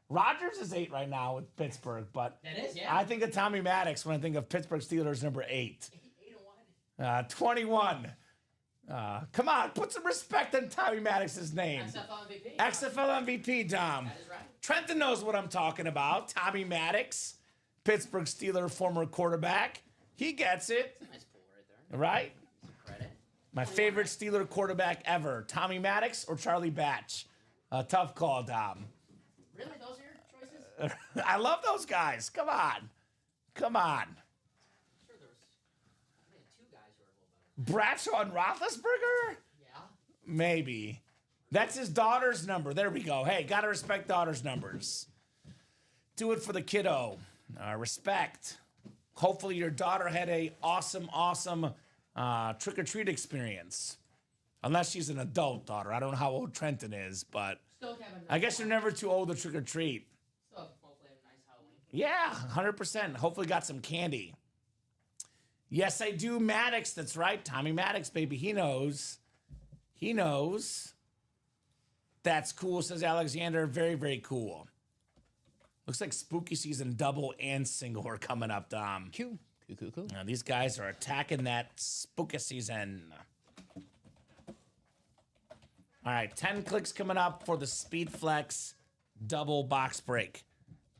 Rogers is 8 right now with Pittsburgh, but That is, yeah. I think of Tommy Maddox when I think of Pittsburgh Steelers number 8. 8-1. 21. Come on, put some respect on Tommy Maddox's name. XFL MVP. XFL MVP, Dom. That is right. Trenton knows what I'm talking about. Tommy Maddox, Pittsburgh Steeler former quarterback. He gets it, Nice pull right there. right? Credit. My favorite Steeler quarterback ever, Tommy Maddox or Charlie Batch? A tough call, Dom. Really? Those are your choices? I love those guys. Come on. Come on. Sure, there was two guys who are a little better. Bradshaw and Roethlisberger? Yeah. Maybe. That's his daughter's number. There we go. Hey, gotta respect daughter's numbers. Do it for the kiddo. Respect. Hopefully your daughter had a awesome trick-or-treat experience. Unless she's an adult daughter. I don't know how old Trenton is, but Still have a nice I guess you're never too old to trick-or-treat. Still have hopefully a nice Halloween. Yeah, 100%. Hopefully got some candy. Yes, I do. Maddox, that's right. Tommy Maddox, baby. He knows. He knows. That's cool, says Alexander. Very, very cool. Looks like spooky season double and single are coming up, Dom. Cool. Now, these guys are attacking that spooky season. All right, 10 clicks coming up for the Speed Flex double box break.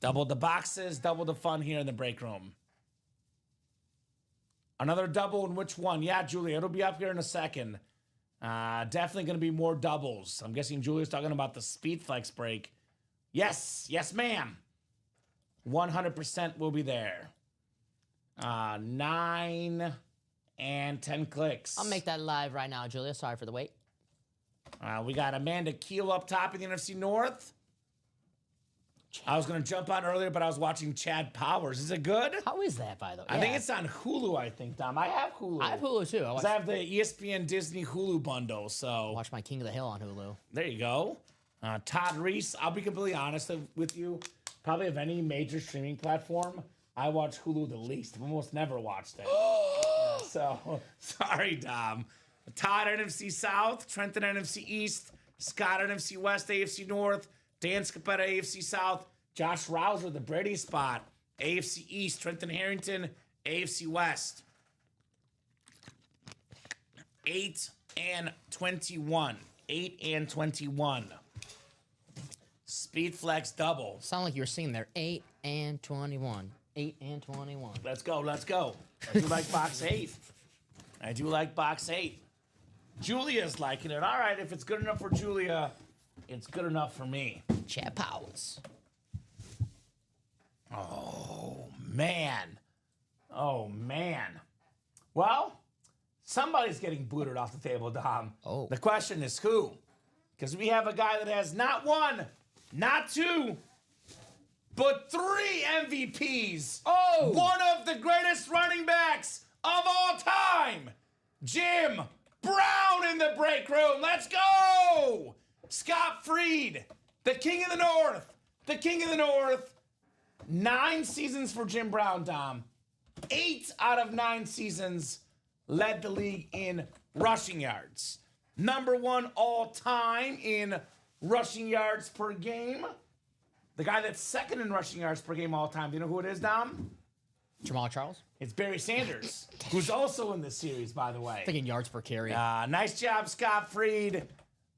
Double the boxes, double the fun here in the break room. Another double in which one? Yeah, Julia, it'll be up here in a second. Definitely going to be more doubles. I'm guessing Julia's talking about the Speed Flex break. Yes, ma'am. 100% will be there. 9 and 10 clicks. I'll make that live right now, Julia. Sorry for the wait. We got Amanda Keel up top in the NFC North. I was going to jump on earlier, but I was watching Chad Powers. Is it good? How is that, by the way? I think it's on Hulu, I think, Dom. I have Hulu. I have Hulu, too. 'Cause I have the ESPN Disney Hulu bundle, so Watch my King of the Hill on Hulu. there you go. Todd Reese, I'll be completely honest with you. Probably of any major streaming platform, I watch Hulu the least. I've almost never watched it. So, sorry, Dom. Todd, NFC South. Trenton, NFC East. Scott, NFC West, AFC North. Dan Scapetta, AFC South. Josh Rouser, the Brady spot. AFC East. Trenton Harrington, AFC West. 8 and 21. 8 and 21. Speed Flex double. Sound like you were singing there. 8 and 21. 8 and 21. Let's go. I do like box 8. Julia's liking it. All right, if it's good enough for Julia, it's good enough for me. Chad Powers. Oh, man. Well, somebody's getting booted off the table, Dom. Oh. The question is who? Because we have a guy that has not 1, not 2, but 3 MVPs. Oh! One of the greatest running backs of all time, Jim Brown in the break room. Let's go! Scott Freed, the king of the North. 9 seasons for Jim Brown, Dom. 8 out of 9 seasons led the league in rushing yards. Number 1 all time in rushing yards per game. The guy that's second in rushing yards per game all time. Do you know who it is, Dom? Jamal Charles. It's Barry Sanders, who's also in this series, by the way. Thinking yards per carry. Nice job, Scott Freed.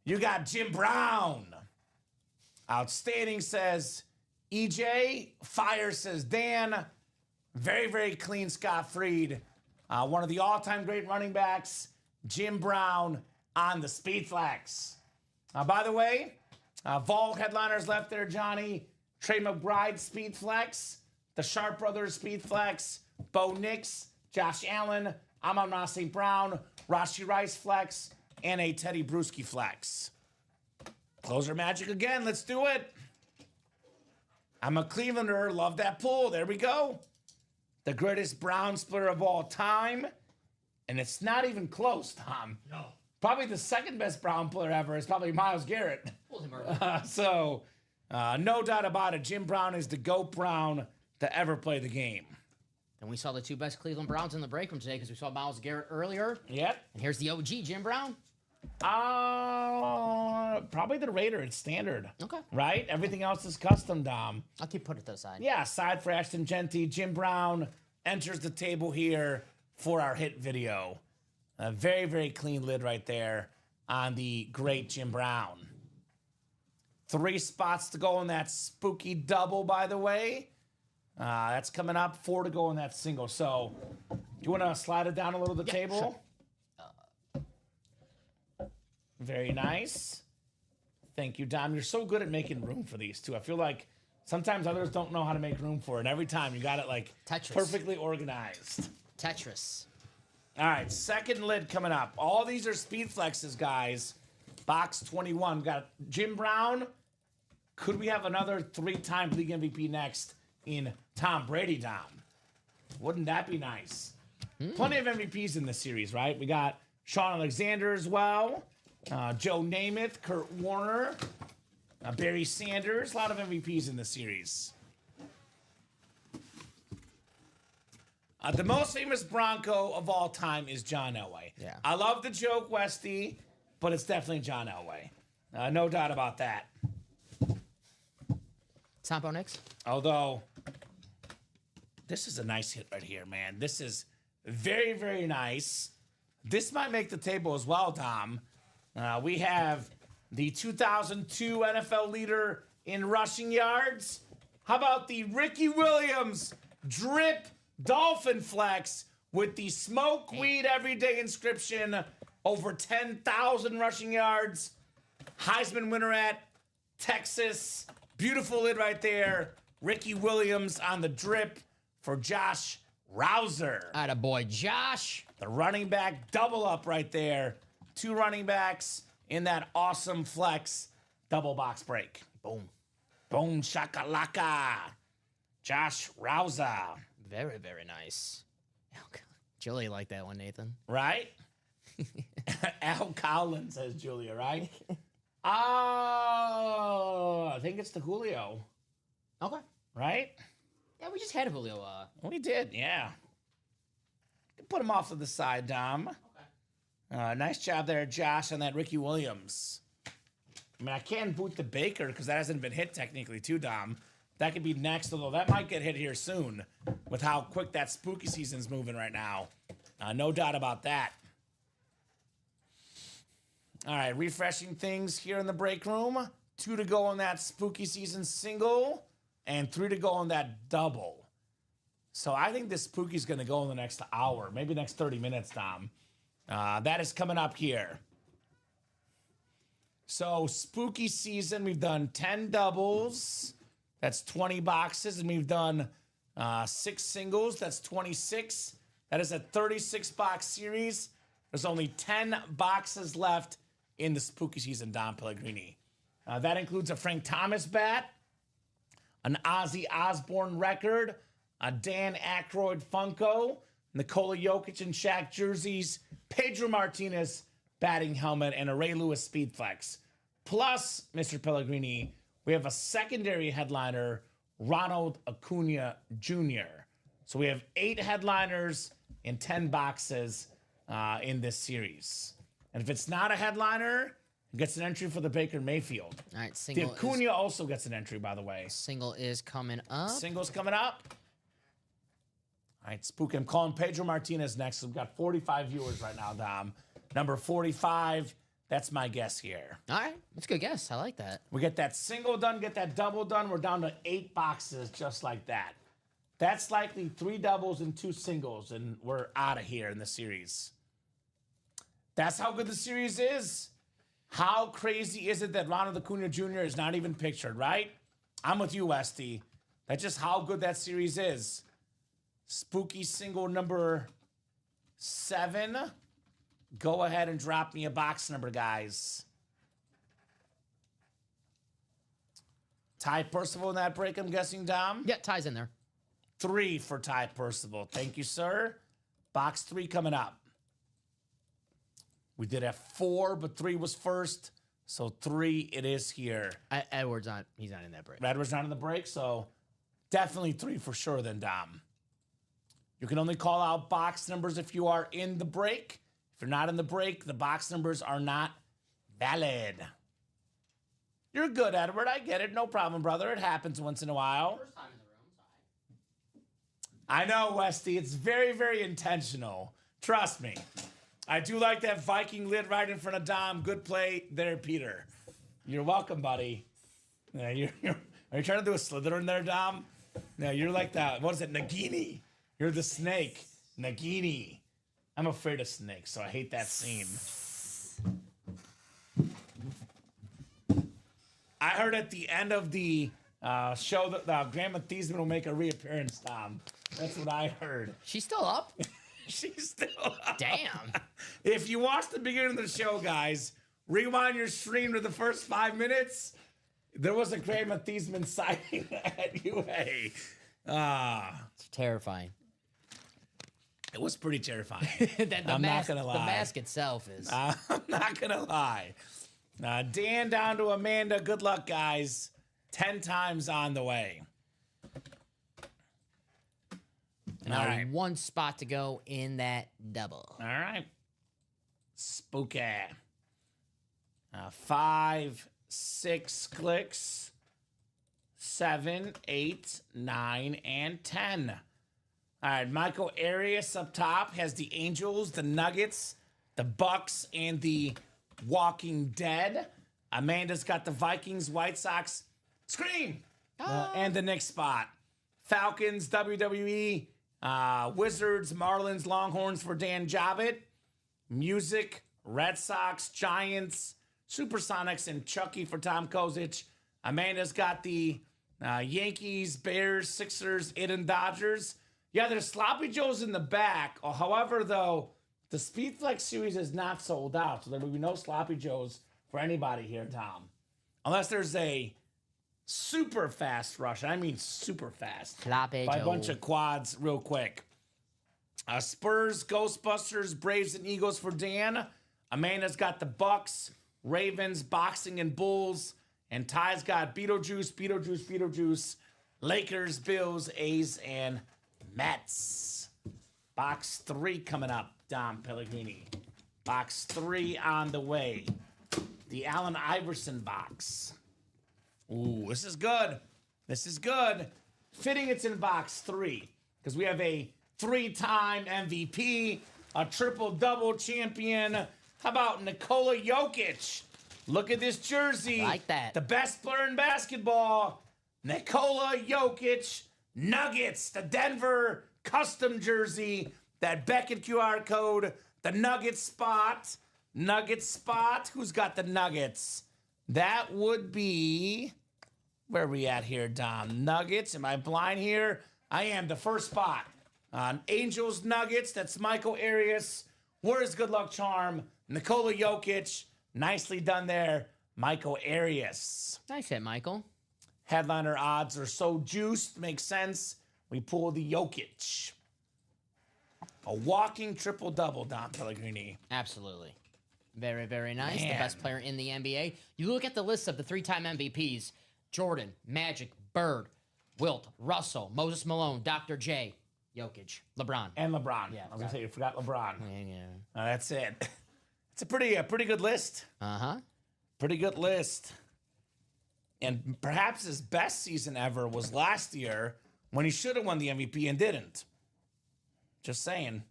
You got Jim Brown. Outstanding, says EJ. Fire, says Dan. Very, very clean, Scott Freed. One of the all-time great running backs, Jim Brown, on the Speed Flex. By the way, Vol headliners left there, Johnny. Trey McBride, Speed Flex. The Sharp Brothers, Speed Flex. Bo Nix, Josh Allen, Amon-Ra St. Brown, Rashi Rice Flex, and a Teddy Bruschi Flex. Closer magic again. Let's do it. I'm a Clevelander. Love that pull. There we go. The greatest Brown splitter of all time. And it's not even close, Tom. No. Probably the second best Brown player ever is probably Myles Garrett. Pulled him early. No doubt about it. Jim Brown is the GOAT Brown to ever play the game. And we saw the 2 best Cleveland Browns in the break room today because we saw Myles Garrett earlier. Yep. And here's the OG, Jim Brown. Probably the Raider. It's standard. Okay. Right? Everything else is custom, Dom. I'll keep putting it to the side. Yeah, side for Ashton Genty. Jim Brown enters the table here for our hit video. A very, very clean lid right there on the great Jim Brown. 3 spots to go in that spooky double, by the way. That's coming up. 4 to go in that single. So, do you want to slide it down a little the table? Sure. Very nice. Thank you, Dom. You're so good at making room for these two. I feel like sometimes others don't know how to make room for it. And every time you got it like Tetris. perfectly organized. Tetris. All right, second lid coming up. All these are speed flexes, guys. Box 21. Got Jim Brown. Could we have another 3-time league MVP next in Tom Brady, Dom? Wouldn't that be nice? Plenty of MVPs in this series, right? We got Sean Alexander as well. Joe Namath, Kurt Warner, Barry Sanders. A lot of MVPs in this series. The most famous Bronco of all time is John Elway. Yeah. I love the joke, Westy, but it's definitely John Elway. No doubt about that. Sampo next. Although, this is a nice hit right here, man. This is very, very nice. This might make the table as well, Tom. We have the 2002 NFL leader in rushing yards. How about the Ricky Williams drip Dolphin flex with the smoke weed everyday inscription, over 10,000 rushing yards. Heisman winner at Texas. Beautiful lid right there. Ricky Williams on the drip for Josh Rouser. Attaboy, Josh. The running back double up right there. 2 running backs in that awesome flex double box break. Boom. Boom shakalaka. Josh Rouser. Very, very nice. Julie liked that one, Nathan. Right? Al Collins, says Julia, right? Oh, I think it's the Julio. Okay. Right? Yeah, we just had Julio. We did, yeah. Put him off to the side, Dom. Okay. Nice job there, Josh, on that Ricky Williams. I mean, I can't boot the Baker because that hasn't been hit technically, too, Dom. That could be next, although that might get hit here soon with how quick that spooky season's moving right now. No doubt about that. All right, refreshing things here in the break room. 2 to go on that spooky season single and 3 to go on that double. So I think this spooky's going to go in the next hour, maybe next 30 minutes, Tom. That is coming up here. So spooky season, we've done 10 doubles. That's 20 boxes. And we've done 6 singles. That's 26. That is a 36-box series. There's only 10 boxes left in the spooky season, Don Pellegrini. That includes a Frank Thomas bat, an Ozzy Osbourne record, a Dan Aykroyd Funko, Nikola Jokic and Shaq jerseys, Pedro Martinez batting helmet, and a Ray Lewis Speed Flex. Plus, Mr. Pellegrini, we have a secondary headliner, Ronald Acuna Jr. So we have 8 headliners in 10 boxes in this series. And if it's not a headliner, it gets an entry for the Baker Mayfield. All right, The single Acuna also gets an entry, by the way. single is coming up. Singles coming up. All right, Spook. I'm calling Pedro Martinez next. We've got 45 viewers right now, Dom. Number 45. That's my guess here. All right, that's a good guess. I like that. We get that single done, get that double done. We're down to 8 boxes just like that. That's likely 3 doubles and 2 singles, and we're out of here in the series. That's how good the series is. How crazy is it that Ronald Acuna Jr. is not even pictured, right? I'm with you, Westy. That's just how good that series is. Spooky single number 7. Go ahead and drop me a box number, guys. Ty Percival in that break, I'm guessing, Dom? Yeah, ties in there. 3 for Ty Percival. Thank you, sir. Box 3 coming up. We did have 4, but 3 was first. So 3 it is here. Edward's not. He's not in that break. Edward's not in the break, so definitely 3 for sure then, Dom. You can only call out box numbers if you are in the break. If you're not in the break, the box numbers are not valid. You're good, Edward. I get it. No problem, brother. It happens once in a while. First time in the room. Sorry. I know, Westy. It's very, very intentional. Trust me. I do like that Viking lid right in front of Dom. Good play there, Peter. You're welcome, buddy. Yeah, are you trying to do a Slytherin there, Dom? No, you're like that. What is it? Nagini. You're the snake. Nagini. I'm afraid of snakes, so I hate that scene. I heard at the end of the show that Grandma Thiesman will make a reappearance, Dom. That's what I heard. She's still up? She's still up. Damn. If you watched the beginning of the show, guys, rewind your stream to the first 5 minutes. There was a Grandma Thiesman sighting at UA. It's terrifying. It was pretty terrifying. I'm not gonna lie. The mask itself is. I'm not gonna lie. Dan down to Amanda. Good luck, guys. 10 times on the way. Now All right. one spot to go in that double. All right. Spooky. 5, 6 clicks. 7, 8, 9, and 10. All right, Michael Arias up top has the Angels, the Nuggets, the Bucks, and the Walking Dead. Amanda's got the Vikings, White Sox, Scream, and the Knicks spot. Falcons, WWE, Wizards, Marlins, Longhorns for Dan Javit. Music, Red Sox, Giants, Supersonics, and Chucky for Tom Kozic. Amanda's got the Yankees, Bears, Sixers, and Dodgers. Yeah, there's Sloppy Joes in the back. However, though, the Speedflex series is not sold out, so there will be no Sloppy Joes for anybody here, Tom. Unless there's a super fast rush. I mean super fast. Sloppy By a Joe. bunch of quads real quick. Spurs, Ghostbusters, Braves, and Eagles for Dan. Amanda's got the Bucks, Ravens, Boxing, and Bulls. And Ty's got Beetlejuice, Lakers, Bills, A's, and Mets. Box 3 coming up, Dom Pellegrini. Box 3 on the way. The Allen Iverson box. Ooh, this is good. This is good. Fitting it's in box 3 because we have a 3-time MVP, a triple-double champion. How about Nikola Jokic? Look at this jersey. Like that. The best player in basketball, Nikola Jokic, Nuggets, the Denver custom jersey, that Beckett QR code, the Nuggets spot. Who's got the Nuggets? That would be, where are we at here, Dom? Nuggets, am I blind here? I am, the first spot. Angels, Nuggets, that's Michael Arias. Where's Good Luck Charm? Nikola Jokic. Nicely done there, Michael Arias. Nice hit, Michael. Headliner odds are so juiced, makes sense. We pull the Jokic. A walking triple-double, Don Pellegrini. Absolutely. Very, very nice. Man. The best player in the NBA. You look at the list of the 3-time MVPs. Jordan, Magic, Bird, Wilt, Russell, Moses Malone, Dr. J, Jokic, LeBron. And LeBron. Yeah, I was going to say, you forgot LeBron. Yeah. That's it. It's a pretty good list. Uh-huh. Pretty good list. And perhaps his best season ever was last year when he should have won the MVP and didn't. Just saying.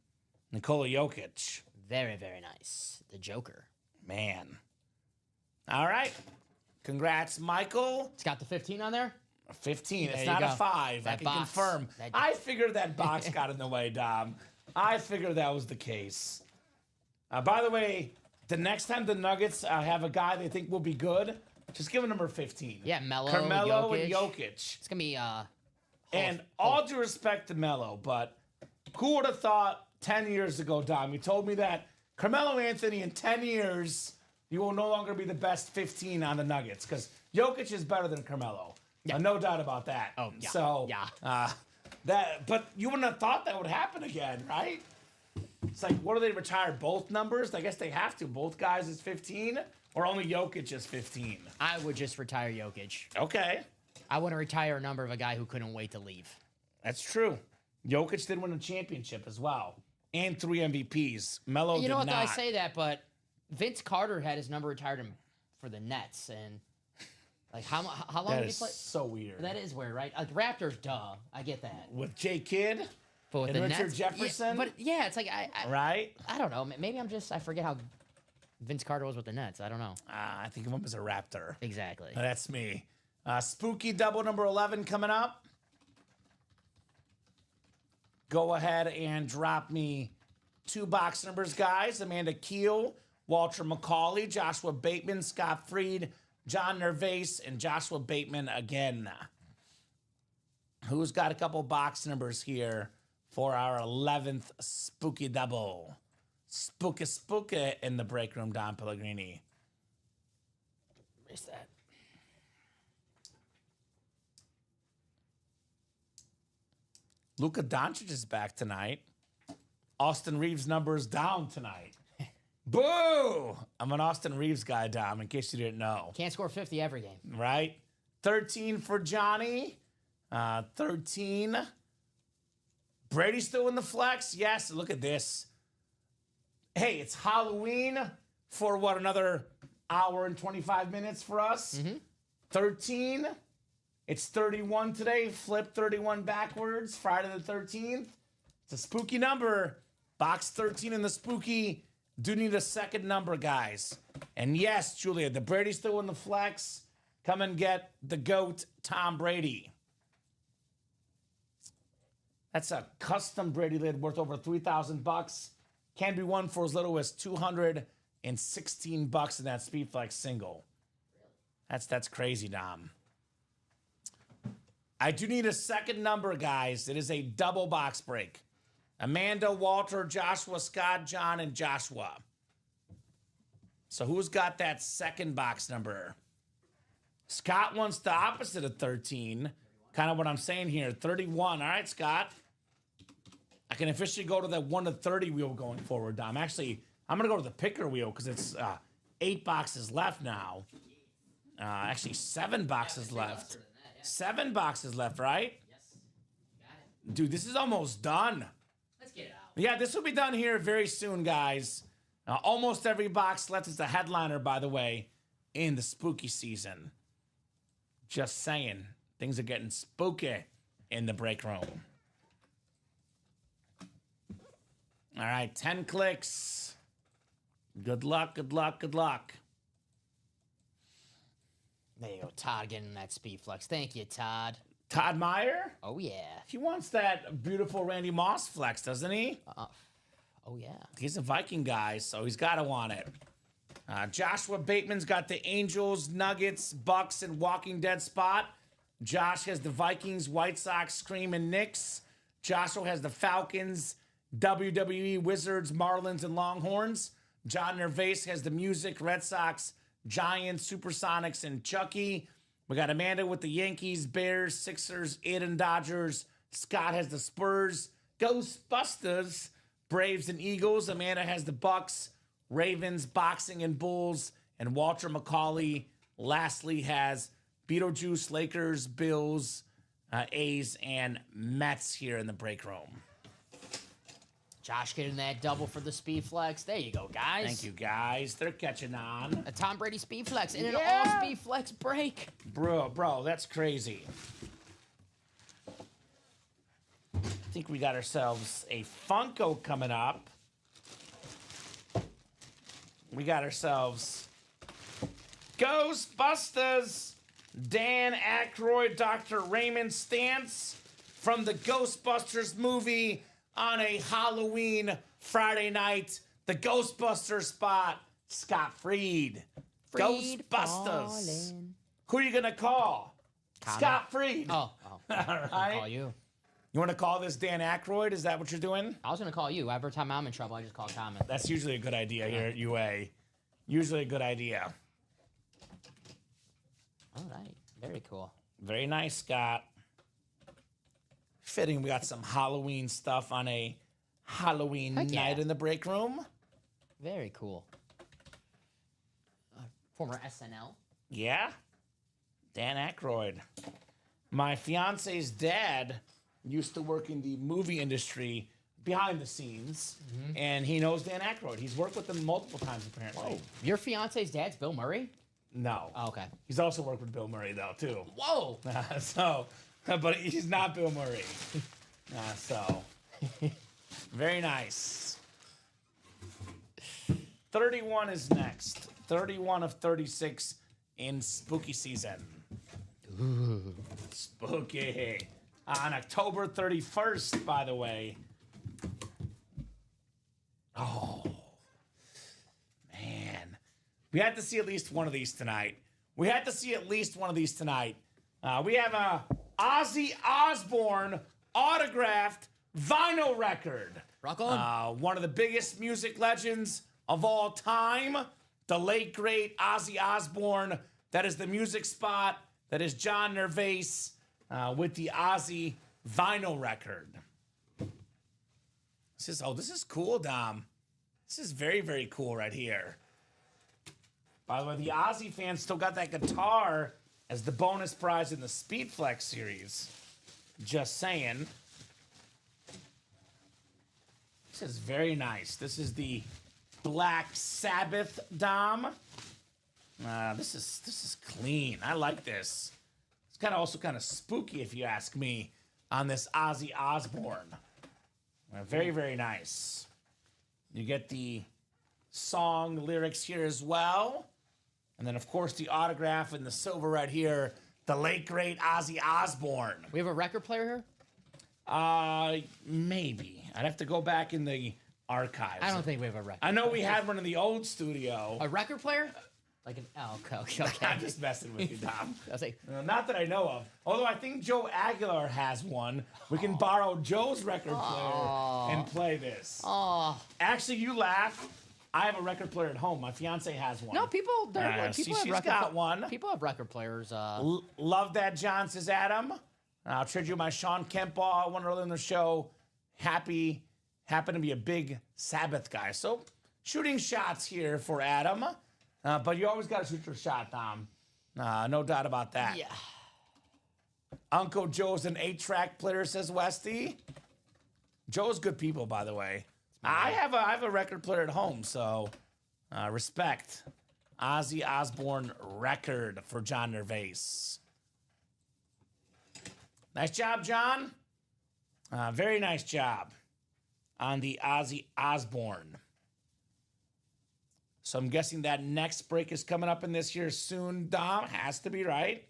Nikola Jokic. Very, very nice. The Joker. Man. All right. Congrats, Michael. It's got the 15 on there? 15. There It's you not go. a 5. I That can box. confirm. That- I figured that box got in the way, Dom. I figured that was the case. By the way, the next time the Nuggets have a guy they think will be good, just give him number 15. Yeah, Melo, Carmelo Jokic. and Jokic. It's going to be... And all due respect to Melo, but who would have thought 10 years ago, Dom, you told me that Carmelo Anthony in 10 years, you will no longer be the best 15 on the Nuggets because Jokic is better than Carmelo. Yeah. No doubt about that. Oh, yeah. So, Yeah. but you wouldn't have thought that would happen again, right? It's like, what do they retire both numbers? I guess they have to. Both guys is 15 or only Jokic is 15? I would just retire Jokic. Okay. I wouldn't retire a number of a guy who couldn't wait to leave. That's true. Jokic did win a championship as well. and 3 MVPs. Melo You did know what? not. Though I say that, but Vince Carter had his number retired for the Nets, and like how long That did he is play? so weird. That is weird, right? Raptors, duh, I get that. With J. Kidd But with and the Richard Nets, Jefferson, but yeah, it's like I right? I don't know. Maybe I forget how Vince Carter was with the Nets. I don't know I think of him as a Raptor. exactly. That's me. Spooky double number 11 coming up. Go ahead and drop me 2 box numbers, guys. Amanda Keel, Walter McCauley, Joshua Bateman, Scott Freed, John Nervase, and Joshua Bateman again. Who's got a couple box numbers here for our 11th spooky double? Spooky in the break room, Don Pellegrini. Where's that? Luka Doncic is back tonight. Austin Reeves' number is down tonight. Boo! I'm an Austin Reeves guy, Dom, in case you didn't know. Can't score 50 every game. Right? 13 for Johnny. 13. Brady still in the flex? Yes, look at this. Hey, it's Halloween for what, another hour and 25 minutes for us? 13. It's 31 today. Flip 31 backwards. Friday the 13th. It's a spooky number. Box 13 in the spooky. Do need a second number, guys. And yes, Julia, the Brady's still in the flex. Come and get the GOAT, Tom Brady. That's a custom Brady lid worth over $3,000. Can be won for as little as $216 in that Speedflex single. That's crazy, Dom. I do need a second number, guys. It is a double box break. Amanda, Walter, Joshua, Scott, John, and Joshua. So who's got that second box number? Scott wants the opposite of 13. Kind of what I'm saying here. 31. All right, Scott. I can officially go to that 1 to 30 wheel going forward, Dom. Actually, I'm going to go to the picker wheel because it's 8 boxes left now. Actually, 7 boxes left. 7 boxes left, right? Yes. Got it. Dude, this is almost done. Let's get it out. Yeah, this will be done here very soon, guys. Almost every box left is a headliner, by the way, in the spooky season. Just saying. Things are getting spooky in the break room. All right, 10 clicks. Good luck, good luck, good luck. There you go, Todd getting that speed flex. Thank you, Todd. Todd Meyer? Oh yeah. He wants that beautiful Randy Moss flex, doesn't he? Oh yeah. He's a Viking guy, so he's got to want it. Joshua Bateman's got the Angels, Nuggets, Bucks, and Walking Dead spot. Josh has the Vikings, White Sox, Scream, and Knicks. Joshua has the Falcons, WWE, Wizards, Marlins, and Longhorns. John Nervase has the Music, Red Sox, Giants, Supersonics, and Chucky. We got Amanda with the Yankees, Bears, Sixers, Aiden Dodgers. Scott has the Spurs, Ghostbusters, Braves, and Eagles. Amanda has the Bucks, Ravens, Boxing, and Bulls. And Walter McCauley lastly has Beetlejuice, Lakers, Bills, A's, and Mets here in the break room. Josh getting that double for the speed flex. There you go, guys. Thank you, guys. They're catching on. A Tom Brady speed flex and an Yeah. all speed flex break. Bro, that's crazy. I think we got ourselves a Funko coming up. We got ourselves Ghostbusters. Dan Aykroyd, Dr. Raymond Stantz from the Ghostbusters movie on a Halloween Friday night. The Ghostbusters spot, Scott Freed. Freed Ghostbusters. falling. Who are you going to call? Kamen. Scott Freed. Oh. All I'll right. call you. You want to call this Dan Aykroyd? Is that what you're doing? I was gonna call you. Every time I'm in trouble, I just call Kamen. That's usually a good idea here at UA. Usually a good idea. All right. Very cool. Very nice, Scott. Fitting we got some Halloween stuff on a Halloween Heck yeah. night in the break room. Very cool. Former SNL. Yeah. Dan Aykroyd. My fiance's dad used to work in the movie industry behind the scenes, and he knows Dan Aykroyd. He's worked with him multiple times, apparently. Your fiance's dad's Bill Murray? No. Oh, okay. He's also worked with Bill Murray, though, too. Whoa! But he's not Bill Murray. Very nice. 31 is next. 31 of 36 in spooky season. Ooh. Spooky. On October 31st, by the way. Oh, man. We had to see at least one of these tonight. We have a Ozzy Osbourne autographed vinyl record. Rock on. One of the biggest music legends of all time, the late, great Ozzy Osbourne. That is the music spot. That is John Nervase with the Ozzy vinyl record. This is cool, Dom. This is very, very cool right here. By the way, the Ozzy fans still got that guitar as the bonus prize in the Speedflex series. Just saying. This is very nice. This is the Black Sabbath, Dom. This is clean. I like this. It's also kind of spooky, if you ask me, on this Ozzy Osbourne. Very, very nice. You get the song lyrics here as well. And then, of course, the autograph in the silver right here. The late, great Ozzy Osbourne. We have a record player here? Maybe. I'd have to go back in the archives. I don't think we have a record. I know we had one in the old studio. A record player? Like an okay. I'm just messing with you, Tom. I was like, Not that I know of. Although I think Joe Aguilar has one. We can borrow Joe's record player and play this. oh Actually, you laugh. I have a record player at home. My fiance has one. no, people. People she's have record got one. People have record players. Love that, John, says Adam. I'll trade you my Sean Kemp ball. One earlier in the show. Happened to be a big Sabbath guy. So shooting shots here for Adam. But you always got to shoot your shot, Tom. No doubt about that. Yeah. Uncle Joe's an 8-track player, says Westy. Joe's good people, by the way. I have a record player at home, so respect. Ozzy Osbourne record for John Nervase. Nice job, John. Very nice job on the Ozzy Osbourne. So I'm guessing that next break is coming up in this year soon, Dom. Has to be, right?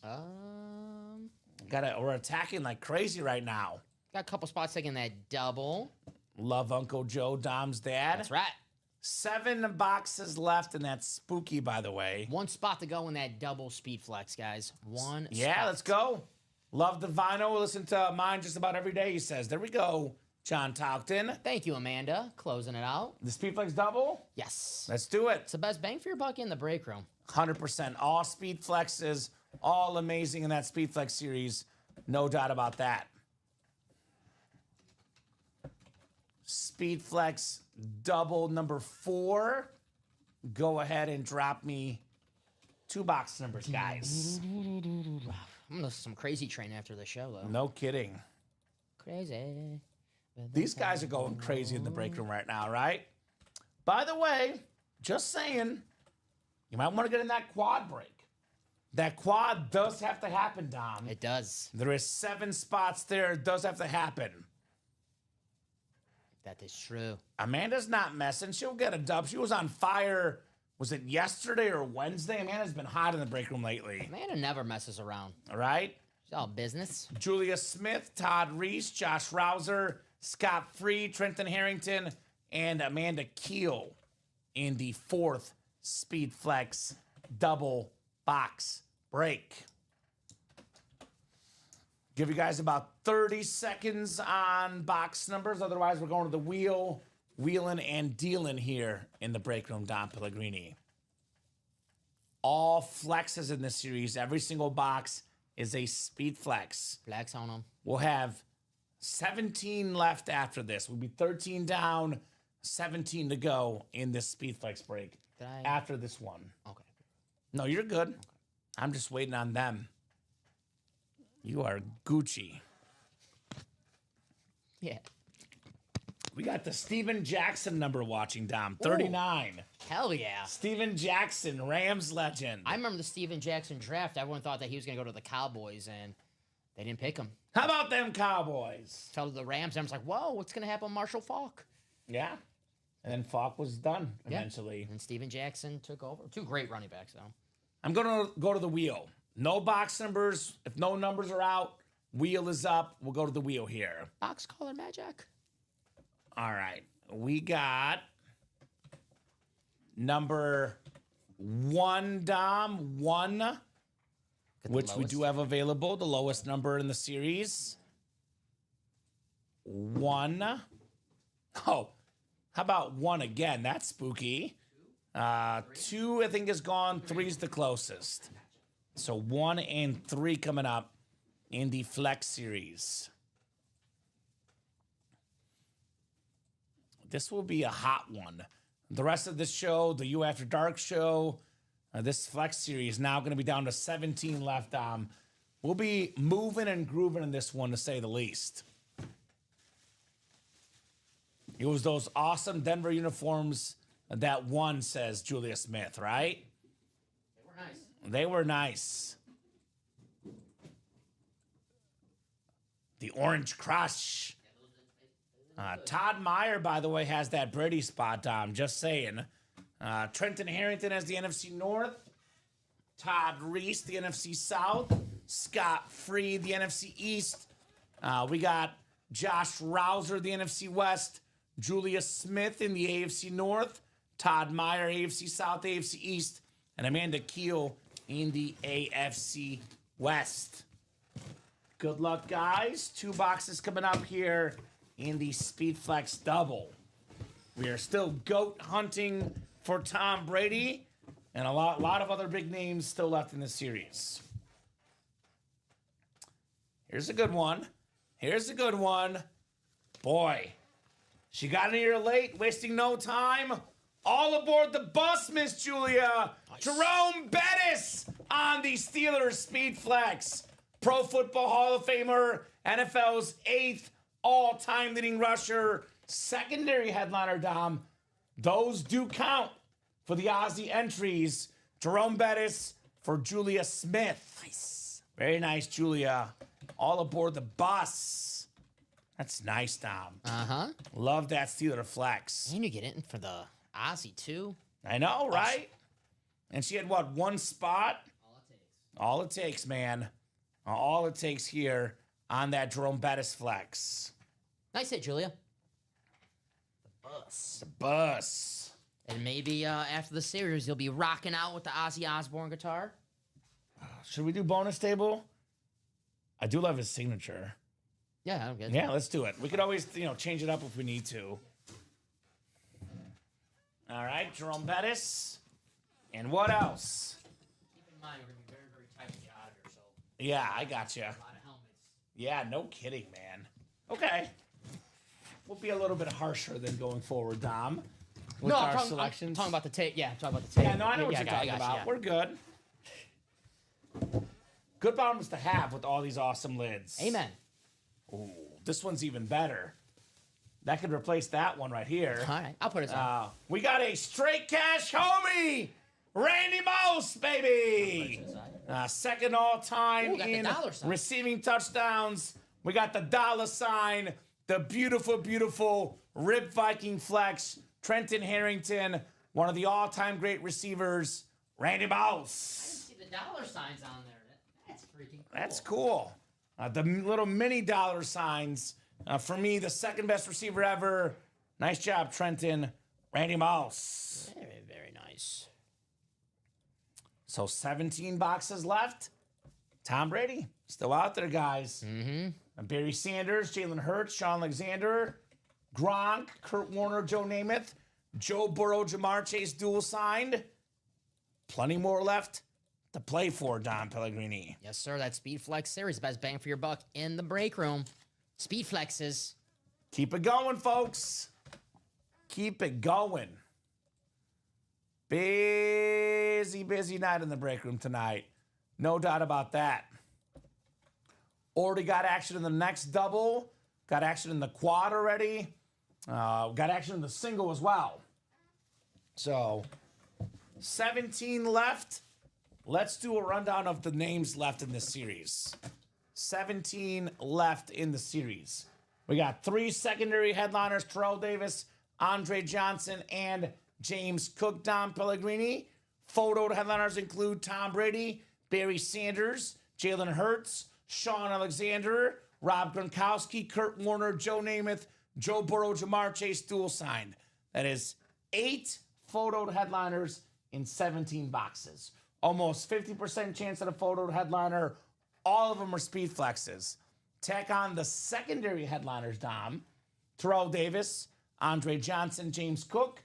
We're attacking like crazy right now. Got a couple spots taking that double. Love Uncle Joe, Dom's dad. That's right. 7 boxes left, and that's spooky, by the way. One spot to go in that double speed flex, guys. One Yeah, spot. let's go. Love the vinyl. Listen to mine just about every day, he says. There we go, John Talkton. Thank you, Amanda. Closing it out. The Speedflex double? Yes. Let's do it. It's the best bang for your buck in the break room. 100%. All Speedflexes, all amazing in that Speedflex series. No doubt about that. Speedflex double number 4. Go ahead and drop me 2 box numbers, guys. I'm gonna some crazy train after the show, though. No kidding. Crazy. These guys are going crazy in the break room right now, right? By the way, just saying, you might want to get in that quad break. That quad does have to happen, Dom. It does. There is 7 spots there. It does have to happen. That is true. Amanda's not messing. She'll get a dub. She was on fire. Was it yesterday or Wednesday? Amanda's been hot in the break room lately. Amanda never messes around. All right? She's all business. Julia Smith, Todd Reese, Josh Rouser, Scott Free, Trenton Harrington, and Amanda Keel in the 4th Speedflex double box break. Give you guys about 30 seconds on box numbers. Otherwise, we're going to the wheeling and dealing here in the break room, Don Pellegrini. All flexes in this series. Every single box is a speed flex. Flex on them. We'll have 17 left after this. We'll be 13 down, 17 to go in this speed flex break after this one. Okay. No, you're good. Okay. I'm just waiting on them. You are Gucci. Yeah. We got the Steven Jackson number watching, Dom. 39. Hell yeah. Steven Jackson, Rams legend. I remember the Steven Jackson draft. Everyone thought that he was going to go to the Cowboys, and they didn't pick him. How about them Cowboys? Fell to the Rams. I was like, whoa, what's going to happen with Marshall Faulk? Yeah. And then Falk was done eventually. And Steven Jackson took over. Two great running backs, though. I'm going to go to the wheel. No box numbers. If no numbers are out, wheel is up. We'll go to the wheel here. Box color magic. All right. We got number 1, Dom. 1, which we do have available. The lowest number in the series. 1. Oh, how about 1 again? That's spooky. 2, I think, is gone. 3 is the closest. So 1 and 3 coming up in the Flex series. This will be a hot one. The rest of this show, the You After Dark show, this Flex series now going to be down to 17 left. We'll be moving and grooving in this one, to say the least. It was those awesome Denver uniforms that won, says Julia Smith, right? They were nice. They were nice. The Orange Crush. Todd Meyer, by the way, has that Brady spot, Dom. Just saying. Trenton Harrington has the NFC North. Todd Reese, the NFC South. Scott Free, the NFC East. We got Josh Rouser, the NFC West. Julia Smith in the AFC North. Todd Meyer, AFC South, AFC East. And Amanda Keel in the AFC West. Good luck, guys. 2 boxes coming up here in the Speedflex Double. We are still goat hunting for Tom Brady, and a lot of other big names still left in the series. Here's a good one. Here's a good one. Boy, she got in here late, wasting no time. All aboard the bus, Miss Julia. Nice. Jerome Bettis on the Steelers Speedflex. Pro Football Hall of Famer, NFL's 8th all-time leading rusher, secondary headliner, Dom. Those do count for the Aussie entries. Jerome Bettis for Julia Smith. Nice. Very nice, Julia. All aboard the bus. That's nice, Dom. Uh-huh. Love that Steeler flex. And you get in for the Aussie, too. I know, right? And she had, what, 1 spot? All it takes, man. All it takes here on that Jerome Bettis flex. Nice hit, Julia. The bus. The bus. And maybe after the series, you'll be rocking out with the Ozzy Osbourne guitar. Should we do bonus table? I do love his signature. Yeah, I'm good. Yeah, let's do it. We could always, change it up if we need to. All right, Jerome Bettis. And what else? Keep in mind, we're going to be very, very tight with the auditor, so Yeah, I got you. a lot of helmets. Yeah, no kidding, man. Okay. We'll be a little bit harsher than going forward, Dom. With our selections. I'm talking about the tape. Yeah, I'm talking about the tape. Yeah, no, I know what you're I talking got you, about. yeah. We're good. Good bottoms to have with all these awesome lids. Amen. Ooh, this one's even better. That could replace that one right here. All right, I'll put it on. We got a straight cash homie, Randy Moss, baby. Second all time Ooh, got the in dollar sign. receiving touchdowns. We got the dollar sign, the beautiful, beautiful Rip Viking flex, Trenton Harrington, one of the all-time great receivers, Randy Moss. See the dollar signs on there. That's freaking cool. That's cool. The little mini dollar signs. For me, the second best receiver ever. Nice job, Trenton. Randy Moss. Very, very nice. So 17 boxes left. Tom Brady, still out there, guys. Mm-hmm. Barry Sanders, Jalen Hurts, Sean Alexander, Gronk, Kurt Warner, Joe Namath, Joe Burrow, Jamar Chase dual signed. Plenty more left to play for, Don Pellegrini. Yes, sir. That Speed Flex series, best bang for your buck in the break room. Speed Flexes. Keep it going, folks. Keep it going. Busy, busy night in the break room tonight. No doubt about that. Already got action in the next double. Got action in the quad already. Got action in the single as well. So 17 left. Let's do a rundown of the names left in this series. 17 left in the series. We got 3 secondary headliners, Terrell Davis, Andre Johnson, and James Cook. Dom Pellegrini. Photo headliners include Tom Brady, Barry Sanders, Jalen Hurts, Sean Alexander, Rob Gronkowski, Kurt Warner, Joe Namath, Joe Burrow, Jamar Chase, dual signed. That is 8 photoed headliners in 17 boxes. Almost 50% chance at a photoed headliner. All of them are speed flexes. Tack on the secondary headliners, Dom. Terrell Davis, Andre Johnson, James Cook.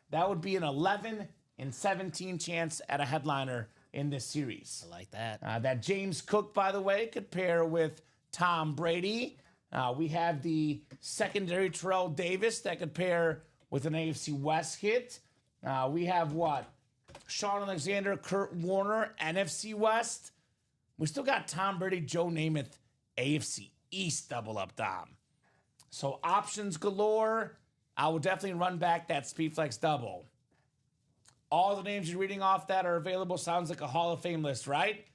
That would be an 11 in 17 chance at a headliner in this series. I like that. That James Cook, by the way, could pair with Tom Brady. We have the secondary Terrell Davis that could pair with an AFC West hit. We have what? Sean Alexander, Kurt Warner, NFC West. We still got Tom Brady, Joe Namath, AFC East double up, Dom. So options galore. I will definitely run back that Speedflex double. All the names you're reading off that are available sounds like a Hall of Fame list, right?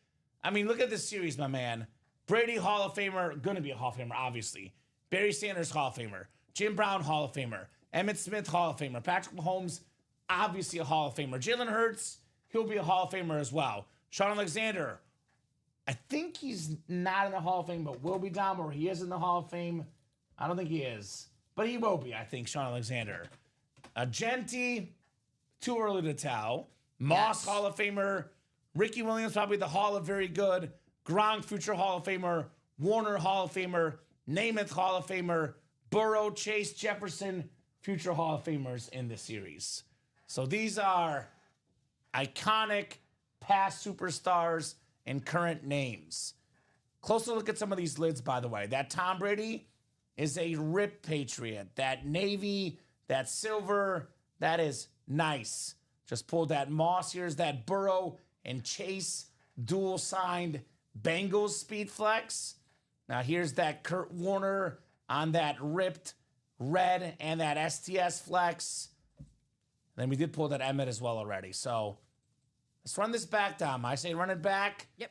I mean, look at this series, my man. Brady, Hall of Famer, going to be a Hall of Famer, obviously. Barry Sanders, Hall of Famer. Jim Brown, Hall of Famer. Emmitt Smith, Hall of Famer. Patrick Mahomes, obviously a Hall of Famer. Jalen Hurts, he'll be a Hall of Famer as well. Sean Alexander, I think he's not in the Hall of Fame, but will be, Dom, or he is in the Hall of Fame. I don't think he is, but he will be, I think, Sean Alexander. Genti, too early to tell. Moss, Yes. Hall of Famer. Ricky Williams, probably the Hall of Very Good. Gronk, future Hall of Famer. Warner, Hall of Famer. Namath, Hall of Famer. Burrow, Chase, Jefferson, future Hall of Famers in this series. So these are iconic past superstars and current names. Closer look at some of these lids, by the way. That Tom Brady is a Rip Patriot. That navy, that silver, that is nice. Just pulled that Moss. Here's that Burrow and Chase dual signed Bengals speed flex. Now here's that Kurt Warner on that ripped red and that STS flex. Then we did pull that Emmitt as well already. So let's run this back, Dom. I say run it back. Yep.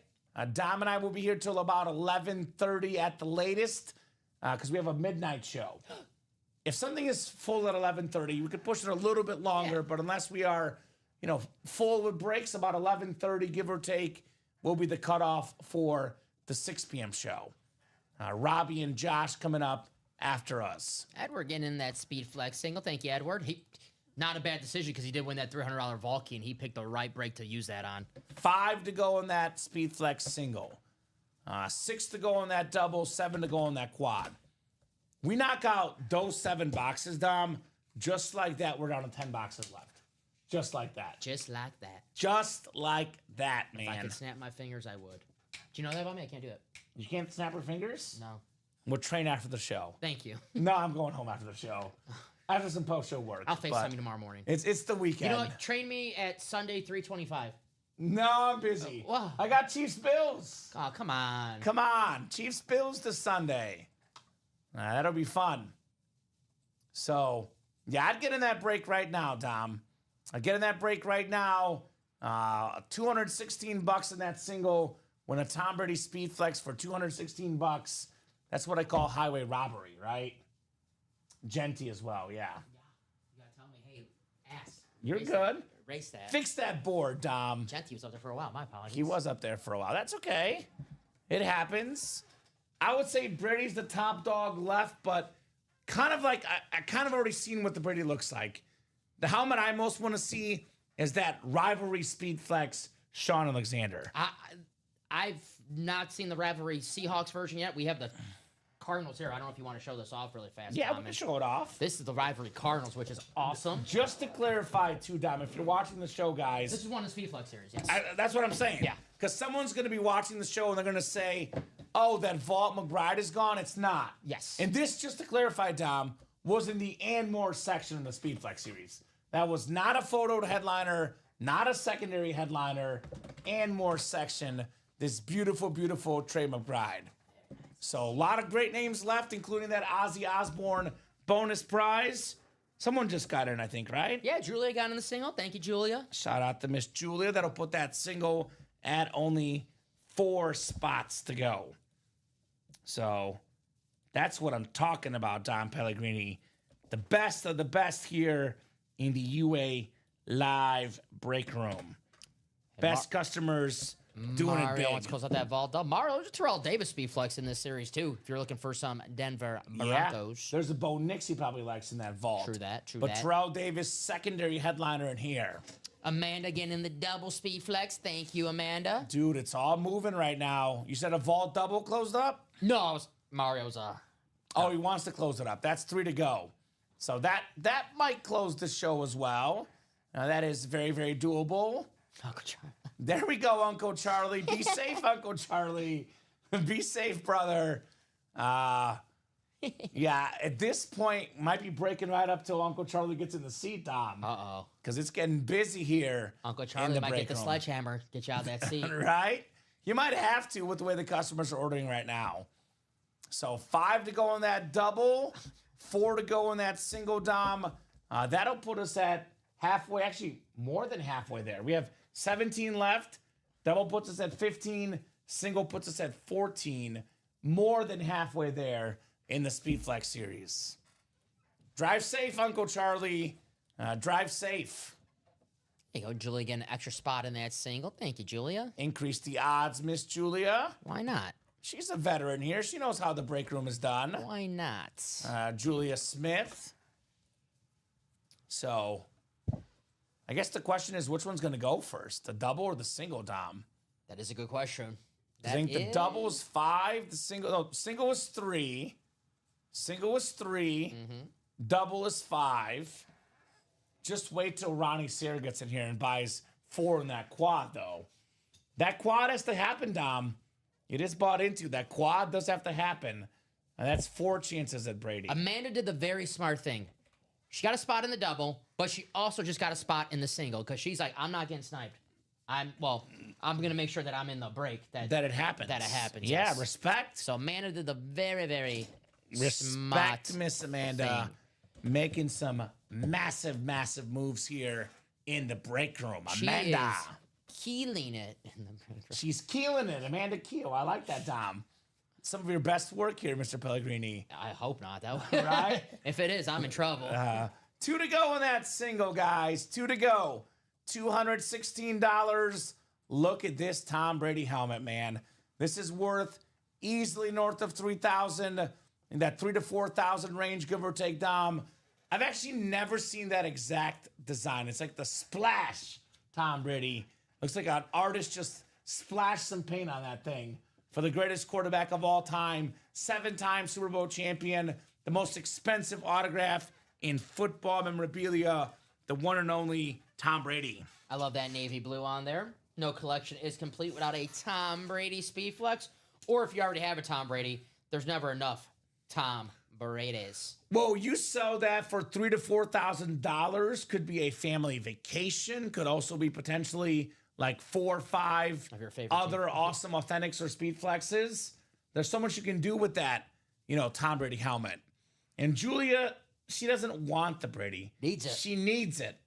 Dom and I will be here till about 11:30 at the latest because we have a midnight show. If something is full at 11:30, we could push it a little bit longer, but unless we are, full with breaks, about 11:30, give or take, will be the cutoff for the 6 p.m. show. Robbie and Josh coming up after us. Edward getting in that speed flex single. Thank you, Edward. Not a bad decision because he did win that $300 Valky, and he picked the right break to use that on. 5 to go in that speed flex single. 6 to go in that double, 7 to go in that quad. We knock out those 7 boxes, Dom. Just like that, we're down to 10 boxes left. Just like that. Just like that. Just like that, man. If I could snap my fingers, I would. Do you know that about me? I can't do it. You can't snap your fingers? No. We'll train after the show. Thank you. No, I'm going home after the show. After some post-show work. I'll FaceTime you tomorrow morning. It's the weekend. You know what? Train me at Sunday 3:25. No, I'm busy. Wow. I got Chiefs Bills. Oh, come on. Come on. Chiefs Bills this Sunday. That'll be fun. So, yeah, I'd get in that break right now, Dom. I'd get in that break right now. $216 in that single. When a Tom Brady speed flex for $216. That's what I call highway robbery, right? Genti as well, yeah. You gotta tell me, hey, ass. You're Erase good. That. Erase that. Fix that board, Dom. Genti was up there for a while. My apologies. He was up there for a while. That's okay. It happens. I would say Brady's the top dog left, but kind of like I kind of already seen what the Brady looks like. The helmet I most want to see is that rivalry speed flex Sean Alexander. I've not seen the rivalry Seahawks version yet. We have the Cardinals here. I don't know if you want to show this off really fast. Yeah, Dom. we can show it off. This is the rivalry Cardinals, which is awesome. Just to clarify, too, Dom, if you're watching the show, guys. This is one of the Speedflex series, yes. That's what I'm saying. Yeah. Because someone's going to be watching the show and they're going to say, oh, that Vault McBride is gone. It's not. Yes. And this, just to clarify, Dom, was in the and more section in the Speedflex series. That was not a photoed headliner, not a secondary headliner, and more section. This beautiful, beautiful Trey McBride. So a lot of great names left, including that Ozzy Osbourne bonus prize. Someone just got in, I think, right? Yeah, Julia got in the single. Thank you, Julia. Shout out to Miss Julia. That'll put that single at only 4 spots to go. So that's what I'm talking about, Don Pellegrini. The best of the best here in the UA live break room. Best customers doing Mario it big. wants to close out that vault. Mario, there's a Terrell Davis speed flex in this series, too, if you're looking for some Denver Broncos. There's a Bo Nix he probably likes in that vault. True that. But Terrell Davis, secondary headliner in here. Amanda getting in the double speed flex. Thank you, Amanda. Dude, it's all moving right now. You said a vault double closed up? No, it was Mario's. Oh, he wants to close it up. That's 3 to go. So that might close the show as well. Now, that is very, very doable. Uncle Charlie. There we go, Uncle Charlie. Be safe, Uncle Charlie. Be safe, brother. Yeah, at this point, might be breaking right up till Uncle Charlie gets in the seat, Dom. Uh-oh. Because it's getting busy here. Uncle in Charlie the might break get the room. sledgehammer, get you out of that seat. Right? You might have to with the way the customers are ordering right now. So 5 to go in that double, 4 to go in that single, Dom. That'll put us at halfway, actually more than halfway there. We have 17 left. Double puts us at 15. Single puts us at 14. More than halfway there in the Speed Flex series. Drive safe, Uncle Charlie. Drive safe. There you go, Julia getting an extra spot in that single. Thank you, Julia. Increase the odds, Miss Julia. Why not? She's a veteran here. She knows how the break room is done. Why not? Julia Smith. So, I guess the question is, which one's going to go first, the double or the single, Dom? That is a good question. I think the double is 5, the single is 3. Single is 3. Double is 5. Just wait till Ronnie Sayre gets in here and buys 4 in that quad, though. That quad has to happen, Dom. It is bought into. That quad does have to happen. And that's 4 chances at Brady. Amanda did the very smart thing. She got a spot in the double, but she also just got a spot in the single because she's like, I'm not getting sniped. I'm going to make sure that I'm in the break. That it happens. Yeah, yes. respect. So Amanda did the very, very Respect, smart Miss Amanda. Making some massive, massive moves here in the break room. Amanda. She is keeling it in the break room. She's keeling it. Amanda Keel. I like that, Dom. Some of your best work here, Mr. Pellegrini. I hope not. Right? If it is, I'm in trouble. 2 to go in that single, guys. 2 to go. $216. Look at this Tom Brady helmet, man. This is worth easily north of $3,000 in that $3,000 to $4,000 range, give or take, Dom. I've actually never seen that exact design. It's like the splash, Tom Brady. Looks like an artist just splashed some paint on that thing. For the greatest quarterback of all time, 7-time Super Bowl champion, the most expensive autograph in football memorabilia, the one and only Tom Brady. I love that navy blue on there. No collection is complete without a Tom Brady Speed Flex. Or if you already have a Tom Brady, there's never enough Tom Brady's. Whoa, you sell that for $3,000 to $4,000. Could be a family vacation. Could also be potentially like 4 or 5 of your favorite other awesome authentics or speed flexes. There's so much you can do with that, Tom Brady helmet. And Julia, she doesn't want the Brady. Needs it. She needs it.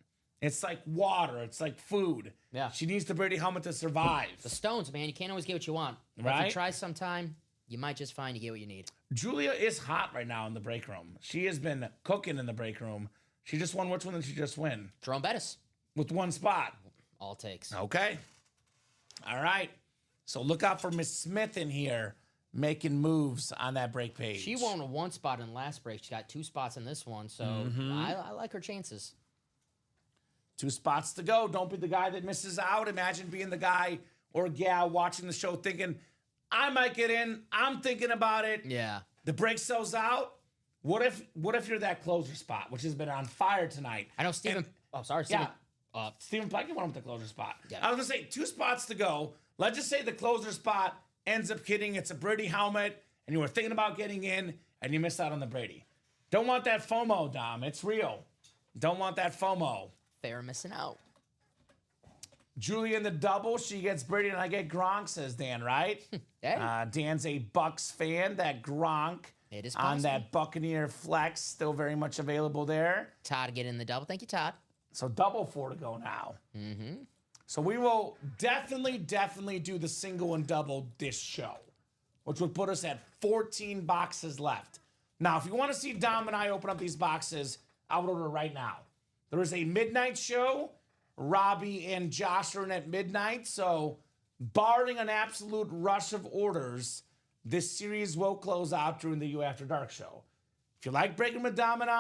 It's like water. It's like food. Yeah. She needs the Brady helmet to survive. The stones, man. You can't always get what you want. Right? If you try sometime, you might just find you get what you need. Julia is hot right now in the break room. She has been cooking in the break room. She just won. Which one did she just win? Jerome Bettis. With 1 spot. All it takes. Okay. All right. So look out for Miss Smith in here making moves on that break page. She won 1 spot in the last break. She got 2 spots in this one, so I like her chances. 2 spots to go. Don't be the guy that misses out. Imagine being the guy or gal watching the show thinking, I might get in. I'm thinking about it. Yeah. The break sells out. What if you're that closer spot, which has been on fire tonight? I know Steven. Steven. Yeah. Steven Pikey won with the closer spot. Yeah. I was going to say 2 spots to go. Let's just say the closer spot ends up getting it's a Brady helmet, and you were thinking about getting in, and you missed out on the Brady. Don't want that FOMO, Dom. It's real. Don't want that FOMO. Fair missing out. Julie in the double. She gets Brady, and I get Gronk, says Dan, right? Hey. Dan's a Bucks fan. That Gronk It is on possible. that Buccaneer flex, still very much available there. Todd get in the double. Thank you, Todd. So double 4 to go now. So we will definitely do the single and double this show, which would put us at 14 boxes left. Now, if you want to see Dom and I open up these boxes, I would order right now. There is a midnight show. Robbie and Josh are in at midnight. So barring an absolute rush of orders, this series will close out during the U After Dark show. If you like breaking with Dom and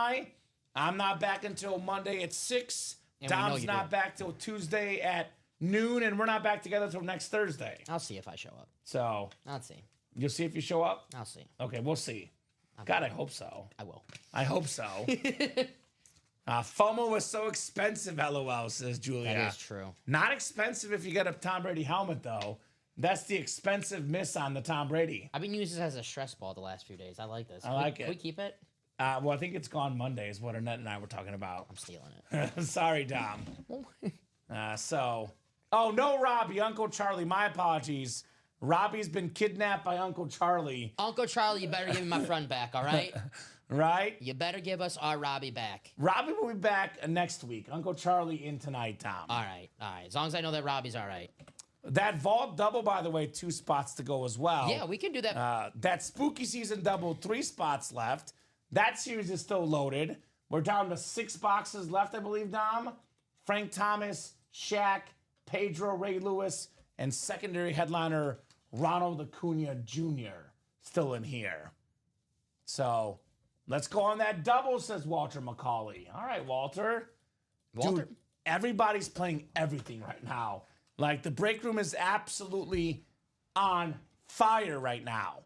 I'm not back until Monday at 6. And we know Dom's you not do. back till Tuesday at noon, and we're not back together till next Thursday. I'll see if I show up. So I'll see. you'll see if you show up? I'll see. Okay, we'll see. God, I hope so. I will. I hope so. FOMO was so expensive, LOL, says Julia. That is true. Not expensive if you get a Tom Brady helmet, though. That's the expensive miss on the Tom Brady. I've been using this as a stress ball the last few days. I like this. I like it. Can we keep it? Well, I think it's gone Monday is what Annette and I were talking about. I'm stealing it. Sorry, Dom. Oh, no, Robbie, Uncle Charlie. My apologies. Robbie's been kidnapped by Uncle Charlie. Uncle Charlie, you better give me my friend back, all right? Right? You better give us our Robbie back. Robbie will be back next week. Uncle Charlie in tonight, Tom. All right. As long as I know that Robbie's all right. That vault double, by the way, 2 spots to go as well. Yeah, we can do that. That spooky season double, 3 spots left. That series is still loaded. We're down to 6 boxes left, I believe, Dom. Frank Thomas, Shaq, Pedro Ray Lewis, and secondary headliner Ronald Acuna Jr. still in here. So let's go on that double, says Walter McCauley. All right, Walter. Walter. Dude, everybody's playing everything right now. Like, the break room is absolutely on fire right now.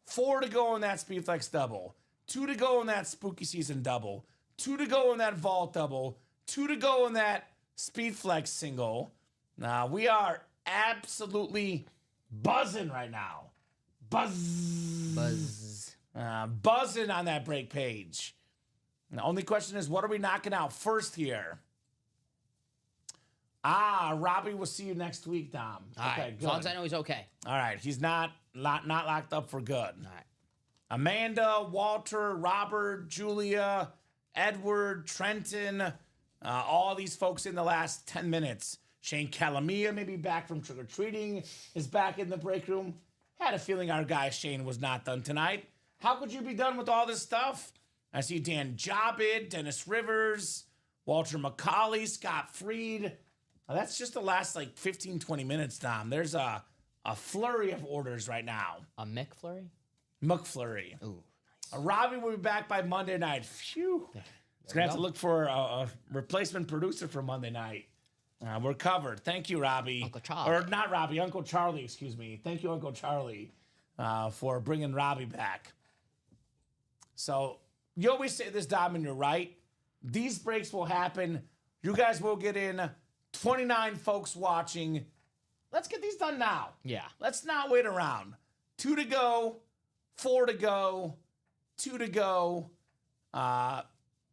4 to go in that Speedflex double. 2 to go in that Spooky Season double. 2 to go in that Vault double. 2 to go in that Speedflex single. We are absolutely buzzing right now. Buzz. Buzzing on that break page. The only question is, what are we knocking out first here? Robbie, we'll see you next week, Dom. All right. As long as I know he's okay. All right, he's not locked up for good. All right. Amanda, Walter, Robert, Julia, Edward, Trenton, all these folks in the last 10 minutes. Shane Calamia, maybe back from trick-or-treating, is back in the break room. Had a feeling our guy Shane was not done tonight. How could you be done with all this stuff? I see Dan Jobid, Dennis Rivers, Walter McCauley, Scott Freed. That's just the last 15, 20 minutes, Dom. There's a flurry of orders right now. A McFlurry? McFlurry. Ooh, Robbie will be back by Monday night. Phew. He's going to have to look for a replacement producer for Monday night. We're covered. Thank you, Robbie. Uncle Charlie. Or not Robbie, Uncle Charlie, excuse me. Thank you, Uncle Charlie, for bringing Robbie back. So you always say this, Dom, and you're right. These breaks will happen. You guys will get in. 29 folks watching. Let's get these done now. Yeah. Let's not wait around. 2 to go, 4 to go, 2 to go,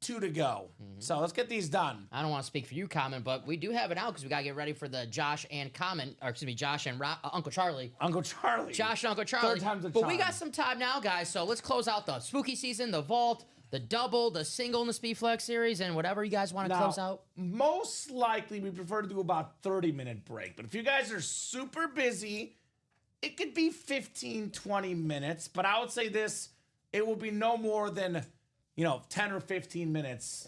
2 to go. So let's get these done. I don't want to speak for you, Kamen, but we do have it out because we got to get ready for the Josh and Uncle Charlie. Uncle Charlie. Josh and Uncle Charlie. Third time's a But we charm. got some time now, guys. So let's close out the spooky season, the vault, the double, the single in the Speedflex series, and whatever you guys want to close out. Most likely, we prefer to do about 30-minute break. But if you guys are super busy, it could be 15, 20 minutes. But I would say this, it will be no more than, 10 or 15 minutes.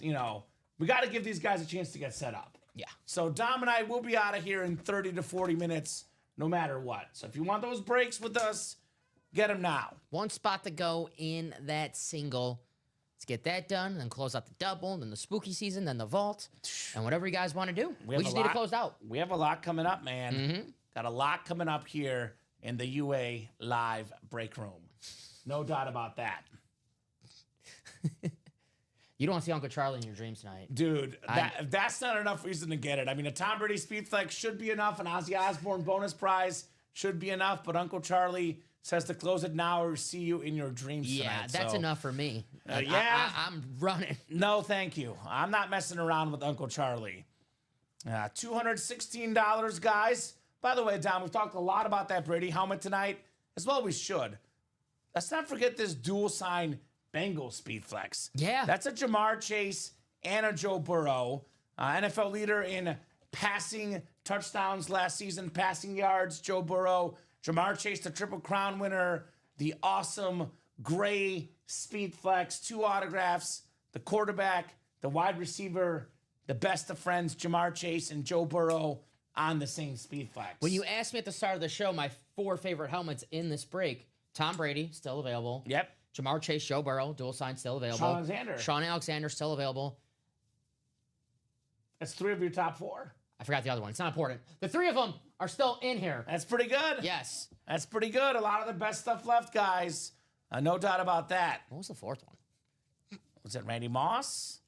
We got to give these guys a chance to get set up. Yeah. So Dom and I will be out of here in 30 to 40 minutes, no matter what. So if you want those breaks with us, get them now. One spot to go in that single. Let's get that done, and then close out the double, then the spooky season, then the vault, and whatever you guys want to do. We just need to close out. We have a lot coming up, man. Got a lot coming up here in the UA live break room. No doubt about that. You don't want to see Uncle Charlie in your dreams tonight. Dude, that's not enough reason to get it. I mean, a Tom Brady Speedflex should be enough. An Ozzy Osbourne bonus prize should be enough. But Uncle Charlie says to close it now or see you in your dreams Yeah, tonight. that's enough for me. Yeah. I'm running. No, thank you. I'm not messing around with Uncle Charlie. $216, guys. By the way, Dom, we've talked a lot about that Brady helmet tonight. As well we should. let's not forget this dual sign Bengal speed flex. Yeah. That's a Jamar Chase and a Joe Burrow, NFL leader in passing touchdowns last season, passing yards, Joe Burrow. Jamar Chase, the Triple Crown winner, the awesome gray speed flex, 2 autographs, the quarterback, the wide receiver, the best of friends, Jamar Chase and Joe Burrow on the same speed flex. When you asked me at the start of the show, my 4 favorite helmets in this break, Tom Brady, still available. Yep. Jamar Chase, Joe Burrow, dual sign, still available. Sean Alexander, still available. That's 3 of your top 4. I forgot the other one. It's not important. The 3 of them are still in here. That's pretty good. Yes. That's pretty good. A lot of the best stuff left, guys. No doubt about that. What was the 4th one? Was it Randy Moss?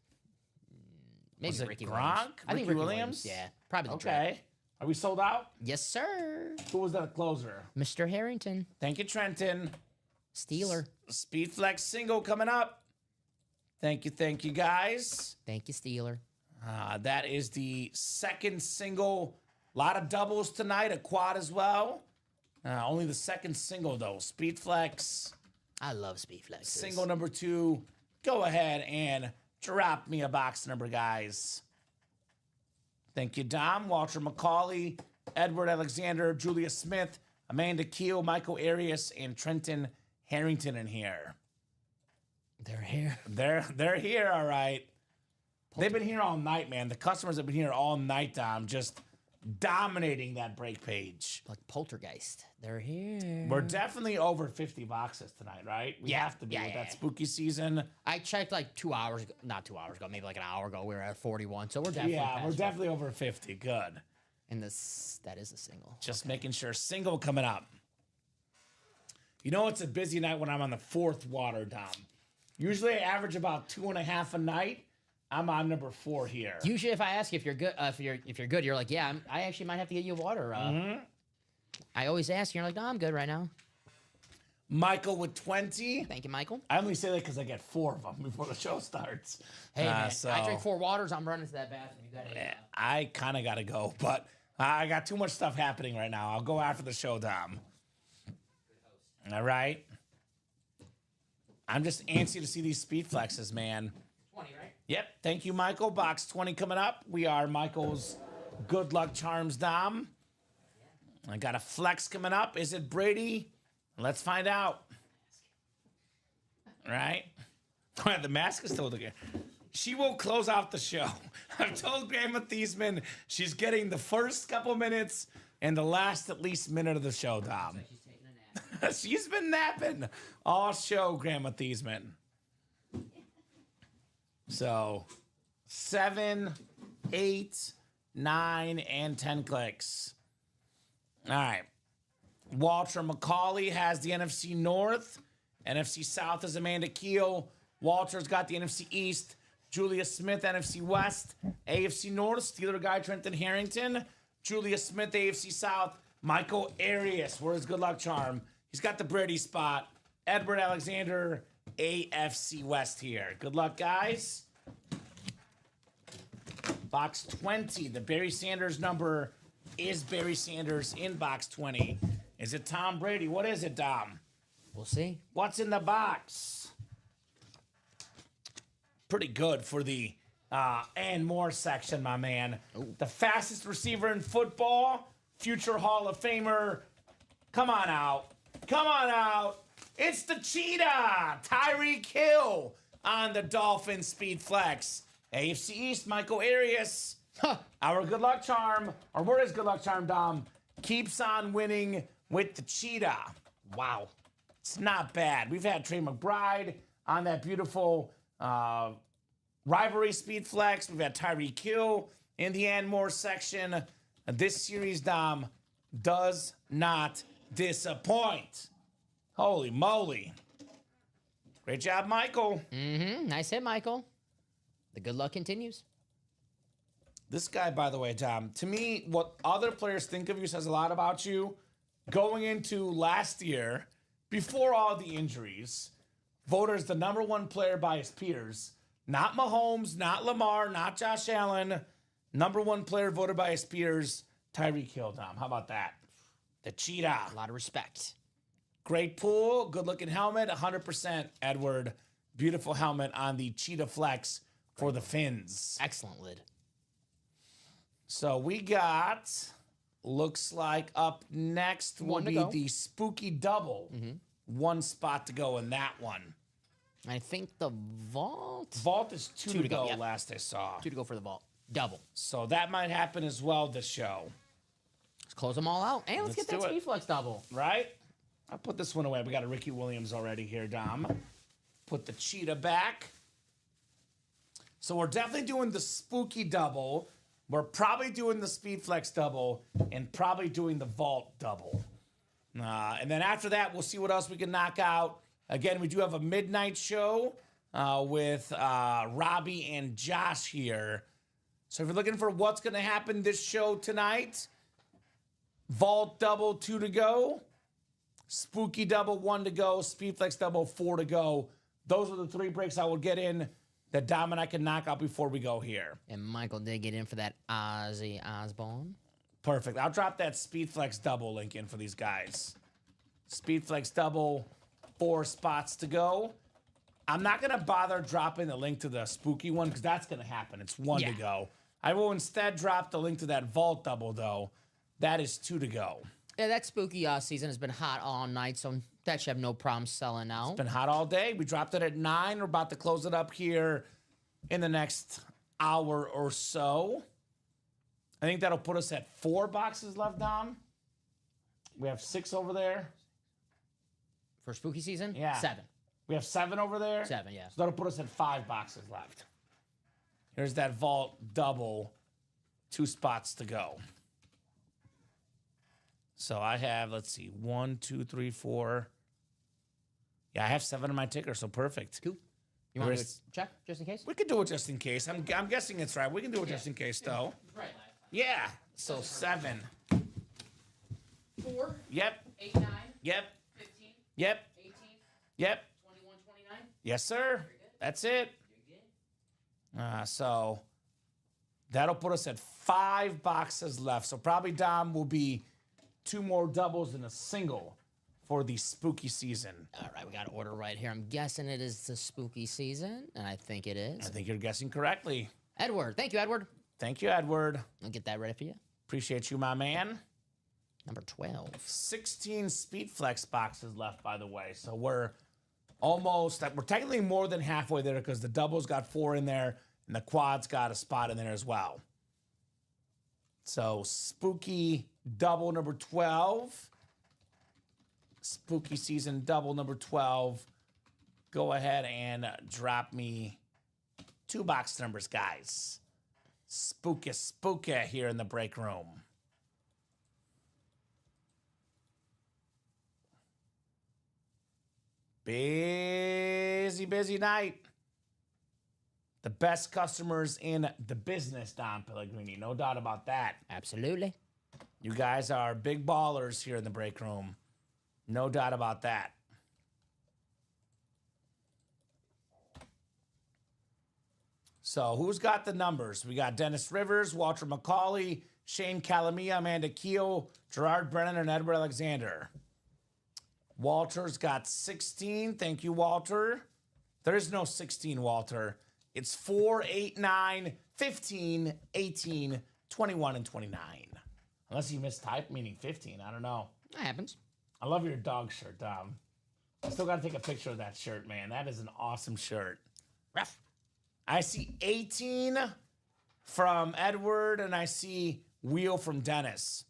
Maybe Was it Ricky Gronk? Williams. I think Ricky Ricky Williams? Yeah, probably the Okay. Are we sold out? Yes, sir. Who was that closer? Mr. Harrington, Thank you, Trenton. Steeler. Speed Flex single coming up. Thank you, guys. Thank you, Steeler. That is the second single. A lot of doubles tonight, a quad as well. Only the second single, though. Speed Flex, I love Speed Flex. single number 2. Go ahead and drop me a box number, guys. Thank you, Dom, Walter McCauley, Edward Alexander, Julia Smith, Amanda Keel, Michael Arias, and Trenton Harrington in here. They're here. They're here, all right. They've been here all night, man. The customers have been here all night, Dom, just dominating that break page. Like Poltergeist. They're here. We're definitely over 50 boxes tonight, right? We have to be with that spooky season. I checked like 2 hours ago. Not 2 hours ago. Maybe like an hour ago. We were at 41. So we're definitely Yeah, we're past definitely over 50. Good. And that is a single. Just making sure. Single coming up. You know, it's a busy night when I'm on the 4th water, Dom. Usually I average about 2.5 a night. I'm on number 4 here. Usually, if I ask you if you're good, if you're good, you're like, yeah, I actually might have to get you water. I always ask, you're like, no, I'm good right now. Michael with 20. Thank you, Michael. I only say that because I get 4 of them before the show starts. Hey, man, so- I drink 4 waters. I'm running to that bathroom. You got Yeah, I kind of got to go, but I got too much stuff happening right now. I'll go after the show, Dom. All right. I'm just antsy to see these speed flexes, man. 20, right? Yep. Thank you, Michael. Box 20 coming up. We are Michael's Good Luck Charms, Dom. I got a flex coming up. Is it Brady? Let's find out. Right? The mask is still there. She will close out the show. I've told Grandma Thiesman she's getting the first couple minutes and the last at least minute of the show, Dom. She's taking a nap. She's been napping all show, Grandma Thiesman. So 7, 8, 9, and 10 clicks. All right. Walter McCauley has the NFC North. NFC South is Amanda Keel. Walter's got the NFC East. Julia Smith, NFC West. AFC North, Steeler guy Trenton Harrington. Julia Smith, AFC South. Michael Arias, where's Good Luck Charm? He's got the Brady spot. Edward Alexander, AFC West here. Good luck, guys. Box 20. The Barry Sanders number is Barry Sanders in box 20. Is it Tom Brady? What is it, Dom? We'll see. What's in the box? Pretty good for the and more section, my man. Ooh. The fastest receiver in football, future Hall of Famer. Come on out. Come on out. It's the Cheetah, Tyreek Hill on the Dolphin Speed Flex. AFC East, Michael Arias. Our Good Luck Charm, or where is Good Luck Charm, Dom? Keeps on winning with the Cheetah. Wow. It's not bad. We've had Trey McBride on that beautiful rivalry speed flex. We've had Tyreek Hill in the and more section. This series, Dom, does not disappoint. Holy moly. Great job, Michael. Nice hit, Michael. The good luck continues. This guy, by the way, Tom, to me, what other players think of you says a lot about you. Going into last year, before all the injuries, voters the number 1 player by his peers. Not Mahomes, not Lamar, not Josh Allen. Number 1 player voted by his peers, Tyreek Hill, Tom. How about that? The Cheetah. A lot of respect. Great pool, good looking helmet, 100% Edward. Beautiful helmet on the Cheetah Flex for the fins. Excellent lid. So we got, looks like up next will One to be go. the Spooky Double. 1 spot to go in that one. I think the vault. Vault is two to go, yep. last I saw. 2 to go for the vault. Double. So that might happen as well this show, Let's close them all out. And let's get Let's that do it. speed flex double. right? I'll put this one away. We got a Ricky Williams already here, Dom. Put the Cheetah back. So we're definitely doing the Spooky Double. We're probably doing the Speed Flex Double and probably doing the Vault Double. And then after that, we'll see what else we can knock out. Again, we do have a midnight show with Robbie and Josh here. So if you're looking for what's going to happen this show tonight, Vault Double 2 to go, Spooky Double 1 to go, Speed Flex Double 4 to go. Those are the 3 breaks I will get in that Dom and I can knock out before we go here. And Michael did get in for that Ozzy Osbourne. Perfect. I'll drop that Speed Flex Double link in for these guys. Speed Flex Double, 4 spots to go. I'm not going to bother dropping the link to the Spooky one because that's going to happen. It's 1 to go. I will instead drop the link to that Vault Double, though. That is 2 to go. Yeah, that spooky season has been hot all night, so that should have no problem selling out. Been hot all day. We dropped it at 9. We're about to close it up here in the next hour or so. I think that'll put us at 4 boxes left, Dom. We have 6 over there. For spooky season? Yeah. 7. We have 7 over there. 7, yeah. So that'll put us at 5 boxes left. Here's that Vault Double. 2 spots to go. So I have, let's see, 1, 2, 3, 4. Yeah, I have 7 in my ticker, so perfect. Cool. You want to Where's- check just in case? We could do it just in case. I'm guessing it's right. We can do it just in case, though. Right. Yeah. So 7. 4, Yep. 8, 9, Yep. 15, Yep. 18, Yep. 21, 29. Yes, sir. That's it. So that'll put us at 5 boxes left. So probably Dom will be 2 more doubles and a single for the spooky season. All right, we got to order right here. I'm guessing it is the spooky season, and I think it is. I think you're guessing correctly. Edward. Thank you, Edward. Thank you, Edward. I'll get that ready for you. Appreciate you, my man. Number 12. 16 Speed Flex boxes left, by the way. So we're almost, we're technically more than halfway there because the doubles got 4 in there and the quads got a spot in there as well. So spooky double number 12. Spooky season double number 12. Go ahead and drop me 2 box numbers, guys. Spooky here in the break room. Busy night. The best customers in the business, Don Pellegrini. No doubt about that. Absolutely. You guys are big ballers here in the break room. No doubt about that. So who's got the numbers? We got Dennis Rivers, Walter McCauley, Shane Calamia, Amanda Keel, Gerard Brennan, and Edward Alexander. Walter's got 16. Thank you, Walter. There is no 16, Walter. It's 4, 8, 9, 15, 18, 21, and 29. Unless you mistyped, meaning 15. I don't know. That happens. I love your dog shirt, Dom. I still got to take a picture of that shirt, man. That is an awesome shirt. Rough. I see 18 from Edward, and I see Wheel from Dennis.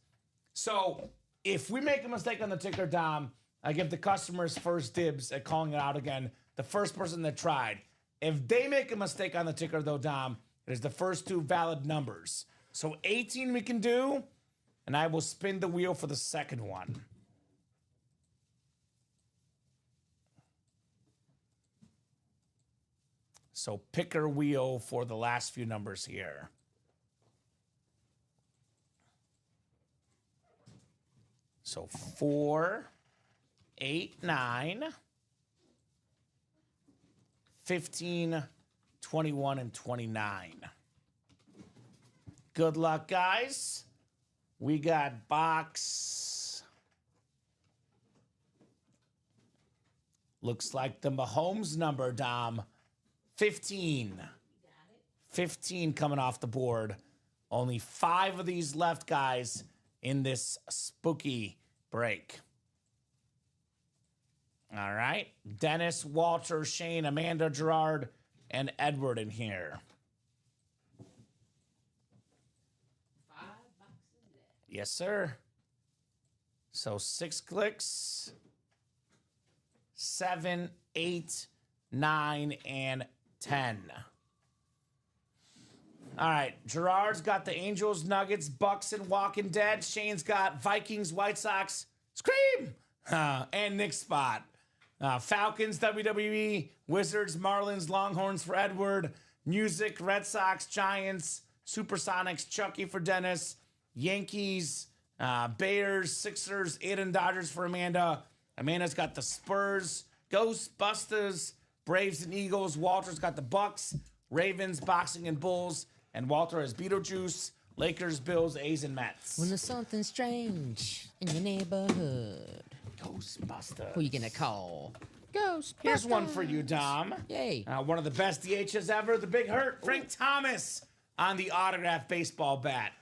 So if we make a mistake on the ticker, Dom, I give the customers first dibs at calling it out again. The first person that tried. If they make a mistake on the ticker, though, Dom, it is the first 2 valid numbers. So 18 we can do, and I will spin the wheel for the second one. So picker wheel for the last few numbers here. So 4, 8, 9, 15, 21, and 29. Good luck, guys. We got box Looks like the Mahomes number, Dom. 15. 15 coming off the board. Only 5 of these left, guys, in this spooky break. All right. Dennis, Walter, Shane, Amanda, Gerard, and Edward in here. Yes, sir. So 6 clicks. 7, 8, 9, and 10. All right. Gerard's got the Angels, Nuggets, Bucks, and Walking Dead. Shane's got Vikings, White Sox, Scream, and Nick Spot. Falcons, WWE, Wizards, Marlins, Longhorns for Edward, Music, Red Sox, Giants, Supersonics, Chucky for Dennis, Yankees, Bears, Sixers, Aiden, Dodgers for Amanda. Amanda's got the Spurs, Ghostbusters, Braves and Eagles. Walter's got the Bucks, Ravens, Boxing, and Bulls. And Walter has Beetlejuice, Lakers, Bills, A's, and Mets. When there's something strange in your neighborhood, Ghostbusters. who you gonna call? Ghostbusters. Here's one for you, Dom. Yay. One of the best DHs ever, the Big Hurt, Frank Thomas on the autographed baseball bat.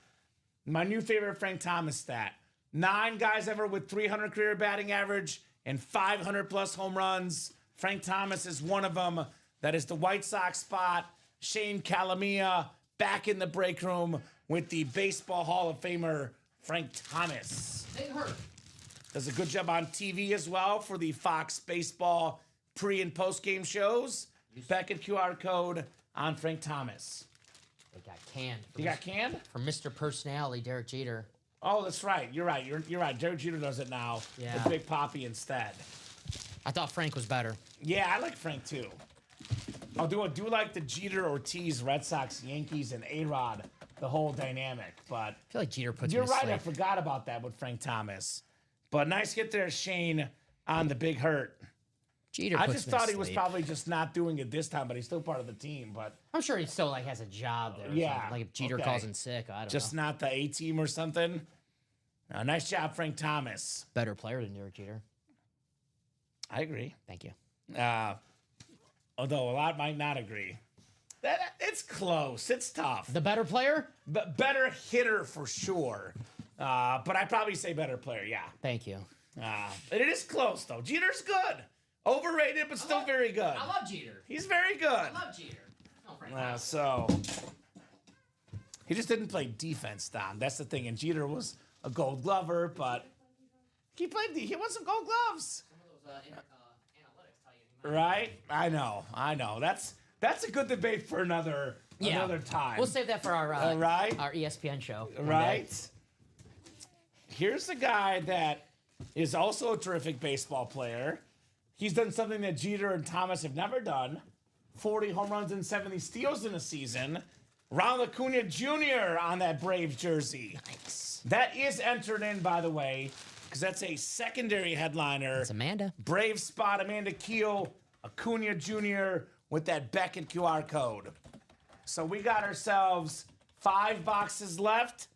My new favorite Frank Thomas stat. 9 guys ever with 300 career batting average and 500 plus home runs. Frank Thomas is one of them. That is the White Sox spot. Shane Calamia back in the break room with the Baseball Hall of Famer, Frank Thomas. Big Hurt. Does a good job on TV as well for the Fox Baseball pre- and post-game shows. Beckett QR code on Frank Thomas. They got canned. You got canned? For Mr. Personality, Derek Jeter. Oh, that's right. You're right. You're right. Derek Jeter does it now. Yeah. With Big Papi instead. I thought Frank was better. Yeah, I like Frank too. I do like the Jeter, Ortiz, Red Sox, Yankees, and A-Rod, the whole dynamic. But I feel like Jeter puts you're me to right. sleep. I forgot about that with Frank Thomas. But nice hit there, Shane, on the Big Hurt. Jeter I puts just me to thought he was sleep. probably just not doing it this time, but he's still part of the team. But I'm sure he still has a job there. or Yeah, something. Like if Jeter okay. calls in sick, I don't just know. not the A team or something. Nice job, Frank Thomas. Better player than Derek Jeter. I agree. Thank you. Although a lot might not agree. It's close. It's tough. The better player? But better hitter for sure. But I'd probably say better player, yeah. Thank you. It is close, though. Jeter's good. Overrated, but still very good. I love Jeter. He's very good. I love Jeter. Oh, Frank. So he just didn't play defense, Don. That's the thing. And Jeter was a Gold Glover, but he won some Gold Gloves. Some of those analytics tell you. Right? I know. That's a good debate for another time. We'll save that for our right? our ESPN show. one day. Right? Here's a guy that is also a terrific baseball player. He's done something that Jeter and Thomas have never done. 40 home runs and 70 steals in a season. Ronald Acuna Jr. on that Braves jersey. Nice. That is entered in, by the way, because that's a secondary headliner. It's Amanda. Brave spot, Amanda Keel, Acuna Jr. with that Beckett QR code. So we got ourselves 5 boxes left,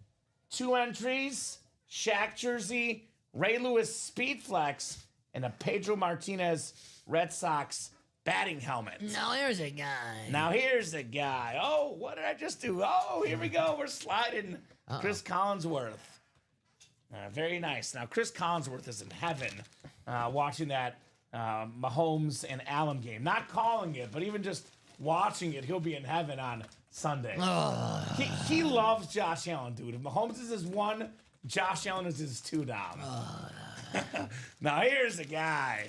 2 entries, Shaq jersey, Ray Lewis Speed Flex, and a Pedro Martinez Red Sox batting helmet. Now there's a guy. Now here's the guy. Oh, what did I just do? Oh, here we go. We're sliding Chris Collinsworth. Very nice. Now, Chris Collinsworth is in heaven watching that Mahomes and Allen game. Not calling it, but even just watching it, he'll be in heaven on Sunday. He loves Josh Allen, dude. If Mahomes is his 1, Josh Allen is his 2 down. Now, here's the guy.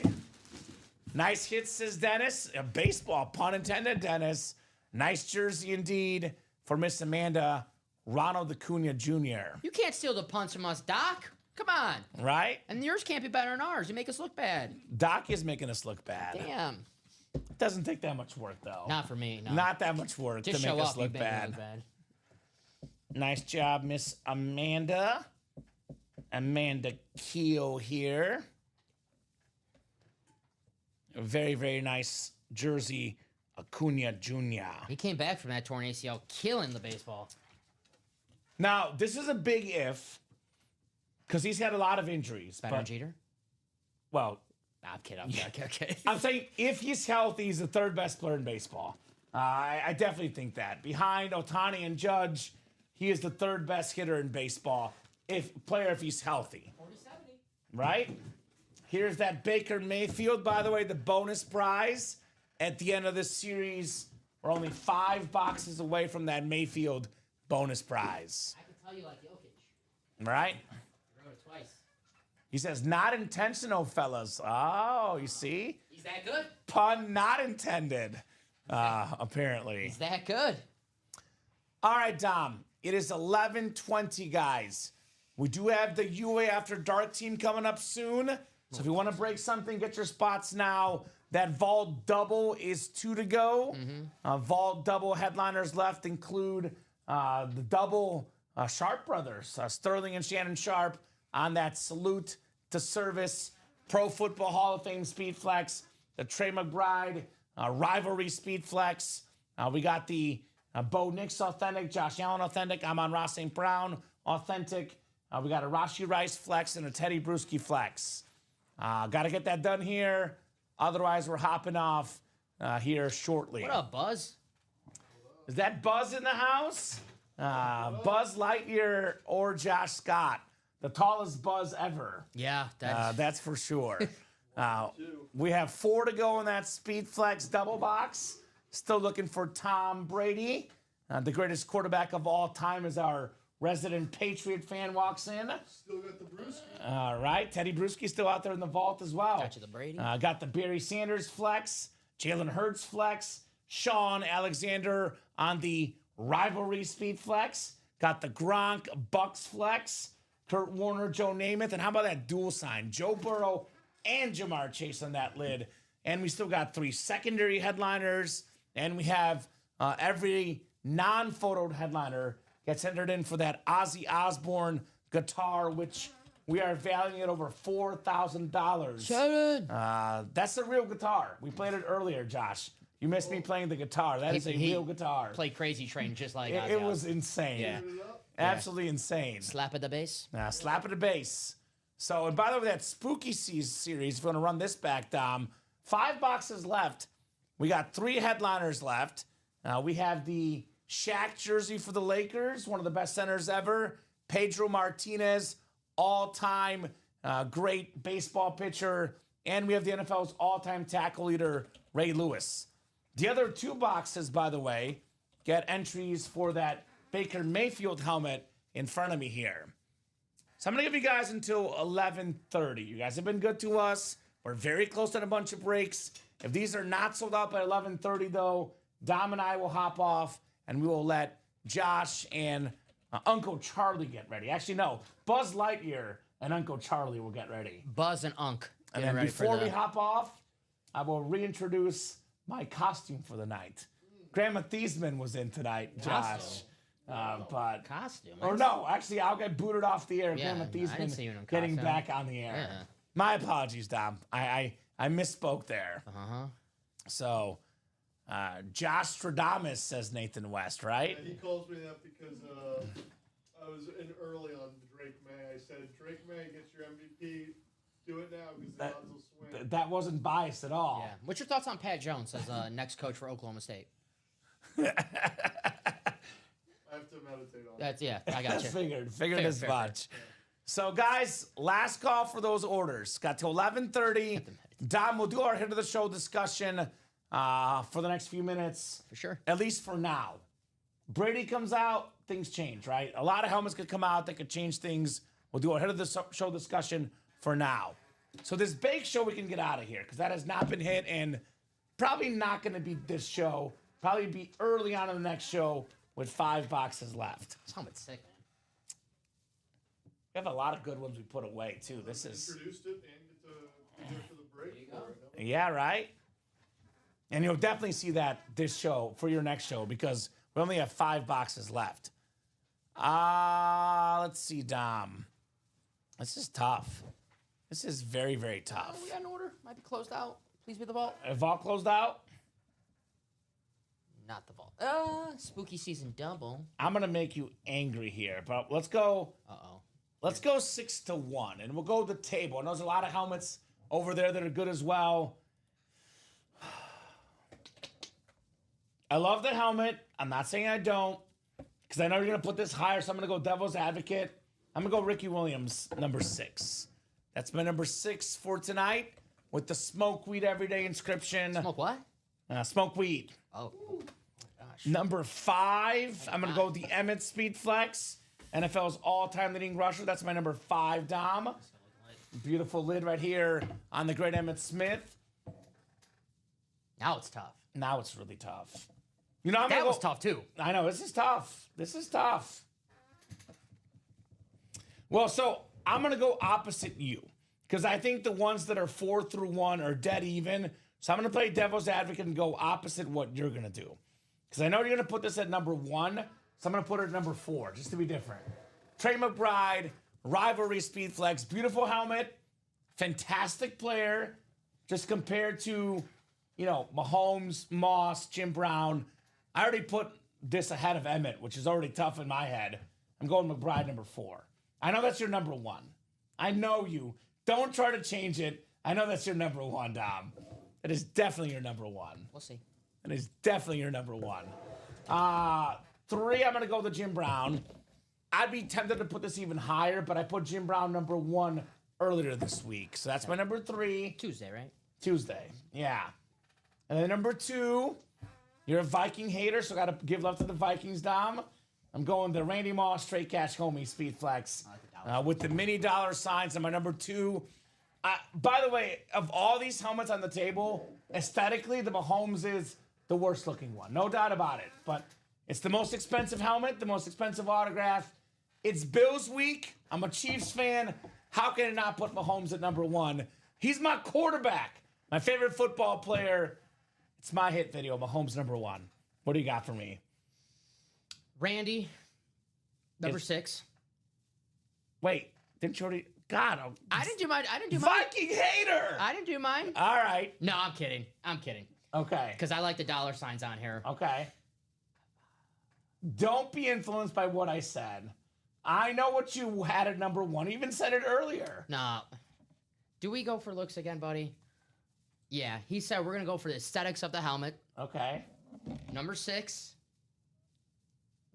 Nice hit, says Dennis. A baseball, pun intended, Dennis. Nice jersey indeed for Miss Amanda. Ronald Acuna Jr. You can't steal the punts from us, Doc. Come on. Right? And yours can't be better than ours. You make us look bad. Doc is making us look bad. Damn. Doesn't take that much work, though. Not for me. No. Not that much work Just to show make us up. You look make me bad. look bad. Nice job, Miss Amanda. Amanda Keel here. A very, very nice jersey, Acuna Jr. He came back from that torn ACL, killing the baseball. Now, this is a big if, because he's had a lot of injuries. Better than But, Jeter? well, Nah, I'm kidding. Okay. I'm saying if he's healthy, he's the third best player in baseball. I definitely think that. Behind Ohtani and Judge, he is the third best hitter in baseball. If he's healthy. 40-70. Right? Here's that Baker Mayfield, by the way, the bonus prize. At the end of this series, we're only 5 boxes away from that Mayfield bonus prize. I can tell you like Jokic. Right? I wrote it twice. He says, not intentional, fellas. Oh, you see? He's that good. Pun not intended, apparently. He's that good. All right, Dom. It is 11:20, guys. We do have the UA After Dark team coming up soon. So if you want to break something, get your spots now. That Vault Double is 2 to go. Vault Double headliners left include the double Sharp brothers, Sterling and Shannon Sharp, on that Salute to Service Pro Football Hall of Fame Speed Flex, the Trey McBride Rivalry Speed Flex. We got the Bo Nix Authentic, Josh Allen Authentic, I'm on Ross St. Brown Authentic. We got a Rashi Rice Flex and a Teddy Bruschi Flex. Got to get that done here. Otherwise, we're hopping off here shortly. What up, Buzz? Is that Buzz in the house? Buzz Lightyear or Josh Scott, the tallest Buzz ever. Yeah, That's for sure. We have 4 to go in that Speed Flex double box. Still looking for Tom Brady, the greatest quarterback of all time, as our resident Patriot fan walks in. Still got the Brewski. All right, Teddy Bruschi still out there in the vault as well. Got you the Brady. Got the Barry Sanders flex, Jalen Hurts flex, Sean Alexander on the Rivalry Speed Flex. Got the Gronk Bucks flex, Kurt Warner, Joe Namath, and how about that dual sign? Joe Burrow and Jamar Chase on that lid. And we still got 3 secondary headliners, and we have every non-photoed headliner gets entered in for that Ozzy Osbourne guitar, which we are valuing at over $4,000. Shannon. That's a real guitar. We played it earlier, Josh. You missed me playing the guitar. That is a real guitar. Play Crazy Train just like It was insane. Yeah. Absolutely insane. Slap at the bass. Slap at the bass. So, and by the way, that Spooky series, if you want to run this back, Dom, 5 boxes left. We got 3 headliners left. We have the Shaq jersey for the Lakers, one of the best centers ever. Pedro Martinez, all-time great baseball pitcher. And we have the NFL's all-time tackle leader, Ray Lewis. The other 2 boxes, by the way, get entries for that Baker Mayfield helmet in front of me here. So I'm going to give you guys until 11:30. You guys have been good to us. We're very close on a bunch of breaks. If these are not sold out by 11:30, though, Dom and I will hop off, and we will let Josh and Uncle Charlie get ready. Actually, no, Buzz Lightyear and Uncle Charlie will get ready. Buzz and Unk. And then before we hop off, I will reintroduce my costume for the night. Grandma Thiesman was in tonight, Josh. But Costume. or no, actually, I'll get booted off the air. Yeah, Grandma I didn't see you in Thiesman a getting costume. back on the air. Yeah. My apologies, Dom. I misspoke there. So, Josh Stradamus, says Nathan West, right? And he calls me that because I was in early on Drake May. I said, Drake May gets your MVP. Do it now because the odds will swing. That wasn't biased at all. Yeah. What's your thoughts on Pat Jones as next coach for Oklahoma State? I have to meditate on it. I got you. Figured Fair, as fair, much. So, guys, last call for those orders. Got to 11:30. Dom, we'll do our hit of the show discussion for the next few minutes. For sure. At least for now. Brady comes out, things change, right? A lot of helmets could come out that could change things. We'll do our hit of the show discussion for now. So this bake show, we can get out of here because that has not been hit, and probably not going to be this show. Probably be early on in the next show with 5 boxes left. This helmet's sick, man. We have a lot of good ones we put away, too. This is... Introduced it and get to be there for the break for it. Yeah, right? And you'll definitely see that this show for your next show because we only have 5 boxes left. Let's see, Dom. This is tough. This is very, very tough. We got an order. Might be closed out. Please be the vault. Vault closed out? Not the vault. Spooky season double. I'm going to make you angry here, but let's go. Uh-oh. Let's go 6-1, and we'll go to the table. And there's a lot of helmets over there that are good as well. I love the helmet. I'm not saying I don't, because I know you're going to put this higher, so I'm going to go Devil's Advocate. I'm going to go Ricky Williams, number 6. That's my number 6 for tonight with the Smoke Weed Everyday inscription. Smoke what? Smoke Weed. Oh, gosh. Number 5, I'm going to go with the Emmett Speed Flex, NFL's all-time leading rusher. That's my number 5, Dom. Beautiful lid right here on the great Emmitt Smith. Now it's tough. Now it's really tough. You know, I'm That gonna was go, tough too. I know, this is tough. This is tough. Well, so I'm going to go opposite you because I think the ones that are 4 through 1 are dead even. So I'm going to play devil's advocate and go opposite what you're going to do. Because I know you're going to put this at number 1, so I'm going to put it at number 4 just to be different. Trey McBride, Rivalry Speed Flex, beautiful helmet, fantastic player, just compared to, you know, Mahomes, Moss, Jim Brown. I already put this ahead of Emmett, which is already tough in my head. I'm going McBride number 4. I know that's your number 1. I know you. Don't try to change it. I know that's your number 1, Dom. It is definitely your number 1. We'll see. It is definitely your number 1. 3, I'm going to go with Jim Brown. I'd be tempted to put this even higher, but I put Jim Brown number 1 earlier this week. So that's my number 3. Tuesday, right? Tuesday, yeah. And then number 2, you're a Viking hater, so got to give love to the Vikings, Dom. I'm going the Randy Moss Straight Cash Homie Speed Flex with the mini dollar signs on my number 2. By the way, of all these helmets on the table, aesthetically, the Mahomes is the worst looking one. No doubt about it. But it's the most expensive helmet, the most expensive autograph. It's Bills week. I'm a Chiefs fan. How can I not put Mahomes at number 1? He's my quarterback, my favorite football player. It's my hit video, Mahomes number 1. What do you got for me? Randy, number 6. Wait, didn't you already? God, I didn't do mine. Viking hater. I didn't do mine. All right. No, I'm kidding. Okay. Because I like the dollar signs on here. Okay. Don't be influenced by what I said. I know what you had at number 1. You even said it earlier. No. Do we go for looks again, buddy? Yeah, he said we're going to go for the aesthetics of the helmet. Okay. Number 6.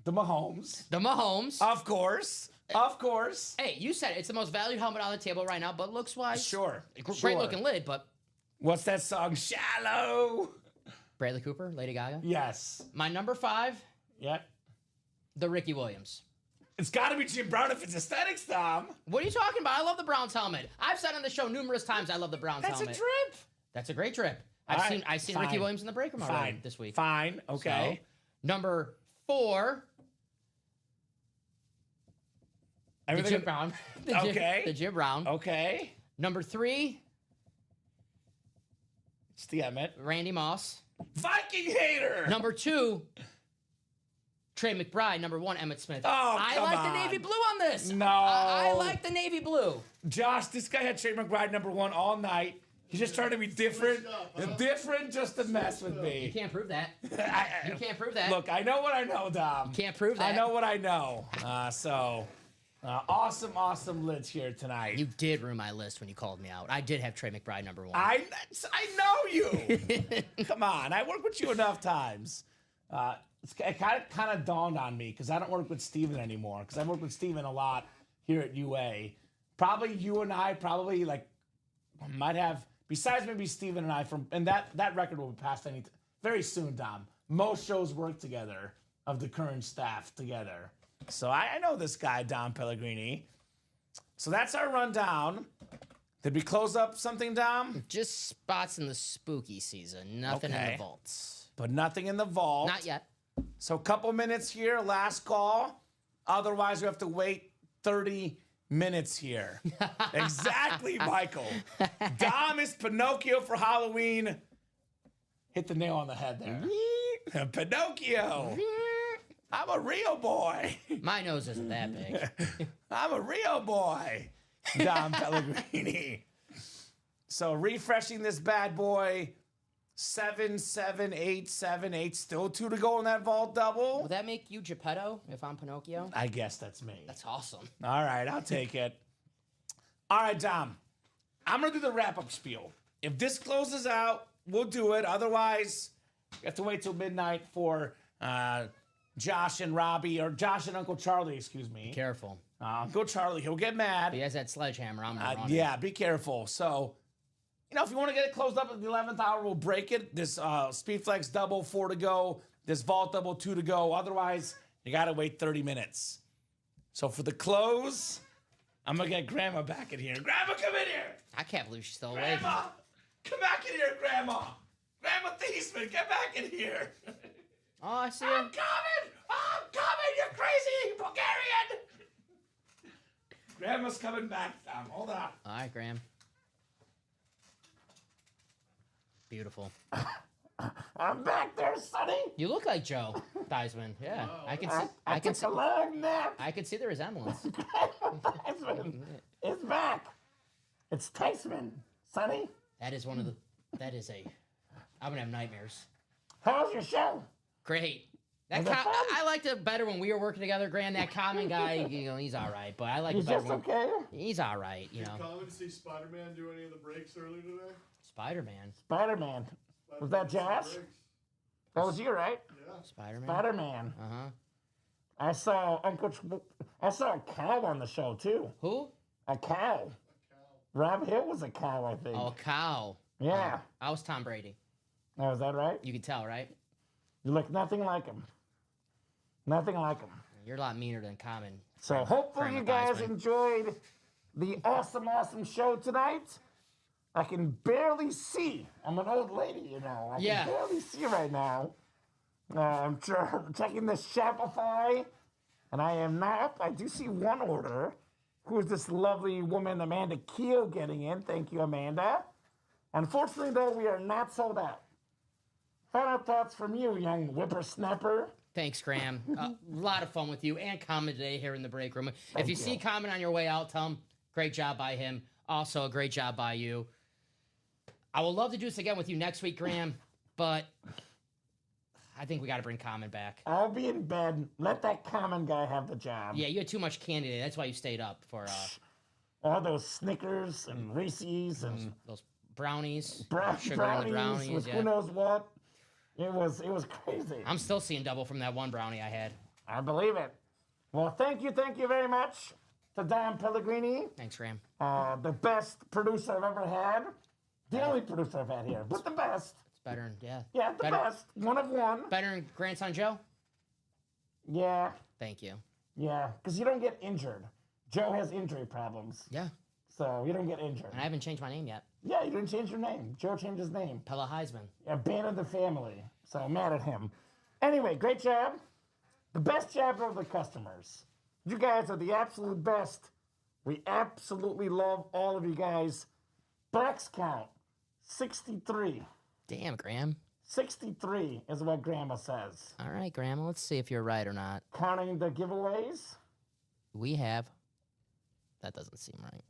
The Mahomes. The Mahomes. Of course. Of course. Hey, you said it's the most valued helmet on the table right now, but looks-wise. Sure. Great looking lid, but. What's that song? Shallow. Bradley Cooper, Lady Gaga. Yes. My number 5. Yep. The Ricky Williams. It's got to be Jim Brown if it's aesthetics, Tom. What are you talking about? I love the Browns helmet. I've said on the show numerous times I love the Browns helmet. That's a drip. That's a great trip. All right, I've seen fine. Ricky Williams in the break room already this week. Fine. Okay. So, number 4. The Jim Brown. The Jim Brown. Okay. Number 3. It's the Emmett. Randy Moss. Viking hater. Number 2. Trey McBride. Number 1. Emmitt Smith. Oh, I come like on. the navy blue on this. No. I like the navy blue. Josh, this guy had Trey McBride number 1 all night. He's just trying to be different. Different just to mess with You me. can't prove that. You can't prove that. Look, I know what I know, Dom. Can't prove that. I know what I know. Awesome lids here tonight. You did ruin my list when you called me out. I did have Trey McBride number 1. I know you. Come on, I worked with you enough times. It kind of dawned on me because I don't work with Steven anymore. Because I work with Steven a lot here at UA. Probably you and I might have, besides maybe Steven and I, and that record will be passed very soon, Dom. Most shows work together of the current staff together. So I know this guy, Dom Pellegrini. So that's our rundown. Did we close up something, Dom? Just spots in the spooky season. Nothing in Okay. the vaults. But nothing in the vault. Not yet. So a couple minutes here, last call. Otherwise, we have to wait 30 minutes here. Exactly, Michael. Dom is Pinocchio for Halloween. Hit the nail on the head there. Pinocchio. I'm a real boy. My nose isn't that big. I'm a real boy. Dom Pellegrini. So refreshing this bad boy. 7, 7, 8, 7, 8. Still 2 to go in that vault double. Will that make you Geppetto if I'm Pinocchio? I guess that's me. That's awesome. All right, I'll take it. All right, Dom. I'm going to do the wrap-up spiel. If this closes out, we'll do it. Otherwise, we have to wait till midnight for Josh and Robbie, or Josh and Uncle Charlie, excuse me. Careful. Uncle Charlie, he'll get mad. He has that sledgehammer. I'm gonna run Yeah, be careful. So, if you want to get it closed up at the 11th hour, we'll break it. This Speedflex double, 4 to go. This Vault double, 2 to go. Otherwise, you got to wait 30 minutes. So for the close, I'm going to get Grandma back in here. Grandma, come in here. I can't believe she's still awake. Grandma, come back in here, Grandma. Grandma Thiesman, get back in here. Oh, I see her. I'm coming, you crazy Bulgarian. Grandma's coming back, Tom. Hold on. All right, Graham. Beautiful. I'm back there, Sonny. You look like Joe Theismann. Yeah, I can see. I can took see. a long nap. I can see the resemblance. Theismann is back. It's Theismann, Sonny. That is one of the. That is a. I'm gonna have nightmares. How's your show? Great. That Was it fun? I liked it better when we were working together, Graham. That common guy, he's all right, but I like He's it better just when okay. he's all right. Did Kamen see Spider-Man do any of the breaks earlier today? Spider-Man. Spider-Man. Was that Spider-Man did Josh? some breaks. That was you, right? Yeah. Spider-Man. Spider-Man. Uh-huh. I saw I saw a cow on the show too. Who? A cow. Rob Hill was a cow, I think. Oh, cow. Yeah. I was Tom Brady. Oh, is that right? You can tell, right? You look nothing like him. Nothing like him. You're a lot meaner than Common. So hopefully you guys Theismann. enjoyed the awesome show tonight. I can barely see. I'm an old lady, I Yeah. can barely see right now. I'm checking the Shopify, and I am not. I do see one order. Who is this lovely woman, Amanda Keel, getting in? Thank you, Amanda. Unfortunately, though, we are not sold out. Final thoughts from you, young whippersnapper. Thanks, Graham. A lot of fun with you and Common today here in the break room. If you see you. Common on your way out, tell him great job by him. Also, a great job by you. I would love to do this again with you next week, Graham, but I think we got to bring Common back. I'll be in bed. Let that common guy have the job. Yeah, you had too much candy today. That's why you stayed up for All those Snickers and Reese's and those brownies. Sugar brownies in the brownies. with Yeah. who knows what. It was crazy. I'm still seeing double from that one brownie I had. I believe it. Well, thank you very much to Don Pellegrini, Thanks, Graham. the best producer I've ever had. The only producer I've had here, but the best. It's better than, yeah. Yeah, the better, best. One of one. Better than Grandson Joe? Yeah, Thank you. yeah, because you don't get injured. Joe has injury problems, Yeah. so you don't get injured. And I haven't changed my name yet. Yeah, you didn't change your name. Joe changed his name. Pella Heisman. Abandoned the family. So I'm mad at him. Anyway, great job. The best job of the customers. You guys are the absolute best. We absolutely love all of you guys. Box count, 63. Damn, Graham. 63 is what Grandma says. All right, Grandma, let's see if you're right or not. Counting the giveaways. We have. That doesn't seem right.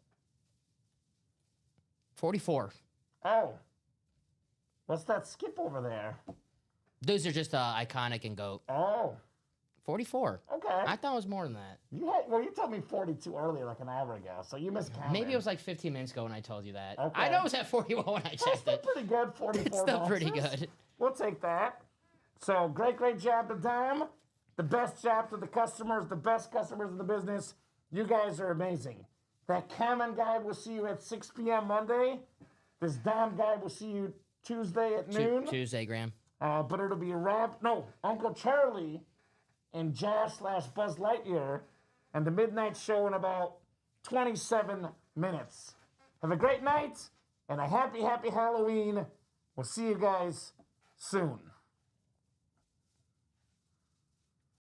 44. Oh. What's that skip over there? Those are just iconic and GOAT. Oh. 44. Okay. I thought it was more than that. You told me 42 earlier, like an hour ago, so you miscounted. Maybe it was like 15 minutes ago when I told you that. Okay. I know it was at 41 when I That's checked still it. pretty good, 44 It's still pretty boxes. good. We'll take that. So great job to Dom. The best job to the customers, the best customers in the business. You guys are amazing. That Kamen guy will see you at 6 p.m. Monday. This Dom guy will see you Tuesday at noon. Tuesday, Graham. But it'll be Uncle Charlie and Josh/Buzz Lightyear and the midnight show in about 27 minutes. Have a great night and a happy Halloween. We'll see you guys soon.